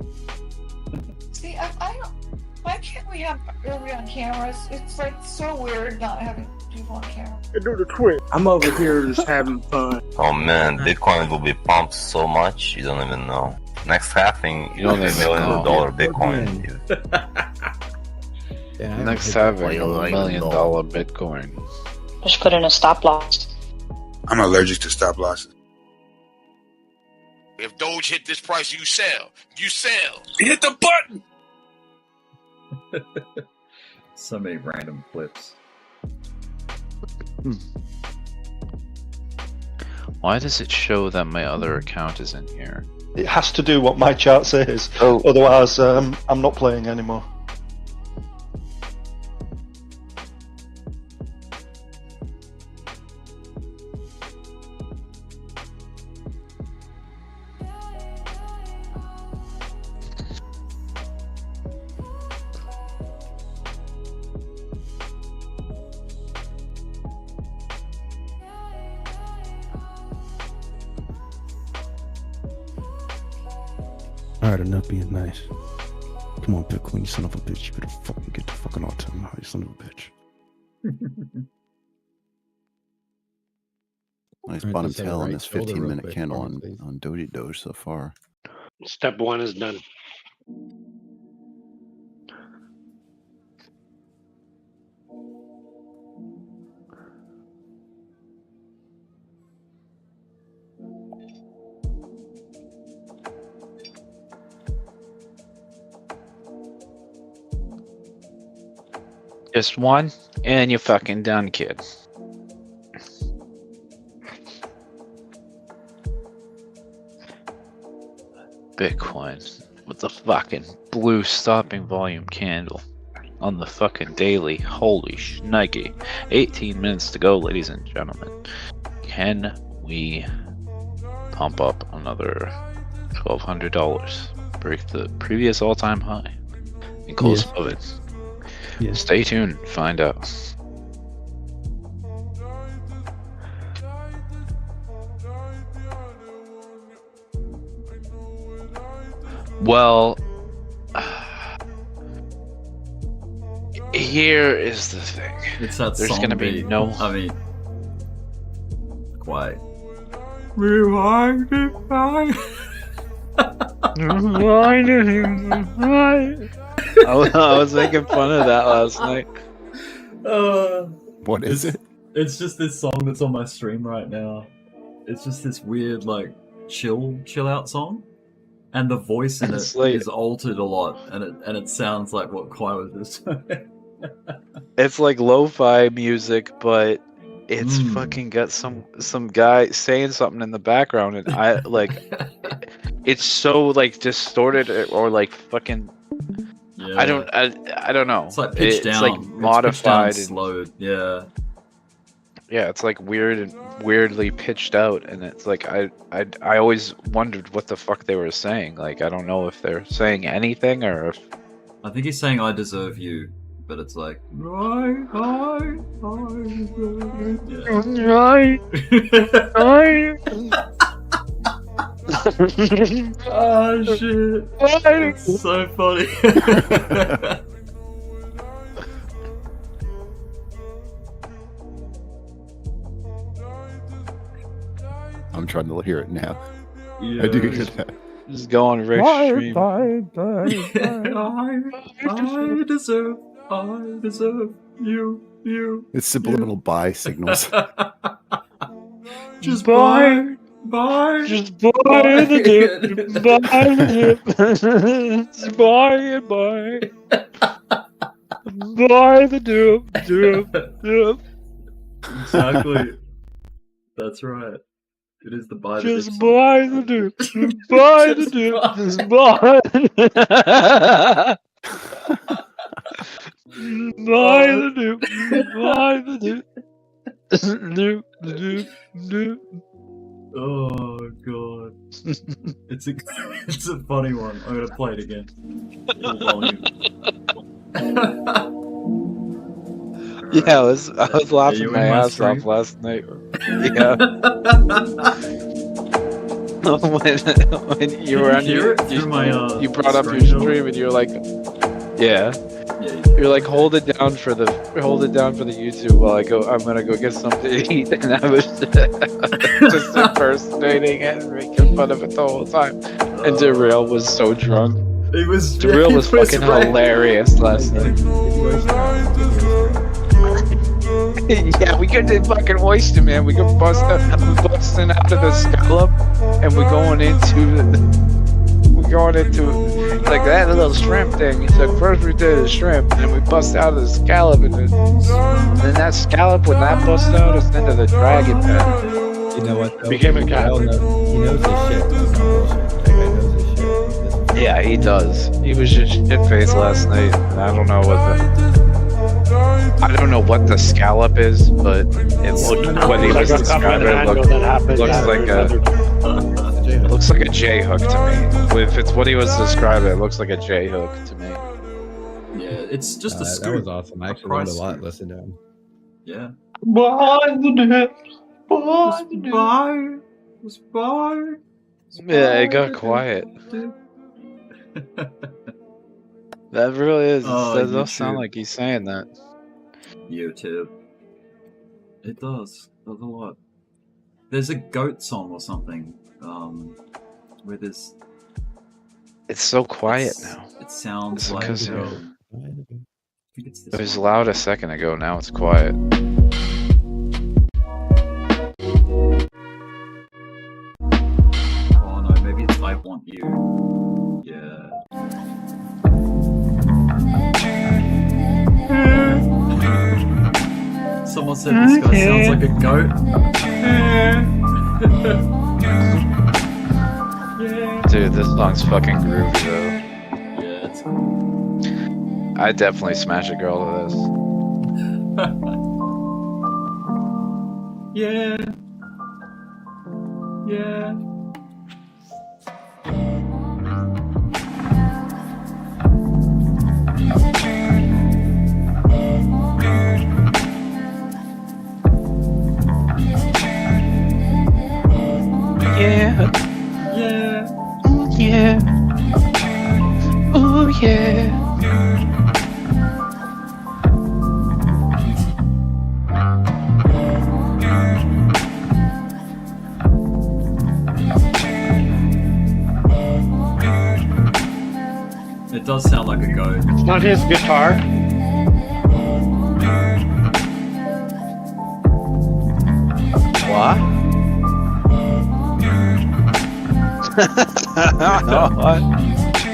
See, I don't. Why can't we have everybody on cameras? It's like so weird not having people on camera. Do the twist. I'm over here just having fun. Oh man, Bitcoin will be pumped so much you don't even know. Next halving, You don't even $1 million know. Bitcoin. Yeah, I Next don't having think- $1 million Bitcoin. Just put in a stop loss. I'm allergic to stop losses. If Doge hit this price, you sell. You sell. Hit the button! So many random clips. Why does it show that my other account is in here? It has to do what my chart says. Oh. Otherwise, I'm not playing anymore. Alright, enough being nice. Come on, Bitcoin, you son of a bitch. You better fucking get the fucking all-time high, you son of a bitch. Nice Alright, bottom let's have a tail on right this shoulder real 15-minute quick candle for me, on, please. on Doge so far. Step one is done. Just one, and you're fucking done, kid. Bitcoin with the fucking blue stopping volume candle on the fucking daily. Holy shnikey. 18 minutes to go, ladies and gentlemen. Can we pump up another $1,200? Break the previous all-time high and close Yes. above it. Yes. Stay tuned, find out. Well, here is the thing. It's that There's song gonna be beat. no. I mean, quite. Rewind it back. I was making fun of that last night. What is it? It's just this song that's on my stream right now. It's just this weird, like, chill out song, and the voice in it is altered a lot, and it sounds like what Kwai was just saying. It's like lo-fi music, but it's fucking got some guy saying something in the background, and I like it's so like distorted or like fucking. Yeah. I don't know. It's like pitched down. It's like modified it's pitched down, slowed. Yeah. Yeah, it's like weird and weirdly pitched out, and it's like I always wondered what the fuck they were saying. Like I don't know if they're saying anything or if. I think he's saying "I deserve you," but it's like right. Oh shit! It's so funny. I'm trying to hear it now. Yeah. I do hear that. Just go on Rick's stream. I deserve you. It's subliminal buy signals. Just buy. Just buy the dip. Buy the dip. Just buy it, buy. Buy the dip. Exactly. That's right. It is the buy the Just dip buy the dip. Just buy the dip. Just buy. Buy the dip. Buy the dip. Oh god. It's a funny one. I'm gonna play it again. Full volume. Yeah, I was laughing my ass off last night. Yeah. when you were on your, you brought up your stream and you were like, yeah. You're like, hold it down for the YouTube while I'm gonna go get something to eat, and I was just impersonating it and making fun of it the whole time. And Derail was so drunk. Derail was fucking hilarious last night. Yeah, we got the fucking oyster, man. We got busting out of the scallop, and we're going into like that little shrimp thing. He said first we did the shrimp, and then we bust out of the scallop, and then that scallop, when that bust out, is into the dragon pen. You know what? Though? Became a cat. He knows his shit. That guy knows his shit. Yeah, he does. He was just shit-faced last night, and I don't know what the scallop is, but it looked when he was describing it, looks like a J hook to me. If it's what he was describing, it looks like a J hook to me. Yeah, it's just a scoop. That was awesome. I actually learned a lot listening to him. Yeah. Buy the dip. Buy. Yeah, it got quiet. That really is. That does sound like he's saying that. YouTube. It does a lot. There's a goat song or something. Where there's. It's so quiet now. It sounds like. I think it was loud a second ago. Now it's quiet. Oh no, maybe it's I Want You. Yeah. Someone said this guy sounds like a goat. Dude, this song's fucking groovy though. Yeah, it's cool. I'd definitely smash a girl to this. Yeah. Yeah. Yeah. Yeah. Yeah. does sound like a goat. It's not his guitar. What? What?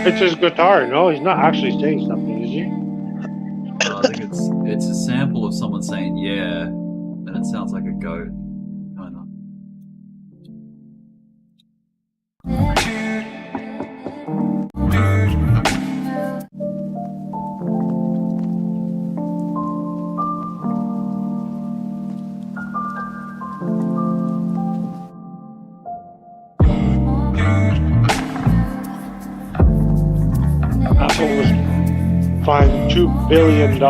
It's his guitar. No, he's not actually saying something, is he? I think it's a sample of someone saying yeah, and it sounds like a goat. Kind of. Apple was fined $2 billion.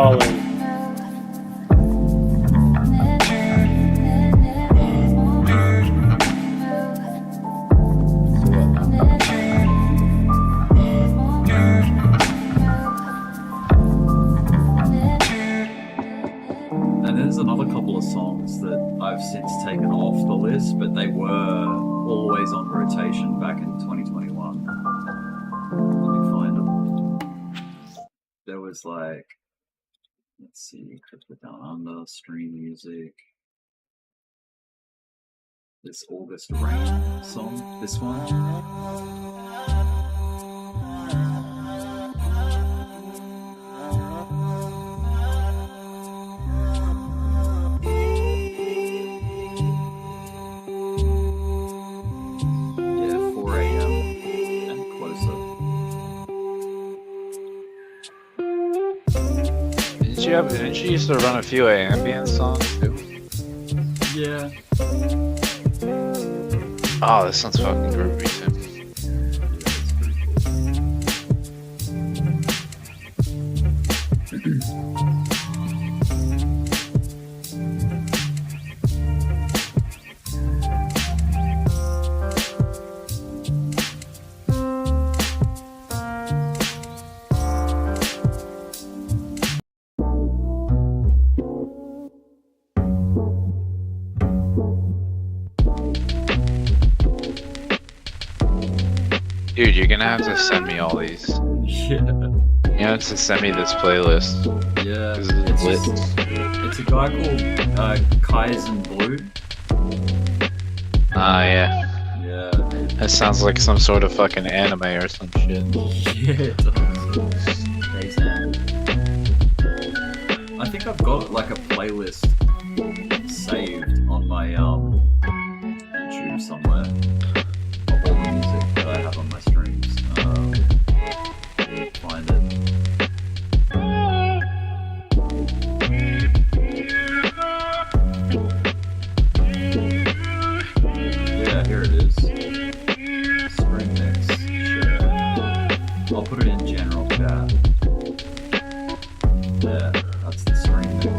And there's another couple of songs that I've since taken off the list, but they were always on rotation back in 2021. Let me find them. There was like, let's see, Crypto Down Under, Stream Music. This August Rain song, this one. Yeah, 4 a.m. and Closer. Didn't you used to run a few ambient songs too? Yeah. Oh, this sounds fucking groovy too. Dude, you're gonna have to send me all these. Yeah. You have to send me this playlist. Yeah. This is lit. It's a guy called Kaizen Blue. Ah, yeah. Yeah. That sounds like some sort of fucking anime or some shit. Yeah, it does. I think I've got like a playlist saved on my YouTube somewhere of all the music that I have on my streams. Find it. Yeah, here it is. Spring mix. Share. I'll put it in general chat. Yeah, that's the spring mix.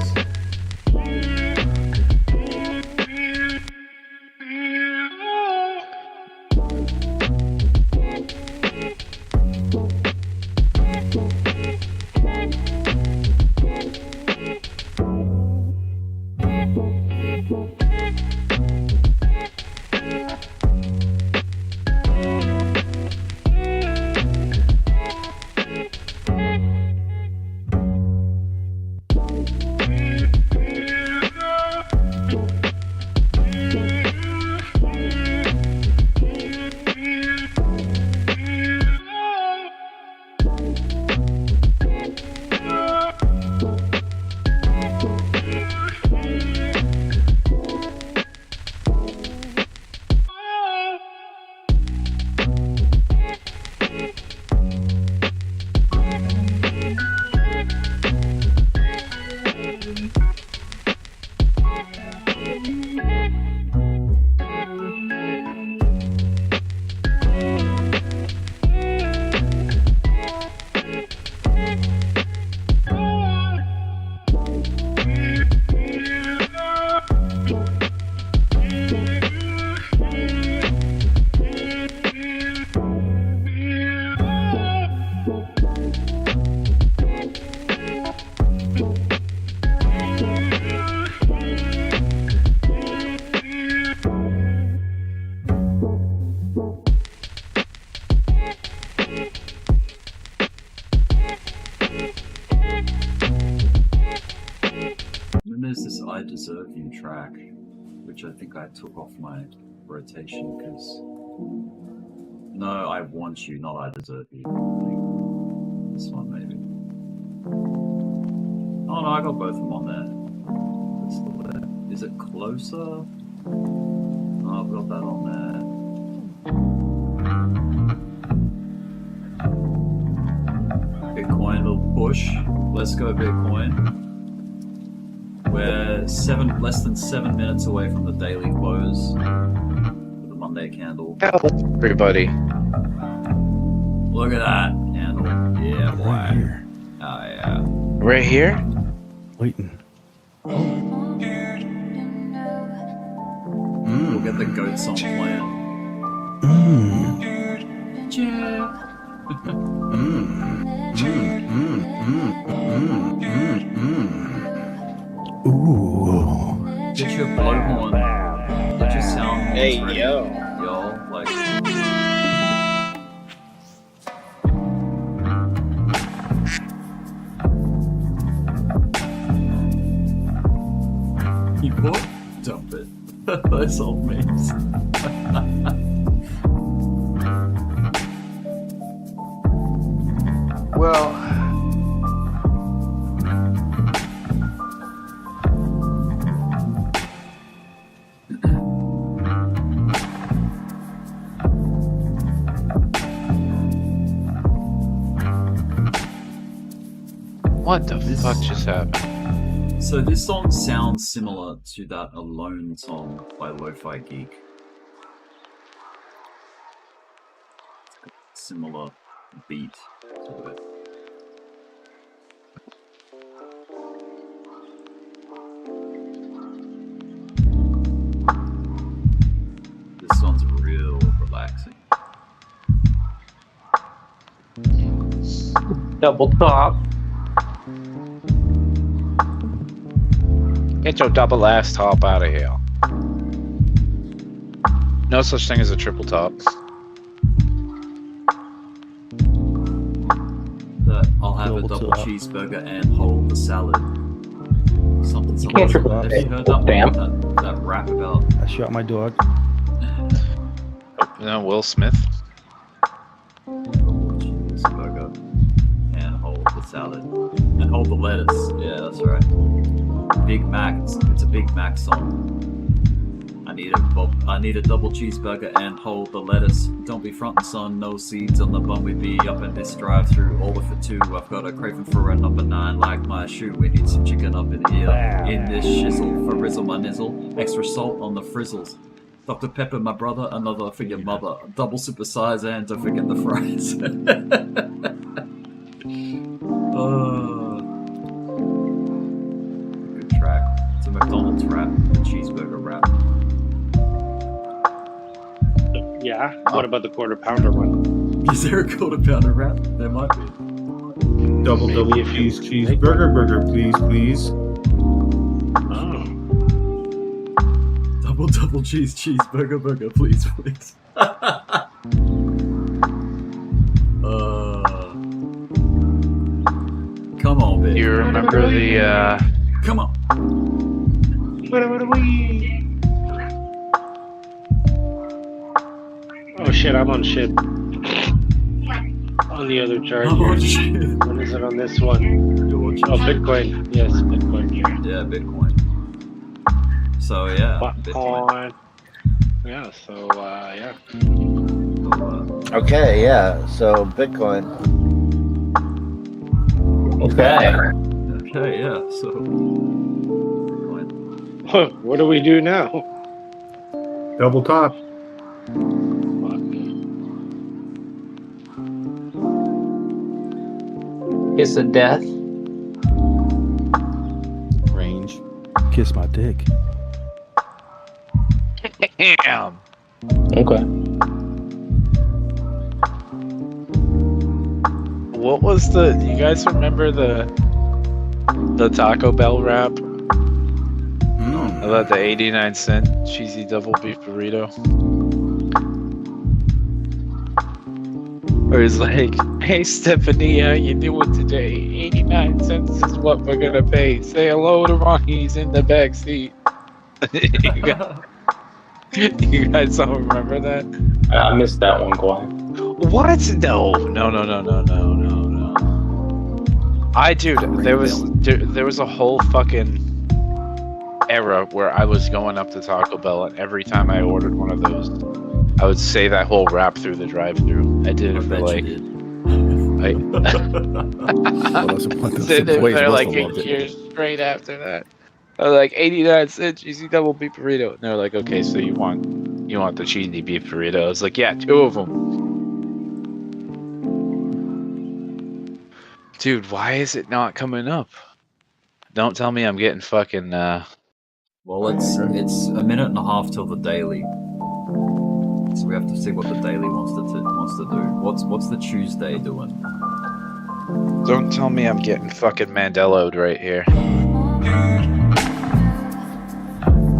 is this I Deserve You track, which I think I took off my rotation because... No, I Want You, not I Deserve You. This one, maybe. Oh no, I got both of them on there. It's still there. Is it Closer? No, I've got that on there. Bitcoin, little push. Let's go Bitcoin. We're less than 7 minutes away from the daily close. The Monday candle. Everybody. Look at that candle. Yeah, boy. Right here. Oh yeah. Right here? Waiting. We'll get the goat song playing. Ooh. Get your blowhorn. Get your sound. Hey, ready. yo. Yo, like. You what? Dump it. Those old memes. Well, What the fuck just happened? So this song sounds similar to that Alone song by Lo-Fi Geek. Similar beat to it. This one's real relaxing. Double top. Get your double ass top out of here. No such thing as a triple top. I'll have a double cheeseburger and hold the salad. Something. You can't triple Have you heard that rap about? I shot my dog. No, Will Smith. Double cheeseburger and hold the salad and hold the lettuce. Yeah, that's right. Big Mac. It's a Big Mac song. I need a double cheeseburger and hold the lettuce. Don't be frontin', son. No seeds on the bun. We be up in this drive-through. Order for two. I've got a craving for a number 9 like my shoe. We need some chicken up in here. In this shizzle for rizzle my nizzle. Extra salt on the frizzles. Dr. Pepper, my brother. Another for your mother. Double super size and don't forget the fries. Good track. It's a McDonald's rap. A cheeseburger rap. Yeah. What about the quarter pounder one? Is there a quarter pounder rap? There might be. Double cheeseburger, burger, please, please. Oh. Double cheeseburger, burger, please, please. Come on, baby. You remember the Come on. Oh shit, I'm on shit. On the other chart. I'm on shit. What is it on this one? Oh, Bitcoin. Yes, Bitcoin. Yeah, Bitcoin. So yeah, Bitcoin. Yeah. So yeah. okay, yeah. So Bitcoin. Okay. Okay, yeah. So What do we do now? Double top. Kiss of death. Range. Kiss my dick. Damn. Okay. What was the? You guys remember the Taco Bell wrap? About the 89-cent cheesy double beef burrito. Where he's like, "Hey Stephanie, how you doing today? 89 cents is what we're gonna pay. Say hello to Ronnie. He's in the back seat." You guys all remember that? I missed that one, Kawhi. What? No. There was a whole fucking era where I was going up to Taco Bell, and every time I ordered one of those, I would say that whole rap through the drive-thru. I did it for like. They're like 8 years straight after that. I was like 89 cents cheesy double beef burrito. And they're like, okay, so you want the cheesy beef burrito? I was like, yeah, 2 of them. Dude, why is it not coming up? Don't tell me I'm getting fucking. Well, it's a minute and a half till the daily, so we have to see what the daily wants to do. What's the Tuesday doing? Don't tell me I'm getting fucking Mandelo'd right here.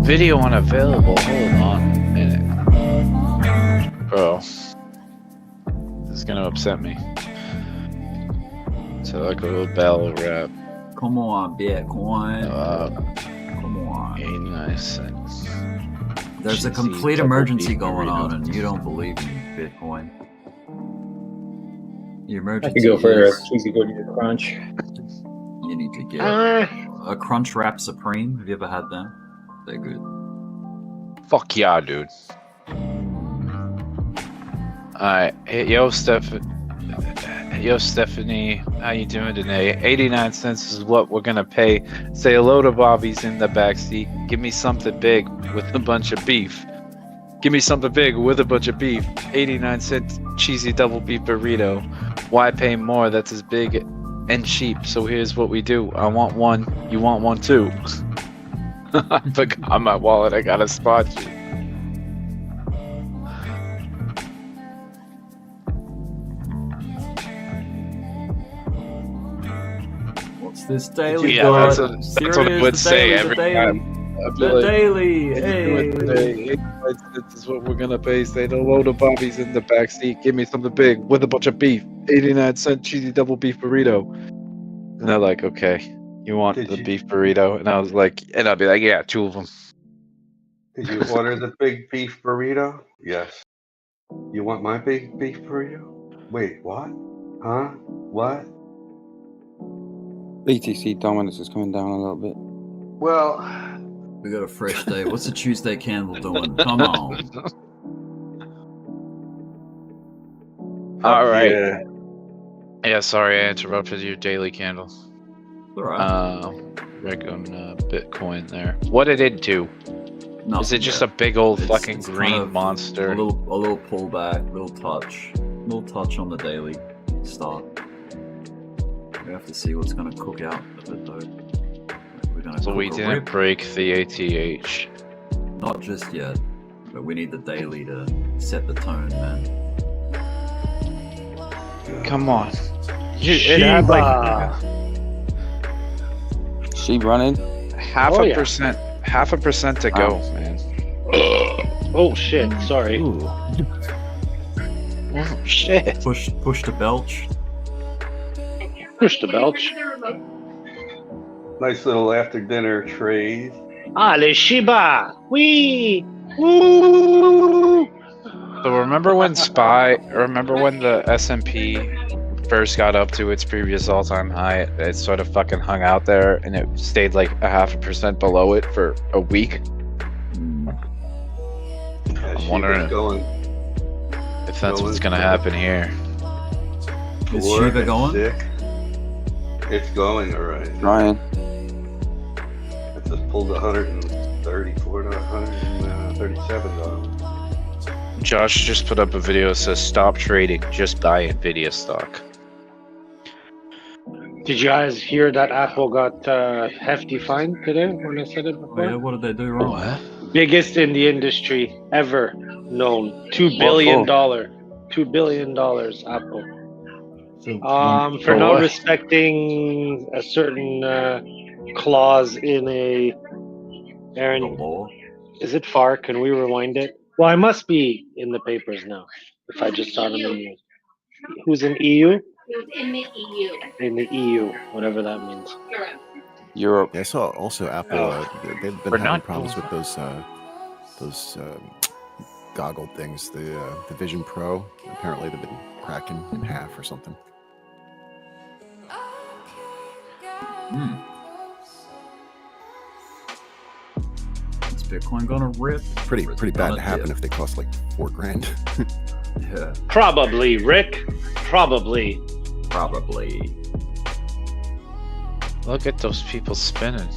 Video unavailable. Hold on a minute. Bro. This is gonna upset me. So like a little battle rap. Come on, Bitcoin. Come on. 89 cents. There's a complete emergency going on, and you don't believe in Bitcoin. The emergency I could go for a is cheesy gordita crunch. you need to get a Crunch Wrap Supreme. Have you ever had them? They're good. Fuck yeah, dude. Alright, yo Stephanie, how you doing today? 89 cents is what we're gonna pay. Say hello to Bobby's in the backseat. Give me something big with a bunch of beef. Give me something big with a bunch of beef. 89 cent cheesy double beef burrito. Why pay more? That's as big and cheap. So here's what we do. I want one. You want one too. I forgot my wallet. I got a spot sheet. What's this daily? Yeah, that's what I would say every time. The daily. Hey. This is what we're gonna pay. Say hello to Bobby's in the backseat. Give me something big with a bunch of beef. 89 cent cheesy double beef burrito. And they're like, okay, you want the beef burrito? And I was like, and I'd be like, yeah, 2 of them. Did you order the big beef burrito? Yes. You want my big beef burrito? Wait, what? Huh? What? BTC dominance is coming down a little bit. Well, we got a fresh day. What's the Tuesday candle doing? Come on. All right. Yeah, sorry I interrupted your daily candle. All right. Reg on Bitcoin there. What did it do? Nothing Is it just yet. a big old It's fucking kind green of monster? A little pullback, little touch on the daily start. We have to see what's going to cook out of it though. We're gonna So we cook a didn't rip. break the ATH. Not just yet, but we need the daily to set the tone, man. Come on. It had like She running? half Oh, a yeah. percent to go, man. Oh shit! Sorry. Oh shit! Push to belch. Push the belch. nice little after dinner trade. Ale Shiba. Wee. Woo. So remember when the S&P first got up to its previous all-time high? It sort of fucking hung out there, and it stayed like 0.5% below it for a week. I'm wondering if that's what's gonna happen here. Is Shiba going? Sick. It's going alright. Ryan. It just pulled 134 to 137 dollars. Josh just put up a video that says stop trading, just buy Nvidia stock. Did you guys hear that Apple got hefty fine today when I said it before? Oh, yeah, what did they do wrong? What? Biggest in the industry ever known. $2 billion. $2 billion Apple. For not what? respecting a certain clause in a Aaron, is it far? Can we rewind it? Well, I must be in the papers now if I just saw them in the news. Who's in EU? In the EU. In the EU, whatever that means. Europe. Yeah, I saw also Apple. They've been We're having not problems doing with those goggle things. The Vision Pro. Apparently, they've been cracking in half or something. Is Bitcoin gonna rip? Pretty bad to happen if they cost like $4,000. Yeah. Probably, Rick. Probably. Look at those people spinning.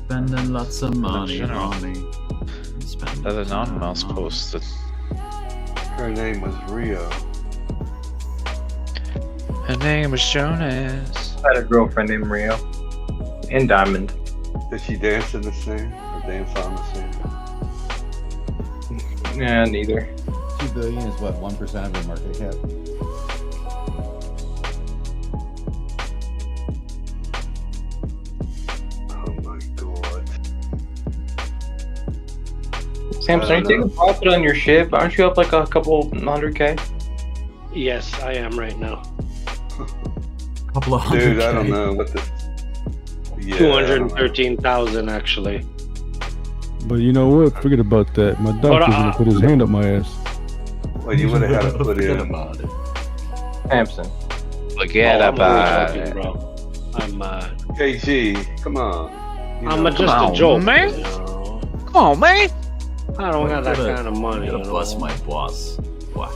Spending lots of money on me. That anonymous posted. Her name was Rio. Her name was Jonas. I had a girlfriend named Rio. And Diamond. Did she dance in the sand or dance on the sand? Yeah, neither. 2 billion is what, 1% of your market cap? Oh my god. Samson, are you taking profit on your ship? Aren't you up like a couple 100K? Yes, I am right now. Couple of hundred. Dude, I don't know what the. Yeah, 213,000 actually. But you know what? Forget about that. My doctor's gonna put his hand up my ass. Well, you would have had to put in. About it. Samson. Forget about it. Bro. I'm KG, come on. You I'm know, just a joke, man. you know? Come on, man. I don't got that kind of money. Gotta You know? bless my boss. What?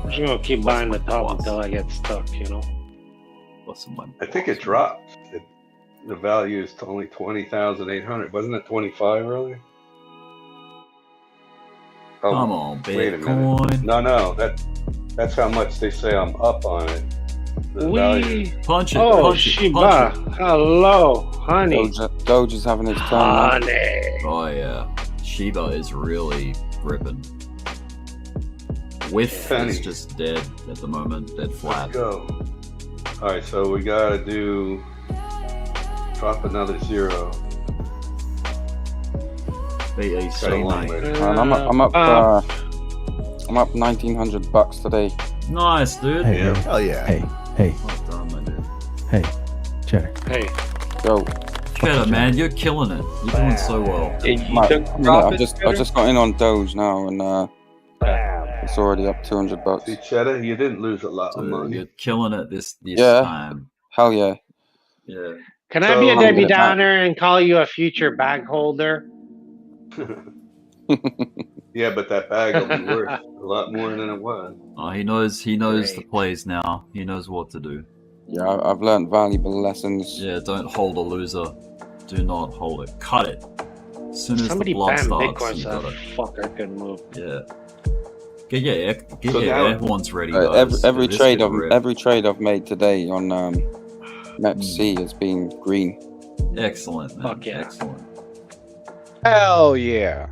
I'm just gonna keep buying the top until I get stuck, you know. Bless my I think it dropped. The value is only 20,800. Wasn't it 25 earlier? Oh, Come on, wait a minute. Bitcoin. No, that's how much they say I'm up on it. The value. Punch it. Oh, punch it, Shiba. punch it. Hello, honey. Doge is having his turn. now. Honey. Oh yeah, Shiba is really ripping. With Penny. is just dead at the moment, dead flat. Let's go. All right, so we gotta do drop another 0. BA Got a long way. Man, I'm up 1,900 bucks today. Nice, dude. Hey, Yeah. Hell yeah. hey, Well done, my dude. hey, Cheddar. Hey, Go. Cheddar, man, you're killing it. You're doing so well. You Mate, took I profit, just got in on Doge now, and it's already up 200 bucks. See, Cheddar, you didn't lose a lot of Dude, money. you're killing it this Yeah. time. Hell yeah. Yeah. can I be a So- Debbie Downer and call you a future bag holder? Yeah, but that bag will be worth a lot more than it was. Oh, he knows the Great. plays now. He knows what to do. Yeah, I've learned valuable lessons. Yeah, don't hold a loser. Do not hold it. Cut it. As soon as Somebody the blood ban starts, Bitcoin you so gotta. that fucker can move. Yeah. Get your So now- air horns ready, guys. Every This trade could rip. every trade I've made today on MEXC has been green. Excellent, man. Fuck yeah. Excellent. Hell yeah.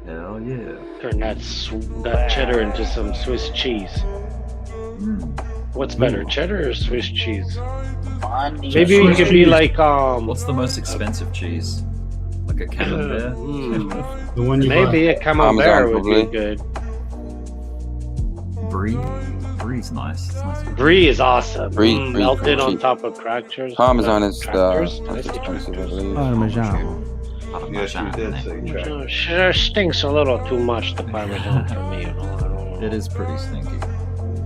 Hell yeah. Turn that cheddar into some Swiss cheese. What's better, cheddar or Swiss cheese? Maybe we could be like What's the most expensive cheese? Like a camembert? The one you maybe a camembert Parmesan, would probably. be good. Brie? Brie's nice. It's nice. Brie is awesome. Brie Melted pretty on cheap. top of crackers. Parmesan is crackers. most expensive, I believe. Parmesan. Yes, you did say track. Sure stinks a little too much, the Parmesan for me, you know. I don't know. It is pretty stinky.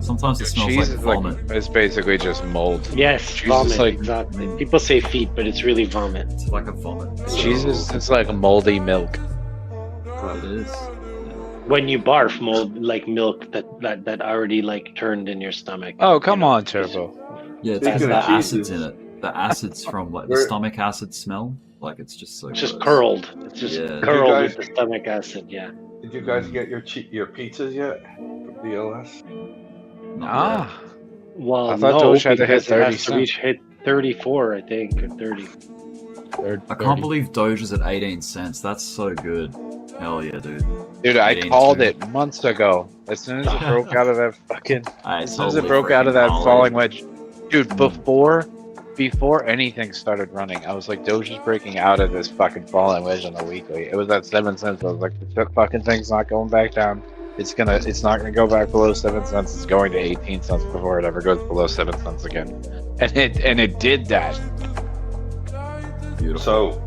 Sometimes it smells Cheese like is vomit. it's basically just mold. Yes, Cheese vomit, is like exactly. People say feet, but it's really vomit. It's like a vomit. cheese is it's like moldy milk. It is. When you barf mold like milk that already like turned in your stomach. Oh come on, Turbo. Yeah, it Speaking has of the cheeses- acids in it. The acids from like the Where- stomach acid smell. Like it's just so It's just gross. curled. It's just Yeah. curled You guys- with the stomach acid, yeah. Did you guys get your pizzas yet from DLS? Not Well, I thought no, Doge had to hit because it 30 has to hit 34, I think, or 30. I can't believe Doge is at 18 cents. That's so good. Hell yeah, dude. Dude, I 18 called cents. it months ago. As soon as it broke out of that fucking I as soon as it totally broke out of that freaking called falling it. wedge. Dude, before anything started running, I was like, Doge is breaking out of this fucking falling wedge on the weekly. It was at 7 cents. I was like, the fucking thing's not going back down. It's not gonna go back below 7 cents. It's going to 18 cents before it ever goes below 7 cents again. And it did that. Beautiful. So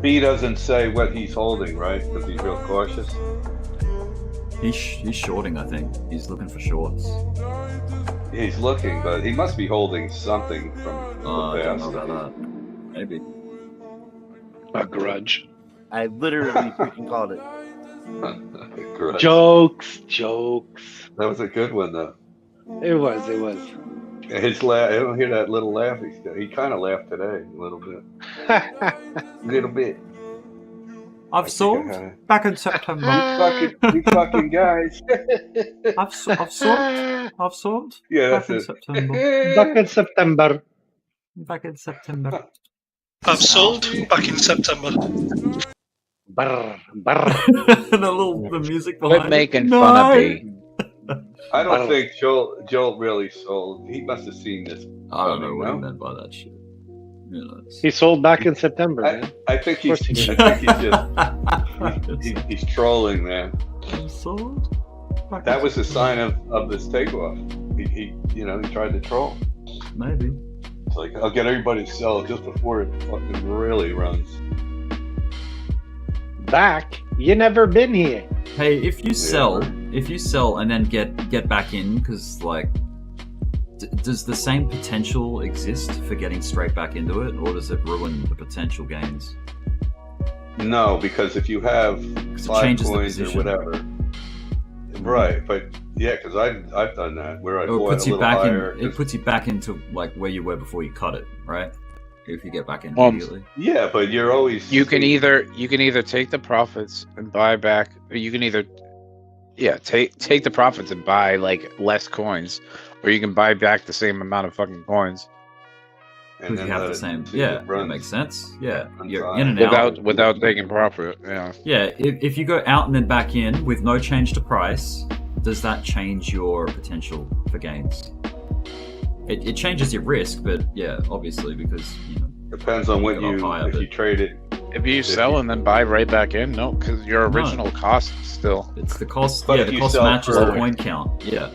B doesn't say what he's holding, right? Because he's real cautious. He's shorting, I think. He's looking for shorts. He's looking, but he must be holding something from I the don't past. know about that. Maybe. A grudge. I literally freaking called it. Grudge. Jokes. That was a good one, though. It was. His laugh. I don't hear that little laugh. He kind of laughed today, a little bit. I've sold back in September. You fucking guys. I've sold. Yeah, back that's in it. September. Back in September. Back in September. I've sold back in September. the music behind Quit making fun of me. I don't think Joel really sold. He must have seen this. I don't know what he meant by that shit. He sold back in September, man. I think he's just he's trolling, man. Sold. That was a sign of this takeoff. He tried to troll. Maybe. It's like, I'll get everybody to sell just before it fucking really runs. Back? You never been here. Hey, if you sell and then get back in, because like, does the same potential exist for getting straight back into it, or does it ruin the potential gains? No, because if you have 5 coins or whatever, right? But yeah, because I've done that where I bought a little higher. It puts you back into like where you were before you cut it, right? If you get back in immediately. Yeah, but you're always You can either take the profits and buy back, or you can either take the profits and buy like less coins, or you can buy back the same amount of fucking coins. And then you have the same. Yeah, that makes sense. Yeah, you're in and out without taking profit. Yeah. Yeah, if you go out and then back in with no change to price, does that change your potential for gains? It changes your risk, but yeah, obviously, because depends on what you trade it. If you sell and then buy right back in, no, because your original cost still. It's the cost. But the cost matches the coin count. Yeah.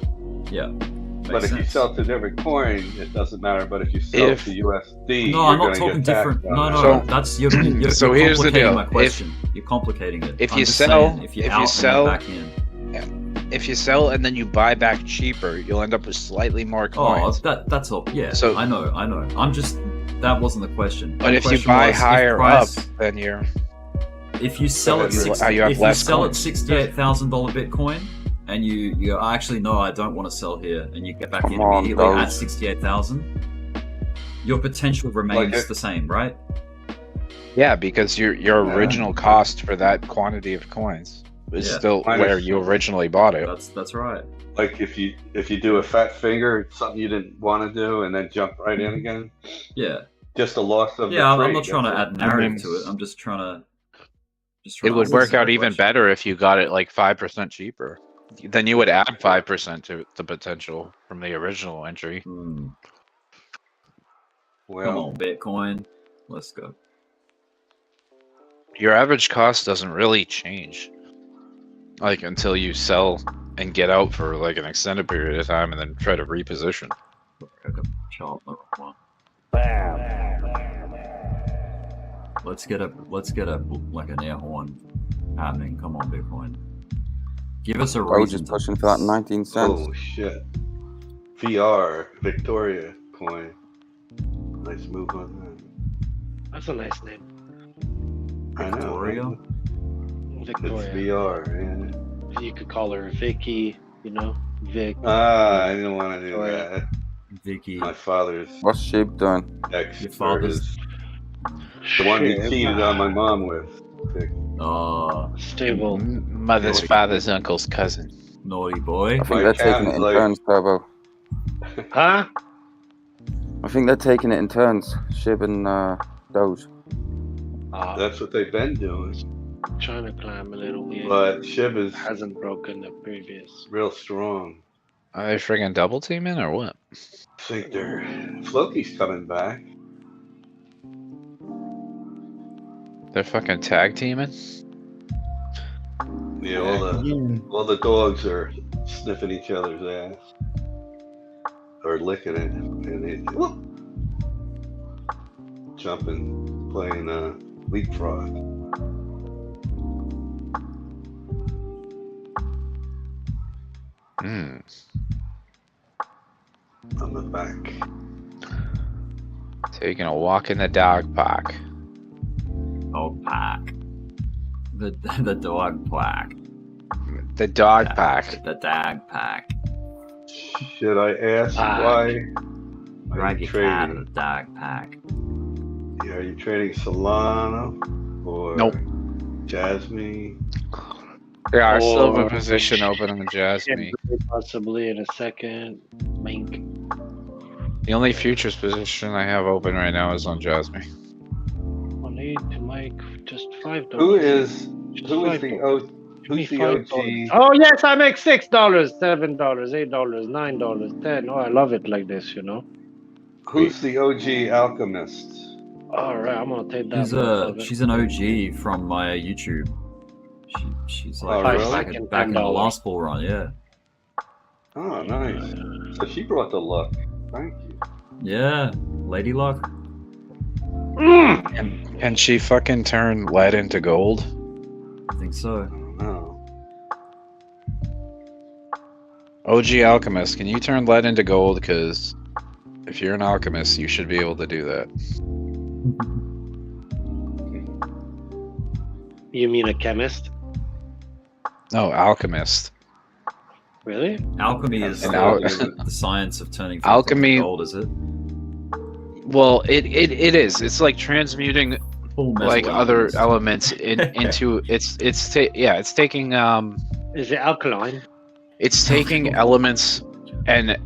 But if you sell to different coin, it doesn't matter. But if you sell to USD, no, I'm not talking different. No, that's you're so here's the deal. My question. You're complicating it. If you sell, if you sell back in. Yeah. If you sell and then you buy back cheaper, you'll end up with slightly more coins. Oh, that's all. Yeah. So I know. I'm just. That wasn't the question. But if you buy higher up, then you're. If you sell at $68,000 Bitcoin, and you actually no, I don't want to sell here, and you get back in immediately at 68,000, your potential remains the same, right? Yeah, because your original cost for that quantity of coins is still where you originally bought it. That's right. Like if you do a fat finger, something you didn't want to do, and then jump right in again. Yeah. Just a loss of. Yeah, I'm not trying to add narrative to it. I'm just trying to. It would work out even better if you got it like 5% cheaper. Then you would add 5% to the potential from the original entry. Well, come on, Bitcoin, let's go. Your average cost doesn't really change, like until you sell and get out for like an extended period of time, and then try to reposition. Let's get a like an air horn happening. Come on, Bitcoin. Give us a reason. Just pushing for that 19 cents. Oh shit. VR Victoria coin. Nice move on that. That's a nice name. I know. Victoria. Victoria. It's VR. Yeah. You could call her Vicky. Vic. I didn't want to do that. Vicky. My father's. What's Sheep doing? Your father's. The one he cheated on my mom with. Stable. Mother's father's uncle's cousin. Naughty boy. I think they're taking it in turns, Turbo. Huh? I think they're taking it in turns, Shib and Doge. That's what they've been doing. Trying to climb a little bit. But Shib hasn't broken the previous. Real strong. Are they friggin' double teaming or what? I think Floki's coming back. They're fucking tag teaming? Yeah, all the dogs are sniffing each other's ass. Or licking it. And they jumping, playing leapfrog. On the back. Taking a walk in the dog park. Dog park. The dog park. The dog pack. The dog pack. Should I ask why? Drag your cat in the dog pack. Yeah, are you trading Solana or Jasmine? Yeah, I still have a position open on Jasmine. Possibly in a second. Mink. The only futures position I have open right now is on Jasmine. I need to make just $5. Who is the OG? Oh yes, I make $6, $7, $8, $9, $10. Oh, I love it like this, you know. Who's the OG alchemist? All right, I'm gonna take that. She's an OG from my YouTube. She's like really? back in the last bull run, yeah. Oh, nice. So she brought the luck. Thank you. Yeah, Lady Luck. Can she fucking turn lead into gold? I think so. Oh. OG Alchemist, can you turn lead into gold? Because if you're an alchemist, you should be able to do that. You mean a chemist? No, alchemist. Really? Alchemy is the science of turning things alchemy into gold, is it? Well, it is. It's like transmuting like other elements into it's taking Is it alkaline? It's taking elements and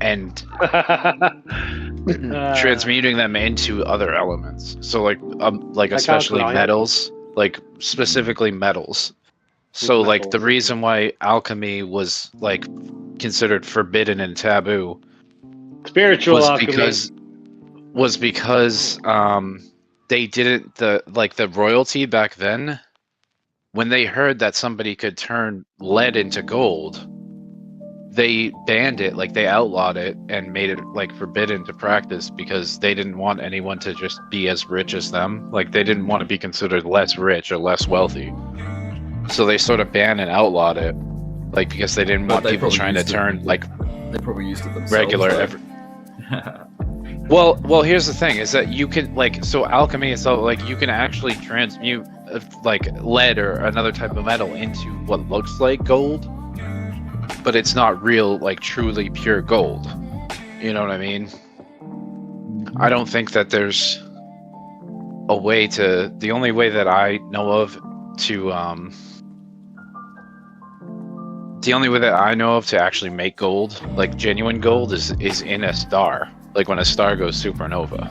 transmuting them into other elements. So like especially alkaline. metals, like specifically metals. So like the reason why alchemy was like considered forbidden and taboo Spiritual alchemy. was because they didn't the royalty back then, when they heard that somebody could turn lead into gold, they banned it, like they outlawed it and made it like forbidden to practice because they didn't want anyone to just be as rich as them. Like they didn't want to be considered less rich or less wealthy. So they sort of banned and outlawed it, like because they didn't want people trying to turn like they probably used it themselves. Regular. Well, here's the thing: is that you can so alchemy is so like you can actually transmute like lead or another type of metal into what looks like gold, but it's not real, like truly pure gold. You know what I mean? I don't think that there's a way to. The only way that I know of to the only way that I know of to actually make gold, like genuine gold, is in a star. Like when a star goes supernova.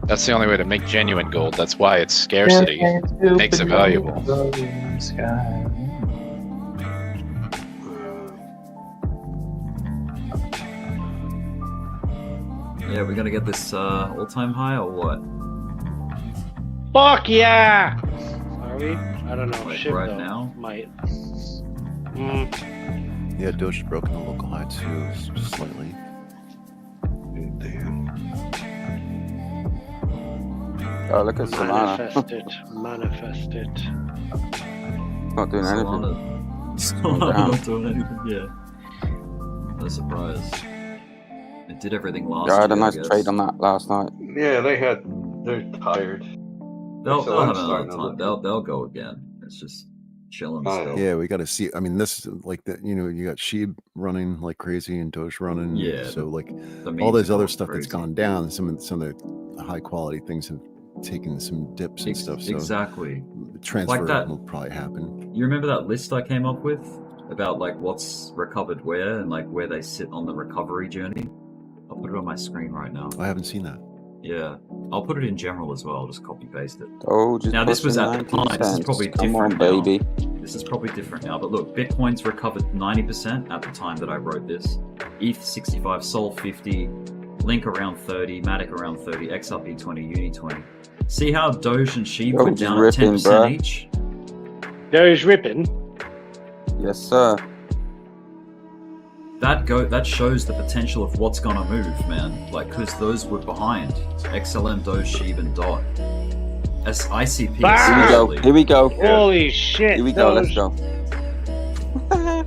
That's the only way to make genuine gold. That's why its scarcity makes it valuable. Yeah, we're gonna get this all-time high or what? Fuck yeah! Are we? I don't know. Like Shit, right though. now? Might. Yeah, Doge has broken the local high too, just slightly. Damn. Oh, look at Solana. Manifest it. Not doing anything. Solana not doing anything, yeah. No surprise. It did everything last Yeah, I had a year, nice guess. trade on that last night. Yeah, they're tired. They'll So I'm have another starting to time. They'll go again. It's just chilling still. Yeah, we got to see. I mean, this like that. You know, you got Sheeb running like crazy and Doge running. Yeah, So like the all memes this are other going stuff that's crazy. gone down. Some of the high quality things have taken some dips and stuff. So Exactly. the transfer Like that. will probably happen. You remember that list I came up with about like what's recovered where and like where they sit on the recovery journey? I'll put it on my screen right now. I haven't seen that. Yeah, I'll put it in general as well. I'll just copy paste it. Oh, just Now this was pushing at the time. 19 This is cents. probably Come different on, now. baby. This is probably different now. But look, Bitcoin's recovered 90% at the time that I wrote this. ETH 65, Sol 50, Link around 30, Matic around 30, XRP 20, Uni 20. See how Doge and Sheep went Doge is down at ripping, 10% bruh. each? There's ripping. Yes, sir. That shows the potential of what's gonna move, man. Like, cause those were behind XLM, Doge, Sheeb, and DOT. As ICP, Here we go. Holy shit! Here we go. Let's Doge. go.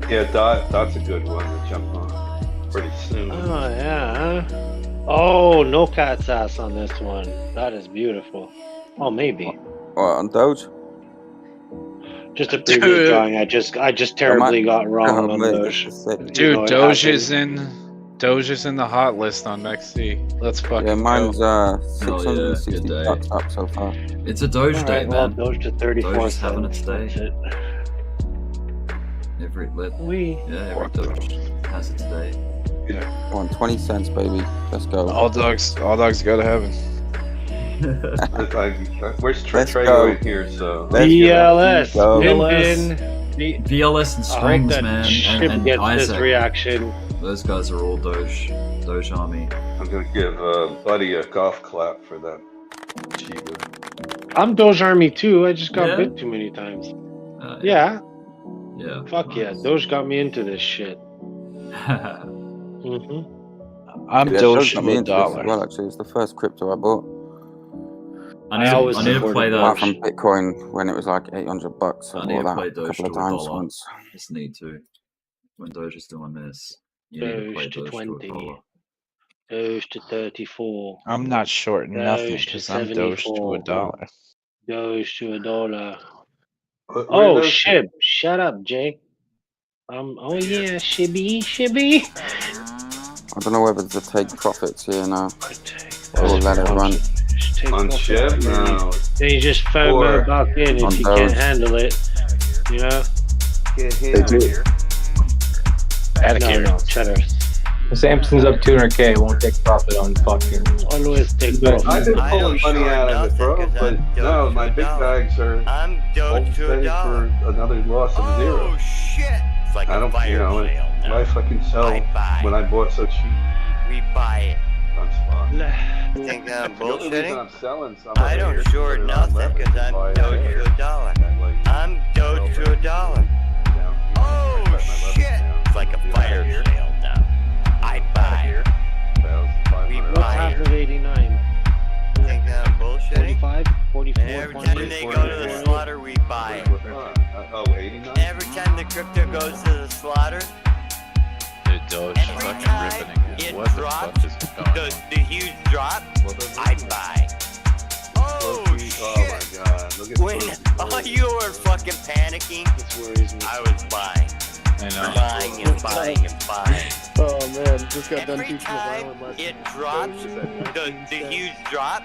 Yeah, Dot's a good one to jump on pretty soon. Oh yeah. Oh, no cat's ass on this one. That is beautiful. Oh, maybe. What, on Doge? Just a previous drawing. I just terribly got wrong on Doge. Dude, Doge is in the hot list on MEXC. Let's fucking Yeah, mine's yeah, 660 good day. bucks up so far. It's a Doge day, well, man. Doge to 34 Doge's having its cents. day. That's it. Every Doge has its day. Come on, 20 cents, baby. Let's go. All dogs go to heaven. Where's Let's Trey go. right here? So BLS, Go. VLS and Strings, that man, ship and gets this Isaac. reaction. Those guys are all Doge Army. I'm gonna give Buddy a golf clap for that. Chiba. I'm Doge Army too. I just got Yeah? bit too many times. Yeah. Fuck yeah, Doge got me into this shit. I'm Yeah, Doge got to me a into this as dollar. well, actually. It's the first crypto I bought. I need to play Apart that. from Bitcoin when it was like 800 bucks. I I need bought to play that a Doge couple to of a times dollar. once. Just need to. When Doge is doing this, you need to play Doge to Doge to a 20. dollar. Doge to 34. I'm not short nothing Doge to because I'm Doge to $74. a dollar. Doge to $1. Where Oh, those- Shib. Shut up, Jay. Oh yeah, Shibby. I don't know whether to take profits here now or let it run. On Shib? No. Then you just FOMO back in On if you Doge. can't handle it. You know? They do. Out of No, here. no, cheddar. Samson's up 200K. Won't take profit on fucking. Always take profit. I've been pulling money out of it, bro, but no, my big bags are I'm Doge to a steady dollar. for another loss of zero. Oh shit! It's like I a don't, fire you know, sale now. I fucking sell when I bought so cheap We buy it. on spot. You think I'm The only reason bullshitting? I'm selling some I of it don't here is short put it on nothing leverage because and buy I'm it Doge later. to a dollar. At like I'm Doge to a dollar. Oh shit! It's like a fire sale now. I buy. We What's buy half it. of 89? You think I'm bullshitting? 45? 44? And every time they go to the slaughter, we buy it. Oh, 89? Every time the crypto goes to the slaughter, Dude, Doge fucking ripping again. it What the drops. fuck is going on? The huge drop, I buy. Oh Oh shit! my god, look at When this. all you were fucking panicking, I was buying. I know. Buying and buying and buying. Oh man, just got done Every teaching the time violin lesson. it drops, the huge drop,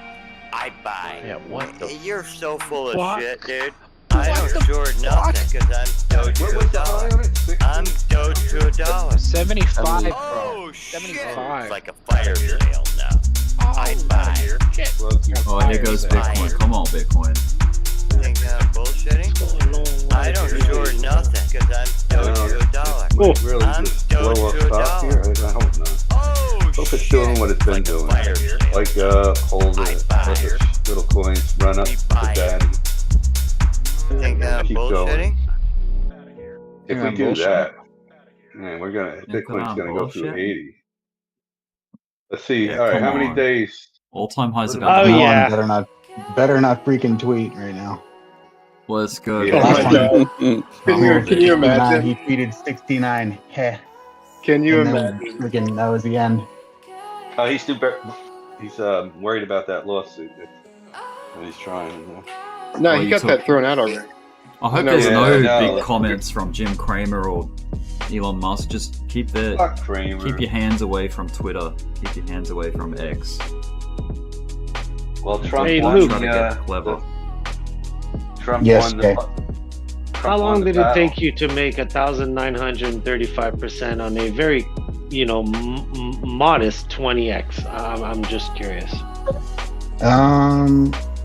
I buy. Yeah, what the You're so full of fuck? shit, dude. I don't short nothing because I'm Doge to a dollar. I'm Doge to a dollar. 75, bro. Oh shit! 75. It's like a fire sale now. I buy. Oh, here goes Bitcoin. Come on, Bitcoin. Think I'm bullshitting? I don't short nothing because I'm Doge to a dollar. Might really I'm just blow Doge up to a top here. dollar. I hope not. Oh Hope it's doing what it's been doing. Like hold it, let the little coins run up to daddy. Think I'm Keep going. bullshitting? If we I'm do bullshitting. that, man, Bitcoin's I'm gonna go through bullshitting? 80. Let's see. Yeah, All right, come how many on. days? All-time highs Oh, about yeah. to Yeah. Better not freaking tweet right now. Let's go. Yeah. Last time, Can you imagine? He tweeted 69. Heh. Can you And then imagine? freaking, that was the end. Oh, he's worried about that lawsuit that he's trying. No, Oh, he you got took- that thrown out already. I hope No, there's yeah, no no. big comments from Jim Cramer or Elon Musk. Just keep Fuck Kramer. keep your hands away from Twitter. Keep your hands away from X. Well, Trump Hey, won Luke. Try to the, get clever. Trump Yes, won Jay. the. How Trump long won the did it battle. take you to make 1,935% on a very, modest 20x? I'm just curious.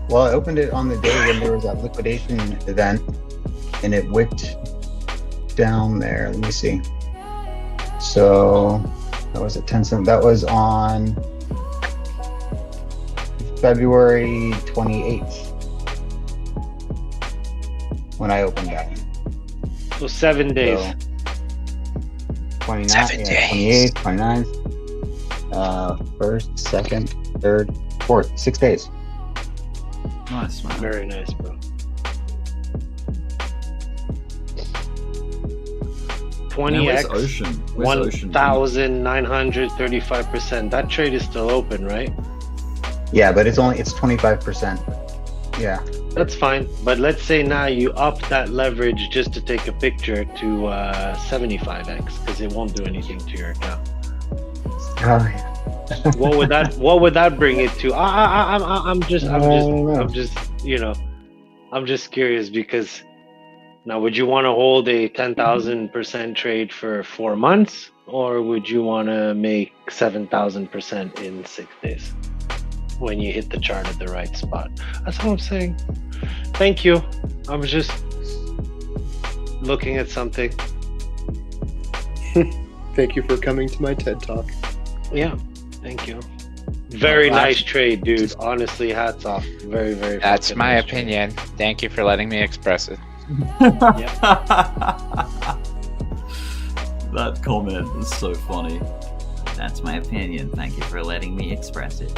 Well, I opened it on the day when there was that liquidation event, and it whipped down there. Let me see. So that was at 10 cents. That was on February 28th when I opened that. So 7 days. So 29, 28, 29, first, second, third, fourth, 6 days. Nice, man. Very nice, bro. 20x, Ocean? Where's Ocean? 1,935%. That trade is still open, right? Yeah, but it's 25%. Yeah. That's fine. But let's say now you up that leverage just to take a picture to 75x, because it won't do anything to your account. Oh, yeah. What would that bring it to? I'm just you know, I'm just curious, because now would you want to hold a 10,000% trade for 4 months, or would you want to make 7,000% in 6 days when you hit the chart at the right spot? That's what I'm saying. Thank you. I was just looking at something. Thank you for coming to my TED Talk. Yeah, thank you. Very nice trade, dude. Honestly, hats off. Very, very. That's fucking my nice opinion. Thank you for letting me express it. That comment is so funny. That's my opinion. Thank you for letting me express it.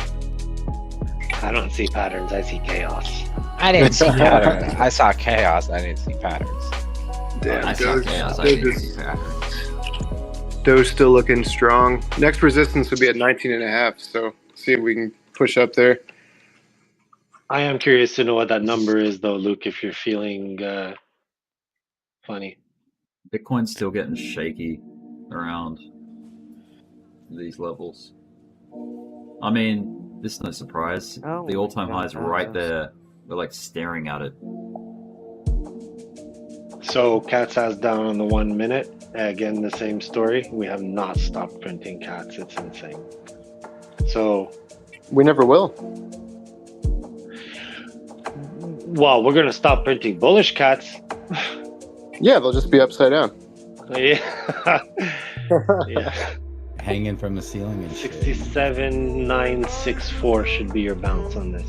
I don't see patterns. I see chaos. I didn't see patterns. I saw chaos. I didn't see patterns. Damn, I saw chaos. I didn't see patterns. Doge still looking strong. Next resistance would be at 19.5. So see if we can push up there. I am curious to know what that number is, though, Luke. If you're feeling funny. Bitcoin's still getting shaky around these levels. I mean, this is no surprise. The all-time high is right there. We're like staring at it. So cat's ass down on the 1 minute. Again, the same story. We have not stopped printing cats. It's insane. So we never will. Well, we're gonna stop printing bullish cats. Yeah, they'll just be upside down. Yeah. Yeah. Hanging from the ceiling and shit. 67,964 should be your bounce on this.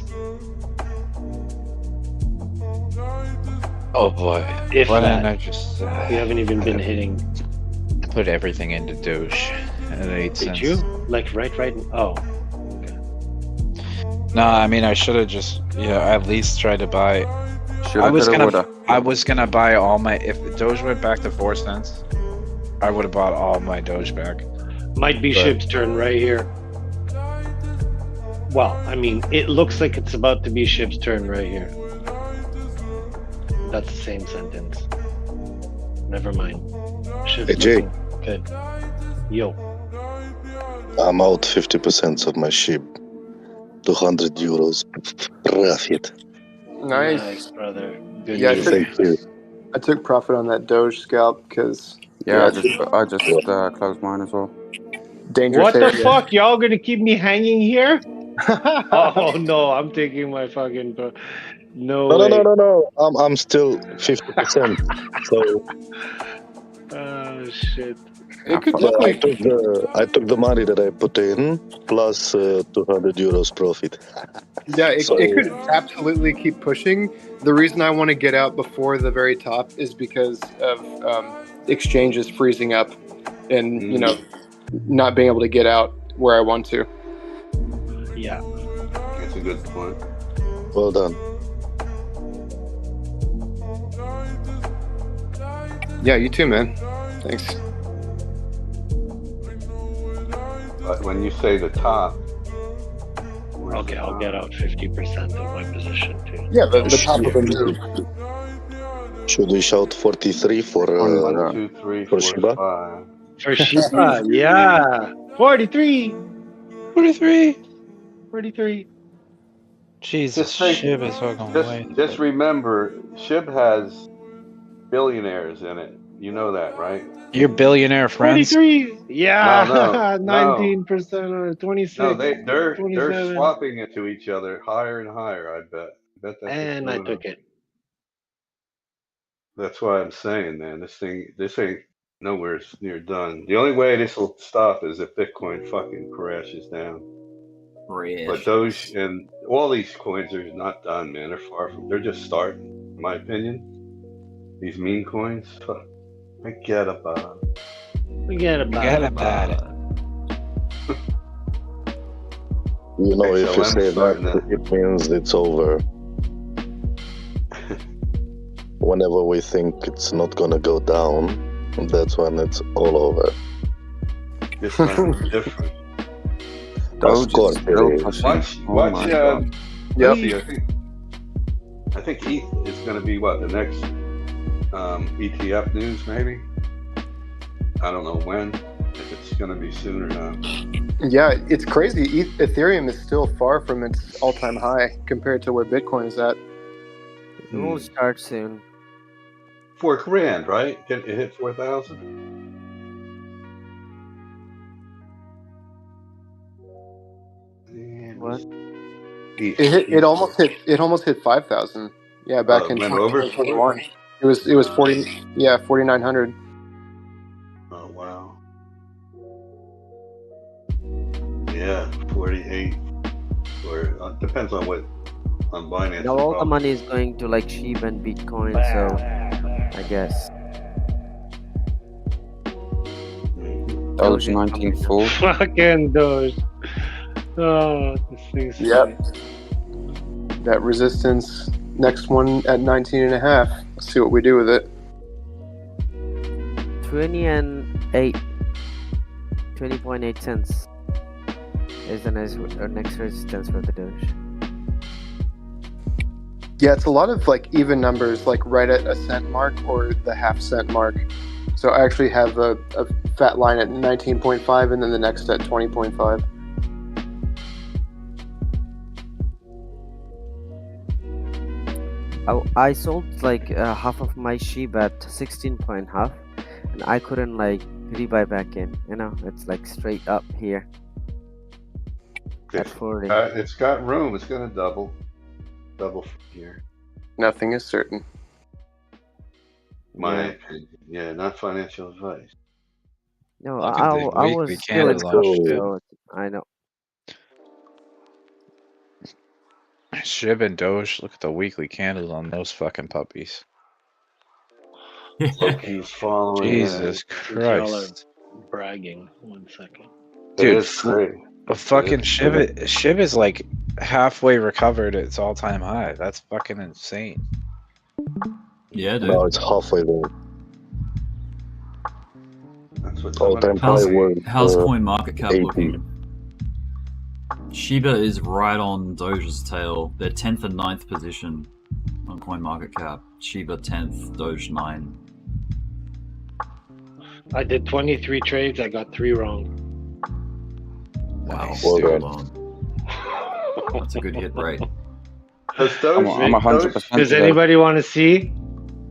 Oh boy. If Why that. didn't I just? We haven't even been hitting. Put everything into Doge at 8 cents. Did you? Like right? Oh. No, I mean I should have just at least tried to buy. I was gonna buy all my. If Doge went back to 4 cents, I would have bought all my Doge back. Might be Shib's turn right here. Well, I mean, it looks like it's about to be Shib's turn right here. That's the same sentence. Never mind. Shib's Hey, Jay. good. Yo. I'm out 50% of my ship. 200 euros profit. Nice, brother. Good yeah, Thank you. I took profit on that Doge scalp because I just closed mine as well. Dangerous. What the area. fuck? Y'all gonna keep me hanging here? Oh no, I'm taking my fucking. No. No. I'm still 50%. So. Oh shit. It could So I took the money that I put in plus 200 euros profit. Yeah, it could absolutely keep pushing. The reason I want to get out before the very top is because of exchanges freezing up and not being able to get out where I want to. Yeah, that's a good point. Well done. Yeah, you too, man. Thanks. But when you say the top, okay, I'll get out 50% of my position too. Yeah, the top of the move. Should we shout 43 for 1, 2, 3, 4, Shiba? 5. For Shiba, yeah. 43. 43. Jesus, Shib is fucking way. Just remember, Shib has billionaires in it. You know that, right? Your billionaire friends. 43. Yeah. No. 19% or 26. No, they're 27. swapping it to each other higher and higher. I bet that's And I took it. That's why I'm saying, man, this ain't nowhere near done. The only way this will stop is if Bitcoin fucking crashes down. But Doge and all these coins are not done, man. They're far from. They're just starting, in my opinion. These meme coins. Forget about it. Forget about it. You know, if you XLM say starting that, it means it's over. Whenever we think it's not gonna go down, that's when it's all over. This time is different. Of course it is. Watch. Yep. See, I think ETH is going to be what the next ETF news, maybe. I don't know when, if it's going to be soon or not. Yeah, it's crazy. Ethereum is still far from its all-time high compared to where Bitcoin is at. It will start soon. $4,000, right? It hit 4,000. What? It almost hit 5,000. Yeah, back in went over 2021. It was 4,900. Oh wow. Yeah, 48. Or depends on what on Binance. Now all the money is going to like Shiba and Bitcoin, so I guess. Doge 19.4. Fucking Doge. Oh, this thing's Yep. That resistance, next one at 19.5. Let's see what we do with it. 20.8 cents is the next resistance for the Doge. Yeah, it's a lot of like even numbers, like right at a cent mark or the half cent mark. So I actually have a fat line at 19.5 and then the next at 20.5. I sold like half of my Shiba at 16.5 and I couldn't like rebuy back in. You know, it's like straight up here at 40. It's got room. It's going to double from here. Nothing is certain. My opinion. Yeah, not financial advice. No, I was still exposed, so I know. Shiba and Doge, look at the weekly candles on those fucking puppies. He's following. Jesus Y'all are Christ. bragging. 1 second. Dude, a fucking Shiba's like halfway recovered its all-time high. That's fucking insane. Yeah, dude. No, it's halfway there. That's what all-time high was. How's CoinMarketCap 80. looking? Shiba is right on Doge's tail. They're 10th and 9th position on CoinMarketCap. Shiba 10th, Doge 9. I did 23 trades. I got 3 wrong. Wow, Well that's a good hit rate. I'm 100%. Does anybody want to see?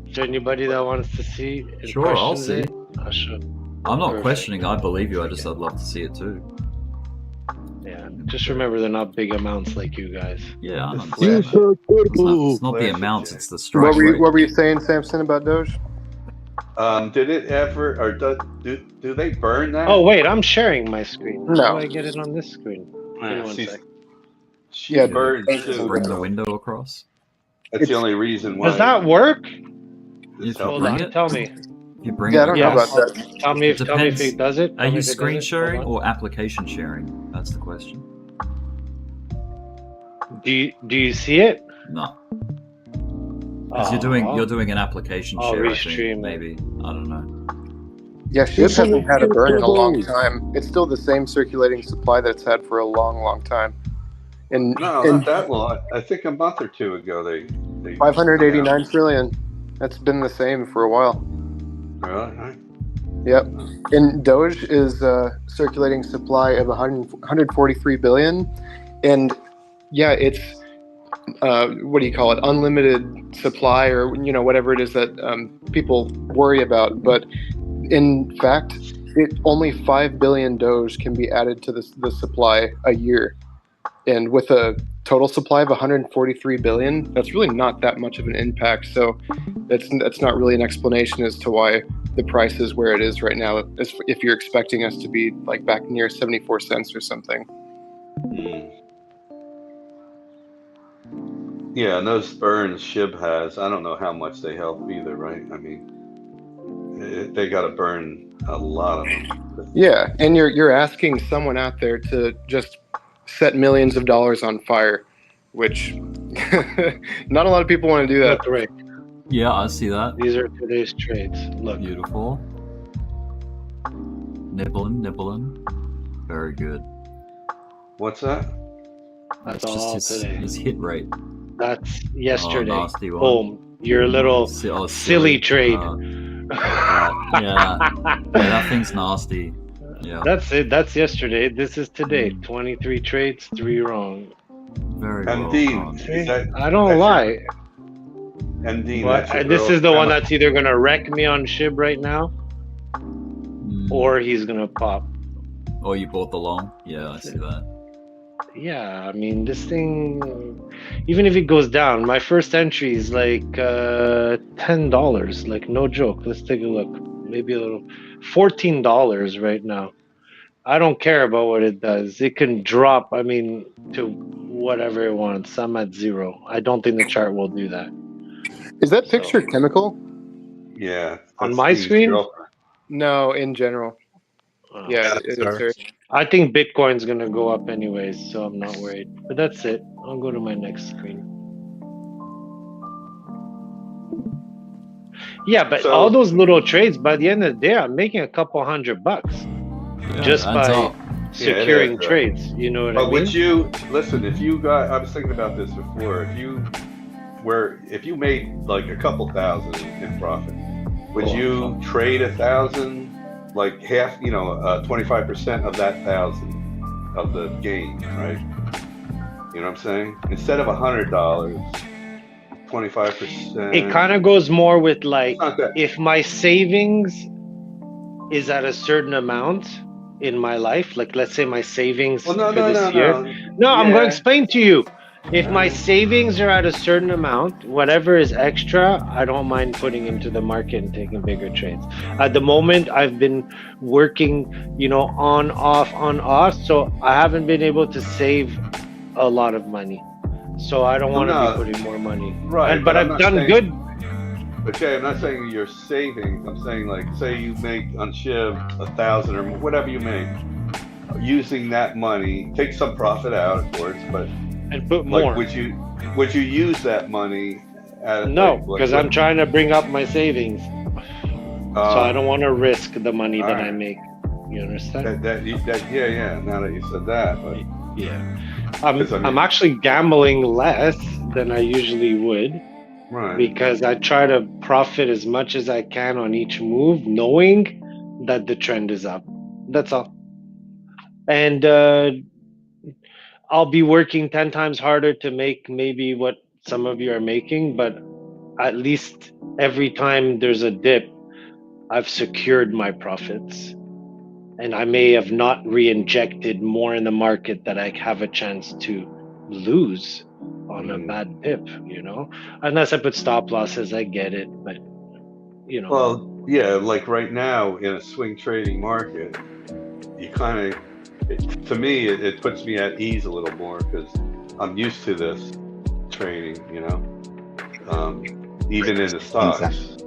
Is there anybody that wants to see? Sure, I'll see. I'll show. I'm not Perfect. questioning. I believe you. I'd love to see it too. Yeah, just remember they're not big amounts like you guys. Yeah, I understand. It's not the amounts, it's the strike rate. What were you saying, Samson, about Doge? Did it ever, or do they burn that? Oh wait, I'm sharing my screen. No. How do I get it on this screen? Give me 1 sec. She burned too. Bring the window across. That's the only reason why. Does that work? If you Hold bring on, it, tell me. you bring Yeah, I it don't know across. about that. Tell me if Depends. it does it. Are Tell me you if it does screen it. sharing Hold or application sharing? That's the question. on. Do you see it? No. Because you're doing an application I'll share, I restream think, it. maybe. I don't know. Yeah, SHIB hasn't had a burn in a long time. It's still the same circulating supply that it's had for a long, long time. And No, not that long. I think a month or 2 ago they 589 trillion. That's been the same for a while. Really? Yep. And Doge is circulating supply of 143 billion. And yeah, it's what do you call it? Unlimited supply, or whatever it is that people worry about. But in fact, only 5 billion Doge can be added to the supply a year. And with a total supply of 143 billion, that's really not that much of an impact. So that's not really an explanation as to why the price is where it is right now, if you're expecting us to be like back near 74 cents or something. Yeah, and those burns SHIB has, I don't know how much they help either, right? I mean, they got to burn a lot of them. Yeah, and you're asking someone out there to just set millions of dollars on fire, which not a lot of people want to do that. Look, Rick, Yeah, I see that. these are today's trades. Look, Beautiful. Nibbling. Very good. What's that? that's It's all just today. his hit rate. That's yesterday. Oh, nasty one. Boom. Your little silly trade. Yeah, that thing's nasty. Yeah. That's it. That's yesterday. This is today. 23 trades, 3 wrong. Very well. MD, I don't lie. MD, But this is the one that's either going to wreck me on SHIB right now, or he's going to pop. Oh, you bought the long? Yeah, I see that. Yeah, I mean, this thing, even if it goes down, my first entry is like $10. Like, no joke. Let's take a look. Maybe a little. $14 right now. I don't care about what it does. It can drop, I mean, to whatever it wants. I'm at 0. I don't think the chart will do that. Is that picture chemical? Yeah. On my screen? No, in general. Yeah, it is. I think Bitcoin's going to go up anyways, so I'm not worried. But that's it. I'll go to my next screen. Yeah, but all those little trades, by the end of the day, I'm making a couple $100 just by securing trades. You know what I mean? But would you listen? If you got, I was thinking about this before. If you made like a couple thousand in profit, would you trade 1,000, like half? 25% of that 1,000 of the gain, right? You know what I'm saying? Instead of $100. 25%. It kind of goes more with like, if my savings is at a certain amount in my life, like let's say my savings for this year. No, I'm going to explain to you. If my savings are at a certain amount, whatever is extra, I don't mind putting into the market and taking bigger trades. At the moment, I've been working, on, off, so I haven't been able to save a lot of money. So I don't want to be putting more money. Right. But I've done good. Okay, I'm not saying you're saving. I'm saying like, say you make on SHIB 1,000 or whatever you make, using that money, take some profit out, of course, but and put more. Would you use that money? No, because I'm trying to bring up my savings, so I don't want to risk the money that I make. You understand? Yeah. Now that you said that, but yeah. I'm actually gambling less than I usually would, right? Because I try to profit as much as I can on each move, knowing that the trend is up. That's all. And I'll be working 10 times harder to make maybe what some of you are making, but at least every time there's a dip, I've secured my profits. And I may have not re-injected more in the market that I have a chance to lose on a bad dip, Unless I put stop losses, I get it, but Well, yeah, like right now in a swing trading market, you kind of, to me, it puts me at ease a little more because I'm used to this trading, even in the stocks.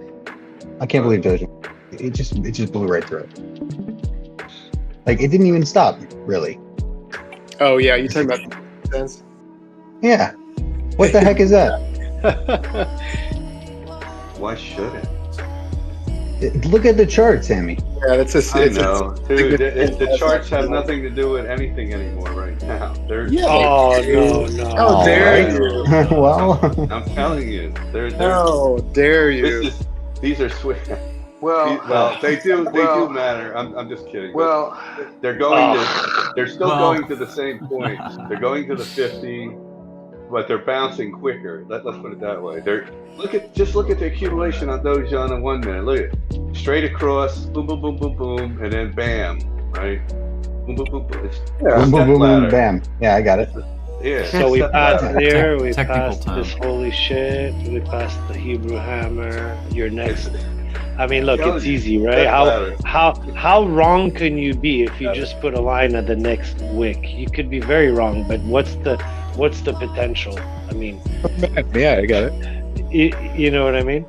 I can't believe DOGE. It just blew right through it. Like, it didn't even stop, really. Oh, yeah, you're talking about sense? Yeah. What the heck is that? Why should it? Look at the chart, Sammy. Yeah, that's I know. Dude, the charts have nothing to do with anything anymore right now. They're no. How dare you? Well, I'm telling you. How dare you? These are swing. Well, they do matter. I'm just kidding. Well, they're still going to the same points. They're going to the 50, but they're bouncing quicker. Let's put it that way. Just look at the accumulation on DOGE on a 1 minute. Look at it. Straight across, boom, boom, boom, boom, boom, and then bam, right? Boom, boom, boom, boom. Boom, boom, boom, boom, bam. Yeah, I got it. Yeah. So we passed there, we passed this holy shit, we passed the Hebrew hammer. Your next. I mean, look, it's easy, right? How wrong can you be if you just put a line at the next wick? You could be very wrong, but what's the potential? I mean, yeah, I got it. You know what I mean?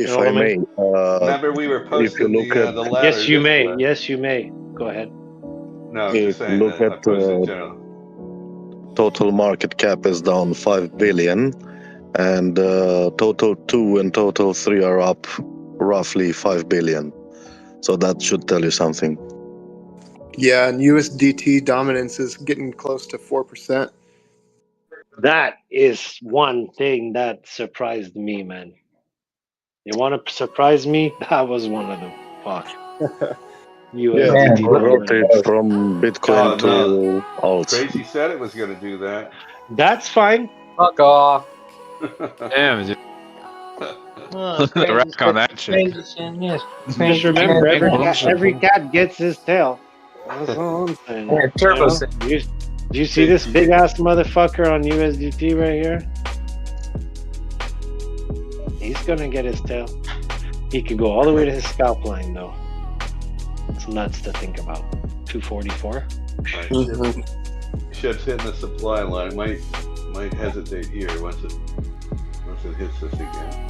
if I may, remember we were if you posting look at the ladder. Yes, you may. yesterday. Yes, you may. Go ahead. No, I'm if just you saying look that I at posted general. total market cap is down 5 billion, and total 2 and total 3 are up roughly 5 billion. So that should tell you something. Yeah, and USDT dominance is getting close to 4%. That is one thing that surprised me, man. You want to surprise me? That was one of them. Fuck. Yeah, USDT people dominance. rotate from Bitcoin to alts. Crazy said it was going to do that. That's fine. Fuck off. Damn, dude. The rack on that shit. Just remember, every cat gets his tail. That's all I'm saying. Yeah, turbo do you see this big ass motherfucker on USDT right here? He's gonna get his tail. He could go all the way to his scalp line though. It's nuts to think about. 244. Ship's hitting the supply line. Might hesitate here once it hits this again.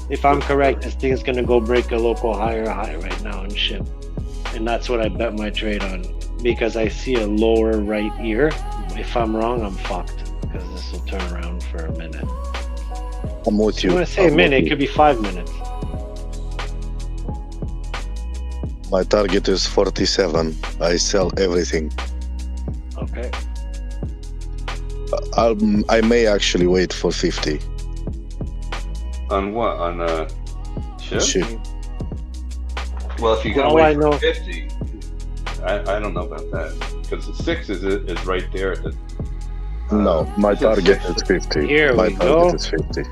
If I'm correct, this thing is gonna go break a local higher high right now and ship. And that's what I bet my trade on. Because I see a lower right ear. If I'm wrong, I'm fucked. Because this will turn around for a minute. I'm with you. When I say a minute, it could be 5 minutes. My target is 47. I sell everything. Okay. I may actually wait for 50. On what? On ship? Ship. Well, if you're gonna All wait I for know- 50, I don't know about that because the 6 is right there at the. No, my target is 50. Here my we target go. is 50.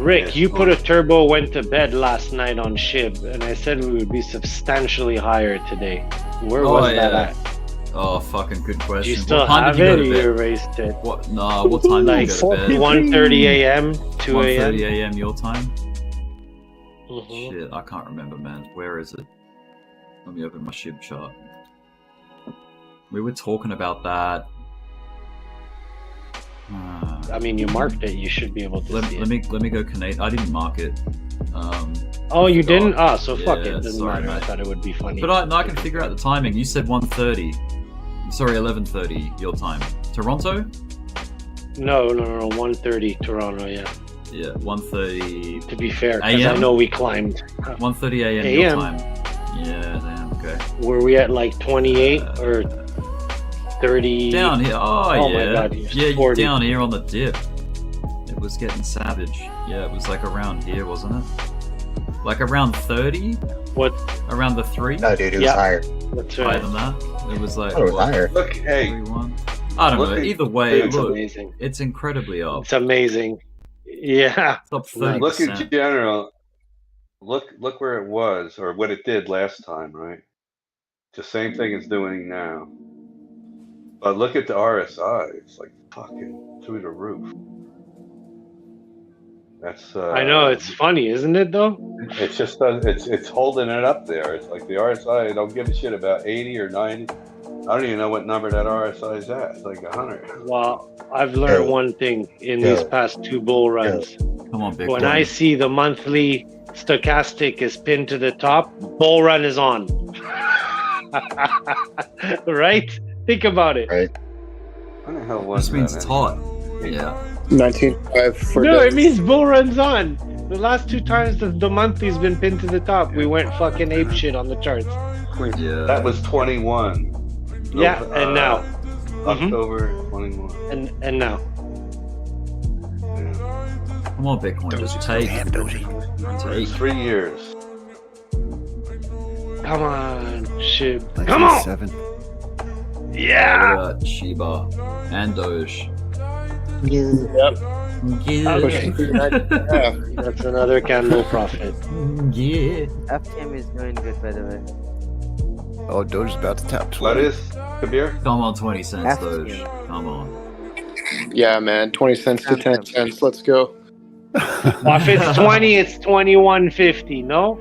Rick, you put a turbo went to bed last night on SHIB, and I said we would be substantially higher today. Where was that at? Oh, fucking good question. Do you still What time have did you it, go or to you bed? erased it? What? No, what time did you go to bed? 1:30 a.m., 2 a.m. 1:30 a.m. your time? Mhm. Shit, I can't remember, man. Where is it? Let me open my SHIB chart. We were talking about that. I mean, you marked it. You should be able to see it. Let me go Canadian. I didn't mark it. Oh, you forgot. didn't? Ah, so fuck Yeah, it. Doesn't sorry, matter. I mate. thought it would be funny. But I can figure out the timing. You said 1:30. Sorry, 11:30 your time. Toronto? No. 1:30 Toronto. Yeah. Yeah, 1:30. To be fair, because I AM? know we climbed. 1:30 a.m. your time. Yeah, damn. Okay. Were we at like 28 or 30? Down here. Oh yeah. my god. Yeah, 40. down here on the dip. It was getting savage. Yeah, it was like around here, wasn't it? Like around 30? What? Around the 3? No, dude, it was higher. That's Higher right. than that? It was like Oh, it was what, higher. Look, hey, 3-1? I don't know. Look at- Either way, It's look, amazing. it's incredibly up. It's amazing. Yeah. It's up 30%. look at general. Look where it was or what it did last time, right? It's the same thing it's doing now. But look at the RSI. It's like fucking through the roof. That's. I know, it's funny, isn't it, though? It's just it's holding it up there. It's like the RSI. I don't give a shit about 80 or 90. I don't even know what number that RSI is at. It's like 100. Well, I've learned Yeah. one thing in these past 2 bull runs. Come on, big When boy. I see the monthly stochastic is pinned to the top, bull run is on. Right? Think about it. Right. What the hell was This means that? it's hot. Yeah. 19.5 for No, it days. means bull run's on. The last 2 times the monthly's been pinned to the top, we went fucking ape shit on the charts. Yeah. That was 21. Yeah, and now. October 21. And now. Come on, Bitcoin. Just take. Take. 3 years. Come on, shit. Come on! 7. Yeah! What about Shiba and Doge? Yep. Yeah. That's another candle profit. Yeah. FTM is doing good, by the way. Oh, Doge's about to tap 20. What is Kabir? Come on, 20 cents, FTM. Doge. Come on. Yeah, man. 20 cents to 10 cents. Let's go. Well, if it's 20, it's 21.50. No,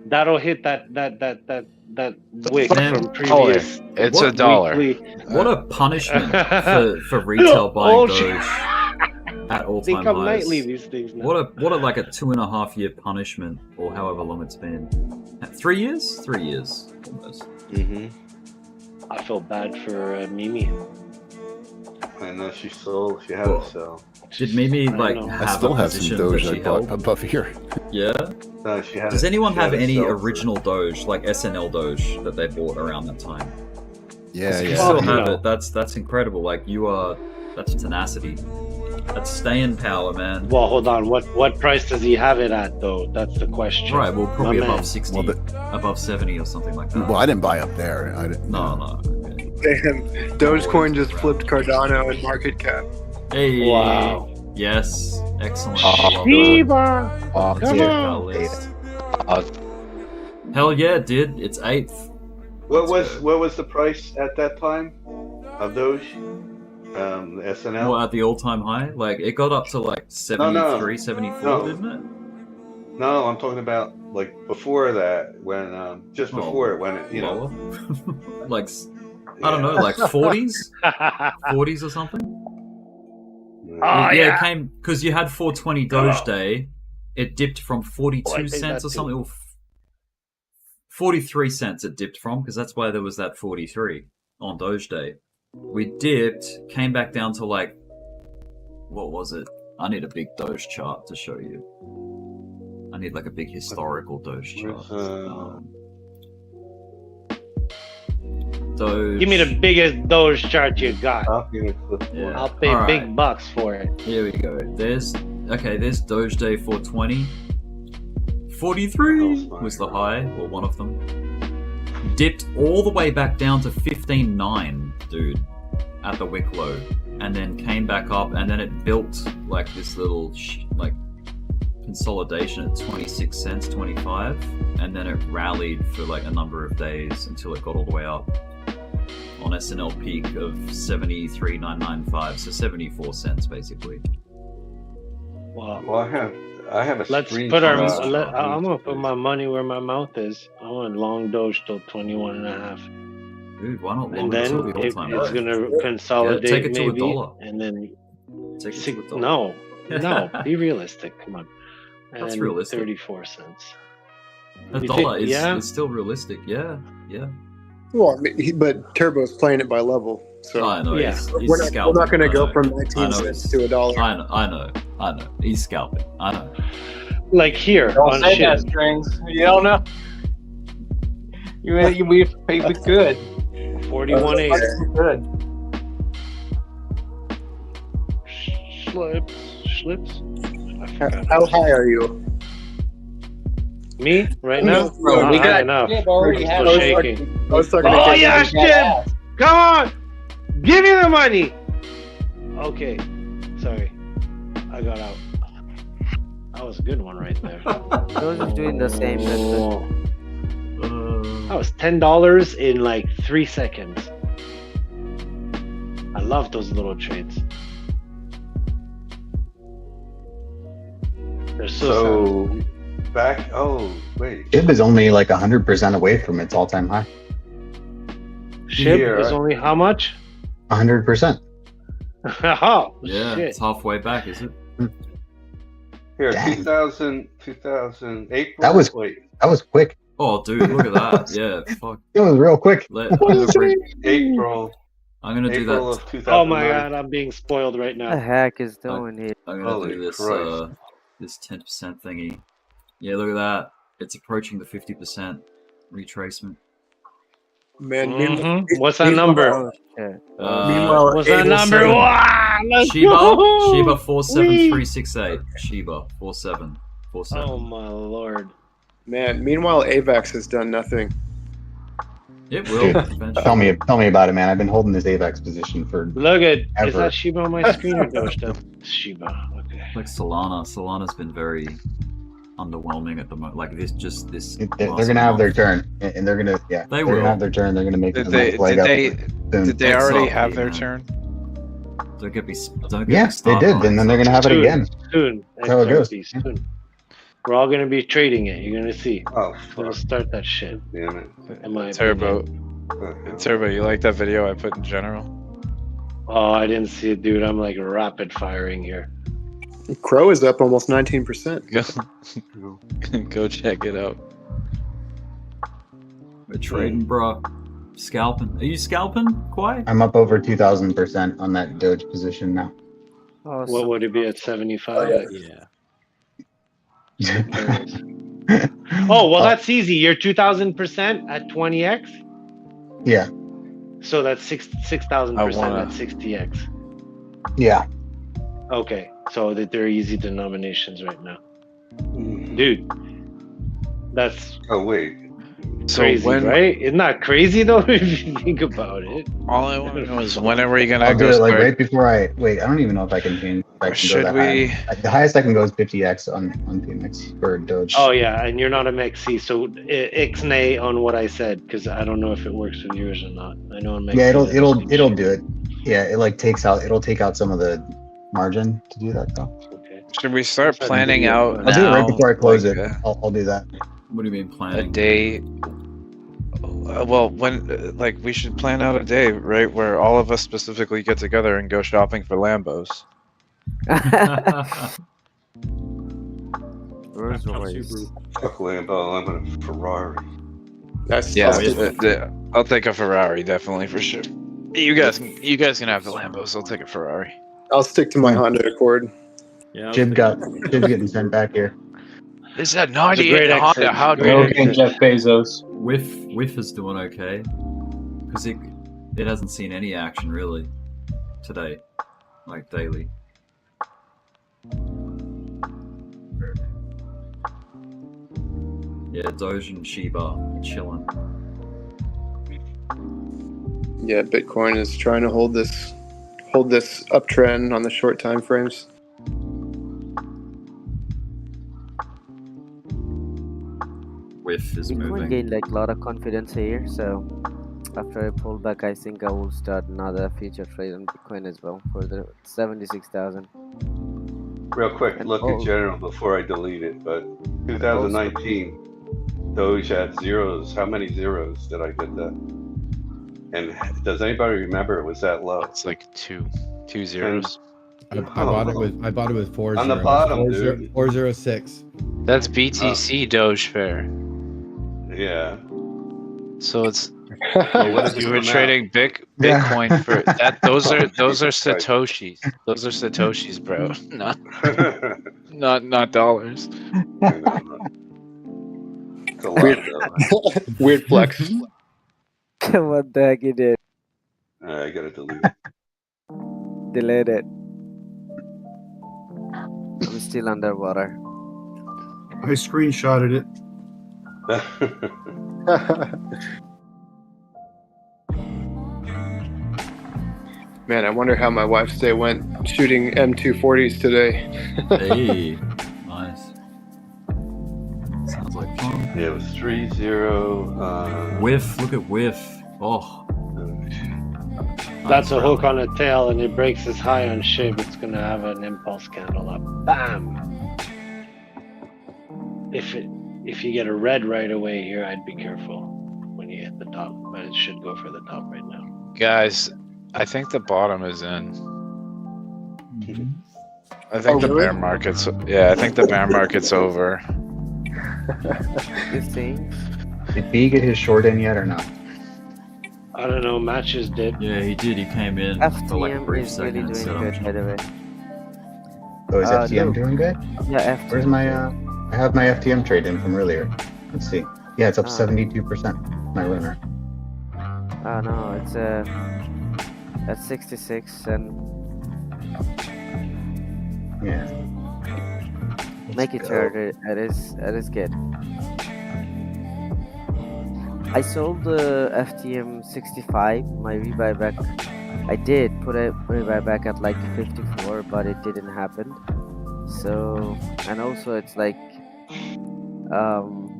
that'll hit that wick Man, from previous. It's What $1. weekly. What a punishment for retail buying Oh, Doge. at all They time come highs. nightly, these things now. What a like a 2.5 year punishment, or however long it's been. 3 years? 3 years almost. I feel bad for Mimi. I know she sold. She had to sell. Did Mimi like I have still a have some position Doge that I she bought held? above here. Yeah. No, she had. Does anyone she had have to any sell for- original Doge, like SNL Doge, that they bought around that time? Yeah, 'Cause if yeah. you still Oh, have no. it, that's incredible. Like that's tenacity. That's staying power, man. Well, hold on. What price does he have it at, though? That's the question. Right, well, probably My above man. 60, above 70 or something like that. Well, I didn't buy up there. I didn't. No. Damn, Dogecoin just flipped Cardano in market cap. Hey. Wow. Yes. Excellent. Shiba! Let's Come check on. our list. Hell yeah, it did. It's 8th. What was the price at that time of Doge? The SNL. Well, at the all-time high? Like, it got up to like 73, 74, No. didn't it? No, I'm talking about like before that, when just before it, when it, you know, like I don't know, like 40s, 40s or something. It came because you had 420 Doge Day. It dipped from 42 cents or something. Or 43 cents it dipped from, because that's why there was that 43 on Doge Day. We dipped, came back down to like, what was it? I need a big Doge chart to show you. I need like a big historical Doge chart. Doge. Give me the biggest Doge chart you got. Yeah. I'll pay All big right. bucks for it. Here we go. There's Doge Day 420. 43 was the high, or one of them. Dipped all the way back down to 15.9, dude, at the wick low, and then came back up, and then it built like this little like consolidation at 26 cents, 25, and then it rallied for like a number of days until it got all the way up on SNL peak of 73.995, so 74 cents basically. Wow. Well, I have a. Let's put our. I'm gonna put my money where my mouth is. I want long Doge till 21.5. Dude, why not? And then it's gonna consolidate, take it to maybe, $1. and then Take it to $1. no, be realistic. Come on. And That's then realistic. 34 cents. $1 You think- is yeah? it's still realistic. Yeah. Well, I mean, but Turbo's playing it by level, so I know. Yeah. He's we're not going to scalping, go I know. from I 19 know cents he's- to $1. I know. He's scalping. I know. Like here Don't on say shit. that, Strings. You don't know. We have to pay the good. 41.8. Good. Schlips. How high are you? Me right now? Bro, Not we high got. enough. Yeah, already We're have still it. shaking. I was talking Oh to yes, Jim! Come on! Give me the money! Okay. Sorry. I got out. That was a good one right there. Those are doing the same. That was $10 in like 3 seconds. I love those little trades. They're so back. Oh wait. SHIB is only like 100% away from its all-time high. SHIB Here, is only how much? 100%. Oh, Yeah, shit. it's halfway back, is it? Here, Dang. 2000, April. That was quick. Oh, dude, look at that. Yeah, fuck. It was real quick. April. I'm gonna do April that. of 2009. Oh my god, I'm being spoiled right What now. the heck is doing here? I'm gonna Holy do this Christ. this 10% thingy. Yeah, look at that. It's approaching the 50% retracement. Man, What's that number? Oh, shit. Meanwhile, What's that 807 number? Wow, let's Shiba go! 47368. Shiba 4747. Oh my lord. Man, meanwhile, AVAX has done nothing. It will. Dude, eventually. tell me about it, man. I've been holding this AVAX position for Look at, is Ever. that Shiba on my screen or Doge? Shiba, okay. Like Solana. Solana's been very underwhelming at the moment. Like this they're gonna have their turn, and they're gonna They they're will. gonna have their turn. They're gonna make Did a they? nice leg Did up they? soon. Did they already Exactly, have their man. turn? Don't get me Yeah, they started did, on and then they're gonna have it Soon, again. soon. That's how it goes. Soon. We're all gonna be trading it. You're gonna see. Oh, We'll start that shit. damn it. In my Turbo. opinion. Turbo, you like that video I put in general? Oh, I didn't see it, dude. I'm like rapid firing here. Crow is up almost 19%. Go check it out. We're trading, bro. Scalping. Are you scalping, Kwai? I'm up over 2,000% on that Doge position now. Oh, What would it be at 75? Yeah. Oh, well, that's easy. You're 2,000% at 20x. Yeah. So that's 6,000% at 60x. Yeah. Okay, so that they're easy denominations right now, dude. That's wait. Crazy, right? Isn't that crazy though? If you think about it. All I want to know is when are we gonna I'll go do it like start? right before I wait. I don't even know if I can change. If I can Should go that we- high. The highest I can go is 50x on PMX for Doge. Oh yeah, and you're not a MEXC, so ixnay on what I said because I don't know if it works with yours or not. I know on MEXC. Yeah, it'll do it. Yeah, it'll take out some of the margin to do that though. Okay. Should we start planning out I'll do it right now, before I close like, it. I'll do that. What do you mean a planning? day? Well, when like we should plan out a day, right, where all of us specifically get together and go shopping for Lambos. Rolls Royce. Fuck Lambo, I'm in a Ferrari. That's Yeah, I'll take a Ferrari definitely for sure. You guys can have the Lambos. I'll take a Ferrari. I'll stick to my Honda Accord. Yeah. Jib's getting sent back here. This is a It's a 98 great Honda. exit. How Great dare Okay, exit. Jeff Bezos. Whiff is doing okay because it hasn't seen any action really today, like daily. Yeah, Doge and Shiba are chilling. Yeah, Bitcoin is trying to hold this uptrend on the short time frames. Whiff is Bitcoin moving. gained like a lot of confidence here, so after I pull back, I think I will start another future trade on Bitcoin as well for the 76,000. Real quick, And look at general before I delete it. But 2019, Doge had zeros. How many zeros did I get that? And does anybody remember it was that low? It's like two zeros. I bought it with 4 On the bottom, dude. 406. That's BTC Doge Fair. Yeah. So it's Well, what is it you were from now? trading Bitcoin for that. Those are satoshis. Those are satoshis, bro. Not dollars. It's a lot, though. Weird flex. What the heck you did? I gotta delete it. Delete it. I'm still underwater. I screenshotted it. Man, I wonder how my wife's day went shooting M240s today. Hey, nice. Sounds like fun. Yeah, it was 3-0. Whiff, look at Whiff. Oh. That's a hook on a tail, and it breaks as high on SHIB. It's gonna have an impulse candle up. Bam. If you get a red right away here, I'd be careful when you hit the top, but it should go for the top right now. Guys, I think the bottom is in. I think the bear market's I think the bear market's over. You think? Did B get his short in yet or not? I don't know. Matches did. Yeah, he did. He came in for like a FTM brief is really second and doing said, good, by the way. Oh, is FTM look. doing good? Yeah, FTM. Where's my I have my FTM trade in from earlier. Let's see. Yeah, it's up Oh. 72%. My runner. Oh no, it's at 66 and Yeah. make it charge. That is good. I sold the FTM 65. My rebuy back. I did put a rebuy back at like 54, but it didn't happen. So, and also it's like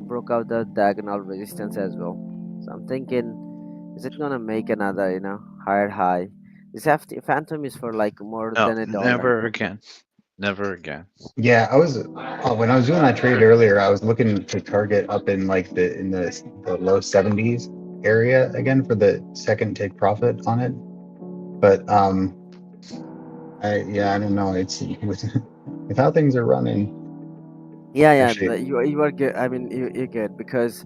broke out the diagonal resistance as well. So I'm thinking, is it gonna make another higher high? This Phantom is for like more No, than $1. never again. Never again. Yeah, I was when I was doing that trade earlier, I was looking to target up in like the low 70s area again for the second take profit on it. But I don't know. It's with how things are running. Yeah, Actually, you are good. I mean, you're good because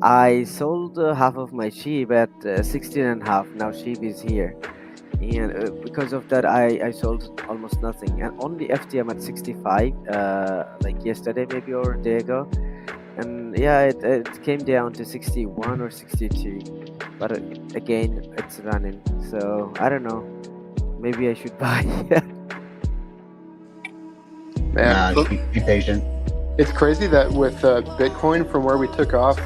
I sold half of my sheep at 16.5. Now sheep is here, and because of that, I sold almost nothing, and only FTM at 65. Like yesterday maybe or a day ago, and yeah, it came down to 61 or 62. But again, it's running, so I don't know. Maybe I should buy. nah, Man, just be patient. it's crazy that with Bitcoin from where we took off,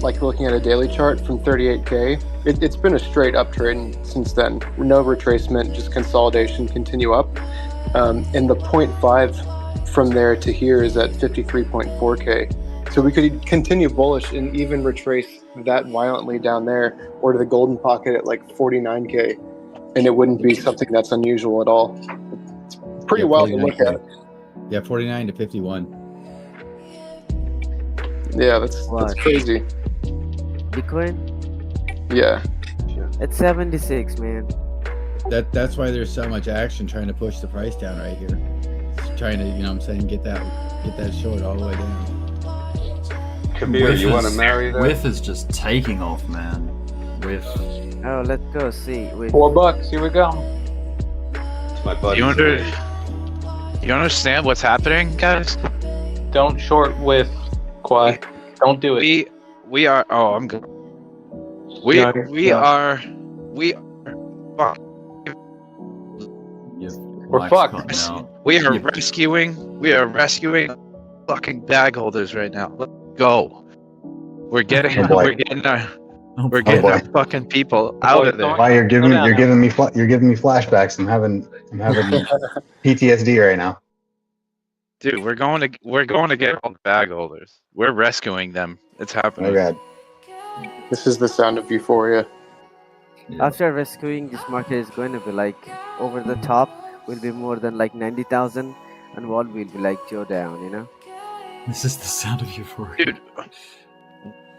like looking at a daily chart from 38K, it's been a straight uptrend since then. No retracement, just consolidation, continue up. And the 0.5 from there to here is at 53.4K. So we could continue bullish and even retrace that violently down there or to the golden pocket at like 49K. And it wouldn't be something that's unusual at all. It's pretty wild to look at. Yeah, 49 to 51. Yeah, that's crazy. Bitcoin? Yeah. It's 76, man. That's why there's so much action trying to push the price down right here. It's trying to, you know what I'm saying, get that short all the way down. Kabir, you want to marry that? With is just taking off, man. With. Oh, let's go see. Wait. $4. Here we go. It's my buddy. You understand what's happening, guys? Don't short with Quai. Don't do it. We are. Oh, I'm good. We are. Fuck. We're fucked. We are rescuing. We are rescuing fucking bag holders right now. Let's go. We're getting. We're getting our fucking people out of there. Why you're giving me flashbacks. I'm having PTSD right now. Dude, we're going to get all the bag holders. We're rescuing them. It's happening. Oh god. This is the sound of euphoria. After rescuing, this market is going to be like over the top. Will be more than like 90,000, and wall will be like Joe down. You know. This is the sound of euphoria. Dude,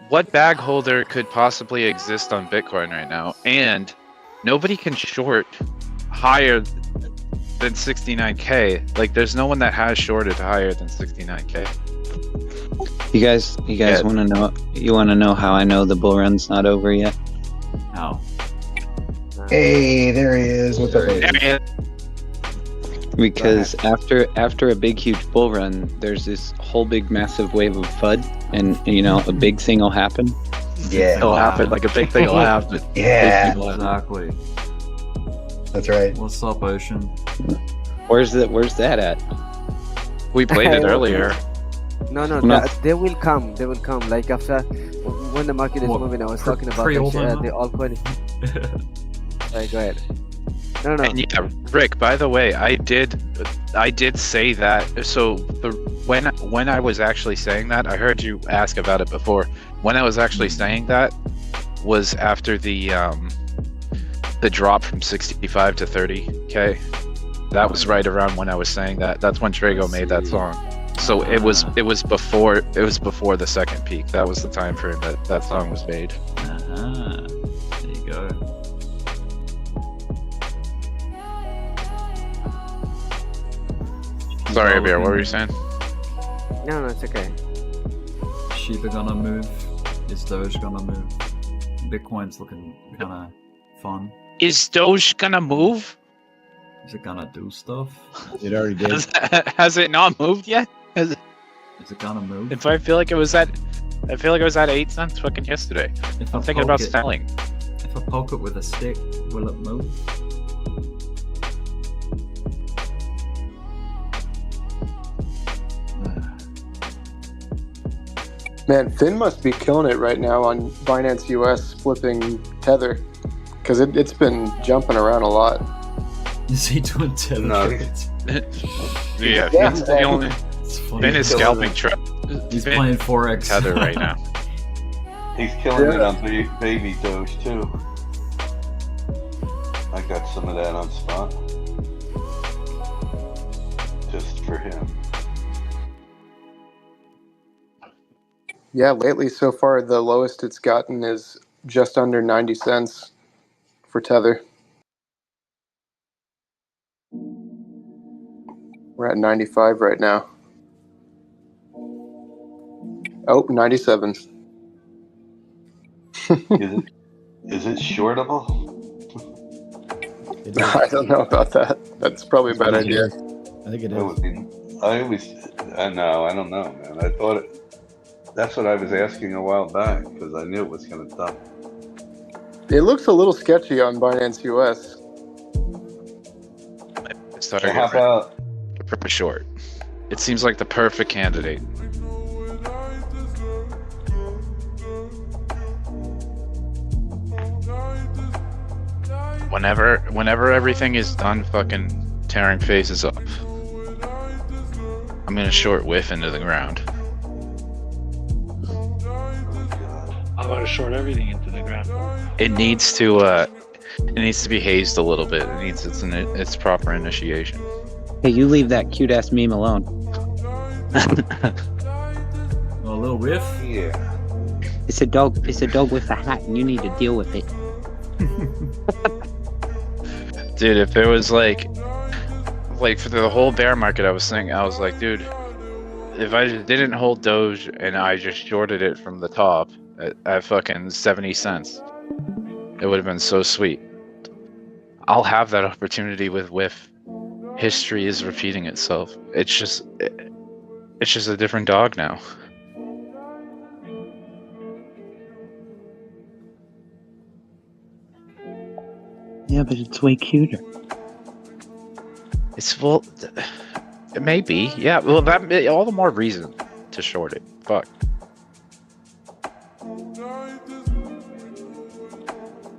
what bag holder could possibly exist on Bitcoin right now? And nobody can short higher than 69K. Like, there's no one that has shorted higher than 69K. You guys want to know? You want to know how I know the bull run's not over yet? How? Hey, there he is. What's up, baby? Because after a big huge bull run, there's this whole big massive wave of FUD, and you know a big thing will happen. Yeah, it'll happen. Like a big thing will happen. Yeah, exactly. That's right. What's up, Ocean? Where's that at? We played it earlier. No, they will come. They will come. Like after when the market is moving, I was talking about the altcoin. Alright, go ahead. No. And yeah, Rick. By the way, I did say that. So when I was actually saying that, I heard you ask about it before. When I was actually saying that was after the drop from 65 to 30K. That was right around when I was saying that. That's when Trago made that song. So it was before the second peak. That was the time frame that song was made. There you go. Sorry, Abir, what were you saying? No, it's okay. Shiba gonna move? Is Doge gonna move? Bitcoin's looking kind of fun. Is Doge gonna move? Is it gonna do stuff? It already did. Has it not moved yet? Is it gonna move? If I feel like it was at 8 cents fucking yesterday. I'm thinking about selling. If I poke it with a stick, will it move? Man, Finn must be killing it right now on Binance US flipping Tether, because it's been jumping around a lot. Is he doing Tether? No. Yeah, Finn's the only. Finn is scalping trap. He's playing Forex Tether right now. He's killing it on baby Doge too. I got some of that on spot. Just for him. Yeah, lately so far the lowest it's gotten is just under 90 cents for Tether. We're at 95 right now. Oh, 97. Is it shortable? I don't know about that. That's probably a bad idea. I think it That is. would be. I don't know, man. I thought that's what I was asking a while back because I knew it was going to dump. It looks a little sketchy on Binance US. Starting How about pretty short? It seems like the perfect candidate. Whenever everything is done fucking tearing faces off, I'm gonna short whiff into the ground. I'm gonna short everything into the ground. It needs to be hazed a little bit. It needs its proper initiation. Hey, you leave that cute ass meme alone. A little whiff? Yeah. It's a dog with a hat, and you need to deal with it. Dude, if it was like for the whole bear market, I was like, dude, if I just didn't hold Doge and I just shorted it from the top at fucking 70 cents, it would have been so sweet. I'll have that opportunity with whiff. History is repeating itself. It's just a different dog now. Yeah, but it's way cuter. It may be. Yeah, well, that all the more reason to short it. Fuck.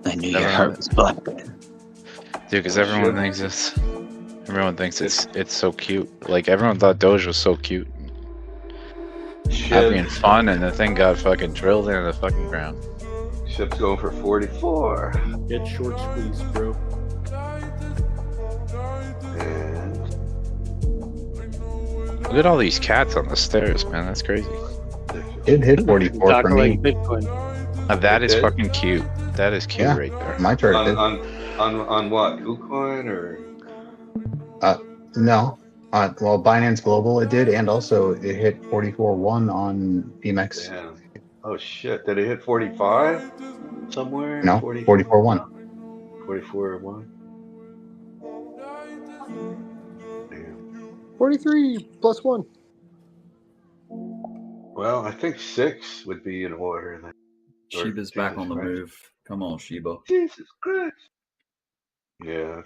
I knew your heart was black. Dude, because everyone thinks it's so cute. Like everyone thought Doge was so cute, happy and fun, and the thing got fucking drilled into the fucking ground. Ship's going for 44. Get short squeeze, bro. And look at all these cats on the stairs, man. That's crazy. It hit 44 for me. Like Bitcoin. That is fucking cute. That is cute right there. My chart did. On what? KuCoin or? No. Well, Binance Global it did, and also it hit 44.1 on MEXC. Damn. Oh shit! Did it hit 45 somewhere? No, 44.1. 44.1. 43 plus 1. Well, I think 6 would be in order. Then. Shiba's back on the Christ. move. Come on, Shiba. Jesus Christ. Yeah.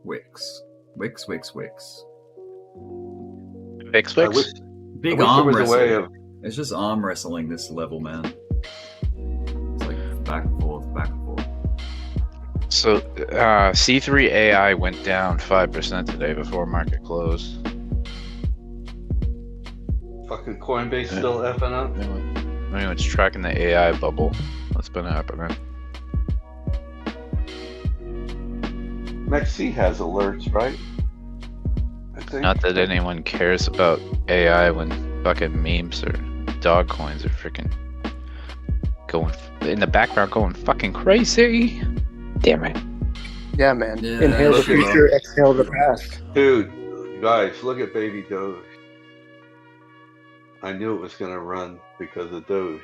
Wix. Wix. Wix. Big arm wrestling. It's just arm wrestling this level, man. It's like back and forth, back and forth. So, C3 AI went down 5% today before market close. Fucking Coinbase still effing up. Anyone's tracking the AI bubble. What's been happening? MEXC has alerts, right? I think. Not that anyone cares about AI when fucking memes or dog coins are freaking going in the background, going fucking crazy. Damn it. Yeah, man. Yeah, Inhale the future, exhale the past. Dude, guys, look at baby Doge. I knew it was gonna run because of Doge.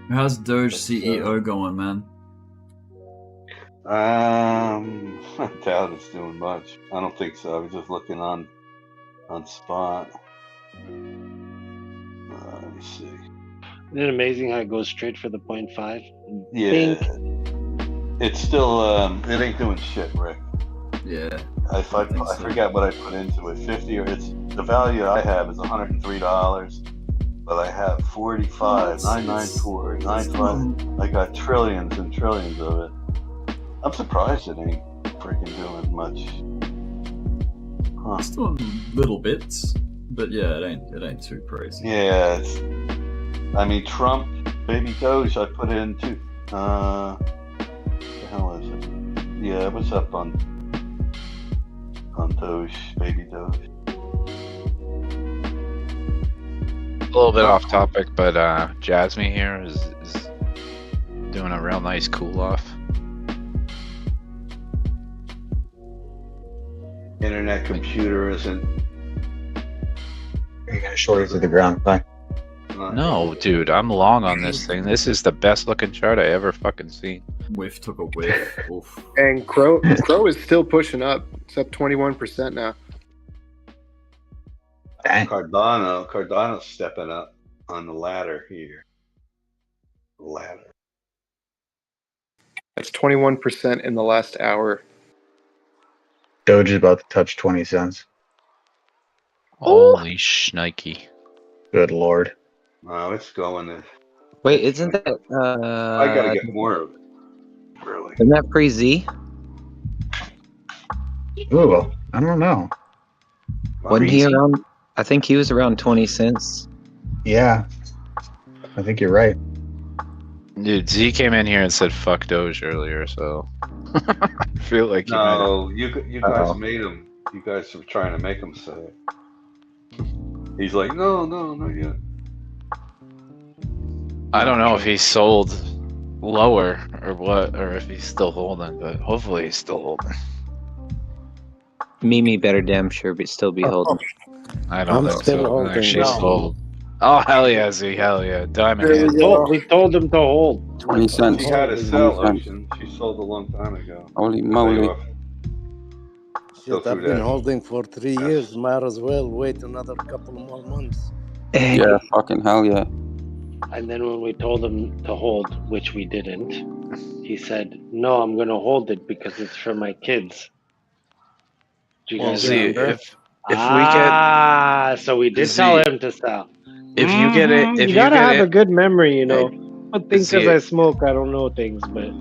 How's Doge CEO going, man? I doubt it's doing much. I don't think so. I was just looking on spot. Let me see. Isn't it amazing how it goes straight for the 0.5? Yeah. It's still it ain't doing shit, Rick. Yeah. I forgot what I put into it. 50 or it's the value I have is $103, but I have 45, 994, 95. I got trillions and trillions of it. I'm surprised it ain't freaking doing much. Huh. It's doing little bits, but yeah, it ain't too crazy. Yeah, I mean Trump, baby Doge, I put in too. What the hell is it? Yeah, it was up on Doge, baby Doge. A little bit off topic, but Jasmine here is Doing a real nice cool off. Internet computer isn't. You're gonna short it to the ground. Bye. No, dude, I'm long on this thing. This is the best looking chart I ever fucking seen. Whiff took a whiff. Oof. And Crow is still pushing up. It's up 21% now. Cardano's stepping up on the ladder here. Ladder. That's 21% in the last hour. Doge is about to touch 20 cents. Holy shnikey. Good lord. Wow, it's going to. Wait, isn't that I gotta get more of it. Really. Isn't that pre-Z? Ooh, I don't know. Wasn't he around? I think he was around 20 cents. Yeah, I think you're right. Dude, Z came in here and said fuck Doge earlier, so I feel like you guys made him. You guys were trying to make him say it. He's like, no, not yet. I don't know if he sold lower or what, or if he's still holding, but hopefully he's still holding. Mimi better damn sure but still be holding. I don't I'm think still so. holding. Actually, No. sold. Oh hell yeah, Z, hell yeah, diamond. We hands. told him to hold. 20 cents. She had a sell 20 cents. option. She sold a long time ago. Holy moly. Shit, I've been holding for 3 years. Might as well wait another couple more months. Yeah, fucking hell yeah. And then when we told him to hold, which we didn't, he said, "No, I'm going to hold it because it's for my kids." Do you Well, guys see, remember? if So we did See, tell him to sell. if you get it, if you gotta get have it, a good memory, you know. I think see, because I smoke, I don't know things, but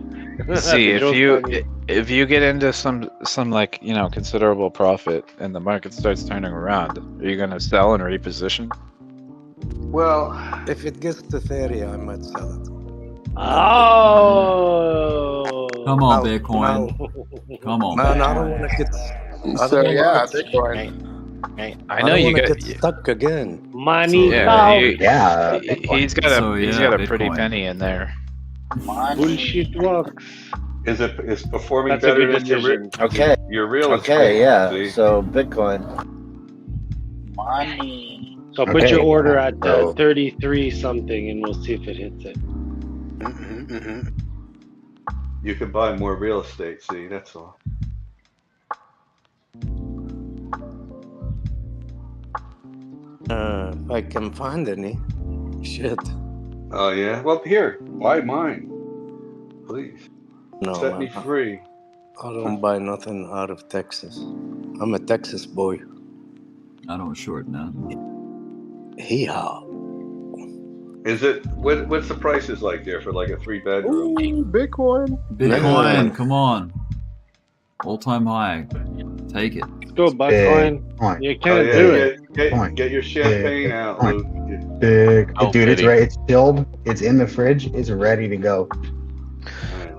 see The joke's on you. if you get into some like considerable profit and the market starts turning around, are you gonna sell and reposition? Well, if it gets to 30, I might sell it. Oh, Come on, No, Bitcoin. no. Come on, Man, I Bitcoin. don't want to get. So yeah, Bitcoin. I know you get got. stuck again. Money. Yeah, He's got a So, he's yeah, got a pretty Bitcoin. penny in there. Bullshit works. Is performing That's a better good than your decision. Okay. your real estate? Okay, yeah. See? So Bitcoin. Money. So put Okay. your order at So- 33 something, and we'll see if it hits it. You can buy more real estate. See, that's all. If I can find any. Shit. Oh yeah. Well, here, buy mine, please. No, Set me man. free. I don't buy nothing out of Texas. I'm a Texas boy. I don't short now. Hee-haw. Is it what's the prices like there for like a 3-bedroom? Ooh, Bitcoin. Bitcoin, come on. All-time high. Take it. Let's go, Bitcoin. Bitcoin. You Oh, can't yeah, do it. Get your champagne out, Luke. Big. Oh, Dude, it's Biddy. right. It's chilled. It's in the fridge. It's ready to go.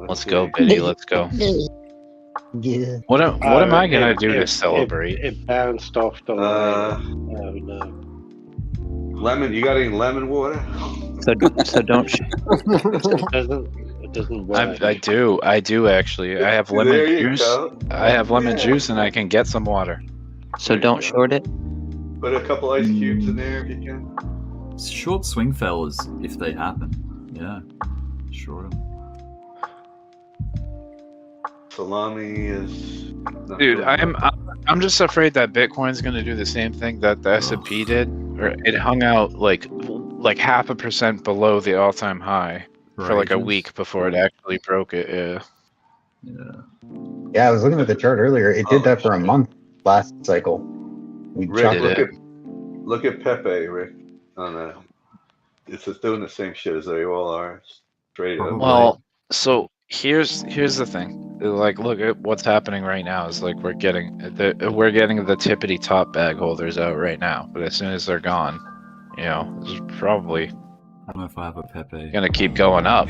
Let's go, Biddy. Let's go. Yeah. What am I gonna do to It celebrate? bounced off the line. Oh, no. Lemon. You got any lemon water? So don't. It doesn't work. I do actually. I have lemon There you juice. go. I have lemon juice, and I can get some water. So don't short it. Put a couple ice cubes in there if you can. Short swing fellas, if they happen. Yeah. Short 'em. Salami is. not Dude, good. I'm just afraid that Bitcoin's gonna do the same thing that the S&P did, or it hung out like 0.5% below the all-time high for like a ages. week before it actually broke it. Yeah. Yeah, I was looking at the chart earlier. It did that for a month last cycle. We Rick, jumped look at Pepe, Rick. On that, it's just doing the same shit as they all are. Straight up. Well, so here's the thing. Like, look at what's happening right now. Is like we're getting the tippity top bag holders out right now, but as soon as they're gone, it's probably I don't know if I have a Pepe. gonna keep going up.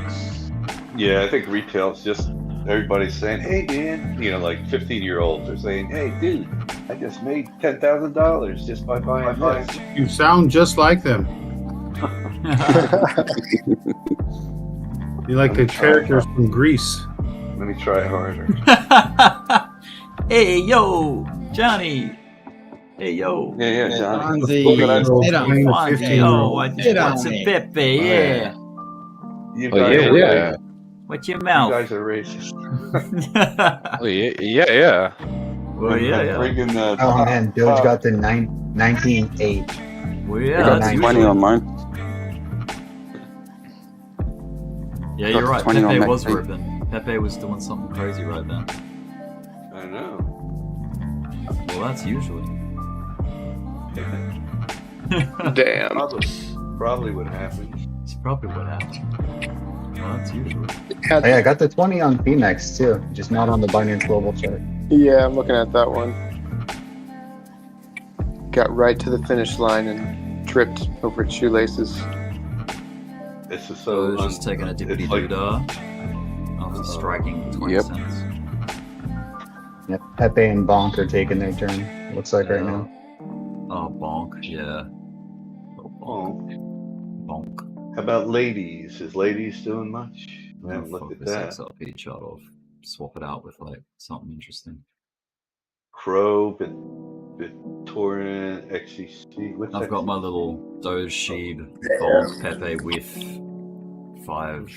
Yeah, I think retail's just everybody's saying, "Hey, man," like 15-year-olds are saying, "Hey, dude, I just made $10,000 just by buying this." You sound just like them. You like the characters from Greece. Let me try harder. Hey, yo, Johnny. Hey, yo. Yeah, Johnny. Fonzie, yo, what's a Pepe? Yeah. You Oh, guys yeah, are yeah. What's your mouth? You guys are racist. Oh, yeah. Well, yeah. Friggin', Oh man, Doge got the 19.8. Well, I yeah, got that's 20 on mine. Yeah, you're right. 20 on Pepe was MEXC. ripping. Pepe was doing something crazy right then. I know. Well, that's usually. Damn. Probably what happened. It's probably what happened. Well, that's usually. Oh, yeah, I got the 20 on PMEX too, just not on the Binance Global chart. Yeah, I'm looking at that one. Got right to the finish line and tripped over its shoelaces. This is So it's just taking a dippity doo-dah after striking 20 Yep. cents. Yep, Pepe and Bonk are taking their turn, looks like right now. Oh, bonk, yeah. Bonk. How about ladies? Is ladies doing much? I haven't looked at This that. XRP chart off. Swap it out with like something interesting. Crow, BitTorrent, XCC. What's I've got XCC? my little Doge Sheed bonk Pepe with 5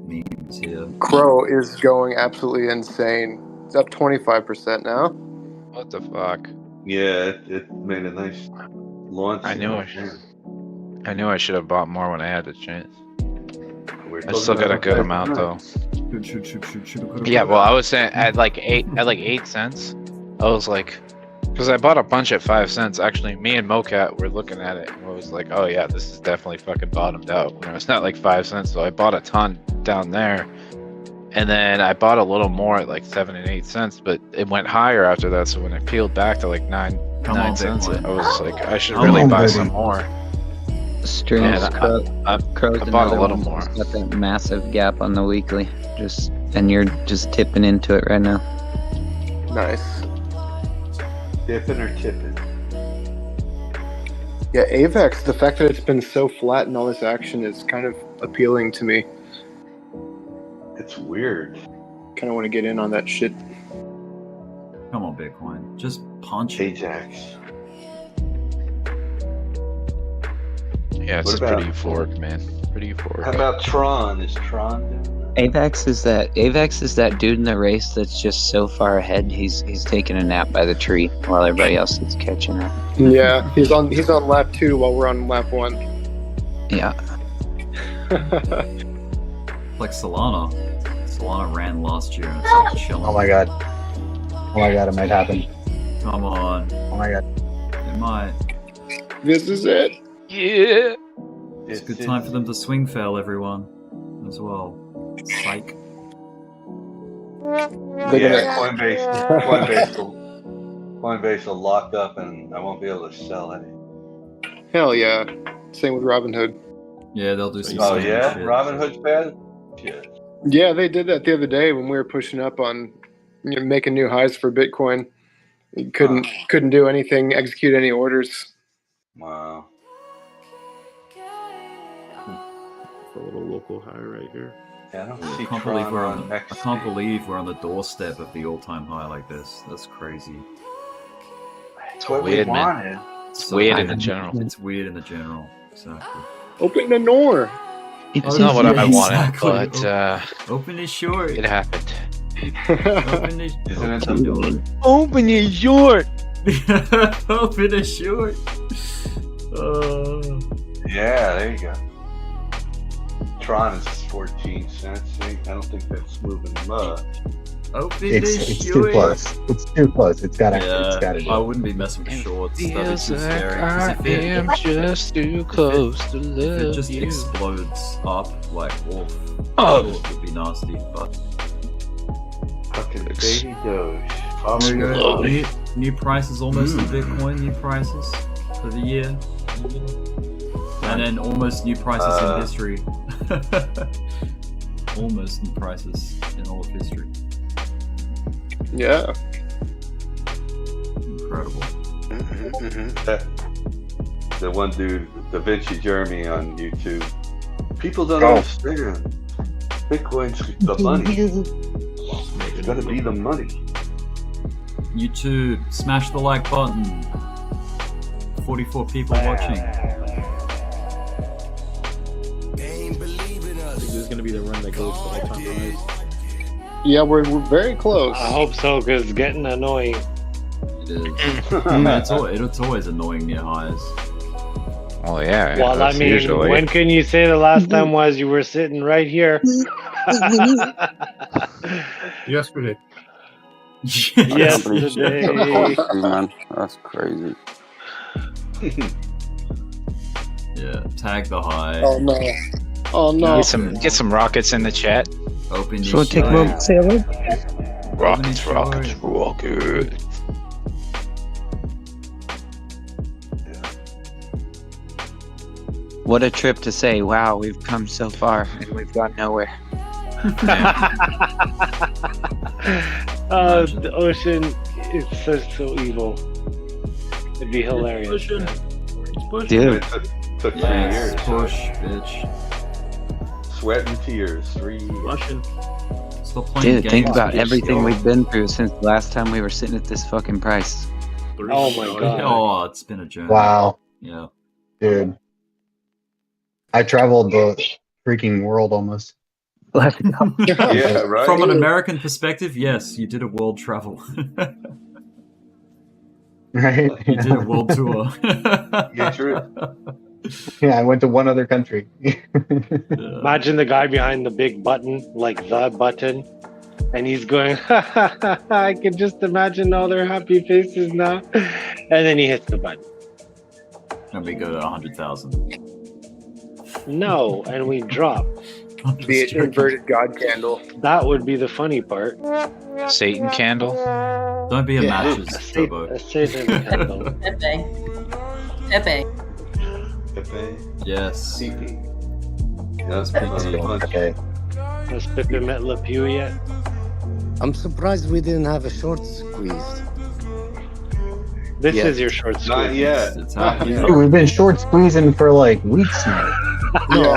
memes here. Crow is going absolutely insane. It's up 25% now. What the fuck? Yeah, it made a nice launch. I knew I should have bought more when I had the chance. We're I still got a good amount though. Yeah, well, I was saying at like 8 cents. I was like, because I bought a bunch at 5 cents. Actually, me and Mocat were looking at it and I was like, oh yeah, this is definitely fucking bottomed out. When it's not like 5 cents, so I bought a ton down there, and then I bought a little more at like 7 and 8 cents, but it went higher after that. So when it peeled back to like 9 cents, I was like, I should really buy some more. Straight And I bought a little more. Got that massive gap on the weekly, and you're just tipping into it right now. Nice. Dipping or tipping? Yeah, AVAX, the fact that it's been so flat and all this action is kind of appealing to me. It's weird. Kind of want to get in on that shit. Come on, Bitcoin. Just punch it. Ajax. Yeah, it's What just pretty about- euphoric, man. Pretty euphoric. How about Tron? Is Tron doing that? AVAX is that dude in the race that's just so far ahead. He's taking a nap by the tree while everybody else is catching up. Yeah, he's on lap 2 while we're on lap 1. Yeah. Like Solana. Solana ran last year and it's like chilling. Oh my god. Oh my god, it might happen. Come on. Oh my god. It might. This is it. Yeah. It's a good time for them to swing fail everyone as well. Psych. Coinbase will lock up and I won't be able to sell any. Hell yeah. Same with Robinhood. Yeah, they'll do some Oh scam yeah? shit. Robinhood's bad? Shit. Yeah, they did that the other day when we were pushing up on making new highs for Bitcoin. You couldn't do anything, execute any orders. Wow. A little local high right here. Yeah, I don't I see can't Tron believe on MEXC. I can't believe we're on the doorstep of the all-time high like this. That's crazy. It's what weird, we man. wanted. It's weird in the general. It's weird in the general. Exactly. Open the door. It's not what I wanted, exactly. but Open it short. it happened. Open it. Isn't it the door? Open it short. Open it short. Yeah, there you go. Tron is 14 cents. I don't think that's moving much. Open It's it too short. close. It's too close. It's gotta I wouldn't be messing with shorts. That'd be too scary. 'Cause I am just too close to If love it just you. explodes up like wolf, Oh. it would be nasty. But Fucking baby Doge. there you go. Slowly. New prices almost in Bitcoin. New prices for the year, and then almost new prices in history. Almost new prices in all of history. Yeah. Incredible. The one dude, Da Vinci Jeremy on YouTube. People don't understand. Bitcoin's the money. It's gotta be the money. YouTube, smash the like button. 44 people watching. This is gonna be the run that goes to all-time highs. Yeah, we're very close. I hope so, because it's getting annoying. It is. It's always annoying near highs. Oh yeah. Well, I mean, when can you say the last time was you were sitting right here? Yesterday. Yesterday. Man, that's crazy. Yeah, tag the high. Oh no. Oh no. Get some rockets in the chat. Open So your take show. one, Sailor. Rockets. What a trip to say, wow, we've come so far and we've gone nowhere. The ocean is so evil. It'd be hilarious. Dude. It took 3 years. Push, bitch. Sweat and tears. 3 years. Russian. Stop playing Dude, games. think about bitch. everything we've been through since the last time we were sitting at this fucking price. Oh my god. Oh, it's been a journey. Wow, Yeah. dude. I traveled the freaking world almost. Let's go. Yeah, right. From an American perspective, yes, you did a world travel. Right? You did a world tour. Yeah, true. Yeah, I went to one other country. Imagine the guy behind the big button, like the button, and he's going, I can just imagine all their happy faces now. And then he hits the button. And we go to 100,000. No, and we drop. The inverted god candle. That would be the funny part. Satan candle. Don't be a Yeah. matches, Turbo. A Satan candle. Pepe. Yes. CP. That's okay. Has Pepe met Le Pew yet? I'm surprised we didn't have a short squeeze. This Yeah. is your short squeeze. Not yet. It's happening. Dude, we've been short squeezing for like weeks now. No,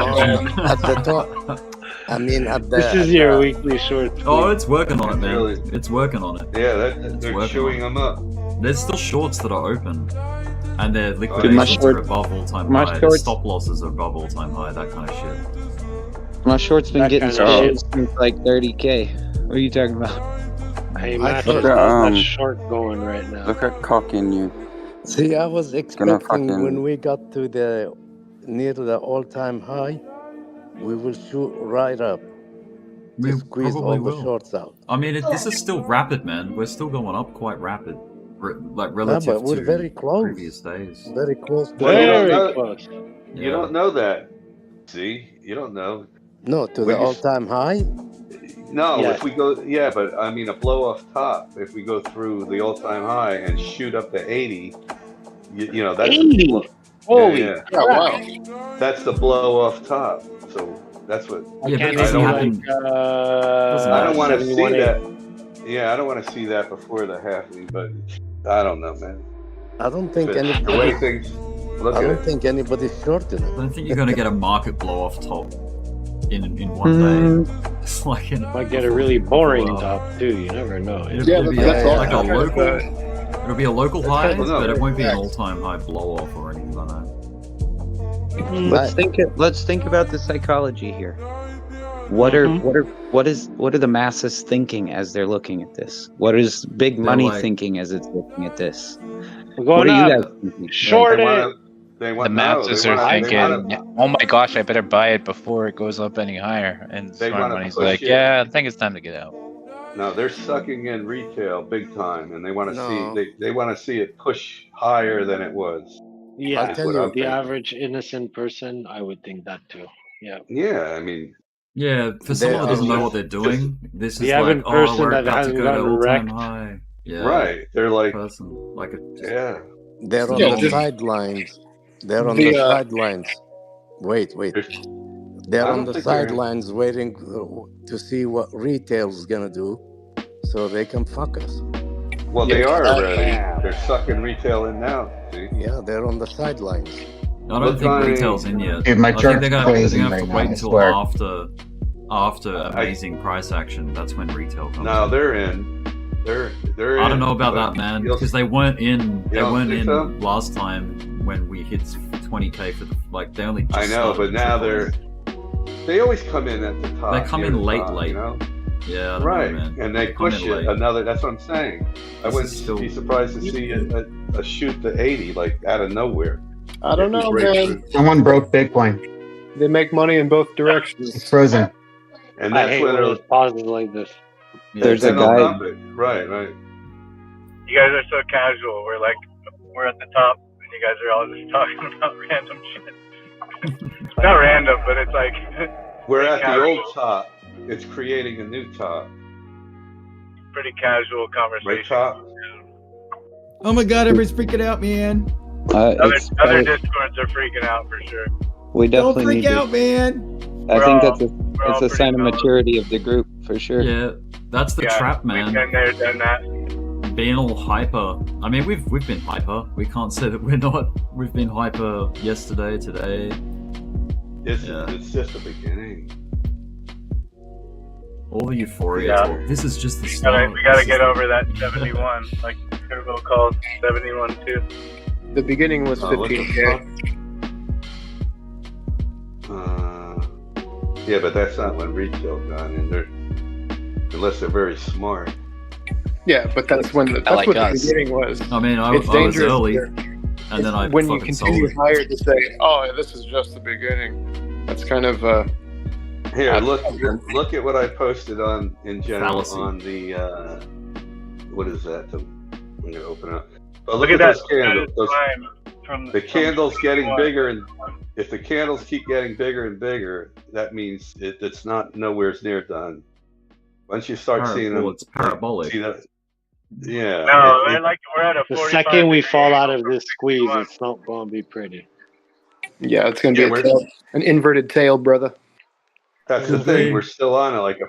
at the top. I mean, at the. This is your weekly short squeeze. Oh, it's working on it, man. Really? It's working on it. Yeah, It's they're working chewing on them up. There's still shorts that are open. And their my liquidations are short- above all-time my high. The shorts- stop losses are above all-time high, that kind of shit. My short's been That getting kind of sold since like 30K. What are you talking about? Hey, I Matt, thought- how's that short going right now? Look at cocking you. See, I was expecting fucking- when we got to the near the all-time high, we will shoot right up We to squeeze probably all the will. shorts out. I mean, this is still rapid, man. We're still going up quite rapid. Relative but we're to very close. previous days. Very close. To Well, you don't Very know- close. You don't know that. See? You don't know. No, to We the just- all-time high. No, Yeah. if we go, yeah, but I mean a blow off top. If we go through the all-time high and shoot up to 80, you know that's 80? Holy yeah. Oh, wow. That's the blow off top. So that's what Yeah, but Can't it it doesn't be happen. like, I don't want to see 71.8? that. Yeah, I don't want to see that before the halving, but I don't know, man. I don't think But the way anybody. things look I at don't it, think anybody's shorting I it. don't think you're going to get a market blow off top in one day. It's like Might get a really boring top too. You never know. It'll be that's like a all. local. It'll be a local high, well, no, but it won't be an facts. all-time high blow off or anything like that. Let's think about the psychology here. What are the masses thinking as they're looking at this? What is big money like- thinking as it's looking at this? We're What going are you up. guys thinking? Short they it. want they The want masses are they thinking, wanna- oh my gosh, I better buy it before it goes up any higher. And They smart wanna money's push like, it. yeah, I think it's time to get out. No, they're sucking in retail big time, and they want to No. see they want to see it push higher than it was. Yeah, I'll tell what you. I'm the thinking. average innocent person, I would think that too. Yeah. Yeah, I mean, Yeah, for someone that doesn't know what they're doing, this is The like, average oh, person we're that about to hasn't go to gotten all-time wrecked. high. Yeah, right? They're like, person, like a yeah, They're on Yeah, the just- sidelines. They're on The, the sidelines. Wait. They're I on don't the think they're- sidelines waiting to see what retail's gonna do, so they can fuck us. well, they Yeah, are exactly. already. They're sucking retail in now. See, Yeah, they're on the sidelines. I don't Look think on- retail's in yet. Dude, my I think chart's they're gonna have blazing to right now, wait I until swear. after amazing price action, that's when retail comes. No, in. they're in. They're I don't in, know about but that, man, you'll- because they weren't in. They don't weren't think in so? last time when we hit 20k for the they only. Just I know, started but the now triple. they always come in at the top. They come near in the late, top, late. You know? Yeah, I don't Right, know, man. and they come push in it late. another. That's what I'm saying. I This wouldn't is still- be surprised to see a shoot to 80 like out of nowhere. I don't If we know, break man. through. Someone broke Bitcoin. They make money in both directions. It's frozen. And I that's hate when when it'll. it's pauses like this. There's a then they'll guy. dump it. Right. You guys are so casual. We're at the top, and you guys are all just talking about random shit. It's not random, but it's like We're at the casual. old top. It's creating a new top. pretty casual conversation. Right, top. Oh my god, everybody's freaking out, man. Other discords are freaking out for sure. We Don't definitely freak need out, to, man. I think that's all a sign of pretty maturity of the group for sure. Yeah, that's the trap, man. We've been there, done that. Being all hyper. I mean, we've been hyper. We can't say that we're not. We've been hyper yesterday, today. It's just the beginning. All the euphoria Yeah. talk. This is just the We start. gotta get over that 71, like Turbo calls 71 too. The beginning was Oh, what the 15K. Yeah, but that's not when retail got in there, unless they're very smart. Yeah, but that's when that's like what us. the beginning was. I mean, I It's was dangerous early, here. and then I when you fucking sold continue it. higher to say, "Oh, this is just the beginning." That's kind of Here, look at what I posted on in general Fallacy. on the what is that? I'm gonna open up. But Look look at at that those candles. Those, time from the candles getting 21. bigger, and if the candles keep getting bigger and bigger, that means it's not nowhere near done. Once you start seeing them, it's parabolic. See that? Yeah. No, it- we're at a The 45 second we degree fall out angle of this squeeze, it's not going to be pretty. yeah, it's going to Yeah, be we're- a tail, an inverted tail, brother. That's the thing. We're still on like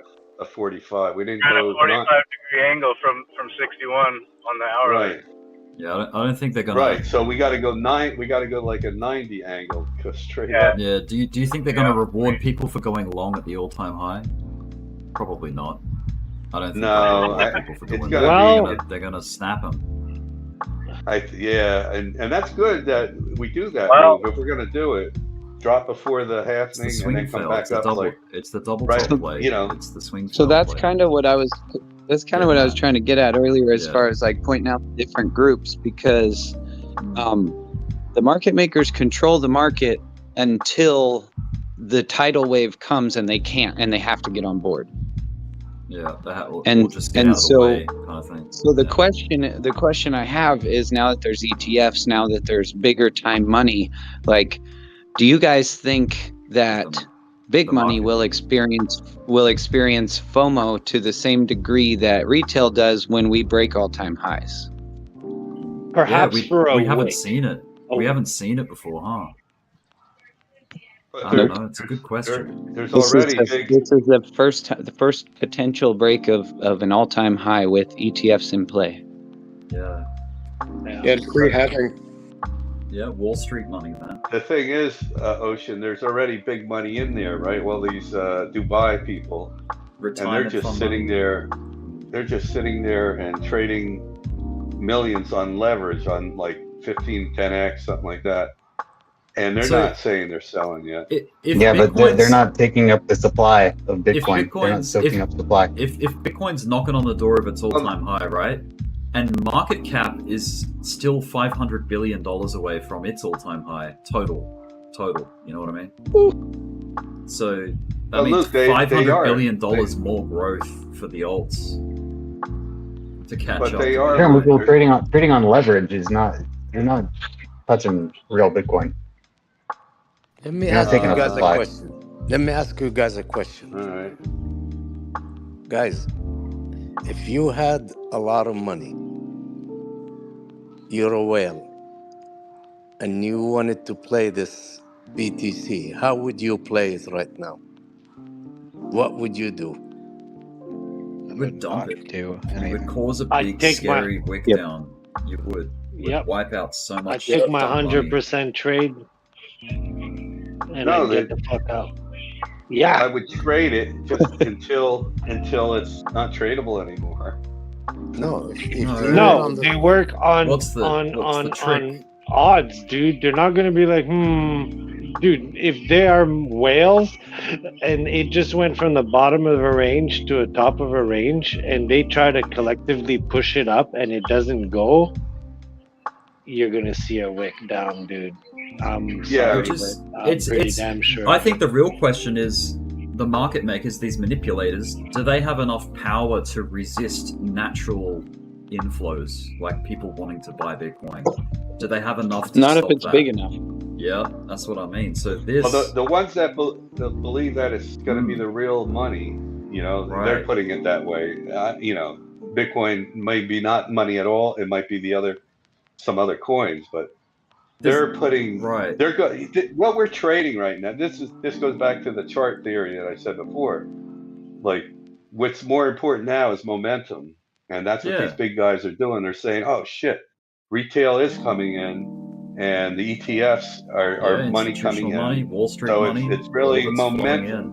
a 45. We didn't We're at go a 45 degree angle from 61 on the hourly. right. Yeah, I don't think they're gonna. Right. So we got to go We got to go like a 90 angle, go straight Yeah. up. Yeah. Do you think they're gonna reward people for going long at the all-time high? Probably not. I don't think No, they're gonna reward I- people for it's going gotta long. be- They're gonna snap them. Yeah, and that's good that we do that Well- move. If we're gonna do it, drop before the It's the halving and swing then come fail. back It's the up double. like It's the double right. top play. You know, It's the swing. So fail that's play. kind of what I was. That's kind of what I was trying to get at earlier, as Yeah. far as like pointing out the different groups, because the market makers control the market until the tidal wave comes and they can't, and they have to get on board. Yeah. We'll And just get and out of the so way, kind of thing. so the question I have is, now that there's ETFs, now that there's bigger time money, like, do you guys think that big money will experience FOMO to the same degree that retail does when we break all-time highs? Perhaps yeah, for a we haven't week. seen it. We haven't seen it before, huh? But I don't know. It's a good question. there's This already is big. this is the first potential break of an all-time high with ETFs in play. Yeah. Yeah, pre-halving. Yeah, Wall Street money, man. The thing is, Ocean, there's already big money in there, right? Well, these Dubai people, and they're Retirement just fund sitting money. there. They're just sitting there and trading millions on leverage on like 15, 10x, something like that. And they're So- not saying they're selling yet. If Yeah, but they're Bitcoin's- not taking up the supply of Bitcoin. They're not Bitcoin's- soaking up supply. If Bitcoin's knocking on the door of its all-time high, right, and market cap is still $500 billion away from its all-time high total. You know what I mean? So that But means look, they $500 are. billion more growth for the alts to catch But up. they to are- it. Term, well, trading on leverage is not. You're not touching real Bitcoin. Let me You're not ask taking you up guys a supply. question. Let me ask you guys a question. All right. Guys, if you had a lot of money, you're a whale, and you wanted to play this BTC, how would you play it right now? What would you do? You would dump it. Do You would cause a I'd big, take my- scary wick Yep. down. You would. You would Yep. wipe out so I much. take my dumb money. 100% trade, and No, I get the fuck out. Yeah. I would trade it just until it's not tradable anymore. No, if you No, they work on what's the trick? on odds, dude. They're not gonna be like, dude. If they are whales, and it just went from the bottom of a range to a top of a range, and they try to collectively push it up, and it doesn't go, you're gonna see a wick down, dude. I'm sorry, Which is, but I'm pretty damn sure. I think the real question is, the market makers, these manipulators, do they have enough power to resist natural inflows, like people wanting to buy Bitcoin? Do they have enough to Not stop if it's that? big enough. Yeah, that's what I mean. So this... Well, the ones that believe that it's going to be the real money, they're putting it that way. Bitcoin may be not money at all. It might be some other coins, but they're putting what we're trading right now. This goes back to the chart theory that I said before. Like, what's more important now is momentum, and that's what these big guys are doing. They're saying, "Oh shit, retail is coming in, and the ETFs are money coming in, money, Wall Street so money, it's really all that's flowing momentum." in.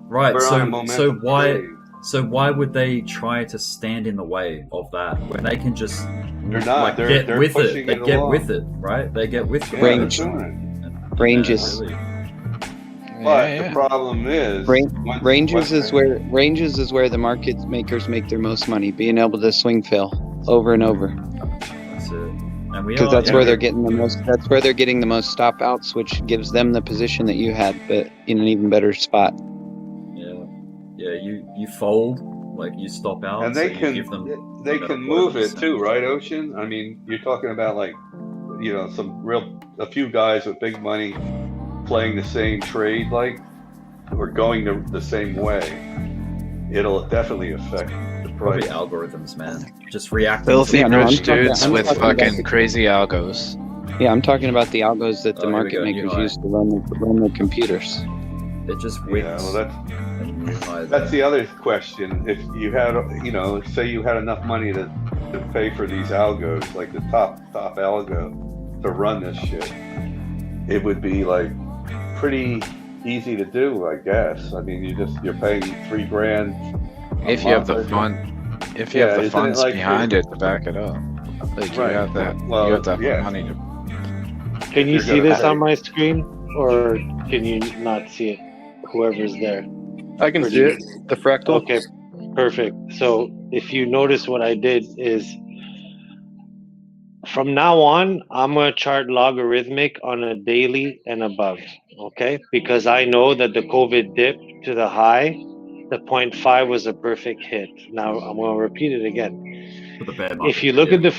Right. We're on a momentum trade. So why would they try to stand in the way of that when they can just They're not. They're with pushing it? They it get along. with it, right? They get with it. Ranges. But the problem is, ranges is where the market makers make their most money, being able to swing fill over and over. That's it. And Because that's where they're getting the most. That's where they're getting the most stop outs, which gives them the position that you had, but in an even better spot. Yeah, you fold, like you stop out, and they so can you give them, can move it too, right, Ocean? I mean, you're talking about like, a few guys with big money playing the same trade, like, or going the same way. It'll definitely affect the price. Probably algorithms, man. Just reacting. Filthy to rich dudes with fucking crazy algos. Yeah, I'm talking about the algos that the market makers use to run their computers. It just that's the other question. If you had, say you had enough money to pay for these algos, like the top algo, to run this shit, it would be like pretty easy to do, I guess. I mean, you're paying $3,000 if you have the funds like behind it to back it up. Like you have that. You have that money to. Can you see this on my screen, or can you not see it? Whoever's there. I can see it. The fractal. Okay, perfect. So if you notice, what I did is, from now on, I'm going to chart logarithmic on a daily and above, okay? Because I know that the COVID dip to the high, the 0.5 was a perfect hit. Now I'm going to repeat it again. If you look at the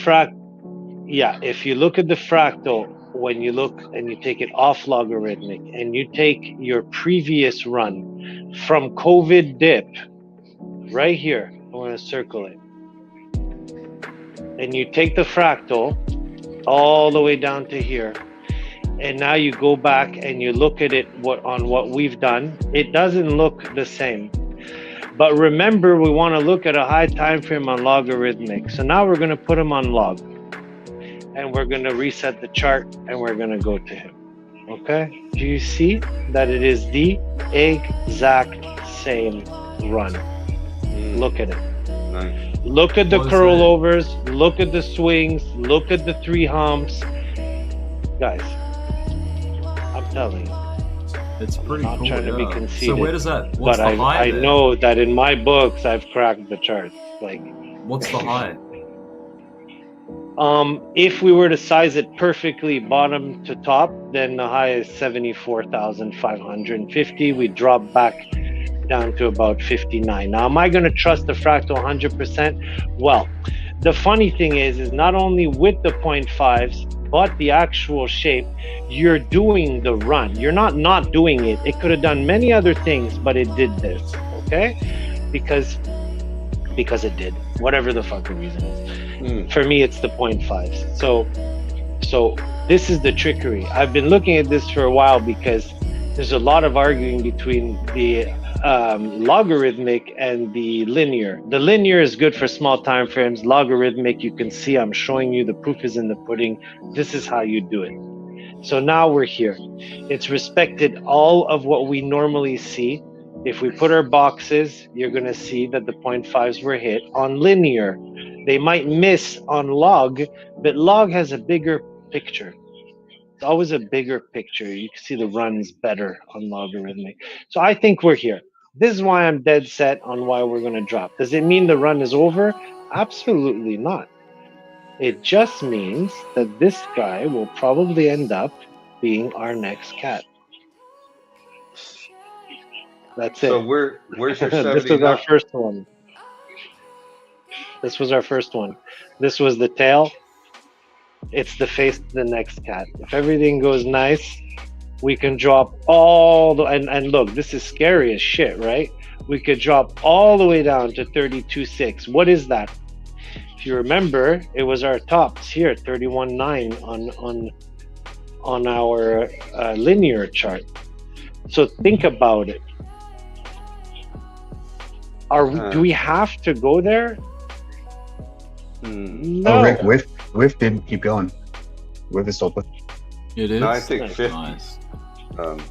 if you look at the fractal, when you look and you take it off logarithmic and you take your previous run from COVID dip right here, I'm going to circle it, and you take the fractal all the way down to here, and now you go back and you look at it on what we've done, it doesn't look the same. But remember, we want to look at a high time frame on logarithmic. So now we're going to put him on log, and we're going to reset the chart, and we're going to go to him. Okay? Do you see that it is the exact same run? Look at it. Nice. Look at the curl overs, look at the swings, look at the 3 humps. Guys, I'm telling you. It's pretty I'm not cool. trying to be conceited. So where does that? What's but the high I there? know that in my books I've cracked the charts. Like, what's the high? If we were to size it perfectly bottom to top, then the high is 74,550. We drop back down to about 59. Now, am I going to trust the fractal 100%? Well, the funny thing is not only with the 0.5s, but the actual shape, you're doing the run. You're not doing it. It could have done many other things, but it did this, okay? Because it did, whatever the fucking reason is. For me, it's the 0.5s. So this is the trickery. I've been looking at this for a while because there's a lot of arguing between the logarithmic and the linear. The linear is good for small time frames. Logarithmic, you can see, I'm showing you, the proof is in the pudding. This is how you do it. So now we're here. It's respected all of what we normally see. If we put our boxes, you're going to see that the 0.5s were hit on linear. They might miss on log, but log has a bigger picture. It's always a bigger picture. You can see the runs better on logarithmic. So I think we're here. This is why I'm dead set on why we're going to drop. Does it mean the run is over? Absolutely not. It just means that this guy will probably end up being our next cat. That's it. So where's your This was 79? our first one. This was our first one. This was the tail. It's the face to the next cat. If everything goes nice, we can drop all the and look, this is scary as shit, right? We could drop all the way down to 32.6. What is that? If you remember, it was our tops here, 31.9 on our linear chart. So think about it. Do we have to go there? No. Oh, Rick, Whiff didn't keep going. Whiff is open. It is. No, I think That's 50. nice.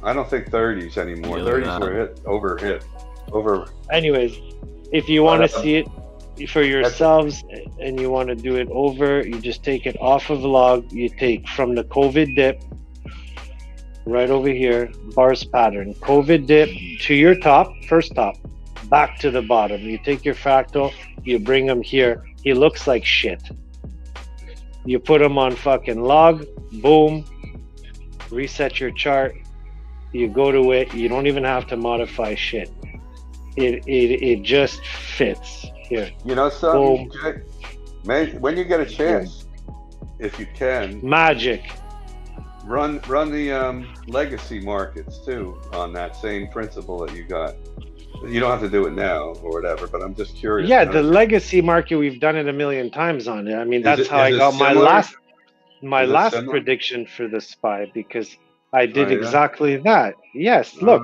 I don't think 30s anymore. Yeah, 30s were hit. Over. Anyways, if you want to see it for yourselves and you want to do it over, you just take it off of log. You take from the COVID dip right over here, bars pattern, COVID dip to your top, first top, back to the bottom. You take your fractal, you bring him here. He looks like shit. You put him on fucking log, boom, reset your chart. You go to it. You don't even have to modify shit. It just fits here. You know something, Jay? When you get a chance, if you can, magic. Run the legacy markets too on that same principle that you got. You don't have to do it now or whatever, but I'm just curious. Yeah, the legacy market, we've done it a million times on it. I mean, that's how I got my last prediction for the SPY, because I did exactly that. Yes, look,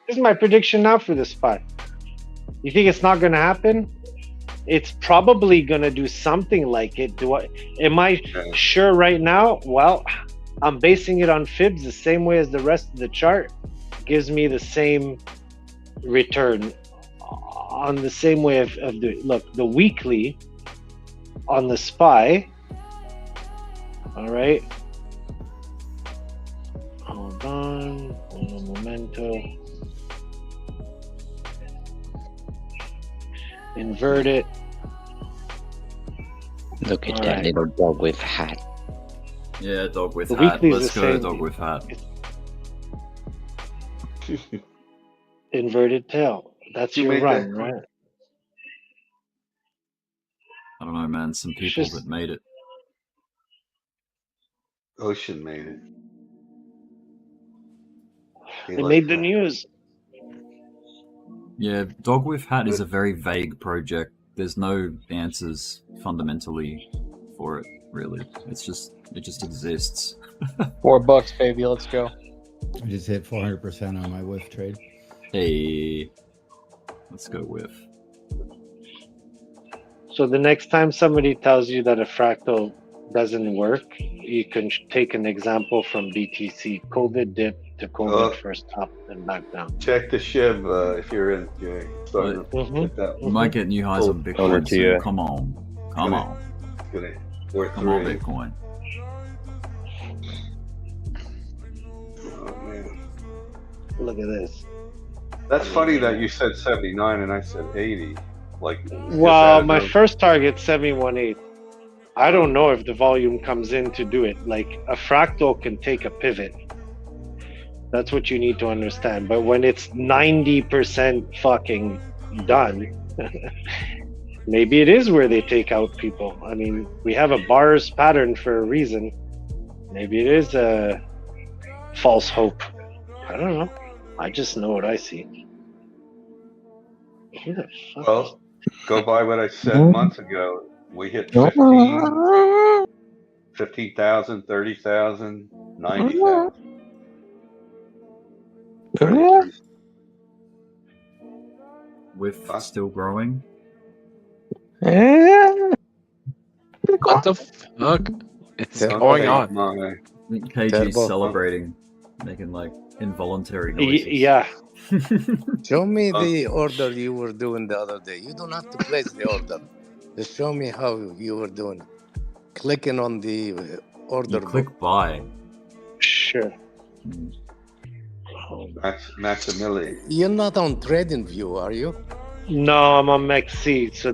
this is my prediction now for the SPY. You think it's not going to happen? It's probably going to do something like it. Am I sure right now? Well, I'm basing it on fibs the same way as the rest of the chart. Gives me the same return on the same way of doing. Look, the weekly on the SPY. All right. Hold on. Un momento. Invert it. Look at that little dog with hat. Yeah, dog with The hat. weekly's Let's the go, same. dog with hat. Inverted tail. That's You your made run, that right? I don't know, man. Some people that made it. Ocean made it. They made the news. Yeah, dog with hat is a very vague project. There's no answers fundamentally for it, really. It just exists. $4, baby. Let's go. I just hit 400% on my whiff trade. Hey, let's go whiff. So the next time somebody tells you that a fractal doesn't work, you can take an example from BTC. COVID dip to COVID first top and back down. Check the shiv if you're in. Jay. Starting to hit that. You might get new highs on Bitcoin soon. Come on. Come on. Come on, Bitcoin. Oh, man. Look at this. That's funny that you said 79 and I said 80. Like, Well, my first target 71.8. I don't know if the volume comes in to do it. Like a fractal can take a pivot. That's what you need to understand. But when it's 90% fucking done, maybe it is where they take out people. I mean, we have a bars pattern for a reason. Maybe it is a false hope. I don't know. I just know what I see. Who the fuck Well, go by what I said months ago. We hit 15, 15,000, 30,000, 90,000. Whiff still growing. What the fuck? It's going on. KG's celebrating. Making like involuntary noises. Yeah. Show me the order you were doing the other day. You don't have to place the order. Just show me how you were doing it. Clicking on the order You click book. buy. Sure. Maximilian. You're not on TradingView, are you? No, I'm on MEXC, so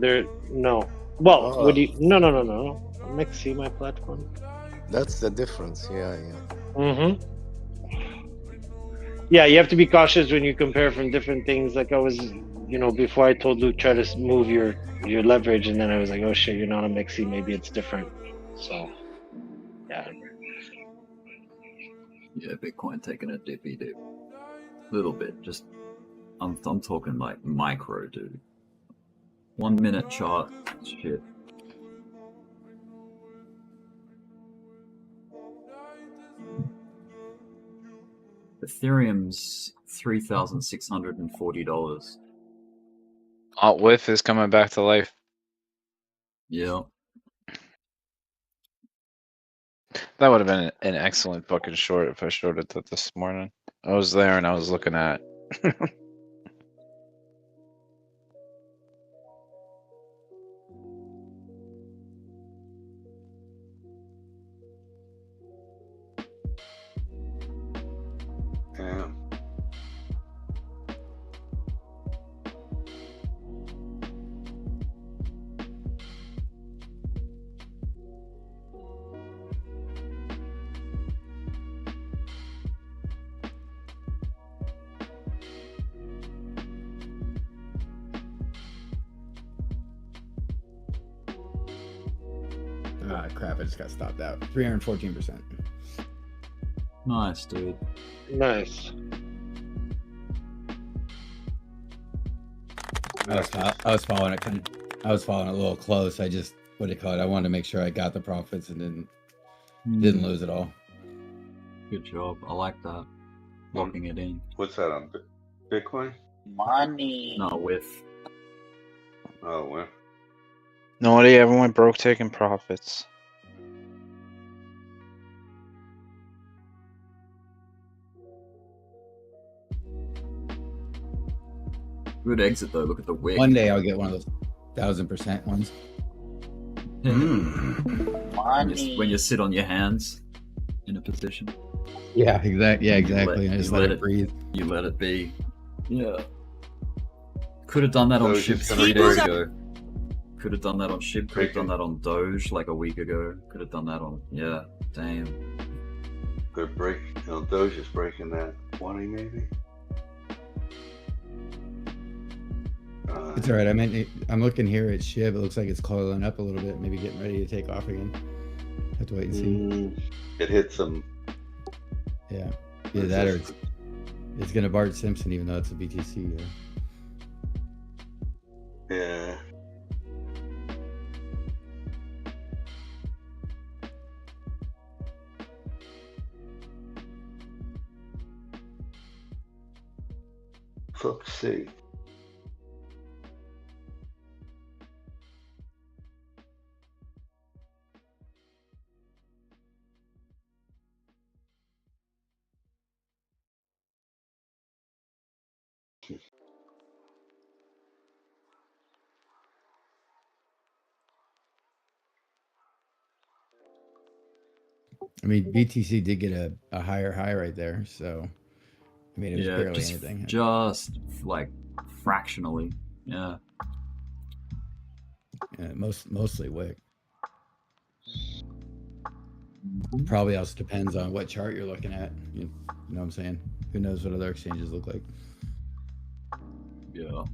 no. Well, Oh. would you? No. MEXC, my platform. That's the difference. Yeah. Mm-hmm. Yeah, you have to be cautious when you compare from different things. Like I was, before I told Luke try to move your leverage, and then I was like, oh shit, you're not on MEXC, maybe it's different. So, yeah. Yeah, Bitcoin taking a dippy dip. Little bit, just I'm talking like micro, dude. 1 minute chart, shit. Ethereum's $3,640. Alt width is coming back to life. Yeah. That would have been an excellent fucking short if I shorted that this morning. I was there and I was looking at. Yeah. Ah, crap! I just got stopped out. 314%. Nice, dude. Nice. I was following it. I was following it a little close. I just I wanted to make sure I got the profits and didn't lose it all. Good job. I like that. Locking it in. What's that on Bitcoin? Money. No, with. Oh, well. Nobody ever went broke taking profits. Good exit though. Look at the wick. One day I'll get one of those 1000% ones. When you sit on your hands in a position. Yeah, exactly. Yeah, exactly. I just let it breathe. You let it be. Yeah. Could have done that on Doge Ship is gonna 3 days break. ago. Could have done that on Ship. Could have done that on Doge like a week ago. Could have done that on. Yeah. Damn. Good break. Doge is breaking that 20 maybe. It's all right. I'm looking here at SHIB. It looks like it's coiling up a little bit, maybe getting ready to take off again. Have to wait and see. It hit some. Yeah, that or it's gonna Bart Simpson, even though it's a BTC. Yeah. Fuck's sake. I mean, BTC did get a higher high right there, so I mean, it was barely just, anything. Just like fractionally. Yeah. Yeah, mostly wick. Probably also depends on what chart you're looking at. You know what I'm saying? Who knows what other exchanges look like? Yeah.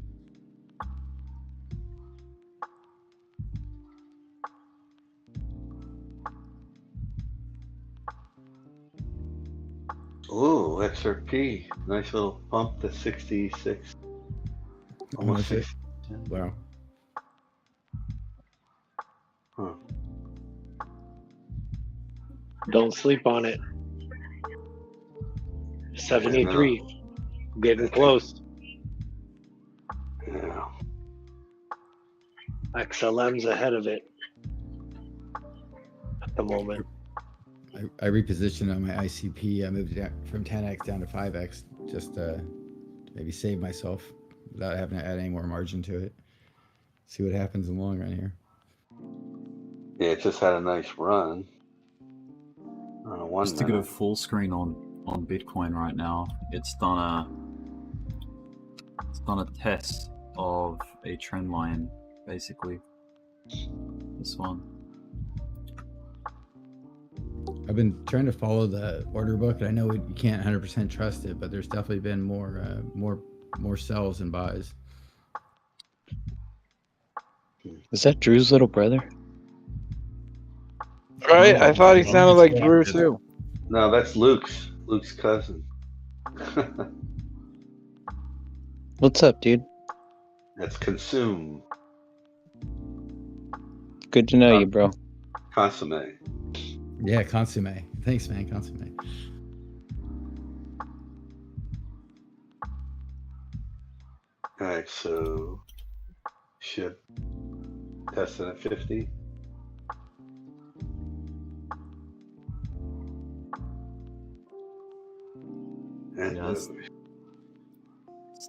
Ooh, XRP. Nice little pump to 66. Almost 60. Wow. Huh. Don't sleep on it. 73. Getting close. Yeah. XLM's ahead of it at the moment. I repositioned on my ICP. I moved it from 10x down to 5x just to maybe save myself without having to add any more margin to it. See what happens in the long run here. Yeah, it just had a nice run. Just to go full screen on Bitcoin right now, it's done a test of a trend line, basically. This one. I've been trying to follow the order book, and I know you can't 100% trust it, but there's definitely been more sells than buys. Is that Drew's little brother? Right? I thought he sounded like Drew too. No, that's Luke's cousin. What's up, dude? That's Consume. Good to know you, bro. Consomme. Yeah, Consomme. Thanks, man. Consomme. Alright, so ship testing at 50. And yeah, it's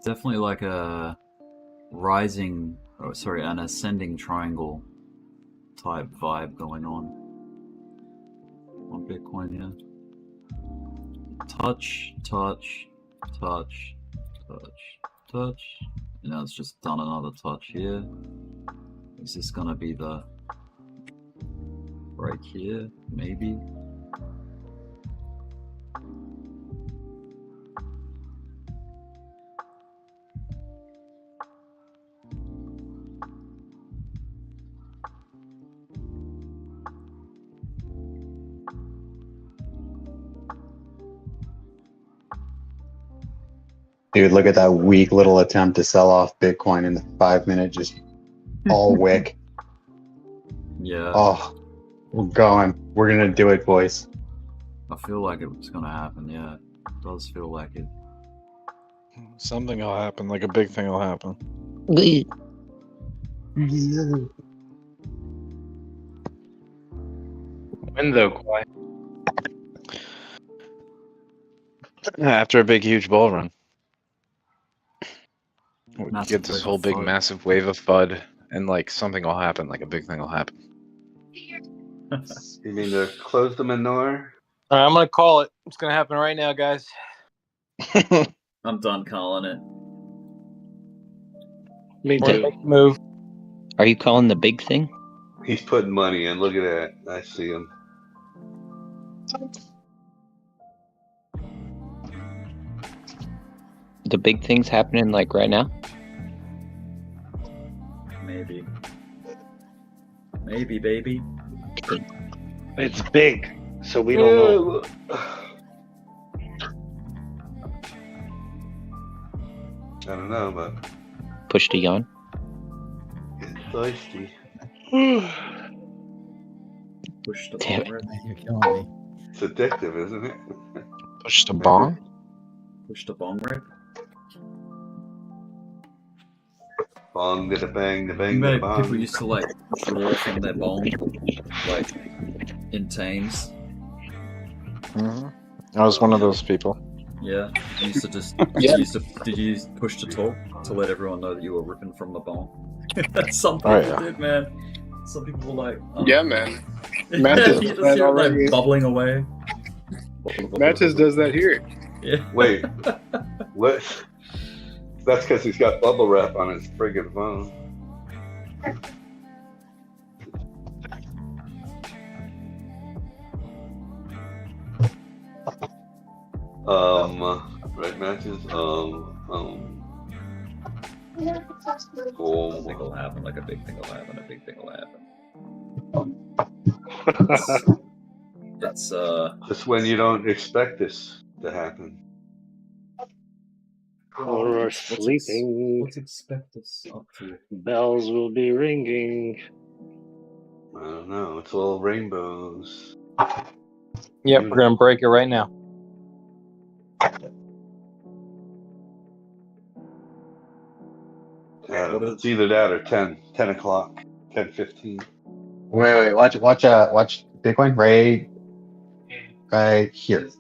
definitely like a rising, an ascending triangle type vibe going on Bitcoin, yeah. Touch, touch, touch, touch, touch. And now it's just done another touch here. Is this gonna be the break here? Maybe. Dude, look at that weak little attempt to sell off Bitcoin in the 5 minute, just all wick. Yeah. Oh, we're going. We're gonna do it, boys. I feel like it's gonna happen, yeah. It does feel like it. Something will happen, like a big thing will happen. Window quiet. After a big, huge bull run. We Massive get this wave whole of big, FUD. massive wave of FUD, and like something will happen, like a big thing will happen. You mean to close the manure? All right, I'm gonna call it. It's gonna happen right now, guys. I'm done calling it. Me too. Make a move. Are you calling the big thing? He's putting money in. Look at that. I see him. The big thing's happening like right now? Maybe. Maybe, baby. It's big, so we don't know. I don't know, but Push to yawn. it's thirsty. Push the Damn bong rip. Man, you're killing me. It's addictive, isn't it? Push the bomb? Push the bong rip. Bong to the bang, the bang, You the know, bong. people used to like draw from their bong, like in teams. I was one of those people. Yeah, you used to just did you push to talk to let everyone know that you were ripping from the bong? Some people did, man. Some people were like, Yeah, man. you Matches just does that hear it, like, already. bubbling away. Matches does that here. Yeah. Wait, what? That's because he's got bubble wrap on his friggin' phone. Right, Matches? A big will happen, like a big thing will happen, a big thing will happen. It's just when you don't expect this to happen. Or sleeping. Let's expect us up to. Bells will be ringing. I don't know. It's all rainbows. Yep, we're gonna break it right now. It's either that or 10 o'clock, 10:15. Wait, watch Bitcoin right right here.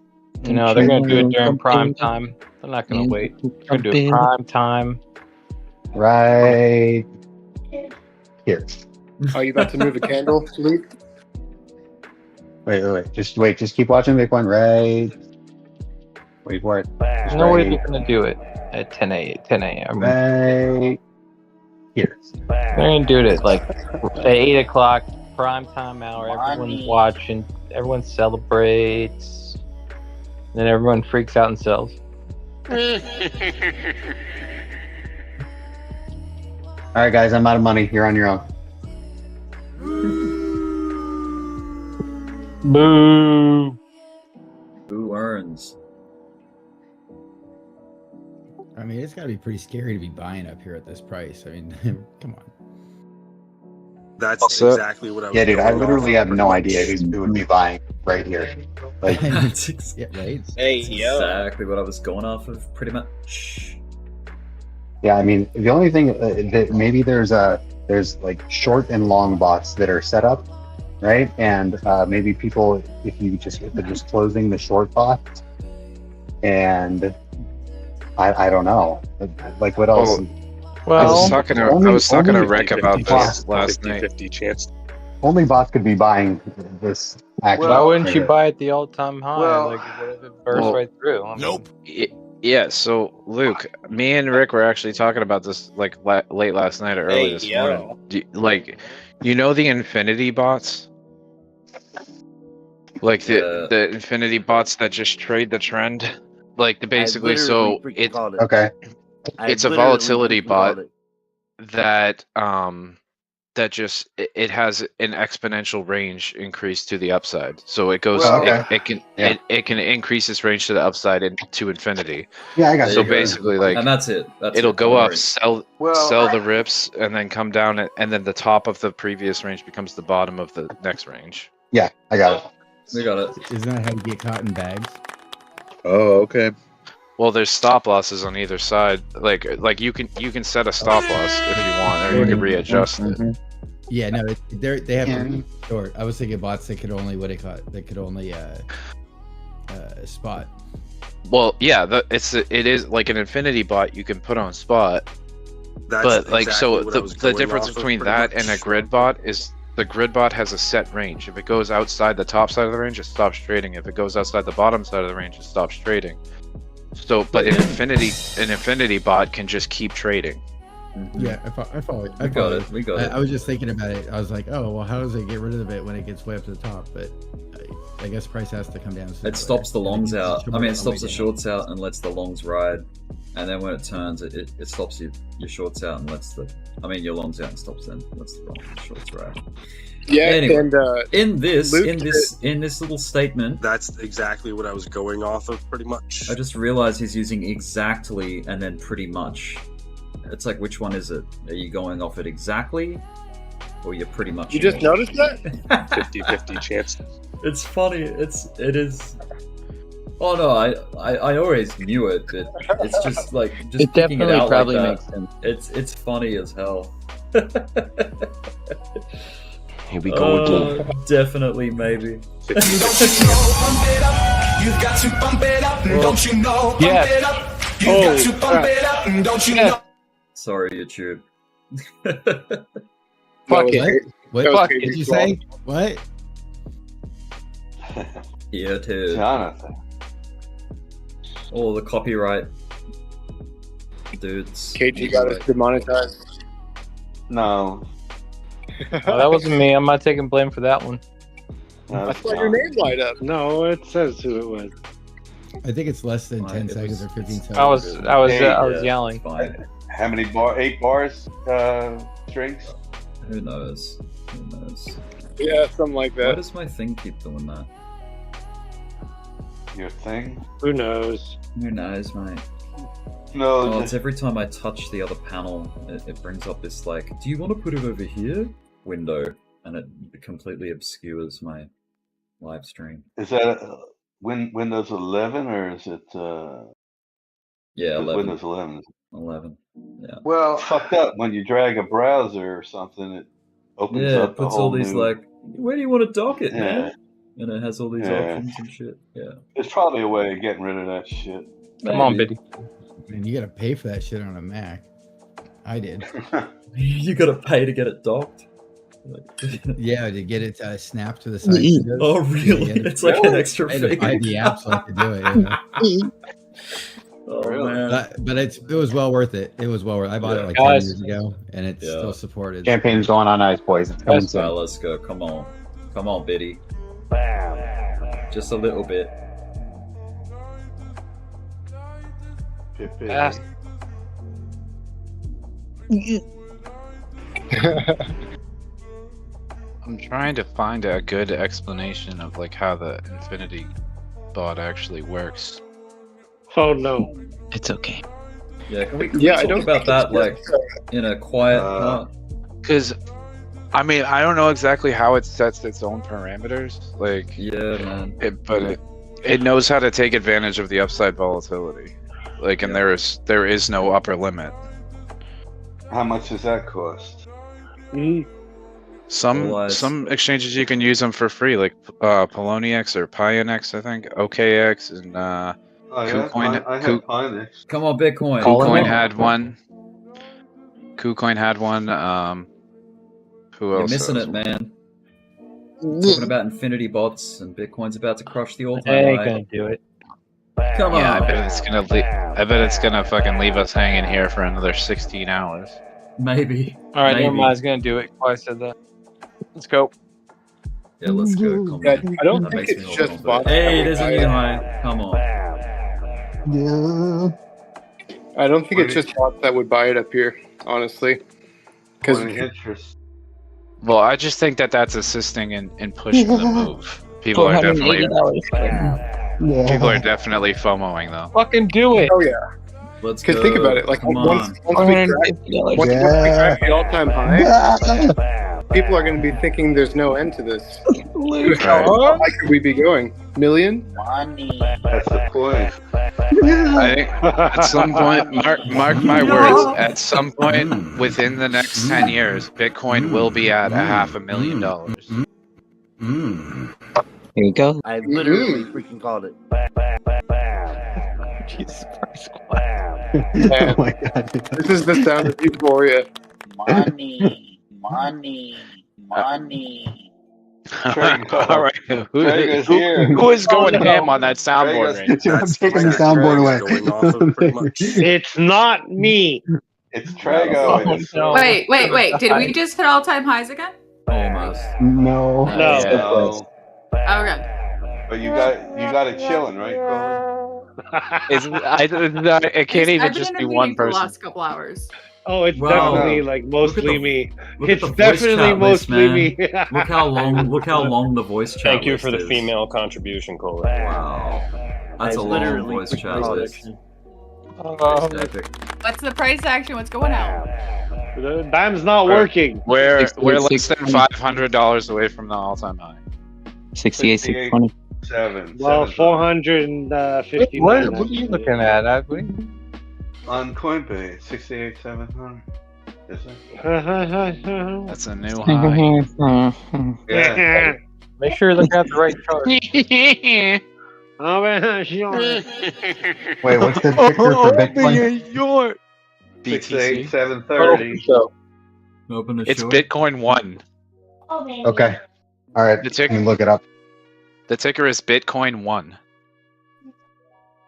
No, they're gonna do it during prime time. They're not gonna wait. They're gonna do it prime time. Right here. Are you about to move a candle, Luke? Wait. Just keep watching Bitcoin. Right. Wait for it. There's no way they're gonna do it at 10 a.m. Right here. They're gonna do it at like at 8 o'clock, prime time hour. Everyone's watching. Everyone celebrates. Then everyone freaks out and sells. All right, guys, I'm out of money. You're on your own. Boo! Who earns? I mean, it's got to be pretty scary to be buying up here at this price. I mean, come on. That's exactly what I was. Yeah, dude, I literally have no idea who would be buying right here. Like, yeah, right. Hey, exactly what I was going off of, pretty much. yeah, I mean, the only thing that maybe there's like short and long bots that are set up, right? And maybe people, if they're just closing the short bot, and I don't know, like what else? Well, I was talking to Rick about this last night. 50 chance. Only bots could be buying this. Actually, Why wouldn't you buy at the all-time high? Like, what if it burst right through? I mean, Yeah, so Luke, me and Rick were actually talking about this like late last night or early this morning. You know the infinity bots? Like the infinity bots that just trade the trend? Like basically, so it's okay. It's a volatility bot that just it has an exponential range increase to the upside. So it goes it can increase its range to the upside to infinity. Yeah, I got So basically, like, and that's it. It'll go up, sell the rips, and then come down, and then the top of the previous range becomes the bottom of the next range. Yeah, I got it. We got it. Isn't that how you get caught in bags? Oh, okay. Well, there's stop losses on either side. Like you can set a stop loss if you want, or you can readjust it. Yeah, no, they have to be short. I was thinking bots that could only spot. Well, yeah, it is like an infinity bot you can put on spot. But like, so the difference between that and a grid bot is the grid bot has a set range. If it goes outside the top side of the range, it stops trading. If it goes outside the bottom side of the range, it stops trading. So, but an infinity bot can just keep trading. Yeah, I follow. We got it. I was just thinking about it. I was like, oh, well, how does it get rid of it when it gets way up to the top? But I guess price has to come down. It stops the longs out. I mean, it stops the shorts out and lets the longs ride. And then when it turns, it stops your shorts out and lets your longs out and stops them. Lets the shorts ride. Yeah, anyway, and in this little statement, that's exactly what I was going off of, pretty much. I just realized he's using exactly and then pretty much. It's like, which one is it? Are you going off it exactly, or you're pretty much? You just noticed that? 50-50 chance. It's funny. It is. Oh no, I always knew it, but it's just like it picking definitely it out probably like makes sense. It's funny as hell. Here we go again. Definitely, maybe. You've got to pump it up, don't you know? Pump it up. You've got to pump it up, don't you know? Sorry, YouTube. Fuck it. What did you say? What? Yeah, too. Jonathan. All the copyright dudes. KG got us demonetized. No. Oh, that wasn't me. I'm not taking blame for that one. I saw your name light up. No, it says who it was. I think it's less than 10 seconds or 15 seconds. I was yelling. How many 8 bars strings? Who knows? Yeah, something like that. Why does my thing keep doing that? Your thing? Who knows? Who knows, mate? No. Oh, it's every time I touch the other panel, it brings up this like, do you want to put it over here? Window, and it completely obscures my live stream. Is that Windows 11 or is it? Yeah, 11. Windows 11. 11. Yeah. Well, it's fucked up when you drag a browser or something. It opens up. It puts all these like, where do you want to dock it, man? and it has all these Yeah. options and shit. Yeah. There's probably a way of getting rid of that shit. Come on, Biddy. Man, you gotta pay for that shit on a Mac. I did. You gotta pay to get it docked. Yeah, to get it snapped to the side. Oh, really? It's like an extra I had to fee. buy the app so I could do it. You know? Oh, man. But it was well worth it. It was well worth it. I bought it like 10 Guys. years ago, and it's still supported. Campaign's going on ice, boys. It's coming soon. Let's go. Come on. Come on, Biddy. Just a little bit. I'm trying to find a good explanation of like how the Infinity bot actually works. Oh no. It's okay. Yeah, can we Yeah, I talk don't about think that it's like just, in a quiet part? Because, I mean, I don't know exactly how it sets its own parameters. Like, yeah, man. But it knows how to take advantage of the upside volatility. Like, and there is no upper limit. How much does that cost? Some exchanges you can use them for free, like Poloniex or Pionex, I think, OKX, and KuCoin. I had Pionex. Come on, Bitcoin. KuCoin had one. KuCoin had one. Who You're else? missing it, man. Talking about infinity bots and Bitcoin's about to crush the all-time Ain't high. gonna do it. Come on. Yeah, I bet it's gonna. I bet it's gonna fucking leave us hanging here for another 16 hours. Maybe. All right, Maybe. never mind. I was gonna do it. I said that. Let's go. Yeah, let's go. Come Yeah, on. I don't That think makes me it's all just confident. bots. Hey, there's a new high. Come on. Yeah. I don't think it's just bots that would buy it up here, honestly. Because interest. Well, I just think that that's assisting in pushing the move. People are definitely FOMOing though. Fucking do it. Oh yeah. Let's Because go. think about it, like Come once on. we crack the all-time high, people are going to be thinking there's no end to this. How high could we be going? Million? That's the point. I think at some point, mark my words, at some point within the next 10 years, Bitcoin will be at $500,000. Here you go. I literally freaking called it. Jesus Christ. Oh my god. This is the sound of euphoria. Money. All right, Traeger's here. who is going ham on that soundboard right now? I'm taking the soundboard away. Going off of pretty much. It's not me. It's Trago. no. Wait. Did we just hit all-time highs again? Almost. No. No. No. Okay. But you got it chilling, right, Colin? It can't even I've been just in a be meeting one for the person. last couple hours. Oh, it's Wow. definitely like mostly me. Look at It's the voice definitely chat list, mostly man. me. Look how long the voice chat Thank you list for the is. female contribution, Cole. Wow. That's I a long literally voice freaking chat called list. it. That's epic. What's the price action? What's going on? The BAM's not working. We're less 68, than $500 away from the all-time high. 68, 620. Well, 450. What are you looking at? On Coinbase, 68,700. Is it? That's a new high. Yeah. Make sure you look at the right chart. Wait, what's the ticker for Bitcoin? BTC. 68,730. Open the It's short. Bitcoin 1. Okay. All right. The ticker- Let me look it up. The ticker is Bitcoin 1.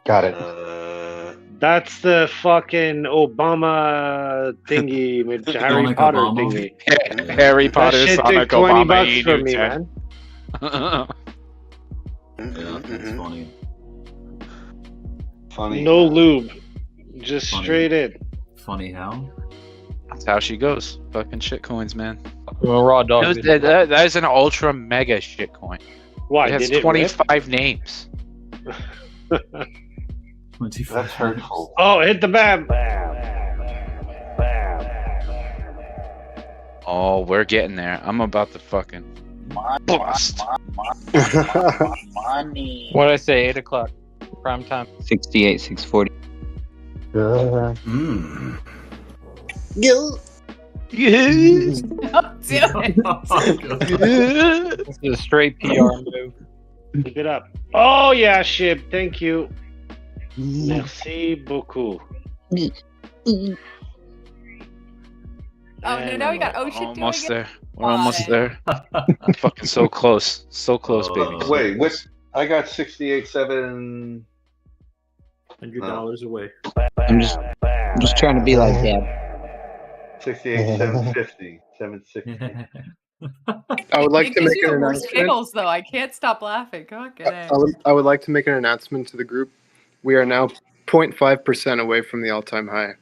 Got it. That's the fucking Obama thingy with Harry Sonic Potter Obama. thingy. Harry Potter, that shit Sonic, took 20 Obama, bucks from me, E10. man. Yeah, that's funny. Funny. No lube. Just Funny. straight in. Funny how? That's how she goes. Fucking shitcoins, man. Raw dog. That is an ultra mega shitcoin. Why? It has Did it 25 names. 25. That's hurtful. Oh, hit the BAM. Oh, we're getting there. I'm about to fucking bust. What did I say? 8 o'clock. Prime time. 68, 640. Don't do it. This is a straight PR move. Keep it up. Oh yeah, Shib. Thank you. Merci beaucoup. Oh no, now we got Ocean Almost doing it. there. We're almost there. Fucking so close. So close, baby. So Wait, close. I got 68.7 $100 away. I'm just trying to be like that. 68.750, 760. I would like It to gives make you an worse announcement. giggles though. I can't stop laughing. God dang. I would like to make an announcement to the group. We are now 0.5% away from the all-time high.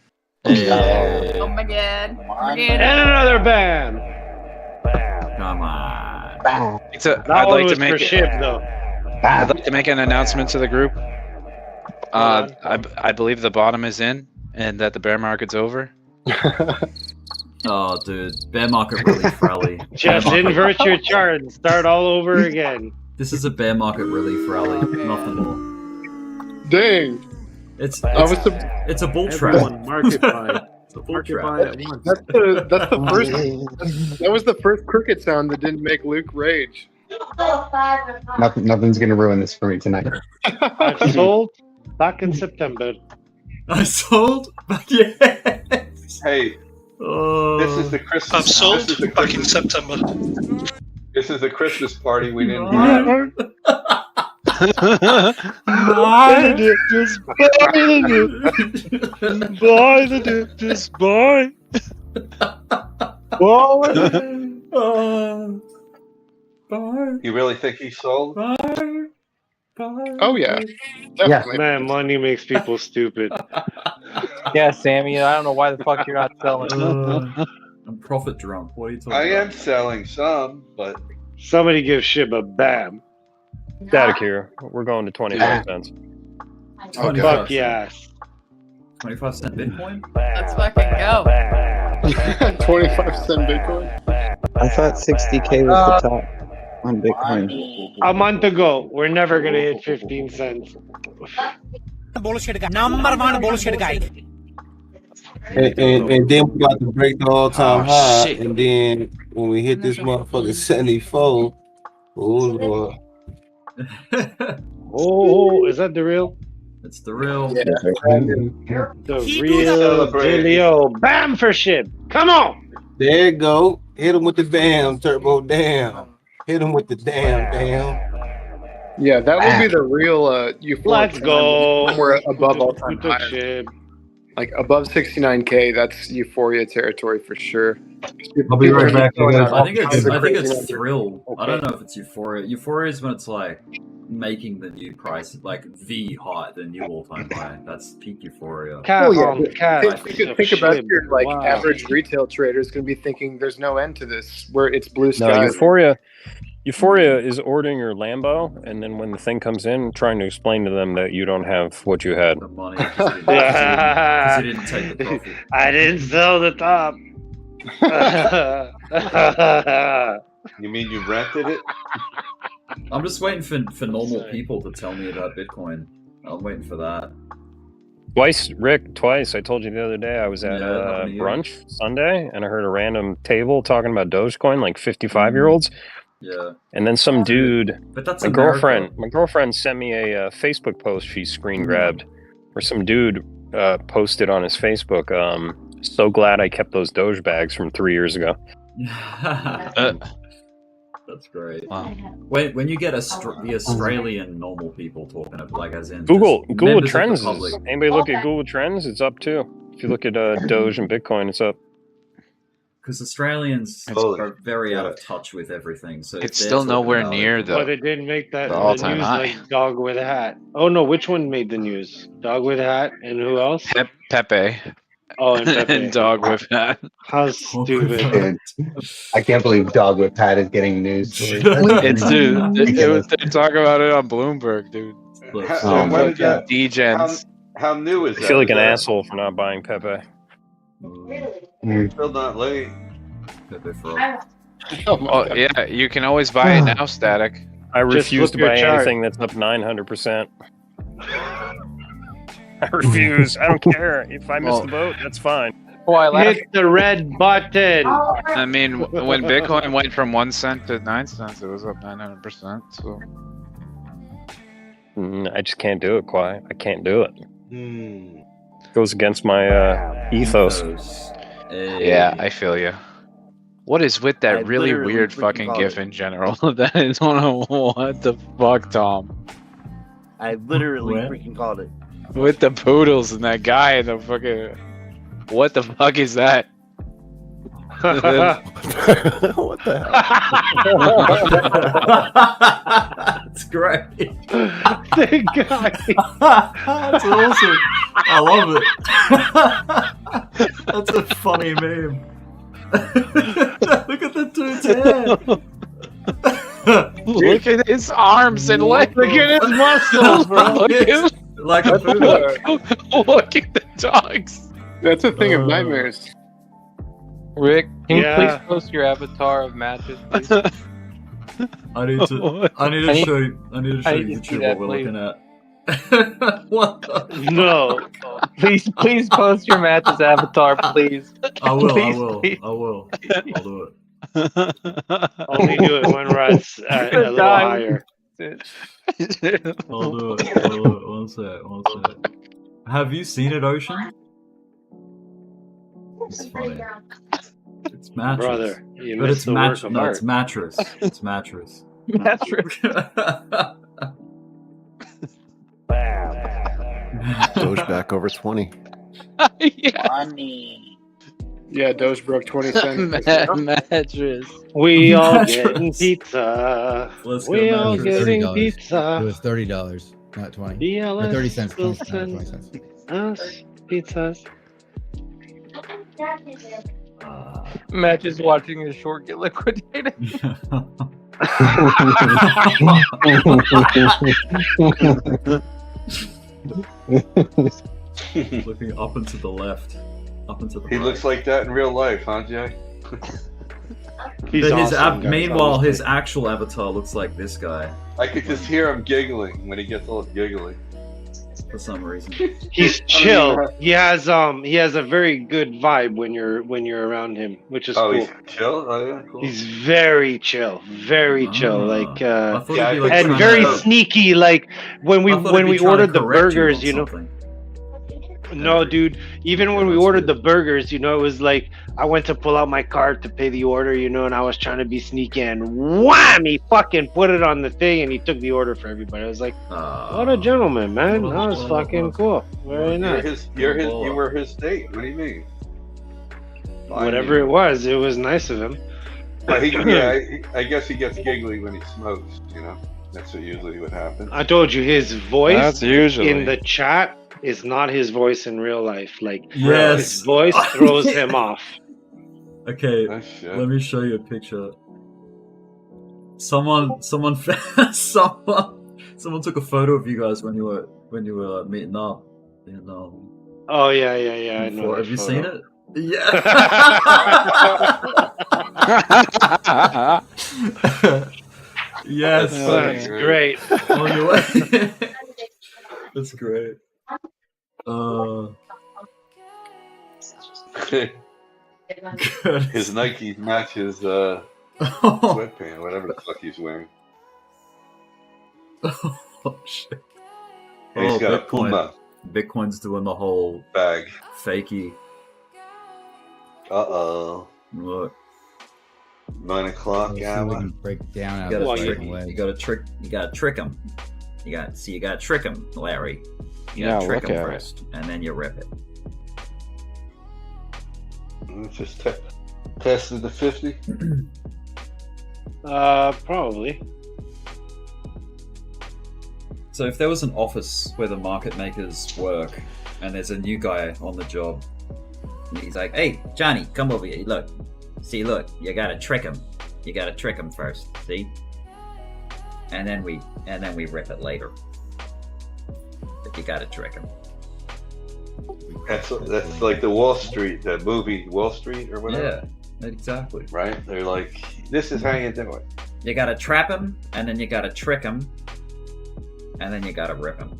Oh my god. And another bam. Come on. That I'd one like was to make for Shib though. I'd like to make an announcement to the group. I believe the bottom is in and that the bear market's over. Oh, dude, bear market relief rally. Just invert your chart and start all over again. This is a bear market relief rally, nothing more. Dang. It's I was it's a bull trap. Everyone market buy. It's a bull Market trap. buy at once. That's the first. That was the first cricket sound that didn't make Luke rage. Nothing's gonna ruin this for me tonight. I sold back in September. I sold? Yes. Hey, this is the Christmas. I've sold this is the back in September. This is the Christmas party we didn't have. Buy the dip, just buy the dip. Buy the dip, just buy. You really think he sold? Oh yeah, definitely. Man, money makes people stupid. Yeah, Sammy, I don't know why the fuck you're not selling. I'm profit drunk. What are you talking I about? am selling some, but Somebody give Shib a bam. Static here. We're going to 25 cents. Okay. Fuck yes. 25-cent Bitcoin? Let's fucking go. 25 cent Bitcoin. I thought 60K was the top on Bitcoin. A month ago, we're never gonna hit 15 cents. Bullshit guy. Number one bullshit guy. And then we got to break the all-time high, shit. and then when we hit this motherfucker 74, oh lord. Oh, is that the real? It's the real. The real dealio. Bam for Shib. Come on. There you go. Hit him with the damn turbo damn. Hit him with the damn. Yeah, that would be the real euphoric. Let's go. When we're above all-time Took high. Shib. Like above 69K, that's euphoria territory for sure. I'll be right back. I think it's thrill. I don't know if it's euphoria. Euphoria is when it's like making the new price, like the high, the new all-time high. That's peak euphoria. Think about your like average retail trader is going to be thinking there's no end to this, where it's blue No, skies. Euphoria is ordering your Lambo, and then when the thing comes in, trying to explain to them that you don't have what you had. The money, because you didn't take the profit. I didn't sell the top. you mean you rented it? I'm just waiting for normal people to tell me about Bitcoin. I'm waiting for that. Twice, Rick, twice. I told you the other day I was at brunch Sunday, and I heard a random table talking about Dogecoin, like 55-year-olds. Yeah. And then some dude, But that's my America. girlfriend sent me a Facebook post she screen grabbed, where some dude posted on his Facebook, so glad I kept those Doge bags from 3 years ago. That's great. Wow. When you get the Australian normal people talking about, like, as in Google just members of the Trends. public. Anybody look at Google Trends? It's up too. If you look at Doge and Bitcoin, it's up. Because Australians are very out of touch with everything. So It's if they're still talking nowhere about near it, But it didn't make that the the all-time news high. like Dog with a Hat. Oh no, which one made the news? Dog with a Hat and who else? Pepe. Oh, and Pepe. And Dog with that. How stupid. Dude, I can't believe Dog with Pat is getting news. It's dude. They're talking about it on Bloomberg, dude. How, when did that- Degens. how new is I that? feel like Is an that- asshole for not buying Pepe. Still not late. Oh yeah, you can always buy it now, Static. I Just refuse to flip your buy chart. anything that's up 900%. I refuse. I don't care. If I miss the boat, that's fine. Hit the red button. I mean, when Bitcoin went from 1 cent to 9 cents, it was up 900%. So I just can't do it, Kwai. I can't do it. Hmm. Goes against my ethos. Yeah, I feel you. What is with that I really literally weird freaking fucking called gif it. in general? That is one of what the fuck, Tom? I literally What? freaking called it. With the poodles and that guy and the fucking. What the fuck is that? What the That's great. The guy. That's awesome. I love it. That's a funny meme. Look at the dude's head. Look at his arms and legs. Look at his muscles, bro. Look at, Like a food. look at the dogs. That's a thing of nightmares. Rick, can you Yeah. please post your avatar of matches, please? I need to show you YouTube that, what we're please. looking at. What the? No. Please post your matches avatar, please. I will. Please. I'll do it. Only do it when Rod's at a little higher. I'll do it. One sec. Have you seen it, Ocean? It's funny. It's mattress. Brother, you but missed it's the work of art. it's mattress. It's mattress. Mattress. Doge back over 20. Yeah. Funny. Yeah, Doge broke 20 cents. Mattress. We all Mattress. getting pizza. Let's go, We all mattress. getting $30. It pizza. was $30, not 20. BLS Or 30 cents. will 20 send cents. us pizzas. Matches watching the short get liquidated. Looking up and to the left. Up and to the He right. looks like that in real life, huh, Jay? He's But his awesome, guys, meanwhile, his honestly. actual avatar looks like this guy I could just hear him giggling when he gets all giggly. for some reason. He's chill. He has a very good vibe when you're around him, which is Oh, cool. he's chill? Oh, yeah, cool. He's very chill, very chill. Like I thought Yeah, he'd be like and trying very to- sneaky. Like when we I thought he'd be trying to ordered the correct you burgers, on you know. something. No, dude. Even when we ordered the burgers, you know, it was like I went to pull out my card to pay the order, you know, and I was trying to be sneaky, and wham! He fucking put it on the thing, and he took the order for everybody. I was like, what a gentleman, man. That was fucking cool. Very nice. You were his date. What do you mean? Whatever it was nice of him. But I guess he gets giggly when he smokes. You know, that's usually what happens. I told you his voice That's usually in the chat is not his voice in real life. Like Yes. his voice throws him off. Okay, Oh, shit. let me show you a picture. Someone took a photo of you guys when you were meeting up. You know. Oh yeah, I know. Have you seen it? Yeah. Yes. That's great. On your way. That's great. His Nikes match his sweatpants, whatever the fuck he's wearing. Oh shit. And he's got a Bitcoin. Puma Bitcoin's doing the whole bag. fakey. Uh-oh. Look. 9 o'clock Let's see if we hour. can break down You out gotta, of trick, the you gotta trick him. You gotta trick him, Larry. You Yeah, gotta trick look him at first, and then you rip it. Just tested the 50. Probably. So if there was an office where the market makers work, and there's a new guy on the job, and he's like, "Hey, Johnny, come over here. Look, you gotta trick him. You gotta trick him first. See, and then we rip it later. But you gotta trick him." That's like the Wall Street, that movie Wall Street or whatever. Yeah, exactly. Right? They're like, this is how you do it. You gotta trap him, and then you gotta trick him, and then you gotta rip him.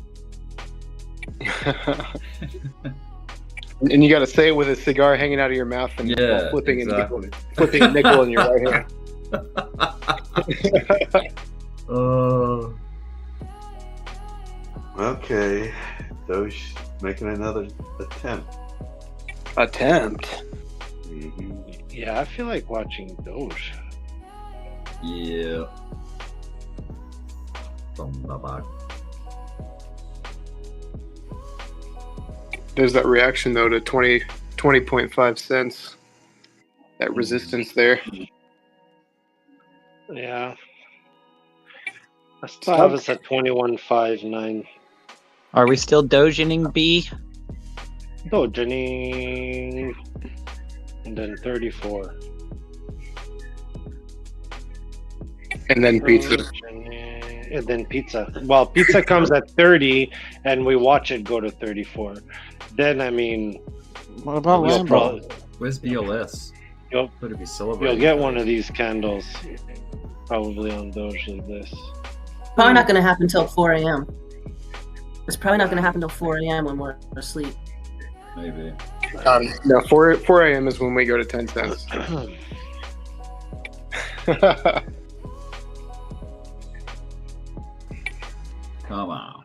And you got to say it with a cigar hanging out of your mouth and Yeah, flipping exactly. flipping a nickel in your right hand. Okay, Doge making another attempt. Yeah, I feel like watching Doge. Yeah. From the back. There's that reaction though to 20.5 cents. That resistance there. Yeah. I still have us at 21.59. Are we still dogening B? Dogening. And then 34. And then pizza. And then pizza. Well, pizza comes at 30, and we watch it go to 34. Then, I mean... What about Lambo? Where's BLS? You'll be celebrating. You'll get one of these candles. Probably on Doge like this. Probably not going to happen until 4 a.m. It's probably not going to happen until 4 a.m. when we're asleep. Maybe. No, 4 a.m. is when we go to 10 cents. Come on.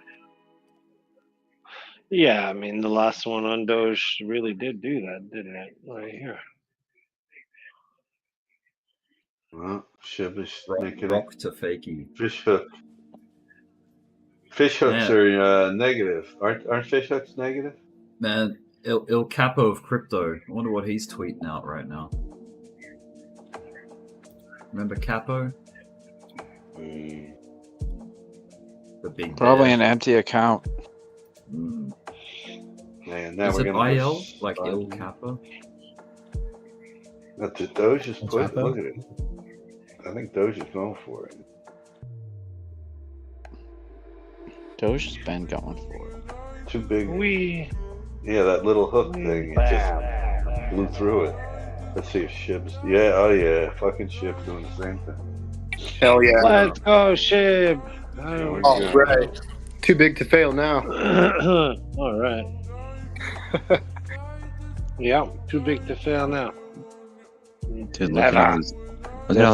Yeah, I mean, the last one on Doge really did do that, didn't it? Right here. Well, Shib is making rock to fakey. Fish hook. Fish hooks are negative. Aren't fish hooks negative? Man, Il Capo of crypto. I wonder what he's tweeting out right now. Remember Capo? The big Probably bear. an empty account. Man, now Is we're it gonna IL? Like Il Capo? That's what Doge is put. Look at it. I think Doge is going for it. Doge has been going for it. Too big. We. Yeah, that little hook thing. It just blew through it. Let's see if Shib's. Yeah, oh yeah. Fucking Shib's doing the same thing. Hell yeah. Let's go, Shib. All right. Too big to fail now. All right. Yeah, too big to fail now. Dude, look at all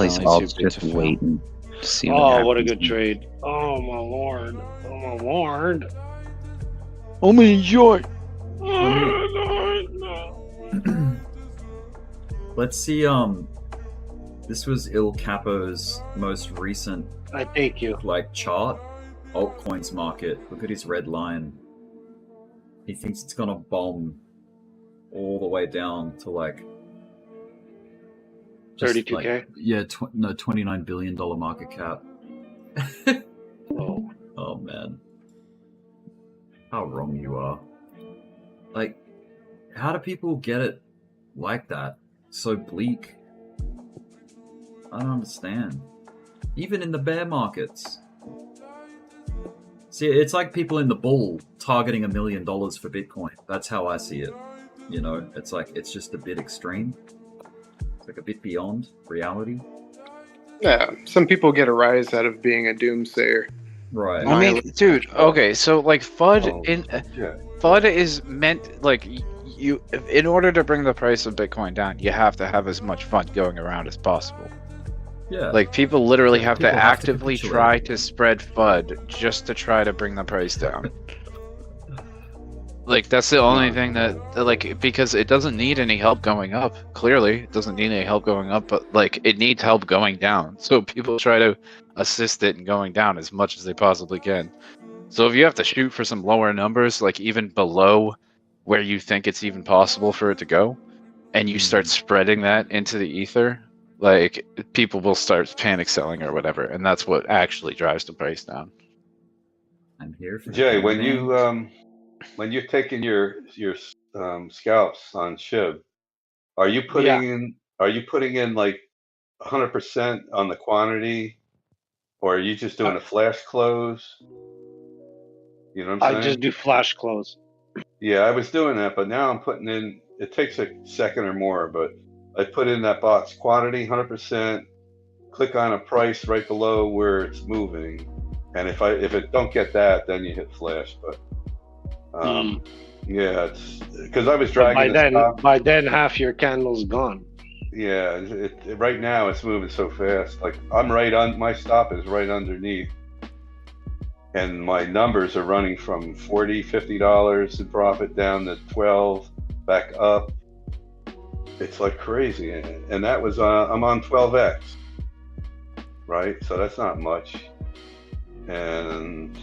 these, alts just waiting to see what happens. What a good trade. Oh, my lord. Oh, my lord. Oh, my joy. Let's see. This was Il Capo's most recent. I thank you. Like chart, altcoins market. Look at his red line. He thinks it's gonna bomb all the way down to like 32K. Like, yeah, $29 billion market cap. Oh man, how wrong you are. Like, how do people get it like that? So bleak. I don't understand. Even in the bear markets. See, it's like people in the bull targeting $1 million for Bitcoin. That's how I see it. You know, it's like, it's just a bit extreme. It's like a bit beyond reality. Yeah, some people get a rise out of being a doomsayer. Right. I mean, dude, okay, so like FUD FUD is meant like you in order to bring the price of Bitcoin down, you have to have as much FUD going around as possible. Yeah. Like people literally have to People have to actively capitulate. try to spread FUD just to try to bring the price down. Like that's the only thing that like, because it doesn't need any help going up. Clearly, it doesn't need any help going up, but like it needs help going down. So people try to assist it in going down as much as they possibly can. So if you have to shoot for some lower numbers, like even below where you think it's even possible for it to go, and you start spreading that into the ether, like people will start panic selling or whatever, and that's what actually drives the price down. I'm here for Jay, when you're taking your scalps on SHIB, are you putting in like 100% on the quantity, or are you just doing a flash close? You know what I'm saying? I just do flash close. Yeah, I was doing that, but now I'm putting in. It takes a second or more, but I put in that box quantity 100%. Click on a price right below where it's moving, and if it don't get that, then you hit flash. But yeah, it's because I was dragging. By then, half your candle's gone. Yeah, right now it's moving so fast. Like I'm right on my stop is right underneath and my numbers are running from $40-$50 in profit down to 12, back up. It's like crazy, and that was I'm on 12x, right? So that's not much, and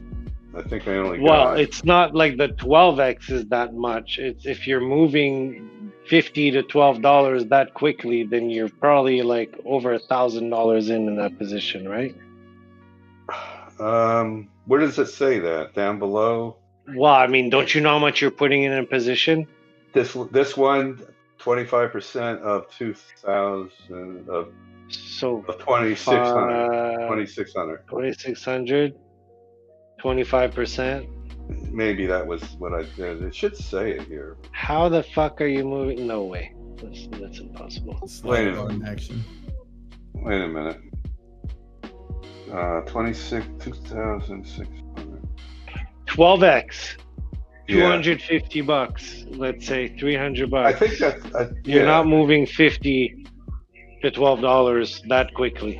I think I only got. It's not like the 12x is that much. It's if you're moving $50 to $12 that quickly, then you're probably like over $1,000 in that position, right? Where does it say that? Down below? Well, I mean, don't you know how much you're putting in a position? This one, 25% of 2,000 of 2,600. 2,600. 2,600. 25%. Maybe that was what I did. It should say it here. How the fuck are you moving? No way. That's impossible. Wait a minute. 2,600. 12x. Yeah. $250. Let's say $300. I think that's. You're not moving $50 to $12 that quickly.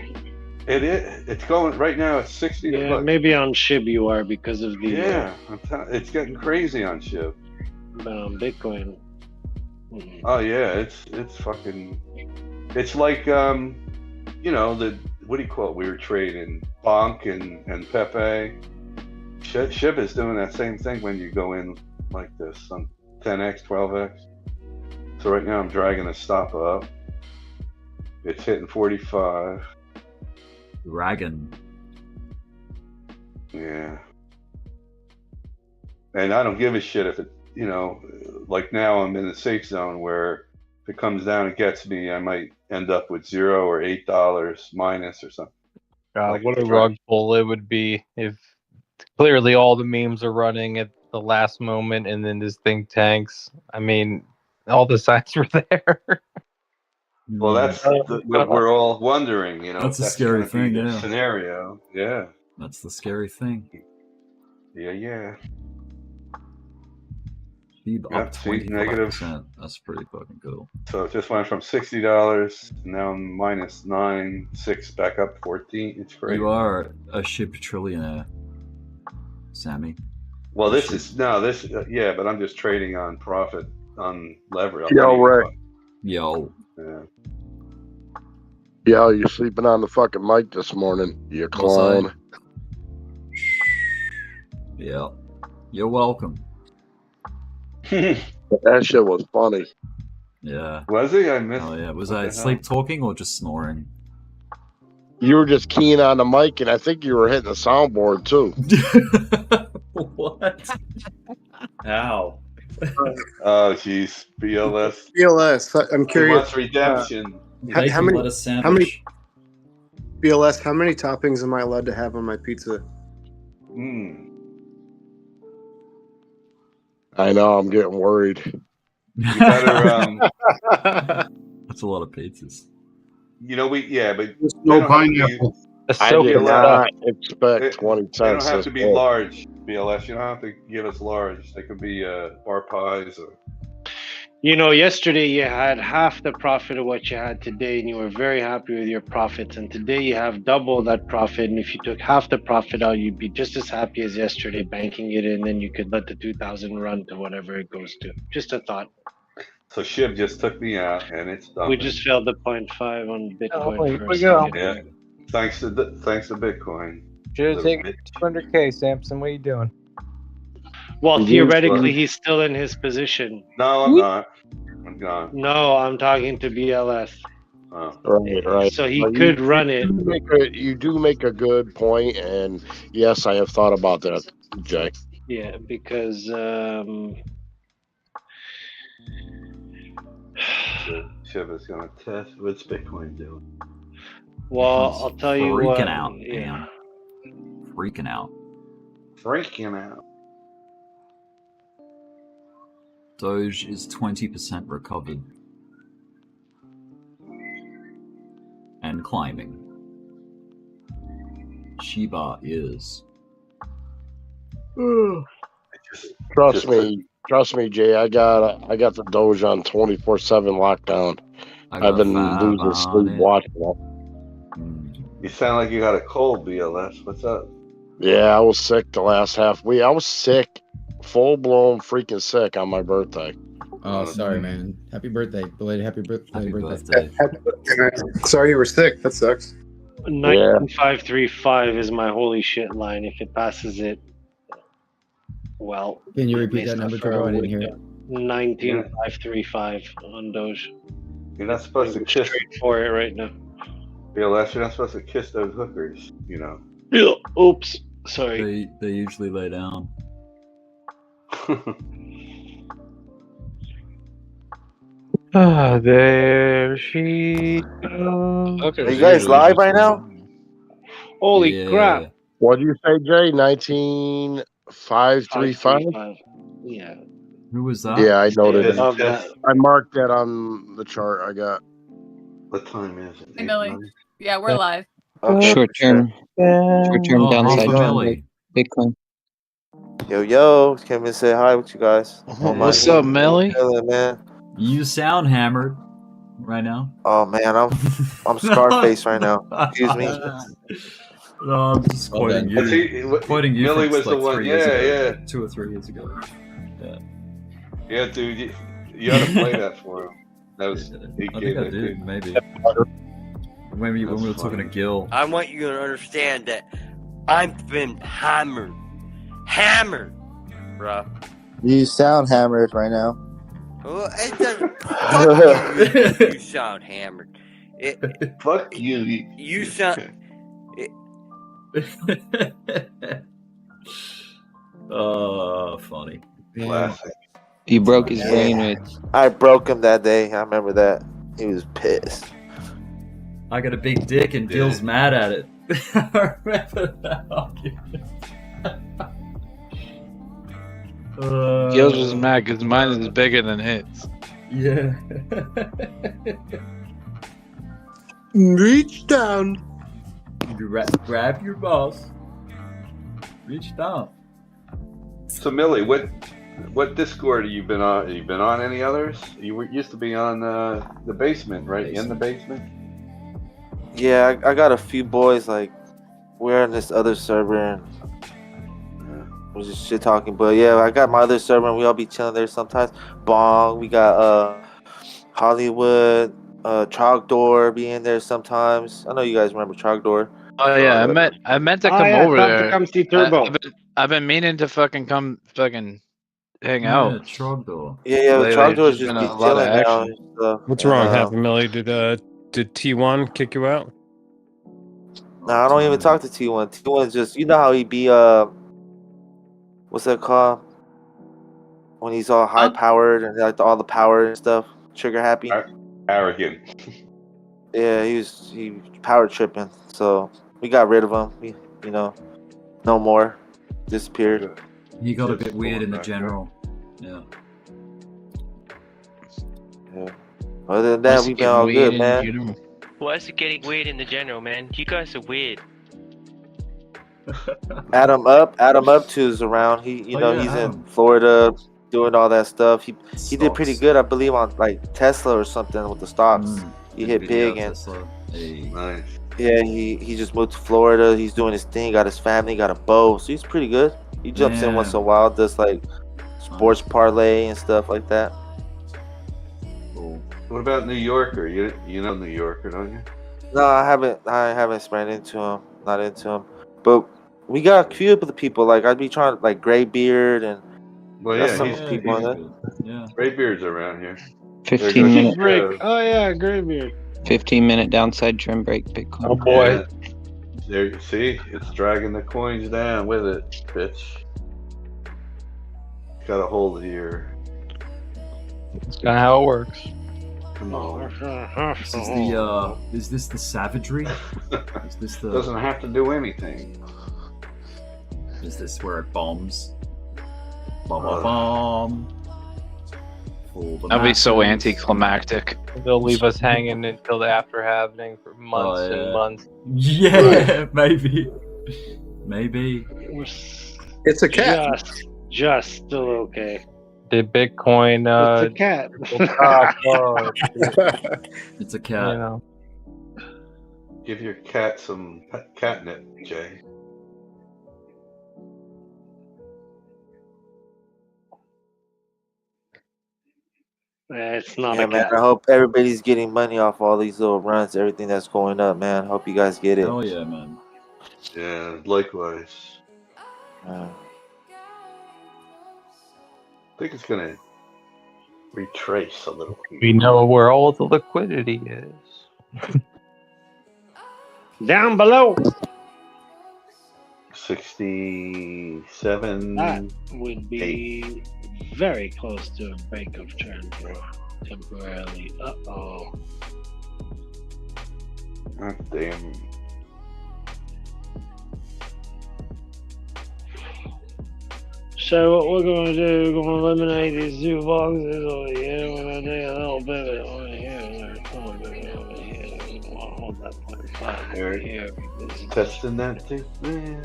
It is. It's going right now. It's 60. Yeah, maybe on SHIB you are because of the. Yeah, it's getting crazy on SHIB. But on Bitcoin. Oh yeah, it's fucking. It's like the what do you call it? We were trading Bonk and Pepe. SHIB is doing that same thing when you go in like this on 10x, 12x. So right now I'm dragging the stop up. It's hitting 45. Dragon. Yeah. And I don't give a shit if it, like now I'm in the safe zone where if it comes down and gets me, I might end up with $0 or $8 minus or something. God, Like what a it's rug pull it would be if clearly all the memes are running at the last moment and then this thing tanks. I mean, all the signs were there. Well, that's what we're all wondering, That's a scary gonna be thing, the yeah. Scenario, yeah. That's the scary thing. Yeah. Keep Yeah, up see, 25%. That's pretty fucking cool. So it just went from $60, now I'm minus 9.6, back up 14. It's great. You are a SHIB trillionaire, Sammy. Well, but I'm just trading on profit on leverage. Yo, Ray. Yo. Yeah. Yo, you're sleeping on the fucking mic this morning, you clown. Yeah. You're welcome. That shit was funny. Yeah. Was he? I missed. Oh yeah. Was I sleep talking or just snoring? You were just keying on the mic, and I think you were hitting the soundboard too. What? Ow. Oh jeez, BLS. BLS. I'm He curious. wants redemption. How many BLS? How many toppings am I allowed to have on my pizza? I know. I'm getting worried. You better. That's a lot of pizzas. But no they don't have to pineapple. be- I did not expect 20 They don't cents. have to be large, BLS. You don't have to give us large. They could be bar pies or. Yesterday you had half the profit of what you had today, and you were very happy with your profits. And today you have double that profit. And if you took half the profit out, you'd be just as happy as yesterday, banking it in. Then you could let the 2,000 run to whatever it goes to. Just a thought. So SHIB just took me out, and it's done. We just failed the 0.5 on Bitcoin. Oh, here for we a go. second. Yeah. Thanks to Bitcoin. Should have taken 200K, Samson. What are you doing? Well, theoretically, he's still in his position. No, I'm not. I'm gone. No, I'm talking to BLS. Oh. Right. So he But could run it. You do make a good point, and yes, I have thought about that, Jay. Yeah, because SHIB is going to test. What's Bitcoin doing? well, I'll tell you what. Freaking out, Yeah. man. Freaking out. Freaking out. Doge is 20% recovered. And climbing. Shiba is. Trust me, Jay. I got the Doge on 24/7 lockdown. I've been losing sleep watching it. You sound like you got a cold, BLS. What's up? Yeah, I was sick the last half week. I was sick, full blown freaking sick on my birthday. Oh, sorry, man. Happy birthday. Belated happy birthday. Happy birthday, man. Sorry you were sick. That sucks. 19535 is my holy shit line. If it passes it, well. Can you I repeat may that number, suffer Turbo? a I didn't hear it. 19535 on Doge. You're not supposed to kiss for it right now. BLS, you're not supposed to kiss those hookers, you know. Yeah. Oops. Sorry. They usually lay down. Ah, there she goes. Are you guys live right now? Holy crap. What do you say, Jay? 19535? Yeah. Who was that? Yeah, I noted it. Love that. I marked that on the chart I got. What time is it? Hey, Millie. Yeah, we're live. Short-term downside trend, Bitcoin. Yo, came in and say hi with you guys. What's up, Melly? Man. You sound hammered right now. Oh man, I'm Scarface right now. Excuse me. No, I'm just quoting you. Quoting you. Millie from was the like one. 3 years ago, Yeah. 2 or 3 years ago. Yeah. Yeah, dude, you ought to play that for him. That was. I think I did, maybe. When we were talking to Gil. I want you to understand that I've been hammered, bro. You sound hammered right now. Well, it doesn't. Fuck you, you sound hammered. Fuck you. You sound. Oh, funny. Classic. You broke his brain with. I broke him that day. I remember that. He was pissed. I got a big dick and Gil's mad at it. I remember that argument. Gil's just mad because mine is bigger than his. Yeah. Reach down. Grab your boss. Reach down. So Millie, what Discord have you been on? Have you been on any others? You used to be on the basement, right? In the basement. Yeah, I got a few boys like we're on this other server and we're just shit talking. But yeah, I got my other server and we all be chilling there sometimes. Bong, we got Hollywood, Trogdor be in there sometimes. I know you guys remember Trogdor. Oh yeah, I meant to come over time there. to come see Turbo. I've been meaning to fucking come fucking hang Yeah, out. Trogdor. Yeah, Trogdor's There's just been be a lot of chilling now. action. And stuff. What's wrong, And, Happy Millie? Did T1 kick you out? Nah, I don't even talk to T1. T1's just, you know how he be, what's that called? When he's all high powered and like all the power and stuff. Trigger happy. Arrogant. Yeah, he power tripping. So we got rid of him. No more. Disappeared. He got a bit weird in the general. Yeah. Yeah. Other than that, we've been all good, man. Why is it getting weird in the general, man? You guys are weird. Adam Up two's around. He's in Florida doing all that stuff. He did pretty good, I believe, on like Tesla or something with the stocks. He hit big and Nice. yeah, he just moved to Florida. He's doing his thing. Got his family. Got a bow. So he's pretty good. He jumps in once in a while. Does like sports parlay and stuff like that. What about New Yorker? You know New Yorker, don't you? No, I haven't sprang into him. Not into him. But we got a few of the people. Like I'd be trying like Graybeard and some people in there. Graybeard's around here. 15-minute break. Oh yeah, Graybeard. 15-minute downside trend break. Bitcoin. Oh boy. There, see, it's dragging the coins down with it, bitch. Got a hold of your. That's kind of how it works. Come on. Is this the savagery? Is this the? Doesn't have to do anything. Is this where it bombs? Bomb. That'd be so anticlimactic. They'll leave us hanging until the after halving for months and months. Yeah, maybe. It's a cat. Just still okay. The Bitcoin. It's a cat. It's a cat. You know. Give your cat some catnip, Jay. It's not Yeah, a man. cap. I hope everybody's getting money off all these little runs, everything that's going up, man. Hope you guys get it. Hell yeah, man. Yeah, likewise. I think it's gonna retrace a little. We know where all the liquidity is. Down below. 67. That would be very close to a break of trend temporarily. Uh-oh. God damn. So what we're going to do, we're going to eliminate these two boxes over here. We're going to do a little bit over here. We're going to do over here. We want to hold that 0.5 over here. Testing that thing, man.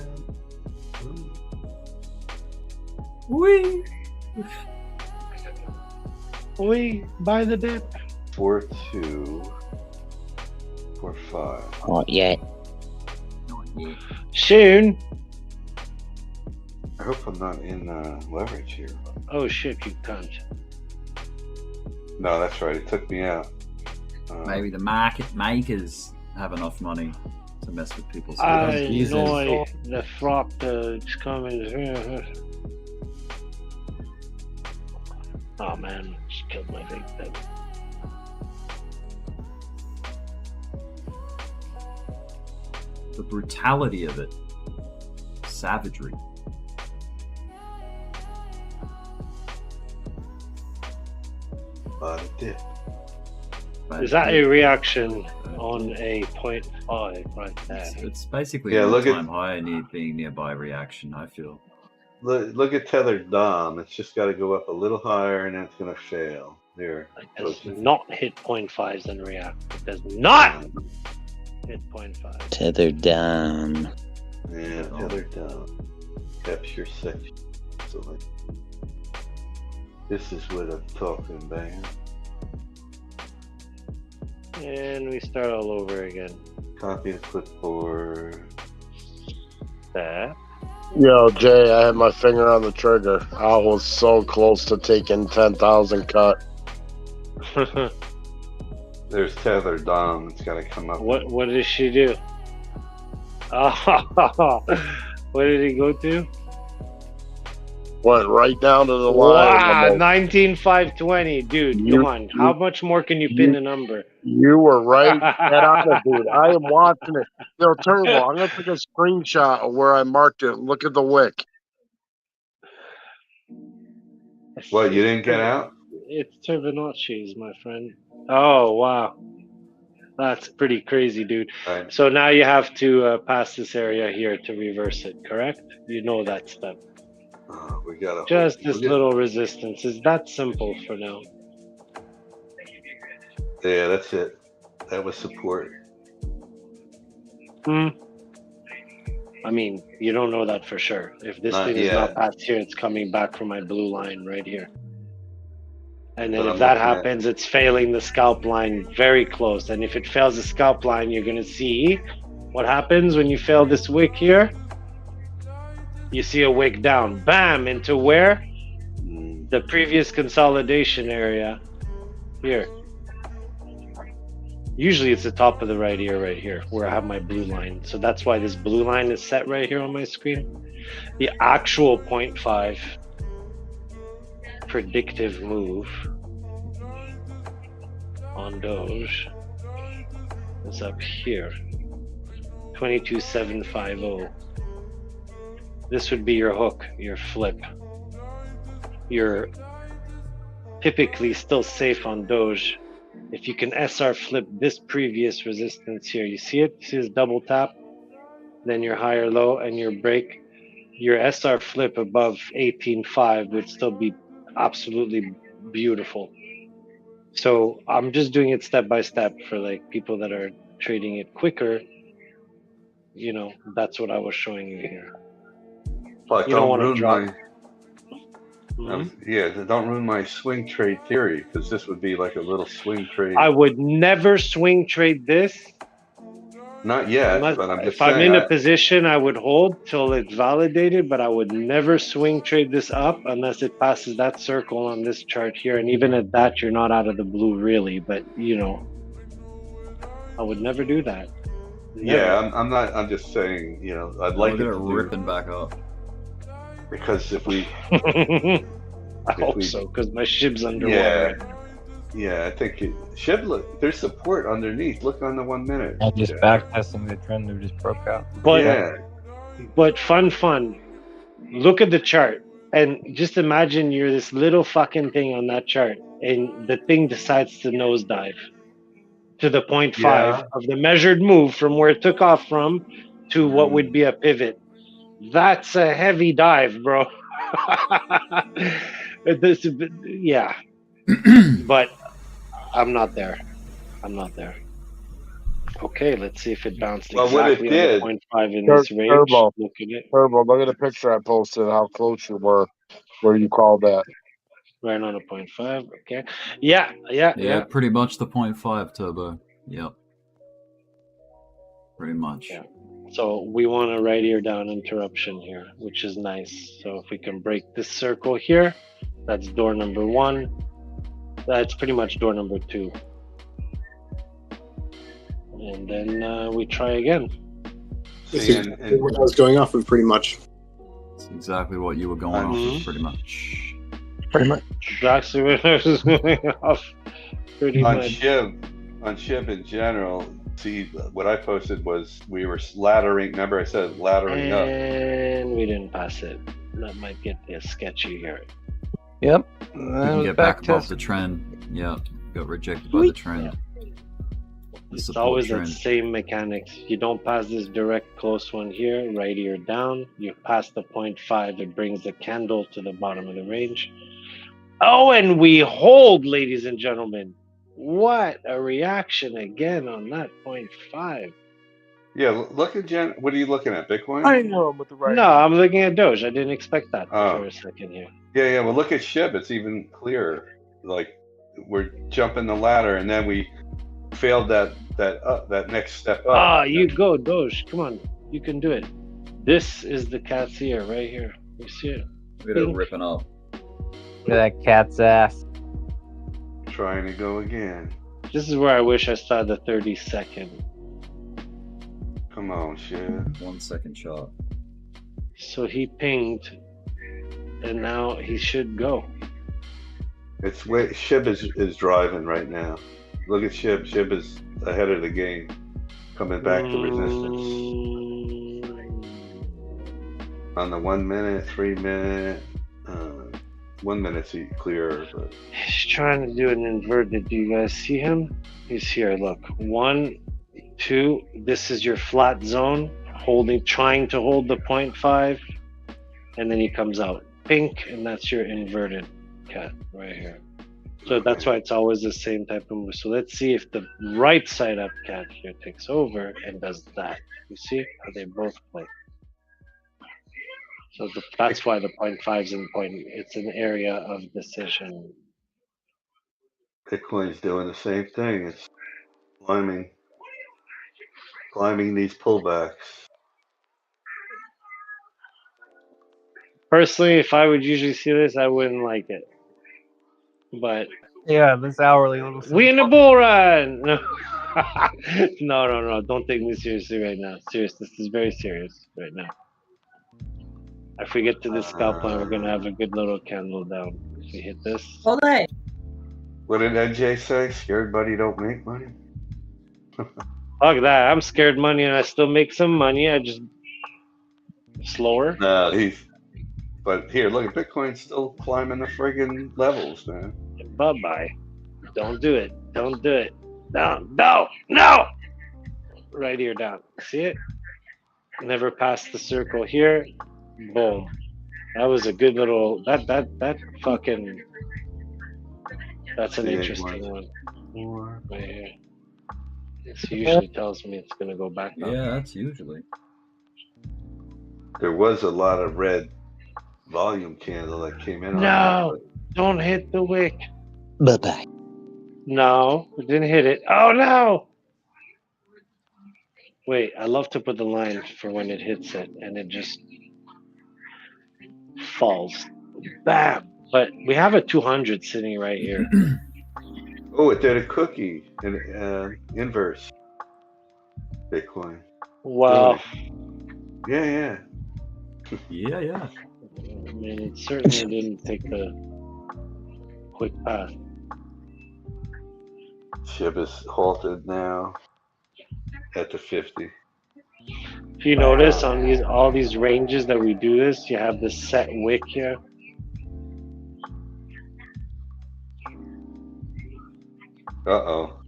We buy the dip. 4.245. Not yet. Soon. I hope I'm not in leverage here. Oh shit, you cunt. No, that's right. It took me out. Maybe the market makers have enough money to mess with people's I know the frog is coming. Oh man, just killed my big thing. The brutality of it. Savagery. Dip. Is that a reaction on a 0.5 right there? It's basically Yeah, an look at- all-time high being nearby reaction, I feel. Look at tethered Dom. It's just got to go up a little higher, and then it's going to fail. There. It does not hit 0.5s and react. It does not hit 0.5. Tethered down. Yeah, tethered Dom. Capture section. So like, this is what I'm talking about. And we start all over again. Copy the clipboard. That. Yo, Jay, I had my finger on the trigger. I was so close to taking 10,000 cut. There's tethered Dom. It's got to come up. What did she do? Oh, what did he go to? Went right down to the Wow, line. 19,520, dude. Come on, how much more can you pin a number? You were right dead on it, dude. I am watching it. Yo, Turbo, I'm gonna take a screenshot of where I marked it. Look at the wick. What, you didn't get out? It's Turbinacci's, my friend. Oh, wow. That's pretty crazy, dude. Right. So now you have to pass this area here to reverse it, correct? You know that step. We got Just this little resistance. Is that simple for now? Yeah, that's it. That was support. I mean, you don't know that for sure. If this Not thing is yet. not past here, it's coming back from my blue line right here. And then But if I'm that looking at- happens, it's failing the scalp line very close. And if it fails the scalp line, you're going to see what happens when you fail this wick here. You see a wick down. Bam! Into where? The previous consolidation area. Here. Usually it's the top of the right ear right here, where I have my blue line. So that's why this blue line is set right here on my screen. The actual 0.5 predictive move on Doge is up here. 22,750. This would be your hook, your flip. You're typically still safe on Doge. If you can SR flip this previous resistance here, you see it? See this double tap? Then your higher low and your break. Your SR flip above 18.5 would still be absolutely beautiful. So I'm just doing it step by step for like people that are trading it quicker. You know, that's what I was showing you here. But You don't want to ruin drop. yeah, don't ruin my swing trade theory, because this would be like a little swing trade. I would never swing trade this Not yet, but I'm just If I'm saying. in a position, I would hold till it's validated, but I would never swing trade this up unless it passes that circle on this chart here. And even at that, you're not out of the blue, really. But you know, I would never do that. Never. Yeah, I'm not. I'm just saying. You know, I'd like it to ripping back up. Because if we, I hope so, because my shib's underwater. Yeah, I think SHIB. Look, there's support underneath. Look on the 1 minute. I'm just backtesting the trend that just broke out. But fun. Look at the chart and just imagine you're this little fucking thing on that chart, and the thing decides to nosedive to the 0.5 of the measured move from where it took off from to what would be a pivot. That's a heavy dive, bro. Yeah. But I'm not there. Okay, let's see if it bounced exactly on the 0.5 in this range. Turbo, look at it. Turbo, look at the picture I posted, how close you were, where you called that. Right on a 0.5, okay. Yeah. Pretty much the 0.5, Turbo. Yep. Pretty much. Yeah. So we want a right ear down interruption here, which is nice. So if we can break this circle here, that's door number 1. That's pretty much door number 2. And then we try again. This is what I was going off of, pretty much. That's exactly what you were going off of, pretty much. Exactly what I was going off. Pretty on much. On SHIB in general, see, what I posted was we were laddering. Remember I said laddering up. And we didn't pass it. That might get sketchy here. Yep. You can get back above the trend. Yeah. Got rejected by the trend. It's always the same mechanics. You don't pass this direct close one here, right ear down. You pass the 0.5, it brings the candle to the bottom of the range. Oh, and we hold, ladies and gentlemen. What a reaction again on that 0.5. Yeah, look at what are you looking at? Bitcoin? I know with the right. No, I'm looking at Doge. I didn't expect that for a second here. Yeah. Well, look at SHIB. It's even clearer. Like we're jumping the ladder, and then we failed that next step up. You go, Doge. Come on, you can do it. This is the cat's ear right here. You see it? Look at it ripping up. Look at that cat's ass. Trying to go again. This is where I wish I saw the 30-second. Come on, SHIB. 1 second shot. So he pinged, and now he should go. It's SHIB is driving right now. Look at SHIB. SHIB is ahead of the game, coming back to resistance. On the 1 minute, 3 minute, 1 minute's clearer. But he's trying to do an inverted. Do you guys see him? He's here. Look, 1, 2. This is your flat zone, trying to hold the 0.5, and then he comes out pink, and that's your inverted cat right here. So that's why it's always the same type of move. So let's see if the right side up cat here takes over and does that. You see how they both play. So that's why the 0.5's in point. It's an area of decision. Bitcoin's doing the same thing. It's climbing these pullbacks. Personally, if I would usually see this, I wouldn't like it. But yeah, this hourly little. We in the bull run. No. No. Don't take me seriously right now. Serious. This is very serious right now. If we get to this scalp line, we're gonna have a good little candle down. If we hit this. Hold on. What did NJ say? Scared money don't make money. Fuck that. I'm scared money and I still make some money. I just slower. No, but here, look at Bitcoin still climbing the friggin' levels, man. Bye-bye. Don't do it. Don't do it. No. Right here down. See it? Never past the circle here. Boom. That was a good little that fucking that's an interesting one. Right here. This usually tells me it's gonna go back up. Yeah, that's usually. There was a lot of red volume candle that came in. No, don't hit the wick. Bye-bye. No, it didn't hit it. Oh no! Wait, I love to put the line for when it hits it and it just falls. Bam! But we have a 200 sitting right here. Oh, it did a cookie in inverse Bitcoin. Well, Yeah. Yeah. I mean, it certainly didn't take the quick path. SHIB is halted now at the 50. If you notice on all these ranges that we do this, you have this set wick here.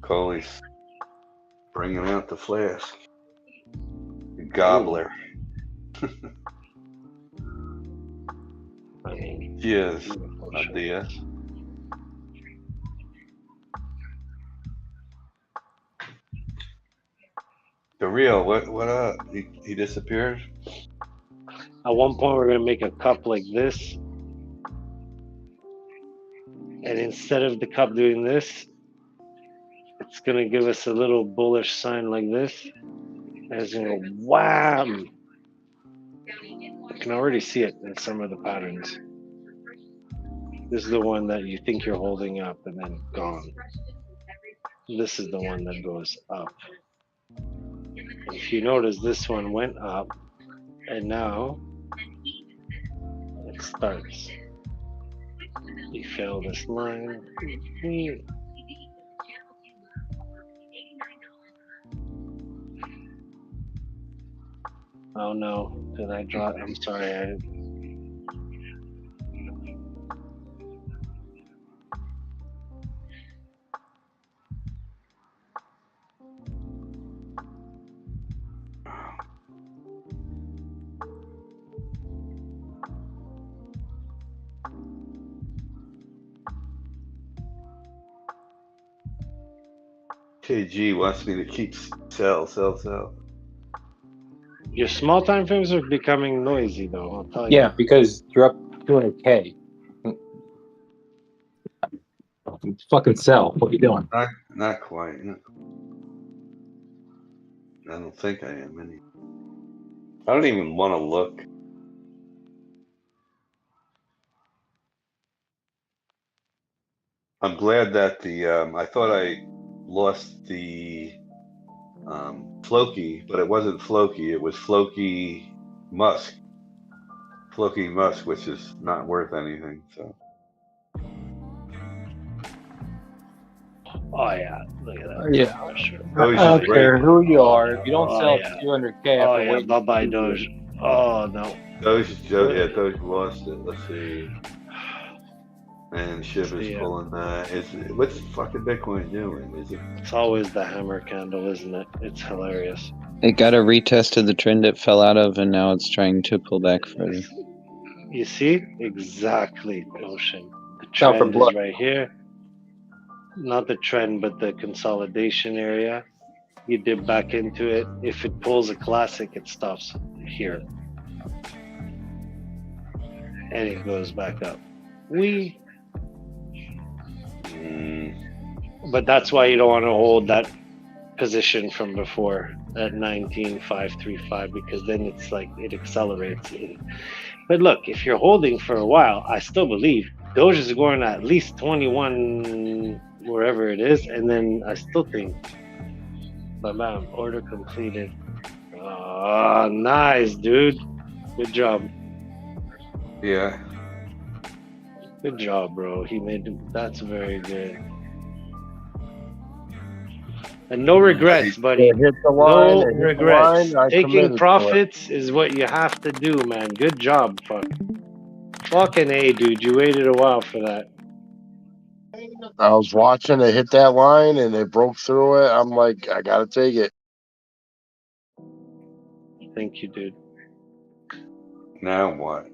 Coley's bringing out the flask. The gobbler. I mean, Cheers, idea. The real, what up? He disappeared? At one point, we're going to make a cup like this. And instead of the cup doing this, it's going to give us a little bullish sign like this. And it's going to go wham! You can already see it in some of the patterns. This is the one that you think you're holding up and then gone. This is the one that goes up. If you notice, this one went up and now it starts. You fail this line. Oh no, did I draw it? I'm sorry. KG wants me to keep sell. Your small time frames are becoming noisy though, I'll tell you. Yeah, because you're up 200K. Fucking sell. What are you doing? Not quite. I don't think I am any. I don't even want to look. I'm glad that I thought I lost the Floki, but it wasn't Floki. It was Floki Musk. Floki Musk, which is not worth anything. So. Oh yeah, look at that. Yeah. For sure. I don't care who you are. If you don't sell 200K, oh yeah, bye bye Doge. Oh no. Doge lost it. Let's see. And SHIB is pulling that. What's fucking Bitcoin doing? It's always the hammer candle, isn't it? It's hilarious. It got a retest of the trend it fell out of, and now it's trying to pull back further. You see? Exactly, Ocean. The trend is right here. Not the trend, but the consolidation area. You dip back into it. If it pulls a classic, it stops here. And it goes back up. But that's why you don't want to hold that position from before at 19,535, because then it's like it accelerates. But look, if you're holding for a while, I still believe Doge is going at least 21 wherever it is, and then I still think, bam, order completed. Oh, nice, dude. Good job. Yeah. Good job, bro. That's very good. And no regrets, buddy. Hit the line, no regrets. Taking profits is what you have to do, man. Good job, fucking A, dude. You waited a while for that. I was watching it hit that line and it broke through it. I'm like, I gotta take it. Thank you, dude. Now what?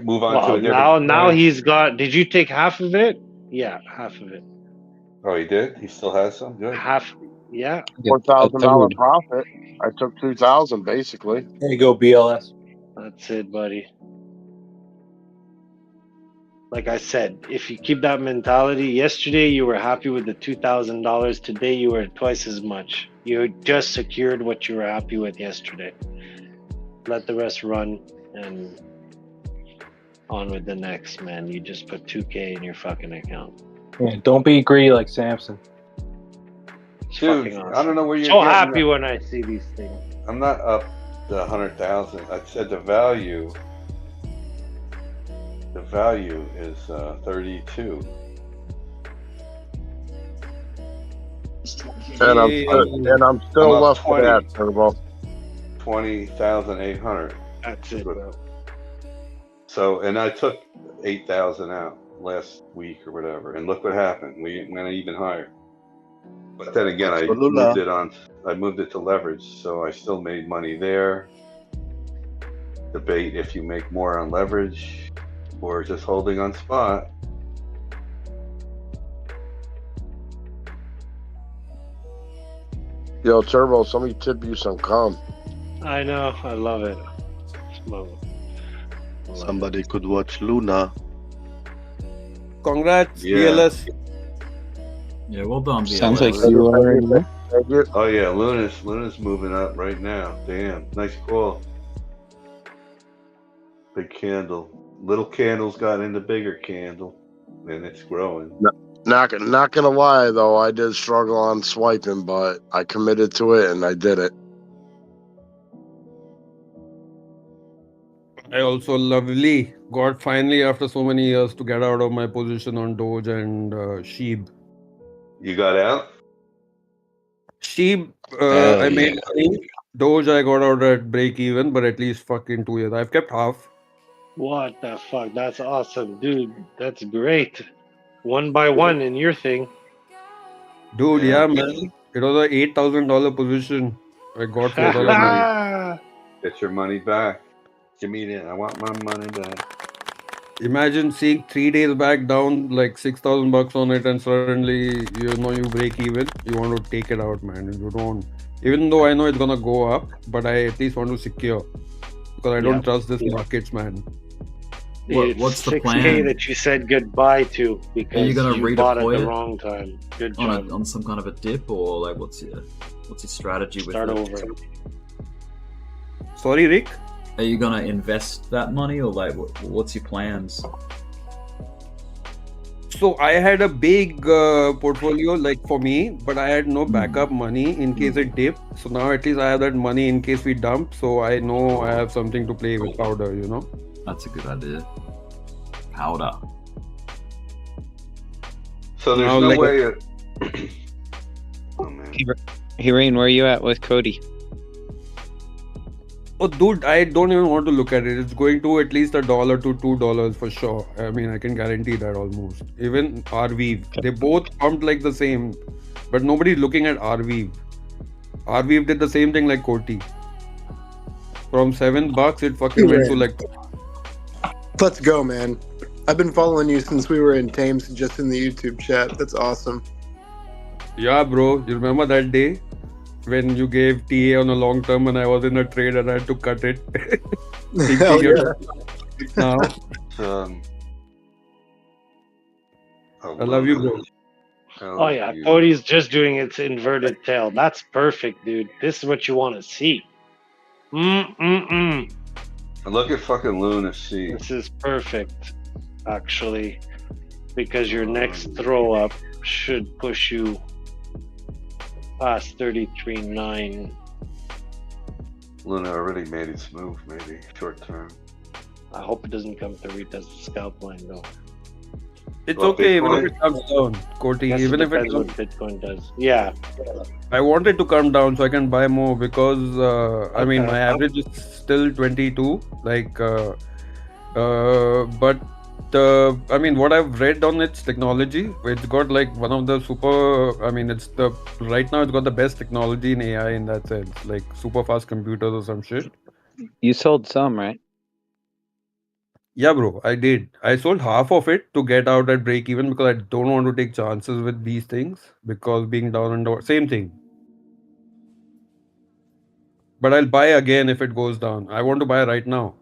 Move on to a different now he's got. Did you take half of it? Yeah, half of it. Oh, he did. He still has some. Good. Half. Yeah. $4,000 profit. I took 2,000 basically. There you go, BLS. That's it, buddy. Like I said, if you keep that mentality, yesterday you were happy with the $2,000. Today you were twice as much. You just secured what you were happy with yesterday. Let the rest run and on with the next, man. You just put 2K in your fucking account. Yeah, don't be greedy like Samson. It's Dude, fucking awesome. I don't know where you're so getting happy that. when I see these things. I'm not up to 100,000. I said the value. The value is 32. And I'm still I'm up left with that, Turbo. 20,800. That's it, bro. So, and I took 8,000 out last week or whatever, and look what happened. We went even higher. But then again, I moved it to leverage, so I still made money there. Debate if you make more on leverage or just holding on spot. Yo, Turbo, somebody tip you some cum. I know. I love it. Somebody could watch Luna. Congrats, Yeah. BLS. Yeah, well done, BLS. Sounds like you already know. Oh yeah, Luna's moving up right now. Damn, nice call. Big candle. Little candle's got into bigger candle, and it's growing. Not gonna lie though, I did struggle on swiping, but I committed to it and I did it. I also lovely got finally after so many years to get out of my position on Doge and Sheeb. You got out? Sheeb, Hell I made yeah. money. Doge, I got out at break even, but at least fucking 2 years. I've kept half. What the fuck? That's awesome, dude. That's great. One by one in your thing. Dude, yeah, man. It was a $8,000 position. I got Get your money. $4,000. Get your money back. Give me that. I want my money back. Imagine seeing 3 days back down like $6,000 on it, and suddenly you break even. You want to take it out, man. You don't. Even though I know it's gonna go up, but I at least want to secure because I don't trust this markets, man. What's the 6K plan? that you said goodbye to because Are you gonna bought at redeploy the it wrong time. Good job. on some kind of a dip, or like what's your strategy with Start it? over. Sorry, Rick. Are you gonna invest that money, or like what's your plans? So I had a big portfolio like for me, but I had no backup money in case it dipped. So now at least I have that money in case we dump. So I know I have something to play with powder, you know. That's a good idea. Powder. So there's Now, no like- way. Hey, Rain, where are you at with Cody? Oh, dude, I don't even want to look at it. It's going to at least $1 to $2 for sure. I mean, I can guarantee that almost. Even RV, they both pumped like the same, but nobody's looking at RV. RV did the same thing like Koti. From $7, it fucking went to like. Let's go, man. I've been following you since we were in Thames, just in the YouTube chat. That's awesome. Yeah, bro. You remember that day when you gave TA on a long term and I was in a trade and I had to cut it? Hell yeah. Now, I love you, bro. Oh yeah, Cody's just doing its inverted tail. That's perfect, dude. This is what you want to see. And look at fucking Luna C. This is perfect, actually, because your next throw up should push you past 33.9. Luna already made its move, maybe short term. I hope it doesn't come to retest the scalp line though. It's Well, okay even Bitcoin- if it comes down, Koti. Guess Even it if it depends what comes, Bitcoin does. Yeah. I want it to come down so I can buy more because I mean Okay. my average is still 22. Like, but I mean what I've read on its technology, it's got like one of the super. I mean it's the right now it's got the best technology in AI in that sense, like super fast computers or some shit. You sold some, right? Yeah, bro, I did. I sold half of it to get out at break even because I don't want to take chances with these things because being down and down, same thing. But I'll buy again if it goes down. I want to buy right now.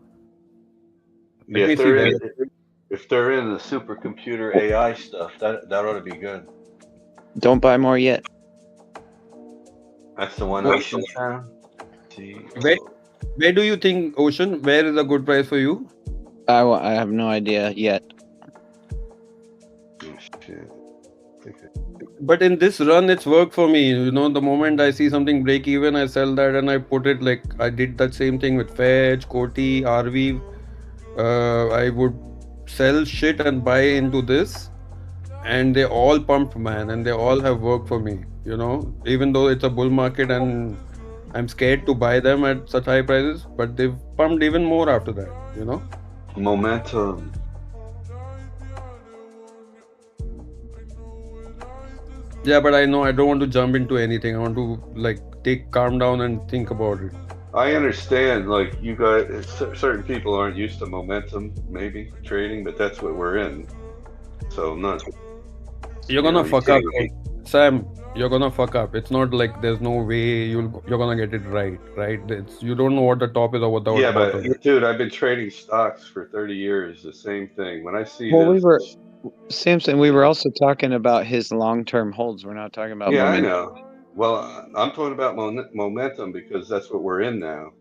Let Yeah, me if see they're where. if they're in the supercomputer AI stuff, that ought to be good. Don't buy more yet. That's the one Ocean found. Where do you think, Ocean? Where is a good price for you? I have no idea yet. Oh, shit. But in this run, it's worked for me. You know, the moment I see something break even, I sell that and I put it like I did that same thing with Fetch, Koti, RV. I would sell shit and buy into this, and they all pumped, man, and they all have worked for me. You know, even though it's a bull market and I'm scared to buy them at such high prices, but they've pumped even more after that. You know, momentum. Yeah, but I know I don't want to jump into anything. I want to like calm down and think about it. I understand, like you guys, certain people aren't used to momentum, maybe trading, but that's what we're in. So not. You're gonna fuck up, Sam. You're gonna fuck up. It's not like there's no way you're gonna get it right. You don't know what the top is or what the Yeah, bottom. but dude, I've been trading stocks for 30 years. The same thing. When I see Well, Samson, we were also talking about his long-term holds. We're not talking about momentum. I know. Well, I'm talking about momentum because that's what we're in now.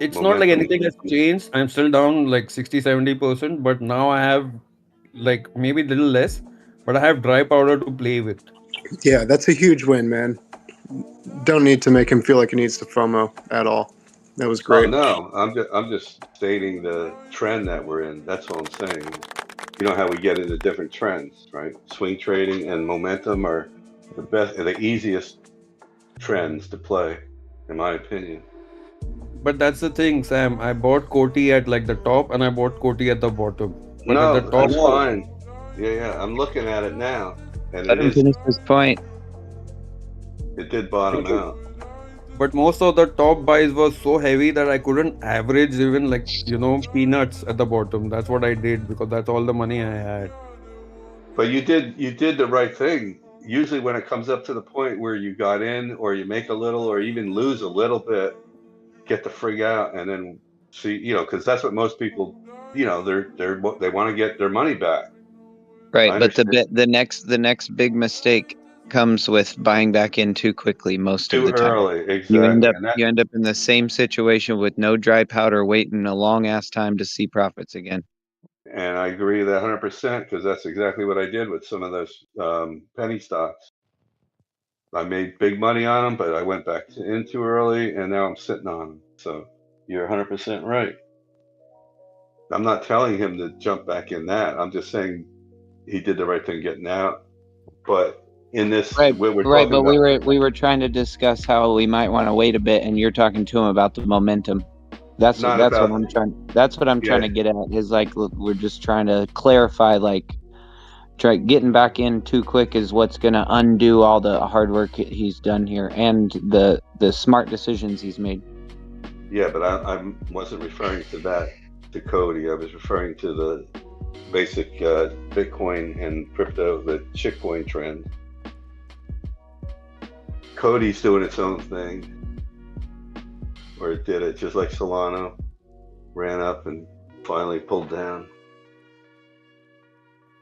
It's not like anything has changed. I'm still down like 60-70%, but now I have like maybe a little less, but I have dry powder to play with. Yeah, that's a huge win, man. Don't need to make him feel like he needs to FOMO at all. That was great. Oh, no, I'm just stating the trend that we're in. That's all I'm saying. You know how we get into different trends, right? Swing trading and momentum are the easiest trends to play, in my opinion. But that's the thing, Sam. I bought Koti at like the top and I bought Koti at the bottom. But No, at the top, that's fine. Yeah, I'm looking at it now, and Let him finish his point. It did bottom out. But most of the top buys were so heavy that I couldn't average even like, peanuts at the bottom. That's what I did because that's all the money I had. But you did the right thing. Usually when it comes up to the point where you got in or you make a little or even lose a little bit, get the frig out and then see, because that's what most people, they want to get their money back. Right, but the next big mistake comes with buying back in too quickly most of the time. Too early, exactly. You end up in the same situation with no dry powder, waiting a long ass time to see profits again. And I agree with that 100% because that's exactly what I did with some of those penny stocks. I made big money on them, but I went back in too early, and now I'm sitting on them. So you're 100% right. I'm not telling him to jump back in that. I'm just saying he did the right thing getting out. But in this, we were trying to discuss how we might want to wait a bit, and you're talking to him about the momentum. That's what I'm trying to get at. Is like, look, we're just trying to clarify, like, getting back in too quick is what's going to undo all the hard work he's done here and the smart decisions he's made. Yeah, but I wasn't referring to that, to Cody. I was referring to the basic Bitcoin and crypto, the shitcoin trend. Cody's doing its own thing. Or it did it, just like Solana ran up and finally pulled down.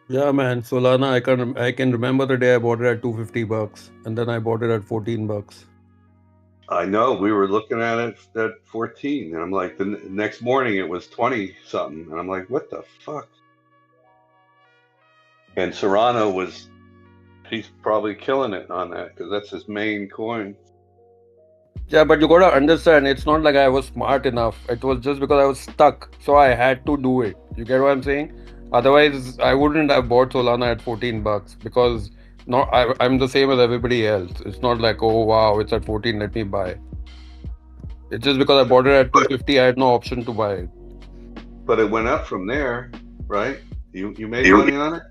Yeah, man, Solana. I can remember the day I bought it at $250, and then I bought it at $14. I know, we were looking at it at 14, and I'm like, the next morning it was 20 something, and I'm like, what the fuck? And Serrano he's probably killing it on that because that's his main coin. Yeah, but you gotta understand, it's not like I was smart enough. It was just because I was stuck, so I had to do it. You get what I'm saying? Otherwise, I wouldn't have bought Solana at $14 because I'm the same as everybody else. It's not like, oh wow, it's at 14, let me buy. It's just because I bought it at 250, I had no option to buy it. But it went up from there, right? You made money on it?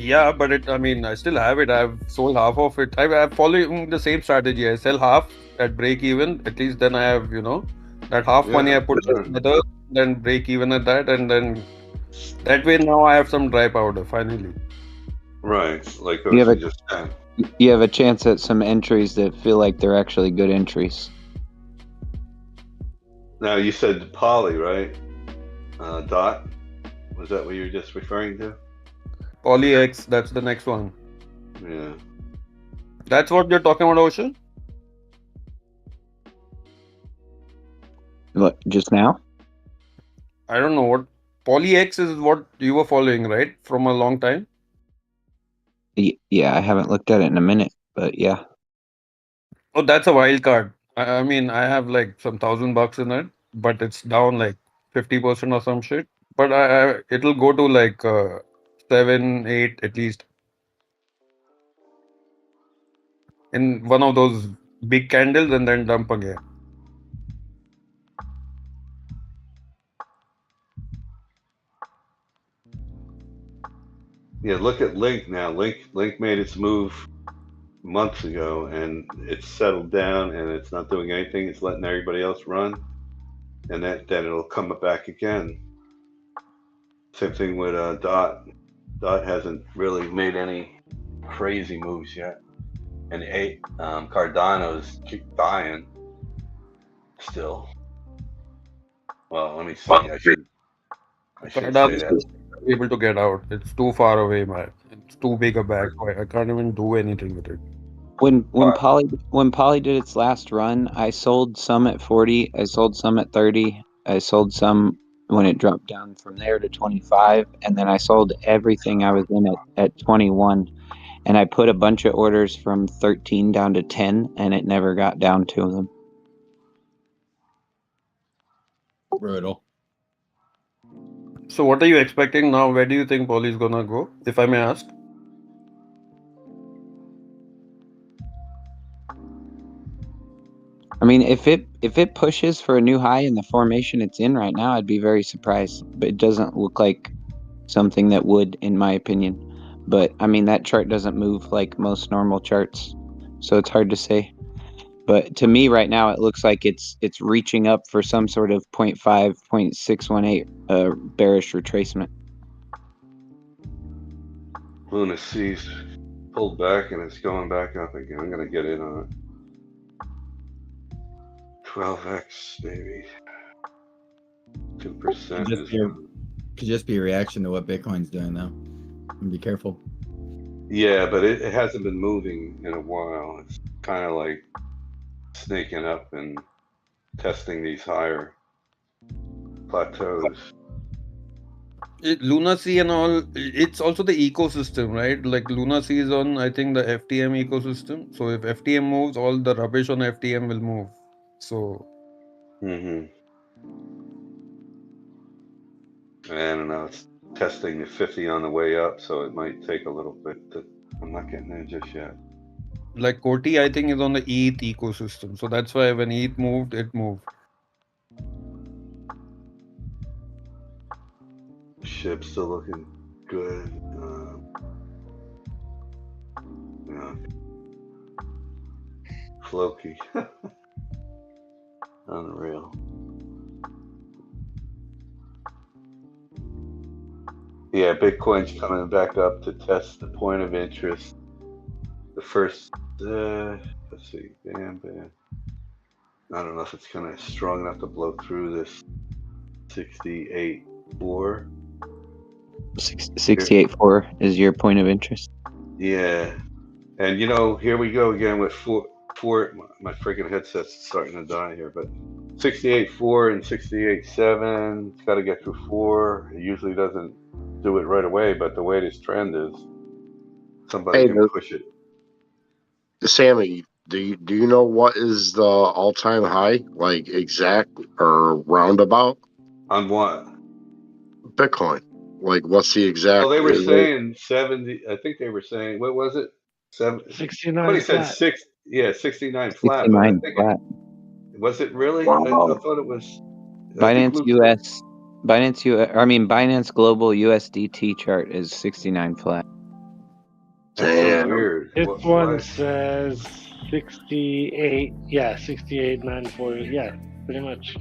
Yeah, but I still have it. I've sold half of it. I'm following the same strategy. I sell half at break even. At least then I have, that half money I put together, then break even at that, and then that way now I have some dry powder finally. Right, like you have a chance at some entries that feel like they're actually good entries. Now you said Poly, right? Dot, was that what you were just referring to? PolyX, that's the next one. Yeah. That's what you're talking about, Ocean? What, just now? I don't know what. PolyX is what you were following, right? From a long time? Yeah, I haven't looked at it in a minute, but yeah. Oh, that's a wild card. I mean, I have like some $1,000 in it, but it's down like 50% or some shit. But it'll go to like 7, 8 at least. In one of those big candles and then dump again. Yeah, look at Link now. Link made its move months ago, and it's settled down, and it's not doing anything. It's letting everybody else run, and then it'll come back again. Same thing with Dot. Dot hasn't really made any crazy moves yet, and Cardano's keep buying still. Well, let me see. I should say that. Able to get out. It's too far away, man. It's too big a bag. I can't even do anything with it. When Poly did its last run, I sold some at 40, I sold some at 30, I sold some when it dropped down from there to 25, and then I sold everything I was in at 21, and I put a bunch of orders from 13 down to 10, and it never got down to them. Brutal. So what are you expecting now? Where do you think Poly is gonna go, if I may ask? I mean, if it pushes for a new high in the formation it's in right now, I'd be very surprised. But it doesn't look like something that would, in my opinion. But I mean, that chart doesn't move like most normal charts, so it's hard to say. But to me, right now, it looks like it's reaching up for some sort of 0.5, 0.618 bearish retracement. Luna C's pulled back and it's going back up again. I'm gonna get in on it. 12x maybe. 2% is Could just be a reaction to what Bitcoin's doing though. And be careful. yeah, but it hasn't been moving in a while. It's kind of like snaking up and testing these higher plateaus. Luna C and all, it's also the ecosystem, right? Like Luna C is on, I think, the FTM ecosystem. So if FTM moves, all the rubbish on FTM will move. So. I don't know. It's testing the 50 on the way up, so it might take a little bit. I'm not getting there just yet. Like Koti, I think, is on the ETH ecosystem. So that's why when ETH moved, it moved. Ship's still looking good. Yeah. Floki. Unreal. Yeah, Bitcoin's coming back up to test the point of interest. The first, let's see, bam. I don't know if it's kind of strong enough to blow through this 68.4. 68.4 is your point of interest. Yeah, and here we go again with four. My freaking headset's starting to die here, but 68.4 and 68.7. It's got to get through 4. It usually doesn't do it right away, but the way this trend is, somebody can push it. Sammy, do you know what is the all-time high, like exact or roundabout? On what? Bitcoin. Like, what's the exact? Well, they were saying 70. I think they were saying, what was it? 69 Somebody said flat. 69 flat. But I think flat. Was it really? Wow. I thought it was. Binance Global USDT chart is 69 flat. That's so weird. This one says 68. Yeah, 68.94. Yeah, pretty much.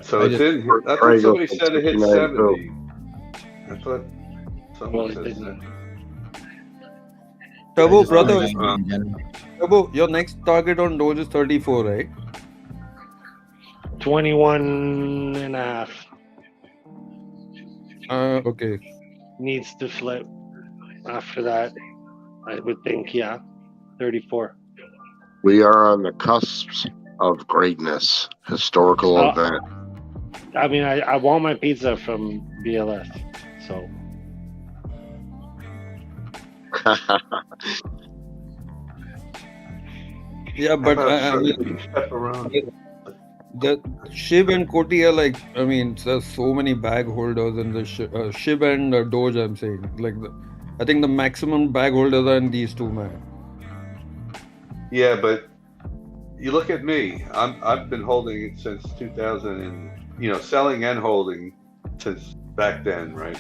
So it's in. I thought somebody said it hit 70. I thought someone said 70. Turbo, brother. Turbo, your next target on Doge is 34, right? 21 and a half. Okay. Needs to flip after that, I would think, yeah. 34. We are on the cusp of greatness. Historical event. I mean, I want my pizza from BLS, so. Yeah, but I mean, the Shiv and Koti are like, I mean, there's so many bag holders in the Shiv and Doge. I'm saying, like, I think the maximum bag holders are in these two, man. Yeah, but you look at me. I've been holding it since 2000, and selling and holding since back then, right?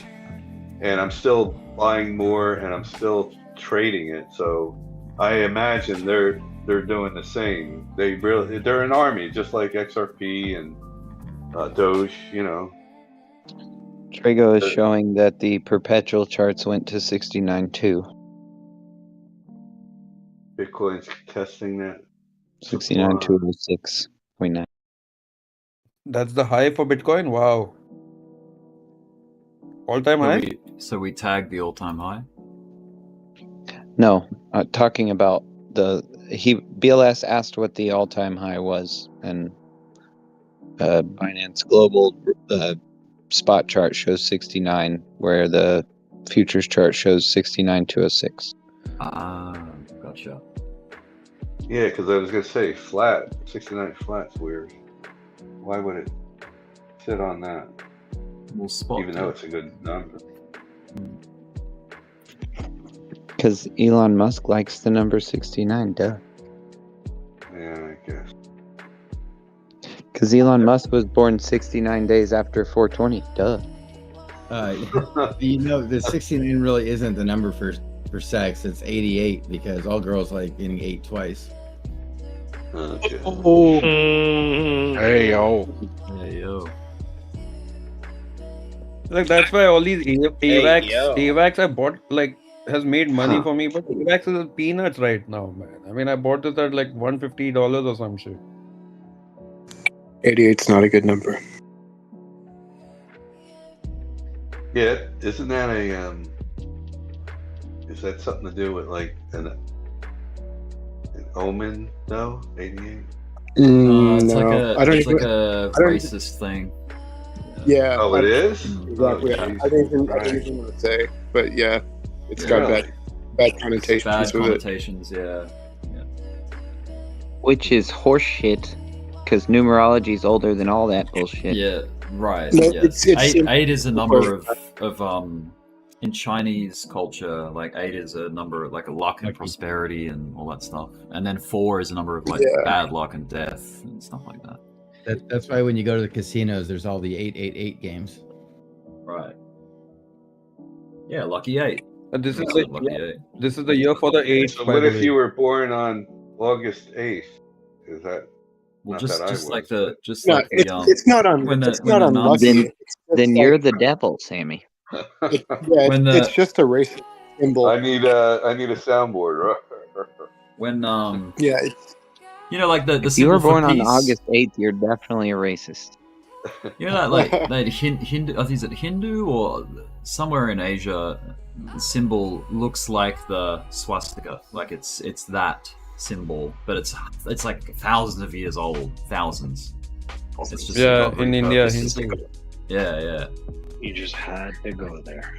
And I'm still buying more, and I'm still trading it. So I imagine they're doing the same. They're an army, just like XRP and Doge. Trago is showing that the perpetual charts went to 69.2. Bitcoin's testing that. 69.206.9. That's the high for Bitcoin. Wow. All-time high. So we tagged the all-time high. No, talking about BLS asked what the all-time high was, and Binance Global spot chart shows 69, where the futures chart shows 69.206. Gotcha. Yeah, because I was gonna say flat. 69 flat's weird. Why would it sit on that? We'll spot even though it's a good number. Because Elon Musk likes the number 69, duh. Yeah, I guess. Because Elon Musk was born 69 days after 420, duh. The 69 really isn't the number for sex. It's 88 because all girls like getting 8 twice. Okay. Oh. Hey yo. Hey yo. Like that's why all these AVAX I bought has made money for me, but AVAX is peanuts right now, man. I mean, I bought this at like $150 or some shit. 88's not a good number. Yeah, isn't that is that something to do with like an omen though? 88? It's no. like a racist thing. Yeah. Oh, it is? Exactly. Oh, I didn't even want to say, but yeah, it's got bad connotations. Bad connotations, yeah. Which is horseshit, because numerology is older than all that bullshit. Yeah, right. No, Yeah. it's eight is a number of in Chinese culture, like 8 is a number like a luck and prosperity and all that stuff, and then 4 is a number of like bad luck and death and stuff like that. That's why when you go to the casinos, there's all the 888 games. Right. Yeah, lucky 8. This is lucky 8. This is the year for the 8. So what if you were born on August 8th? Is that? Well, it's not on. Lucky. Then you're the devil, Sammy. It's just a racist symbol. I need a soundboard. When yeah, like the if you were born on August 8th, you're definitely a racist. You know that like that Hindu, I think is it Hindu or somewhere in Asia, the symbol looks like the swastika, like it's that symbol, but it's like thousands of years old, thousands. It's just in India. Yeah. You just had to go there.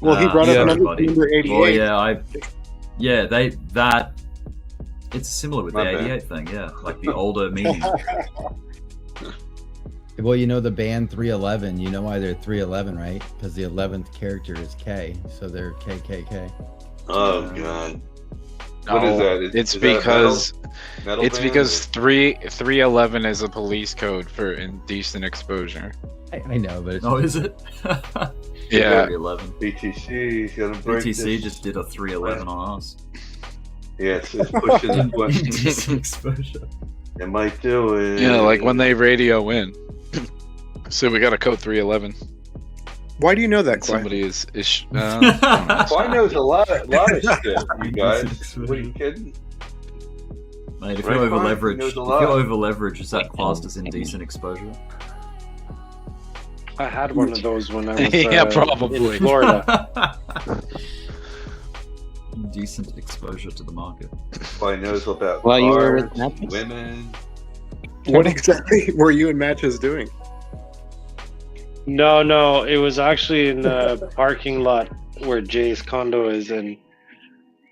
Well, he brought up number 88. Well, it's similar with the 88 thing, yeah, like the older meaning. Well, the band 311, you know why they're 311, right? Because the 11th character is K, so they're KKK. Oh god. What is that? It's because 311 is a police code for indecent exposure. I know, but is it? Yeah. 311. BTC's gonna break BTC this. just did a 311 on us. Yeah, it's pushing the question. Indecent exposure. It might do it. Yeah, like when they radio in. So we got a code 311. Why do you know that, Quai? Somebody is Quai knows a lot of shit, you guys. What are you kidding? Mate, if you over leverage, is that classed as indecent exposure? I had one of those when I was probably in Florida. decent exposure to the market. Probably knows about Well, you were with cars, Matches? women. What exactly were you and Matches doing? No, it was actually in the parking lot where Jay's condo is, and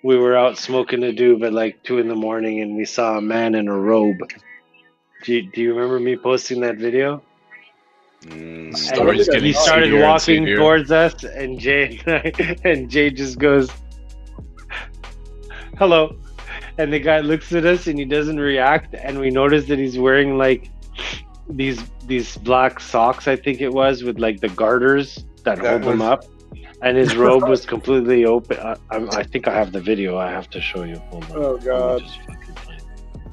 we were out smoking a doob at like 2 a.m, and we saw a man in a robe. Do you remember me posting that video? Story's getting He started seedier and walking seedier. towards us, and Jay just goes, "Hello," and the guy looks at us and he doesn't react, and we notice that he's wearing like these black socks, I think it was, with like the garters that hold them up, and his robe was completely open. I think I have the video. I have to show you. Hold on. Oh god.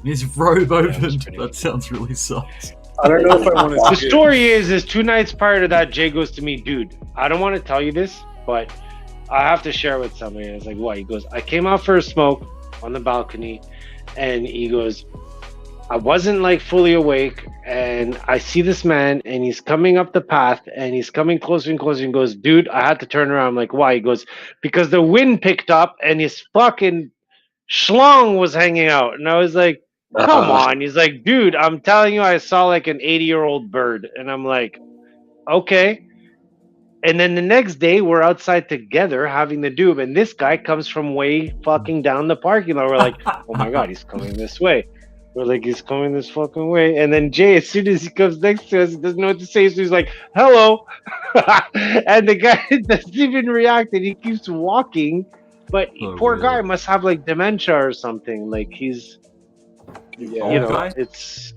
His robe opened. That sounds really sus. I don't know if I want to The story is 2 nights prior to that, Jay goes to me, "Dude, I don't want to tell you this, but I have to share with somebody." I was like, "What?" He goes, "I came out for a smoke on the balcony," and he goes, "I wasn't like fully awake, and I see this man, and he's coming up the path, and he's coming closer and closer." And goes, "Dude, I had to turn around." I'm like, "Why?" He goes, "Because the wind picked up, and his fucking schlong was hanging out." And I was like, "Come on." He's like, "Dude, I'm telling you, I saw like an 80-year-old bird." And I'm like, "Okay." And then the next day, we're outside together having the doob, and this guy comes from way fucking down the parking lot. We're like, "Oh my god, he's coming this way." We're like, "He's coming this fucking way." And then Jay, as soon as he comes next to us, he doesn't know what to say, so he's like, "Hello." And the guy doesn't even react, and he keeps walking. But poor guy must have like dementia or something. Like he's, you know, it's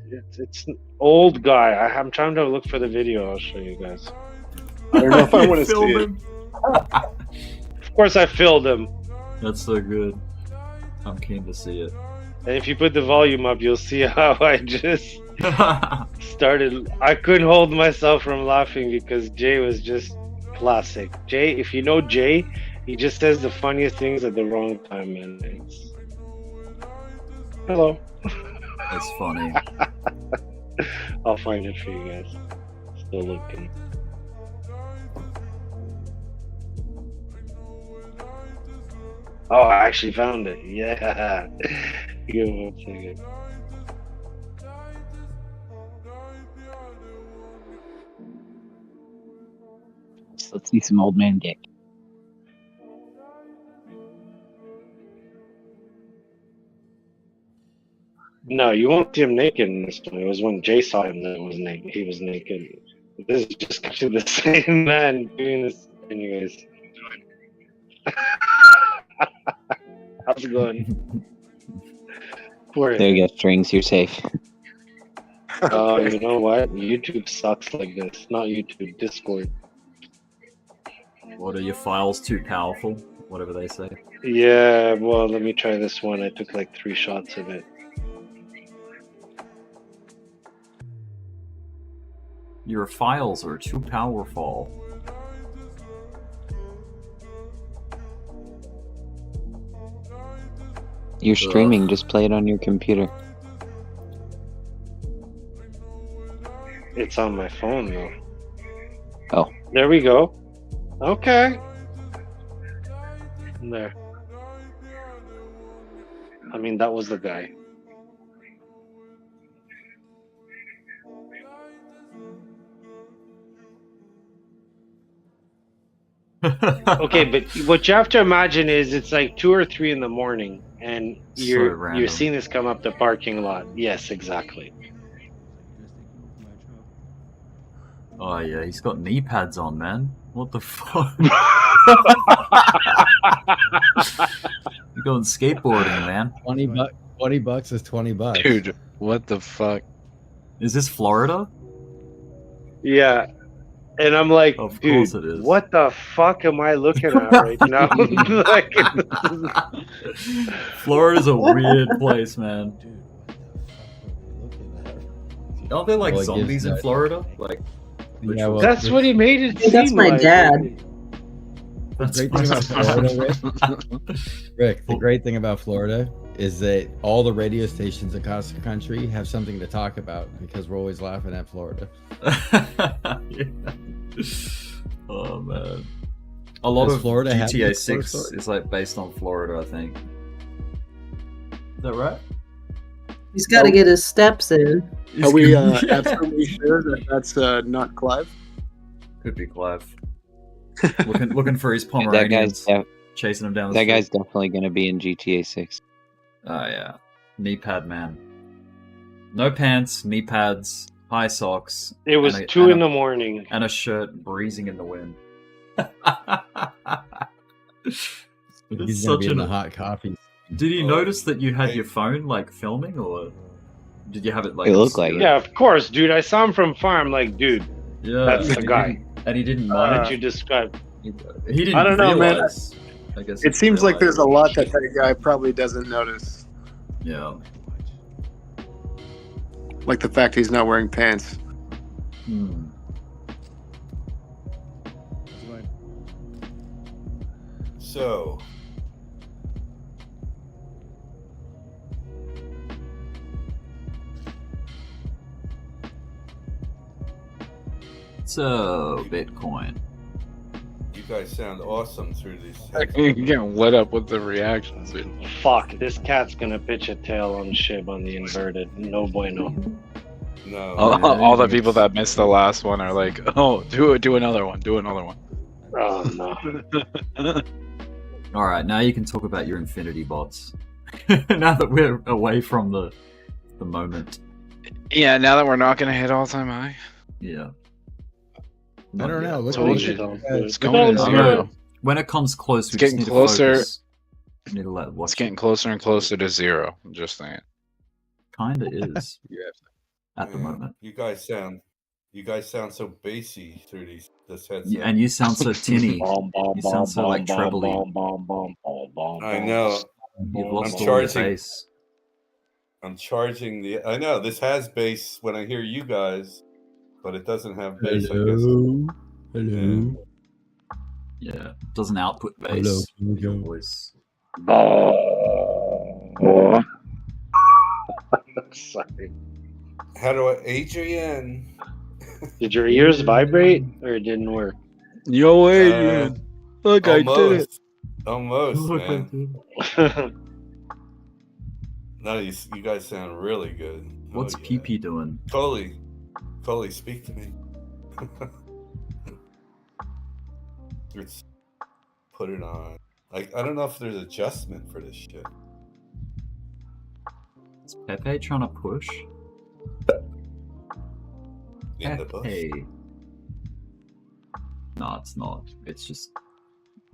old guy. I'm trying to look for the video. I'll show you guys. I don't know if I want to see it. Of course, I filled him. That's so good. I'm keen to see it. And if you put the volume up, you'll see how I just started. I couldn't hold myself from laughing because Jay was just classic. Jay, if you know Jay, he just says the funniest things at the wrong time, man. It's... Hello. That's funny. I'll find it for you guys. Still looking. Oh, I actually found it. Yeah. Give me 1 second. So let's see some old man dick. No, you won't see him naked in this one. It was when Jay saw him that was naked. He was naked. This is just actually the same man doing this. Anyways. How's it going? There you go, Strings. You're safe. Oh, you know what? YouTube sucks like this. Not YouTube, Discord. What are your files too powerful? Whatever they say. Yeah, well, let me try this one. I took like 3 shots of it. Your files are too powerful. You're streaming, just play it on your computer. It's on my phone though. Oh. There we go. Okay. There. I mean, that was the guy. Okay, but what you have to imagine is it's like 2 or 3 in the morning, and you're random. seeing this come up the parking lot. Yes, exactly. Oh yeah, he's got knee pads on, man. What the fuck? You're going skateboarding, man. $20 is $20. Dude, what the fuck? Is this Florida? Yeah. And I'm like, of dude, course it is. What the fuck am I looking at right now? Like, Florida's a weird place, man. Aren't there like Well, it zombies gives in that- Florida? Like, Yeah, well, that's what he made it seem That's my like. dad. That's The great thing about Florida, Rick, the great thing about Florida is that all the radio stations across the country have something to talk about because we're always laughing at Florida. Oh man. A lot Does of Florida have GTA the 6 Florida is like based on Florida, I think. Is that right? He's got to get his steps in. Are we Yeah. absolutely sure that that's not Clive? Could be Clive. looking for his That Pomeranians, guy's chasing him down the that street. guy's definitely gonna be in GTA 6. Oh yeah, knee pad man. No pants, knee pads, high socks. It was 2 in the morning. And a shirt breezing in the wind. He's gonna be in the hot coffee. Did you notice that you had your phone like filming, or did you have it like? It looked like it. Yeah, of course, dude. I saw him from far. I'm like, dude, Yeah, that's the guy. And he didn't What mind. did you describe? He didn't I don't know, man. realize. I guess It seems like there's a lot that that guy probably doesn't notice. Yeah. Like the fact he's not wearing pants. Hmm. So, So, Bitcoin. you guys sound awesome through these. You're getting lit up with the reactions, dude. Fuck, this cat's gonna pitch a tail on Shib on the inverted. No bueno. No. All the people that missed the last one are like, oh, do another one, do another one. Oh no. All right, now you can talk about your infinity bots. Now that we're away from the moment. Yeah, now that we're not gonna hit all-time high. Yeah. I don't know. Look Told at you. it. It's going to zero. When it comes close, we It's getting just need closer. to focus. We need to let it watch. It's getting closer and closer to zero. I'm just saying. Kinda is. At the moment. You guys sound so bassy through this headset. Yeah, and you sound so tinny. You sound so like trebly. I know. You've lost I'm all the charging. bass. I'm charging the. I know this has bass when I hear you guys, but it doesn't have bass. I guess. Hello. Yeah, doesn't output bass. Hello. Your voice. Sorry. How do I, Adrian? Did your ears vibrate or it didn't work? Yo, Adrian. Look, I did it. Almost, Look, I man. No, you guys sound really good. What's PP doing? Coley, speak to me. Let's put it on. Like, I don't know if there's adjustment for this shit. Is Pepe trying to push? In the bus. Pepe. No, it's not. It's just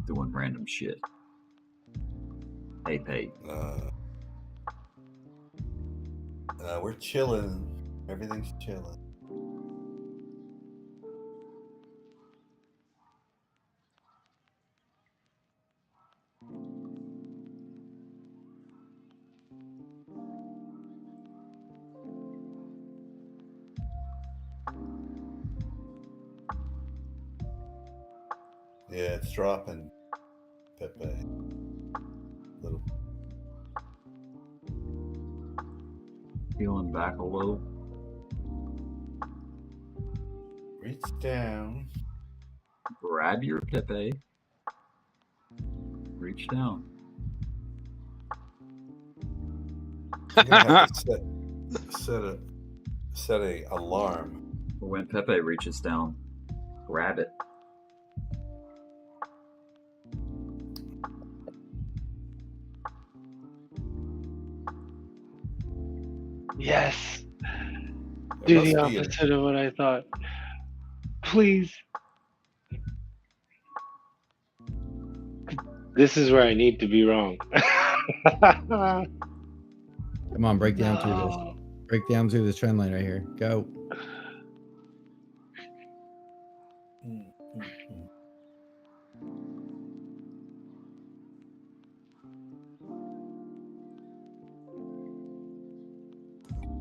doing random shit. Pepe. We're chilling. Everything's chilling. Yeah, it's dropping, Pepe. Little. Feeling back a little. Reach down. Grab your Pepe. Reach down. You're gonna have to set a alarm. When Pepe reaches down, grab it. Yes. Do the opposite of what I thought. Please. This is where I need to be wrong. Come on, break down through this. Break down through this trend line right here. Go.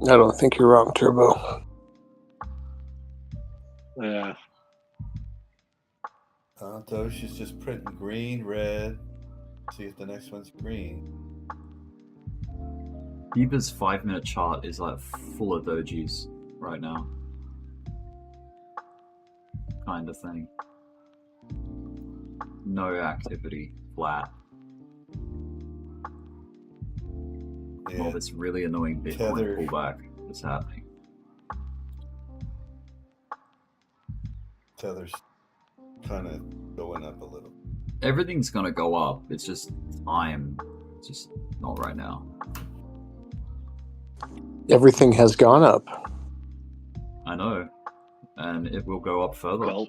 I don't think you're wrong, Turbo. Yeah. Doge is just printing green, red. See if the next one's green. Beaver's 5-minute chart is like full of dojis right now. Kind of thing. No activity. Flat. Well, this really annoying Bitcoin Tether. pullback is happening. Tether's kind of going up a little. Everything's gonna go up. It's just time. It's just not right now. Everything has gone up. I know. And it will go up further. Gulp.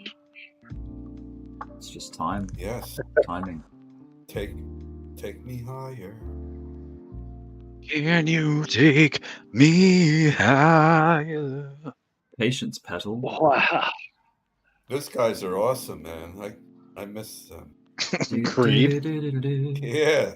It's just time. Yes. Timing. Take me higher. Can you take me higher? Patience, Petal. Wow. Those guys are awesome, man. I miss them. Creed. Yeah.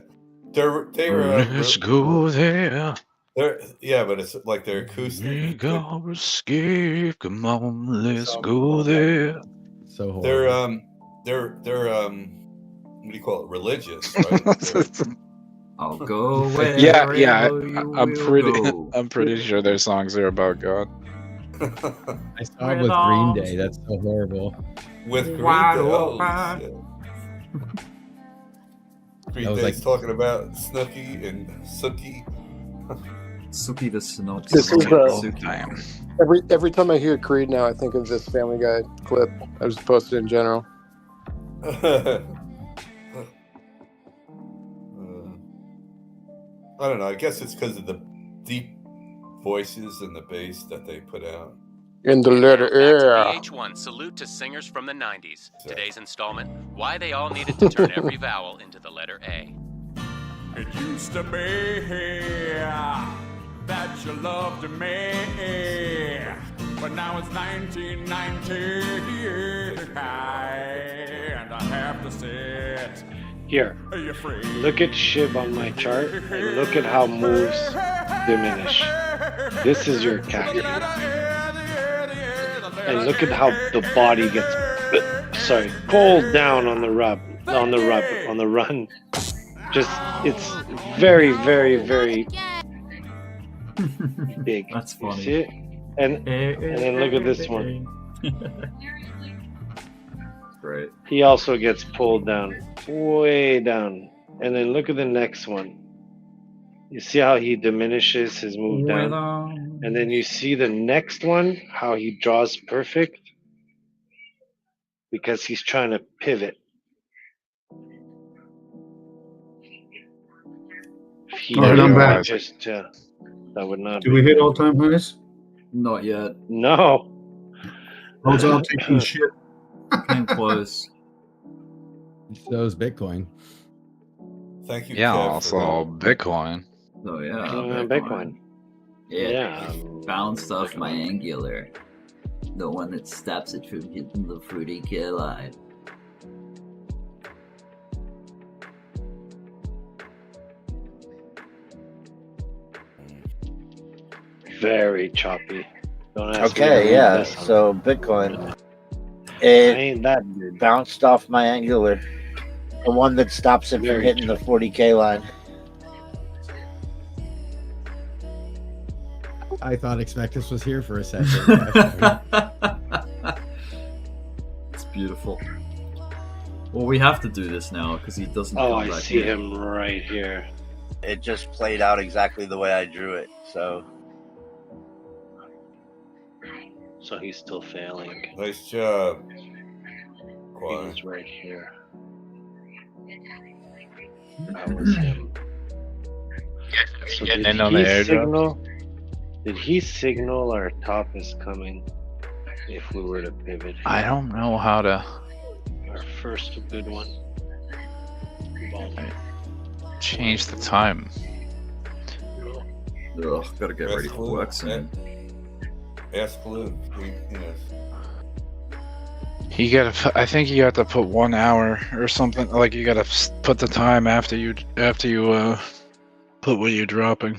They're Let's go there. But it's like they're acoustic. We go escape. Come on, let's go there. So They're horrible. what do you call it? Religious, right? I'll go where Yeah. go. I'm pretty sure their songs are about God. I saw it with Green Day. That's so horrible. With Green Day, Wide shit. That Green was Day's like- talking about Snooki and Sookie. Sookie the Sinnoh. This is Sookie. every time I hear Creed now, I think of this Family Guy clip. I just posted in general. I don't know. I guess it's because of the deep voices and the bass that they put out. In the letter That's A. VH1 salute to singers from the 90s. Today's installment, why they all needed to turn every vowel into the letter A. It used to be that you loved me, but now it's 1990, and I have to sit. Here, look at SHIB on my chart and look at how moves diminish. This is your CAC. And look at how the body gets, pulled down on the run. Just, it's very, very, very big. That's funny. You see it? And then look at this one. Great. He also gets pulled down, way down. And then look at the next one. You see how he diminishes his move down? And then you see the next one, how he draws perfect? Because he's trying to pivot. If he Alright, didn't, I'm back. that would not Do be we hit good. all-time highs? Not yet. No. I was out taking shit. Came close. So is Bitcoin. Thank you. Yeah, Kev, also Bitcoin. Oh yeah. Bitcoin. Yeah. Bounced off my angular. The one that stops it from hitting the 40K line. Very choppy. Don't ask me Okay, to yeah. read this one. So Bitcoin, Ain't that it bounced off my angular, the one that stops it from Very hitting the 40K line. I thought Expectus was here for a second. It's beautiful. Well, we have to do this now because he doesn't. Oh, come I back see here. him right here. It just played out exactly the way I drew it. So He's still failing. Nice job. He's right here. That was him. So Getting did in on the he airdrops? signal? Did he signal our top is coming? If we were to pivot, I don't know how to our first good one. change the time. Ugh, gotta get ready for work soon. Ask Luke. You gotta. I think you have to put 1 hour or something. Like you gotta put the time after you put what you're dropping.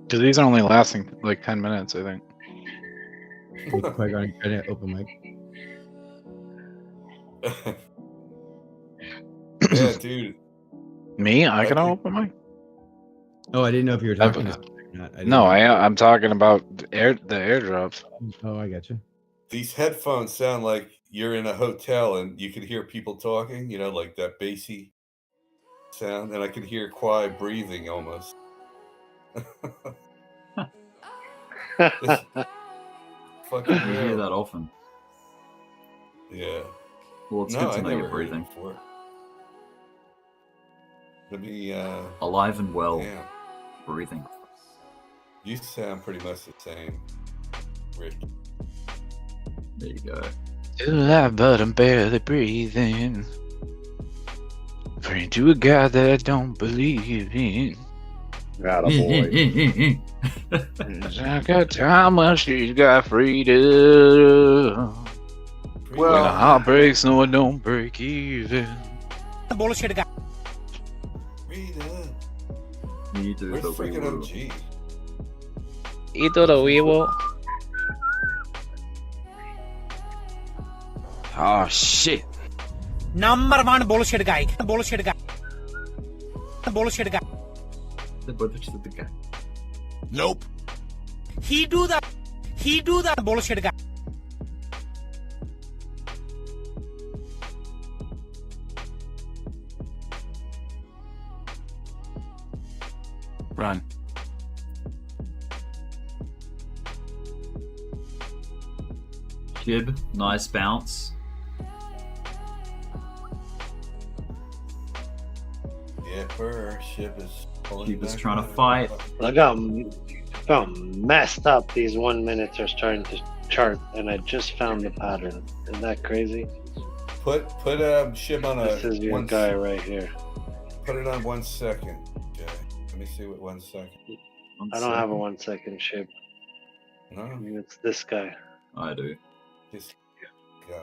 Because these are only lasting like 10 minutes, I think. Quite on open mic. Yeah, dude. Me? I can open mic? Oh, I didn't know if you were talking to somebody or not. No, I'm talking about the airdrops. Oh, I got you. These headphones sound like you're in a hotel and you can hear people talking, you know, like that bassy sound, and I could hear quiet breathing almost. It's fucking You hear real. that often. Yeah. Well, it's No, good to I know never you're heard it breathing. before. Let me Alive and well. damn. Breathing. You sound pretty much the same, Rick. There you go. Alive, but I'm barely breathing. Praying to a God that I don't believe in. Got a boy. I got time when she's got freedom. When the heart breaks, no, it don't break even. Bullshit guy. You do Where's the freaking wee-woo. OG? Ito the Weibo. Oh shit. Number one bullshit guy. Bullshit guy. Bullshit guy. The bullshit guy. Nope. He do that bullshit guy. Run. Jib, nice bounce. Yeah, Burr, Shib is pulling Jib is back trying to on it. fight. Look how messed up these 1 minutes are starting to chart, and I just found the pattern. Isn't that crazy? Put Shib on a This is your one guy right here. Put it on 1 second, Jay. Let me see what 1 second. I don't have a 1 second ship. No, I mean, it's this guy. I do. this guy.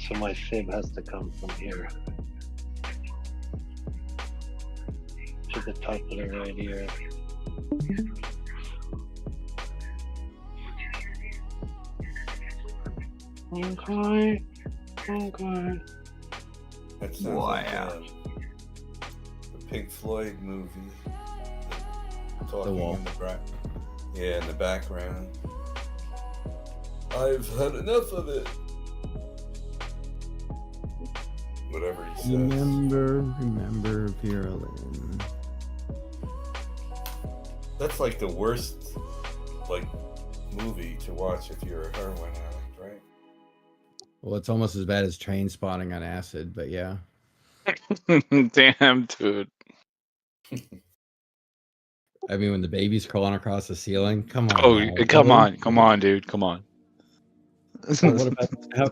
So my fib has to come from here to the top of the right ear. Okay. That sounds Wow. like the Pink Floyd movie. Talking Wall. in the in the background. I've had enough of it. Whatever he says. Remember, Pirelli. That's like the worst movie to watch if you're a heroin addict, right? Well, it's almost as bad as train spotting on acid, but yeah. Damn, dude. I mean, when the baby's crawling across the ceiling, come on. Oh, now. come on, dude, come on.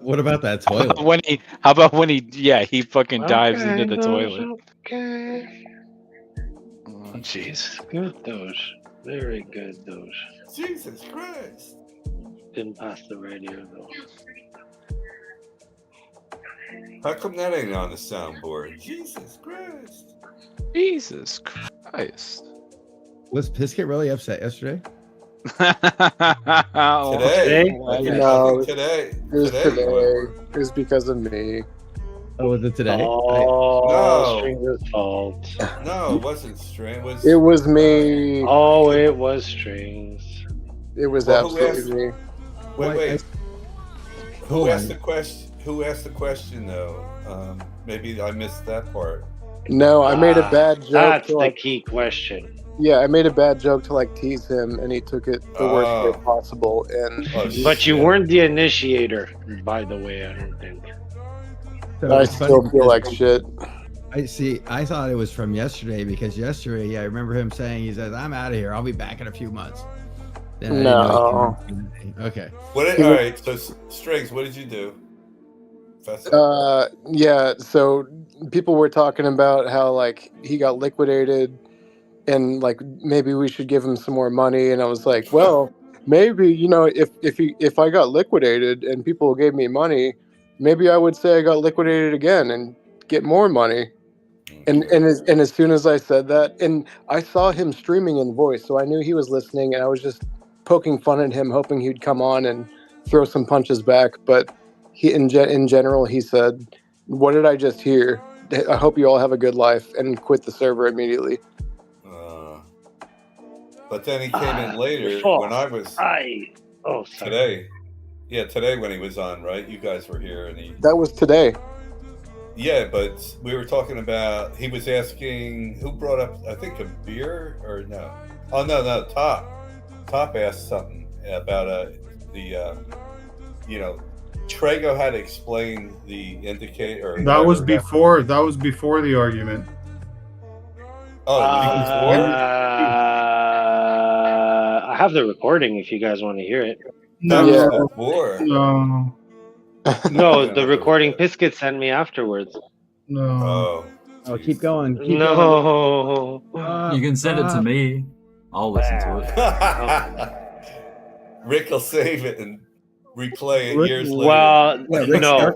What about that toilet? How about when he fucking dives into the toilet? Okay. Oh, jeez. Good Doge. Very good Doge. Jesus Christ. Didn't pass the radio though. How come that ain't on the soundboard? Jesus Christ. Jesus Christ. Was Pisket really upset yesterday? Today? No, Today. It was Today. today. It was because of me. Oh, was it today? Oh, No. Stringer's fault. No, it wasn't String. It was me. Oh, it was Strings. It was Well, who absolutely me. Wait. Who Hold asked on. the question? Who asked the question though? Maybe I missed that part. No, I made a bad joke. That's to, the like, key question. yeah, I made a bad joke to like tease him, and he took it the worst Oh. way possible. And But you weren't the initiator, by the way, I don't think. So I it's funny still feel because like shit. I thought it was from yesterday because yesterday I remember him saying, he says, "I'm out of here. I'll be back in a few months." Then I didn't know he came in. Okay. All right. So Strings, what did you do? Yeah, so people were talking about how like he got liquidated and like maybe we should give him some more money, and I was like, well, maybe, you know, if I got liquidated and people gave me money, maybe I would say I got liquidated again and get more money. And as soon as I said that, and I saw him streaming in voice, so I knew he was listening, and I was just poking fun at him, hoping he'd come on and throw some punches back. But he, in general, he said, "What did I just hear? I hope you all have a good life," and quit the server immediately. But then he came in later when I was. Oh, sorry. Today. Yeah, today when he was on, right? You guys were here, and he. That was today. Yeah, but we were talking about. He was asking who brought up. I think a beer or no. Oh no, Top asked something about Trago had to explain the indicator. Or That was whatever. before. That was before the argument. Oh, I have the recording if you guys want to hear it. No, before. no, No, the recording Pisket sent me afterwards. no. Oh, keep going. Keep No. You can send it to me. I'll listen to it. Rick will save it and replay it years Well, later. no.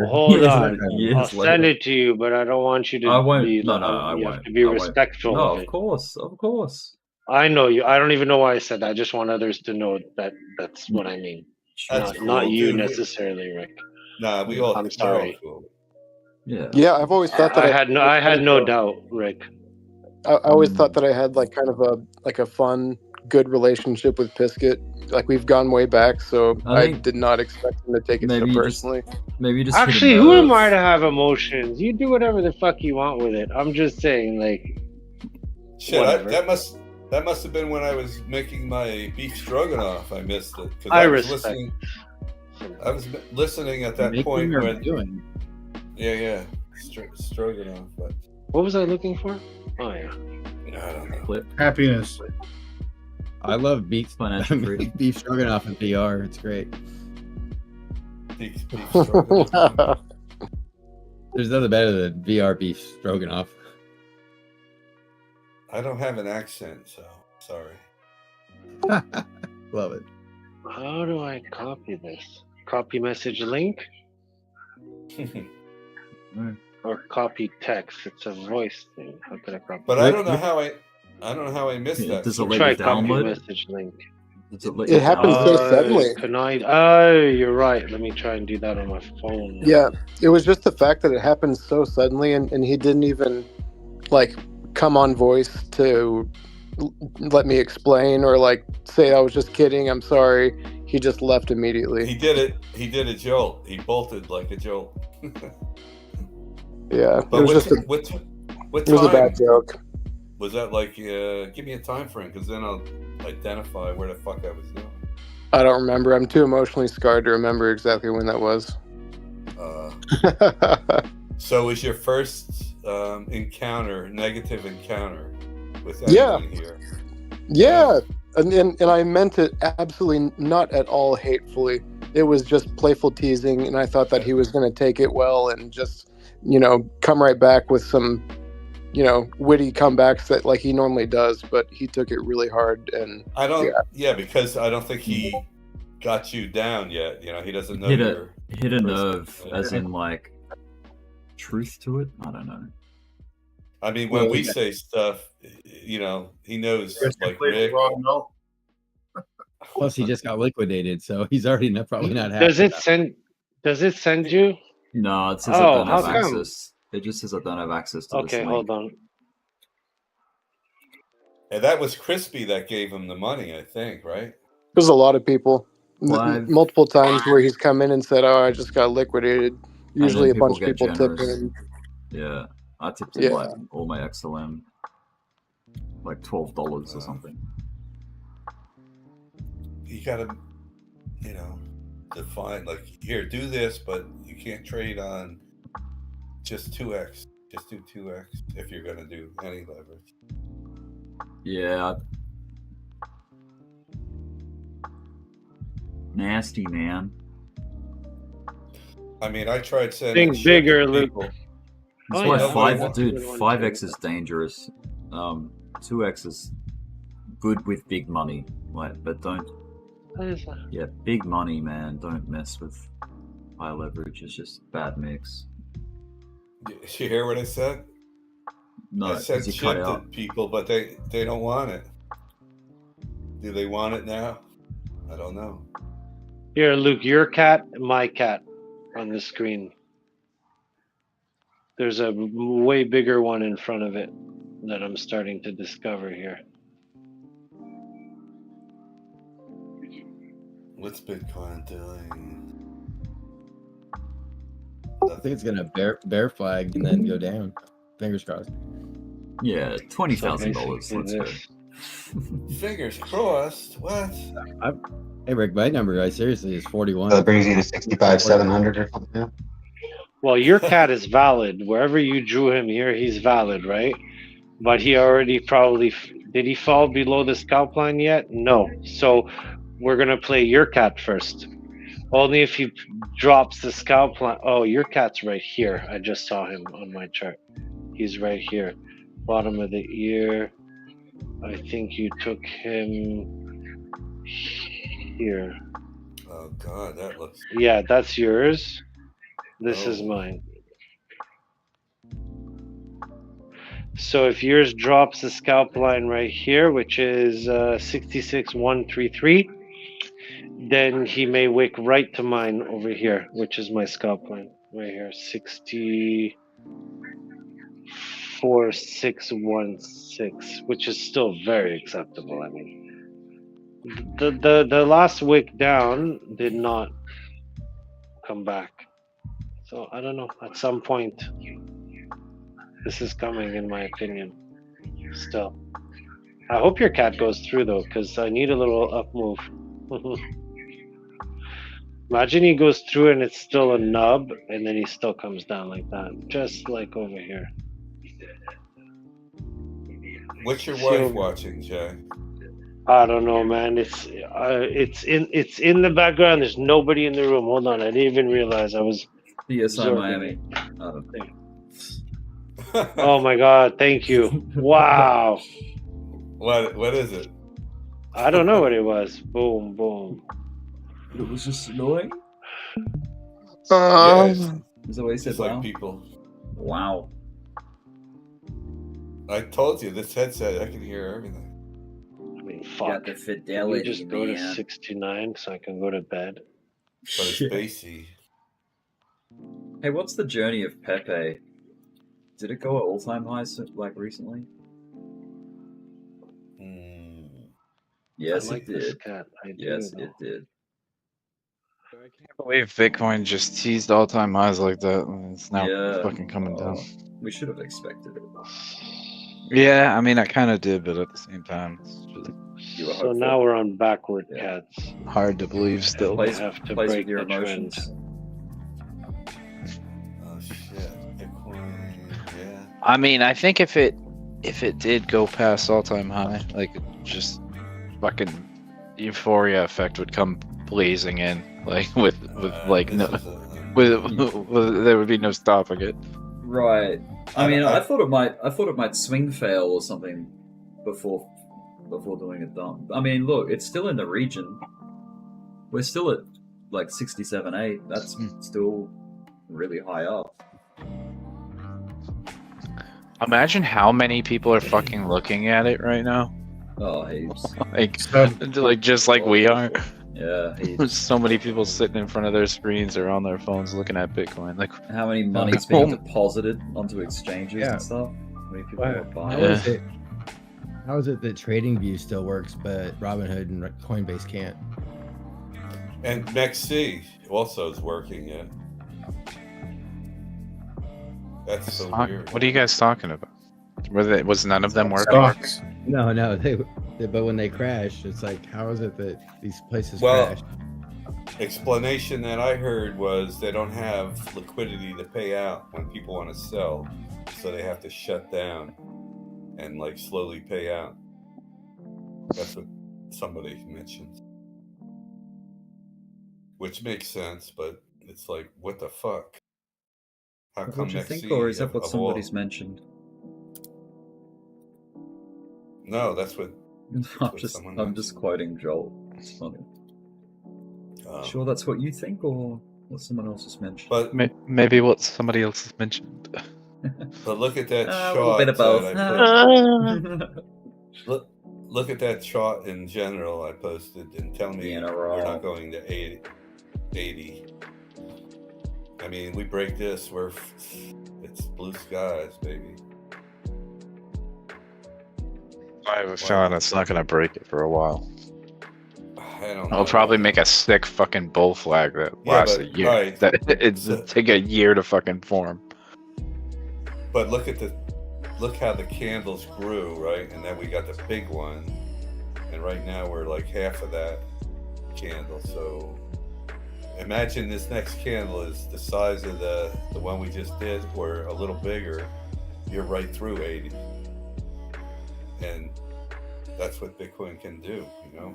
Hold on. Years I'll send later. it to you, but I don't want you to I won't. be. No, like, I you won't. have to be I won't. respectful No, of of it. course, of course. I know you. I don't even know why I said that. I just want others to know that that's what I mean. That's Not cool, you dude. necessarily, Rick. Nah, we all. I'm sorry. Cool. Yeah. Yeah, I've always thought that I had no doubt, Rick. I always thought that I had like kind of a fun, good relationship with Pisket. Like we've gone way back, so I did not expect him to take it so personally. Maybe just Actually, who am I to have emotions? You do whatever the fuck you want with it. I'm just saying, like, Shit, whatever. that must have been when I was making my beef stroganoff. I missed it. 'Cause I was respect. I was listening at that Making point or when. doing? Yeah, stroganoff. But What was I looking for? Oh yeah. I don't know. Clip. Happiness. I love beef Financial freedom. beef stroganoff in VR. It's great. Beef stroganoff. There's nothing better than VR beef stroganoff. I don't have an accent, so sorry. Love it. How do I copy this? Copy message link or copy text? It's a voice thing. How could I copy? But I don't know how I missed that. Does it let Try you copy download? message link. Does it let you It happened so suddenly. Oh, you're right. Let me try and do that on my phone. Yeah, it was just the fact that it happened so suddenly, and he didn't even like come on voice to let me explain or like say I was just kidding. I'm sorry. He just left immediately. He did it. He did a jolt. He bolted like a jolt. Yeah, But it was just what it was a bad joke. Was that like? Give me a time frame, because then I'll identify where the fuck I was doing. I don't remember. I'm too emotionally scarred to remember exactly when that was. So was your first negative encounter with Yeah. anyone here? Yeah, and I meant it absolutely not at all hatefully. It was just playful teasing, and I thought that he was going to take it well and just, come right back with some, witty comebacks that like he normally does. But he took it really hard, and I don't. Yeah, because I don't think he got you down yet. He doesn't know Hit your a nerve, as in like truth to it. I don't know. I mean, when we say stuff, he knows. Like Rick. Plus, he just got liquidated, so he's already probably not happy. Does it send you? No, it says I don't have how come? access. It just says I don't have access to this Okay, link. hold on. And that was Crispy that gave him the money, I think, right? there's a lot of people, Well, multiple times where he's come in and said, "Oh, I just got liquidated." then Usually, a bunch of get people tip generous. him. Yeah, I tipped him Yeah. like all my XLM, like $12 or something. You gotta, define, like, here, do this, but you can't trade on just 2x. Just do 2x if you're gonna do any leverage. Yeah. Nasty, man. I mean, I tried sending Think bigger, to Luke. people. That's Oh, why yeah. 5x is dangerous. 2x is good with big money, but don't. What is that? Yeah, big money, man. Don't mess with high leverage. It's just bad mix. Did you hear what I said? No, I said 'cause you shit cut to out. people, but they don't want it. Do they want it now? I don't know. Here, Luke, your cat and my cat on the screen. There's a way bigger one in front of it that I'm starting to discover here. What's Bitcoin doing? I think it's gonna bear flag and then go down. Fingers crossed. Yeah, $20,000. Let's go. Fingers crossed. What? Hey Rick, my number, seriously, is 41. So that brings you to 65,700 or something. Yeah? Well, your cat is valid. Wherever you drew him here, he's valid, right? But he already probably did he fall below the scalp line yet? No. So we're gonna play your cat first. Only if he drops the scalp line. Oh, your cat's right here. I just saw him on my chart. He's right here, bottom of the ear. I think you took him here. Oh God, that looks. Yeah, that's yours. This is mine. So if yours drops the scalp line right here, which is 66,133, then he may wick right to mine over here, which is my scalp line right here, 64,616, which is still very acceptable. I mean, the last wick down did not come back. So I don't know. At some point, this is coming, in my opinion. Still, I hope your cat goes through though, because I need a little up move. Imagine he goes through and it's still a nub, and then he still comes down like that, just like over here. What's your wife watching, Jay? I don't know, man. It's in the background. There's nobody in the room. Hold on, I didn't even realize I was. CSI Miami. I don't think. Oh my God! Thank you. Wow. What is it? I don't know what it was. Boom, boom. It was just annoying. Yes. Is that what he said? It's like people. Wow. I told you this headset. I can hear everything. I mean, Got fuck. the Can fidelity, we just go to man. 69 so I can go to bed? But it's bassy. Hey, what's the journey of Pepe? Did it go at all-time highs like recently? Yes, I like it this did. cat. I do, Yes, though. it did. I can't believe Bitcoin just teased all-time highs like that, and it's now Yeah. fucking coming down. We should have expected it. Yeah, I mean, I kind of did, but at the same time, it's just So now we're on backward cats. hard to believe still. We have to plays break with your the emotions. trend. Oh shit, Bitcoin. Yeah. I mean, I think if it did go past all-time high, like just fucking euphoria effect would come blazing in, like with like no, with there would be no stopping it. Right. I mean, I thought it might swing fail or something before doing a dump. I mean, look, it's still in the region. We're still at like 67.8. That's still really high up. Imagine how many people are fucking looking at it right now. Oh, heaps. like just like we are. Yeah, There's so many people sitting in front of their screens or on their phones looking at Bitcoin. Like, how many money's being deposited onto exchanges and stuff? How many people are buying? How is it that TradingView still works, but Robinhood and Coinbase can't? And MEXC also is working, yeah. That's so weird. what are you guys talking about? Was none of them working? Stocks. No, but when they crash, it's like, how is it that these places crash? Explanation that I heard was they don't have liquidity to pay out when people want to sell, so they have to shut down and like slowly pay out. That's what somebody mentioned, which makes sense, but it's like, what the fuck? How come What do you think, MEXC or is that what of all- somebody's mentioned? No, that's what. I'm just quoting Joel. It's funny. Sure, that's what you think, or what someone else has mentioned. But maybe what somebody else has mentioned. But look at that A chart. little bit of both. that I put. Look at that chart in general I posted, and tell me we're not going to 80. I mean, we break this, it's blue skies, baby. I have a feeling it's not going to break it for a while. I don't know. I'll probably make a sick fucking bull flag that lasts a year. alright, That it's so- take a year to fucking form. But look how the candles grew, right? And then we got the big one, and right now we're like half of that candle. So imagine this next candle is the size of the one we just did, or a little bigger. You're right through 80, and that's what Bitcoin can do. You know,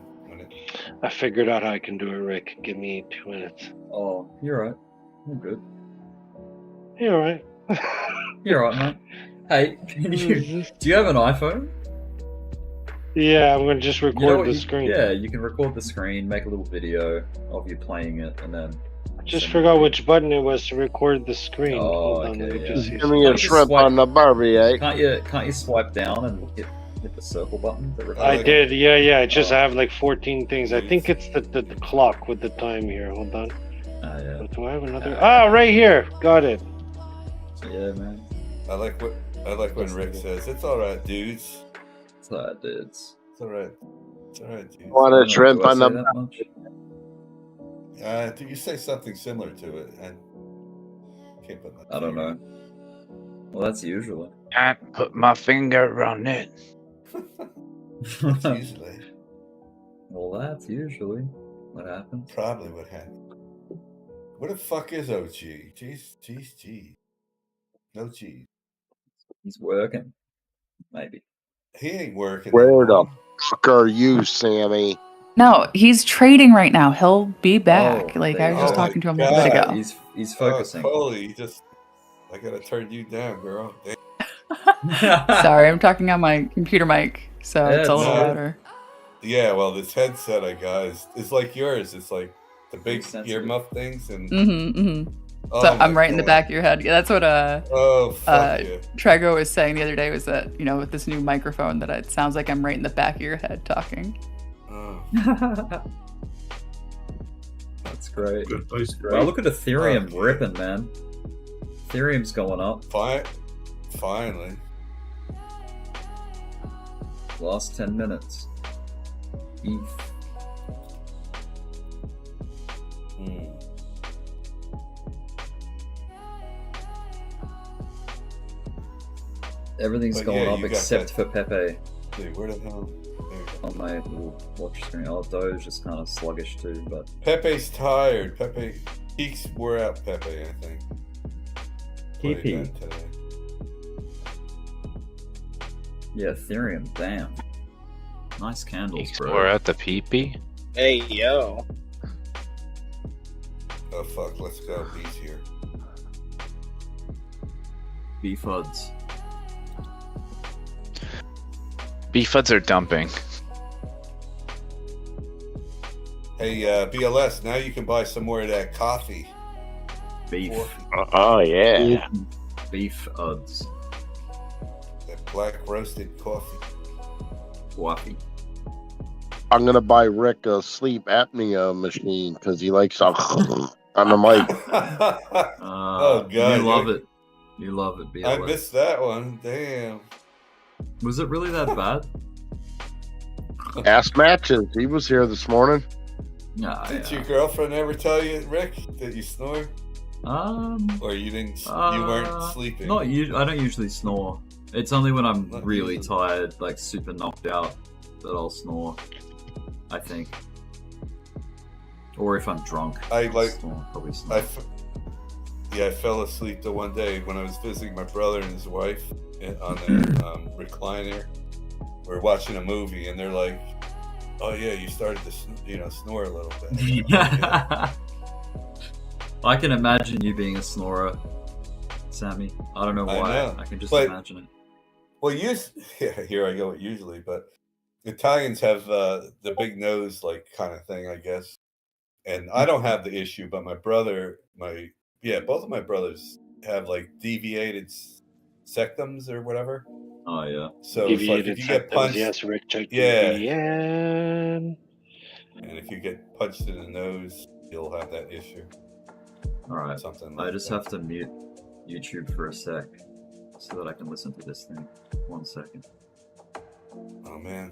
I figured out how I can do it, Rick. Give me 2 minutes. Oh, you're right. I'm good. You're all right. You're right, mate. Hey, do you have an iPhone? Yeah, I'm gonna just record the screen. Yeah, you can record the screen, make a little video of you playing it, and then. Just forgot which button it was to record the screen. Oh, Hold on, okay, let me yeah. just see. Give me a shrimp on the Barbie, eh? Can't you swipe down and hit the circle button? I did, yeah. I just have like 14 things. I think it's the clock with the time here. Hold on. Yeah. But do I have another? Ah, right here. Got it. Yeah, man. I like when Rick says, "It's all right, dudes." It's all right, dudes. It's all right. It's all right, dudes. Want a shrimp on the Do you say something similar to it? And can't put my I don't know. Well, that's usually. Can't put my finger on it. usually. Well, that's usually what happens. Probably what happened. What the fuck is OG? Jeez. No G. He's working. Maybe. He ain't working. Where the fuck are you, Sammy? No, he's trading right now. He'll be back. Like I was just Oh talking to him a my little bit ago. God. He's focusing. Holy, I gotta turn you down, girl. Damn. Sorry, I'm talking on my computer mic, so it's a little no. louder. Yeah, well, this headset I got is like yours. It's like the big earmuff things, and Oh So I'm my right in the God. back of your head. Yeah, that's what fuck yeah. Trego was saying the other day, was that, you know, with this new microphone, that it sounds like I'm right in the back of your head talking. That's great. Good place. Wow, look at Ethereum ripping, man. Ethereum's going up. Finally. Last 10 minutes. ETH. Everything's But going yeah, up you got except that- for Pepe. Dude, where the hell? There you go. On my little watch screen. Oh, Doge is kind of sluggish too, but Pepe's tired. Pepe peaks wore out Pepe, I think. What he done today. yeah, Ethereum, damn. Nice candles, bro. We're at the peepee. Hey, yo. Oh fuck, let's go. B's here. BFUDs. BFUDs are dumping. Hey, BLS, now you can buy some more of that coffee. Beef. Oh, yeah. Beef uds. That black roasted coffee. Coffee. I'm going to buy Rick a sleep apnea machine because he likes on the mic. Oh, God. You love it. You love it, BLS. I missed that one. Damn. Was it really that bad? Ask Matches. He was here this morning. Nah, Did your girlfriend ever tell you, Rick, that you snore? Or you didn't? You weren't sleeping? Not I don't usually snore. It's only when I'm really tired, like super knocked out, that I'll snore. I think. Or if I'm drunk. I probably snore. I fell asleep the one day when I was visiting my brother and his wife on the recliner. We're watching a movie, and they're like, "Oh yeah, you started to snore a little bit." I can imagine you being a snorer, Sammy. I don't know why. know, I can just but- imagine it. Well, here I go with usually, but Italians have the big nose like kind of thing, I guess. And I don't have the issue, but my brother, both of my brothers have like deviated septums or whatever. Oh yeah. So it's like if you get punched, Yes, Rick, check yeah. And if you get punched in the nose, you'll have that issue. All right. Something I like just that. have to mute YouTube for a sec so that I can listen to this thing. 1 second. Oh man.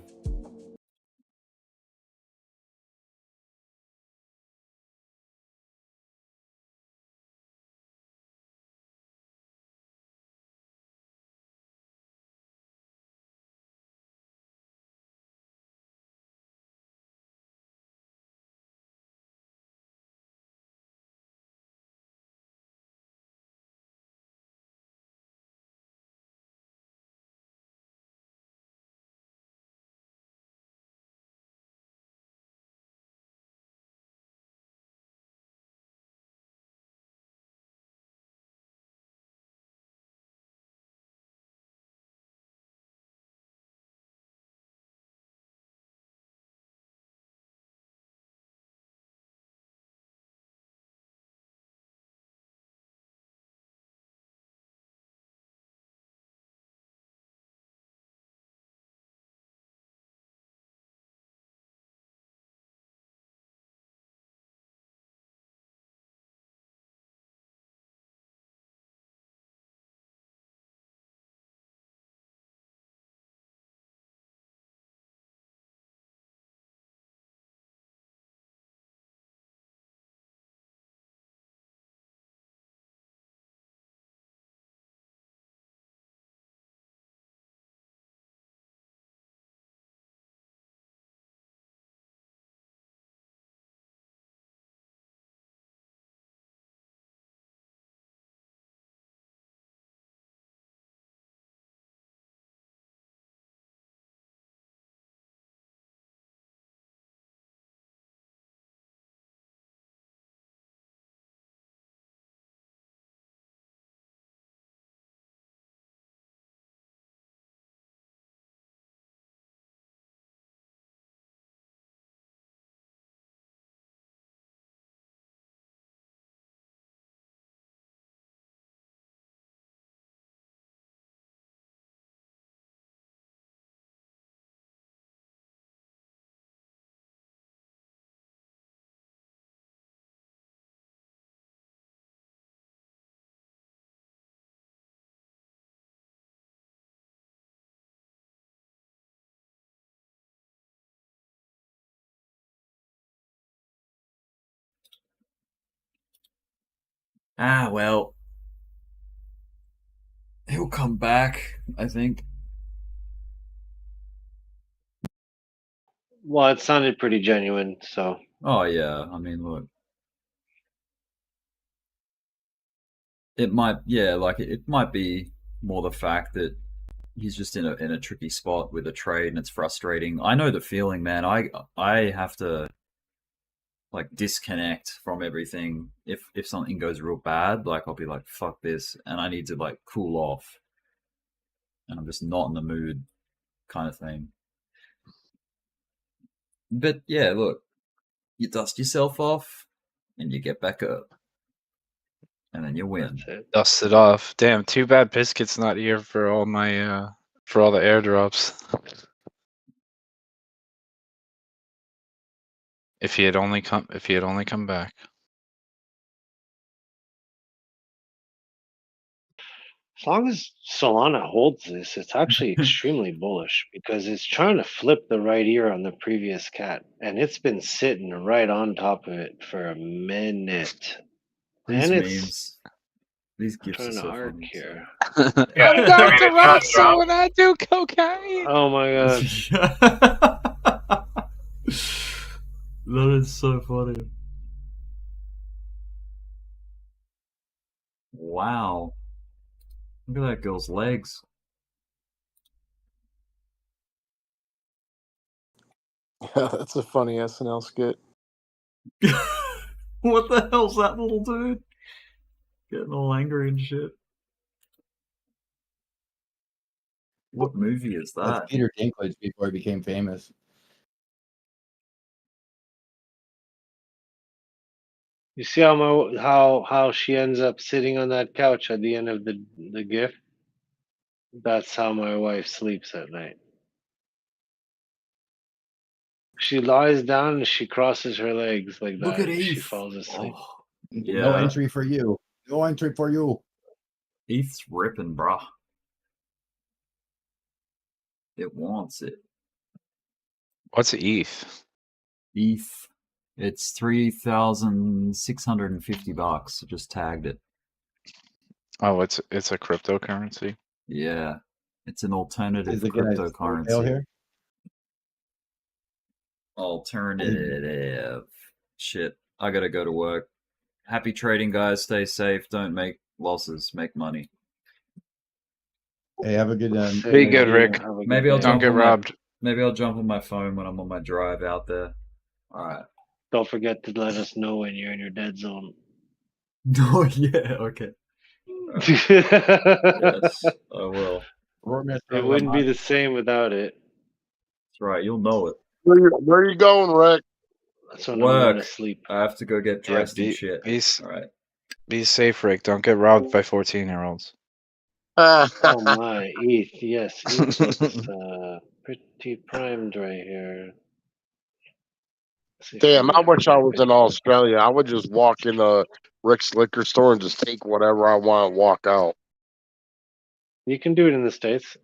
Ah, well, he'll come back, I think. Well, it sounded pretty genuine, so. Oh yeah, I mean, look, it might, yeah, like it might be more the fact that he's just in a tricky spot with a trade, and it's frustrating. I know the feeling, man. I have to like disconnect from everything if something goes real bad. Like I'll be like, fuck this, and I need to like cool off, and I'm just not in the mood, kind of thing. But yeah, look, you dust yourself off, and you get back up, and then you win. Dust it off. Damn, too bad Biscuit's not here for all my for all the airdrops. If he had only come back. As long as Solana holds this, it's actually extremely bullish because it's trying to flip the right ear on the previous cat, and it's been sitting right on top of it for a minute. These And memes, these gifts are trying to so arc funny. here. I'm Dr. Russell when I do cocaine. Oh my god. That is so funny. Wow. Look at that girl's legs. Yeah, that's a funny SNL skit. What the hell's that little dude? Getting all angry and shit. What movie is that? That's Peter Dinklage before he became famous. You see how she ends up sitting on that couch at the end of the GIF? That's how my wife sleeps at night. She lies down and she crosses her legs like that. Look at She Eve. falls asleep. No entry for you. No entry for you. ETH's ripping, bruh. It wants it. What's ETH? ETH. It's $3,650. I just tagged it. Oh, it's a cryptocurrency. Yeah, it's an alternative Is it gonna fail cryptocurrency. here? Alternative. Shit, I gotta go to work. Happy trading, guys. Stay safe. Don't make losses. Make money. Hey, have a good Be good, Rick. Maybe I'll Don't jump get on robbed. Maybe I'll jump on my phone when I'm on my drive out there. All right. Don't forget to let us know when you're in your dead zone. Oh yeah. Okay. Yes, I will. It wouldn't be the same without it. That's right. You'll know it. Where are you going, Rick? That's when I'm going Work. to sleep. I have to go get dressed and shit. All right. Be safe, Rick. Don't get robbed by 14-year-olds. Oh my, ETH. Yes, ETH looks pretty primed right here. Damn, I wish I was in Australia. I would just walk into Rick's liquor store and just take whatever I want and walk out. You can do it in the States.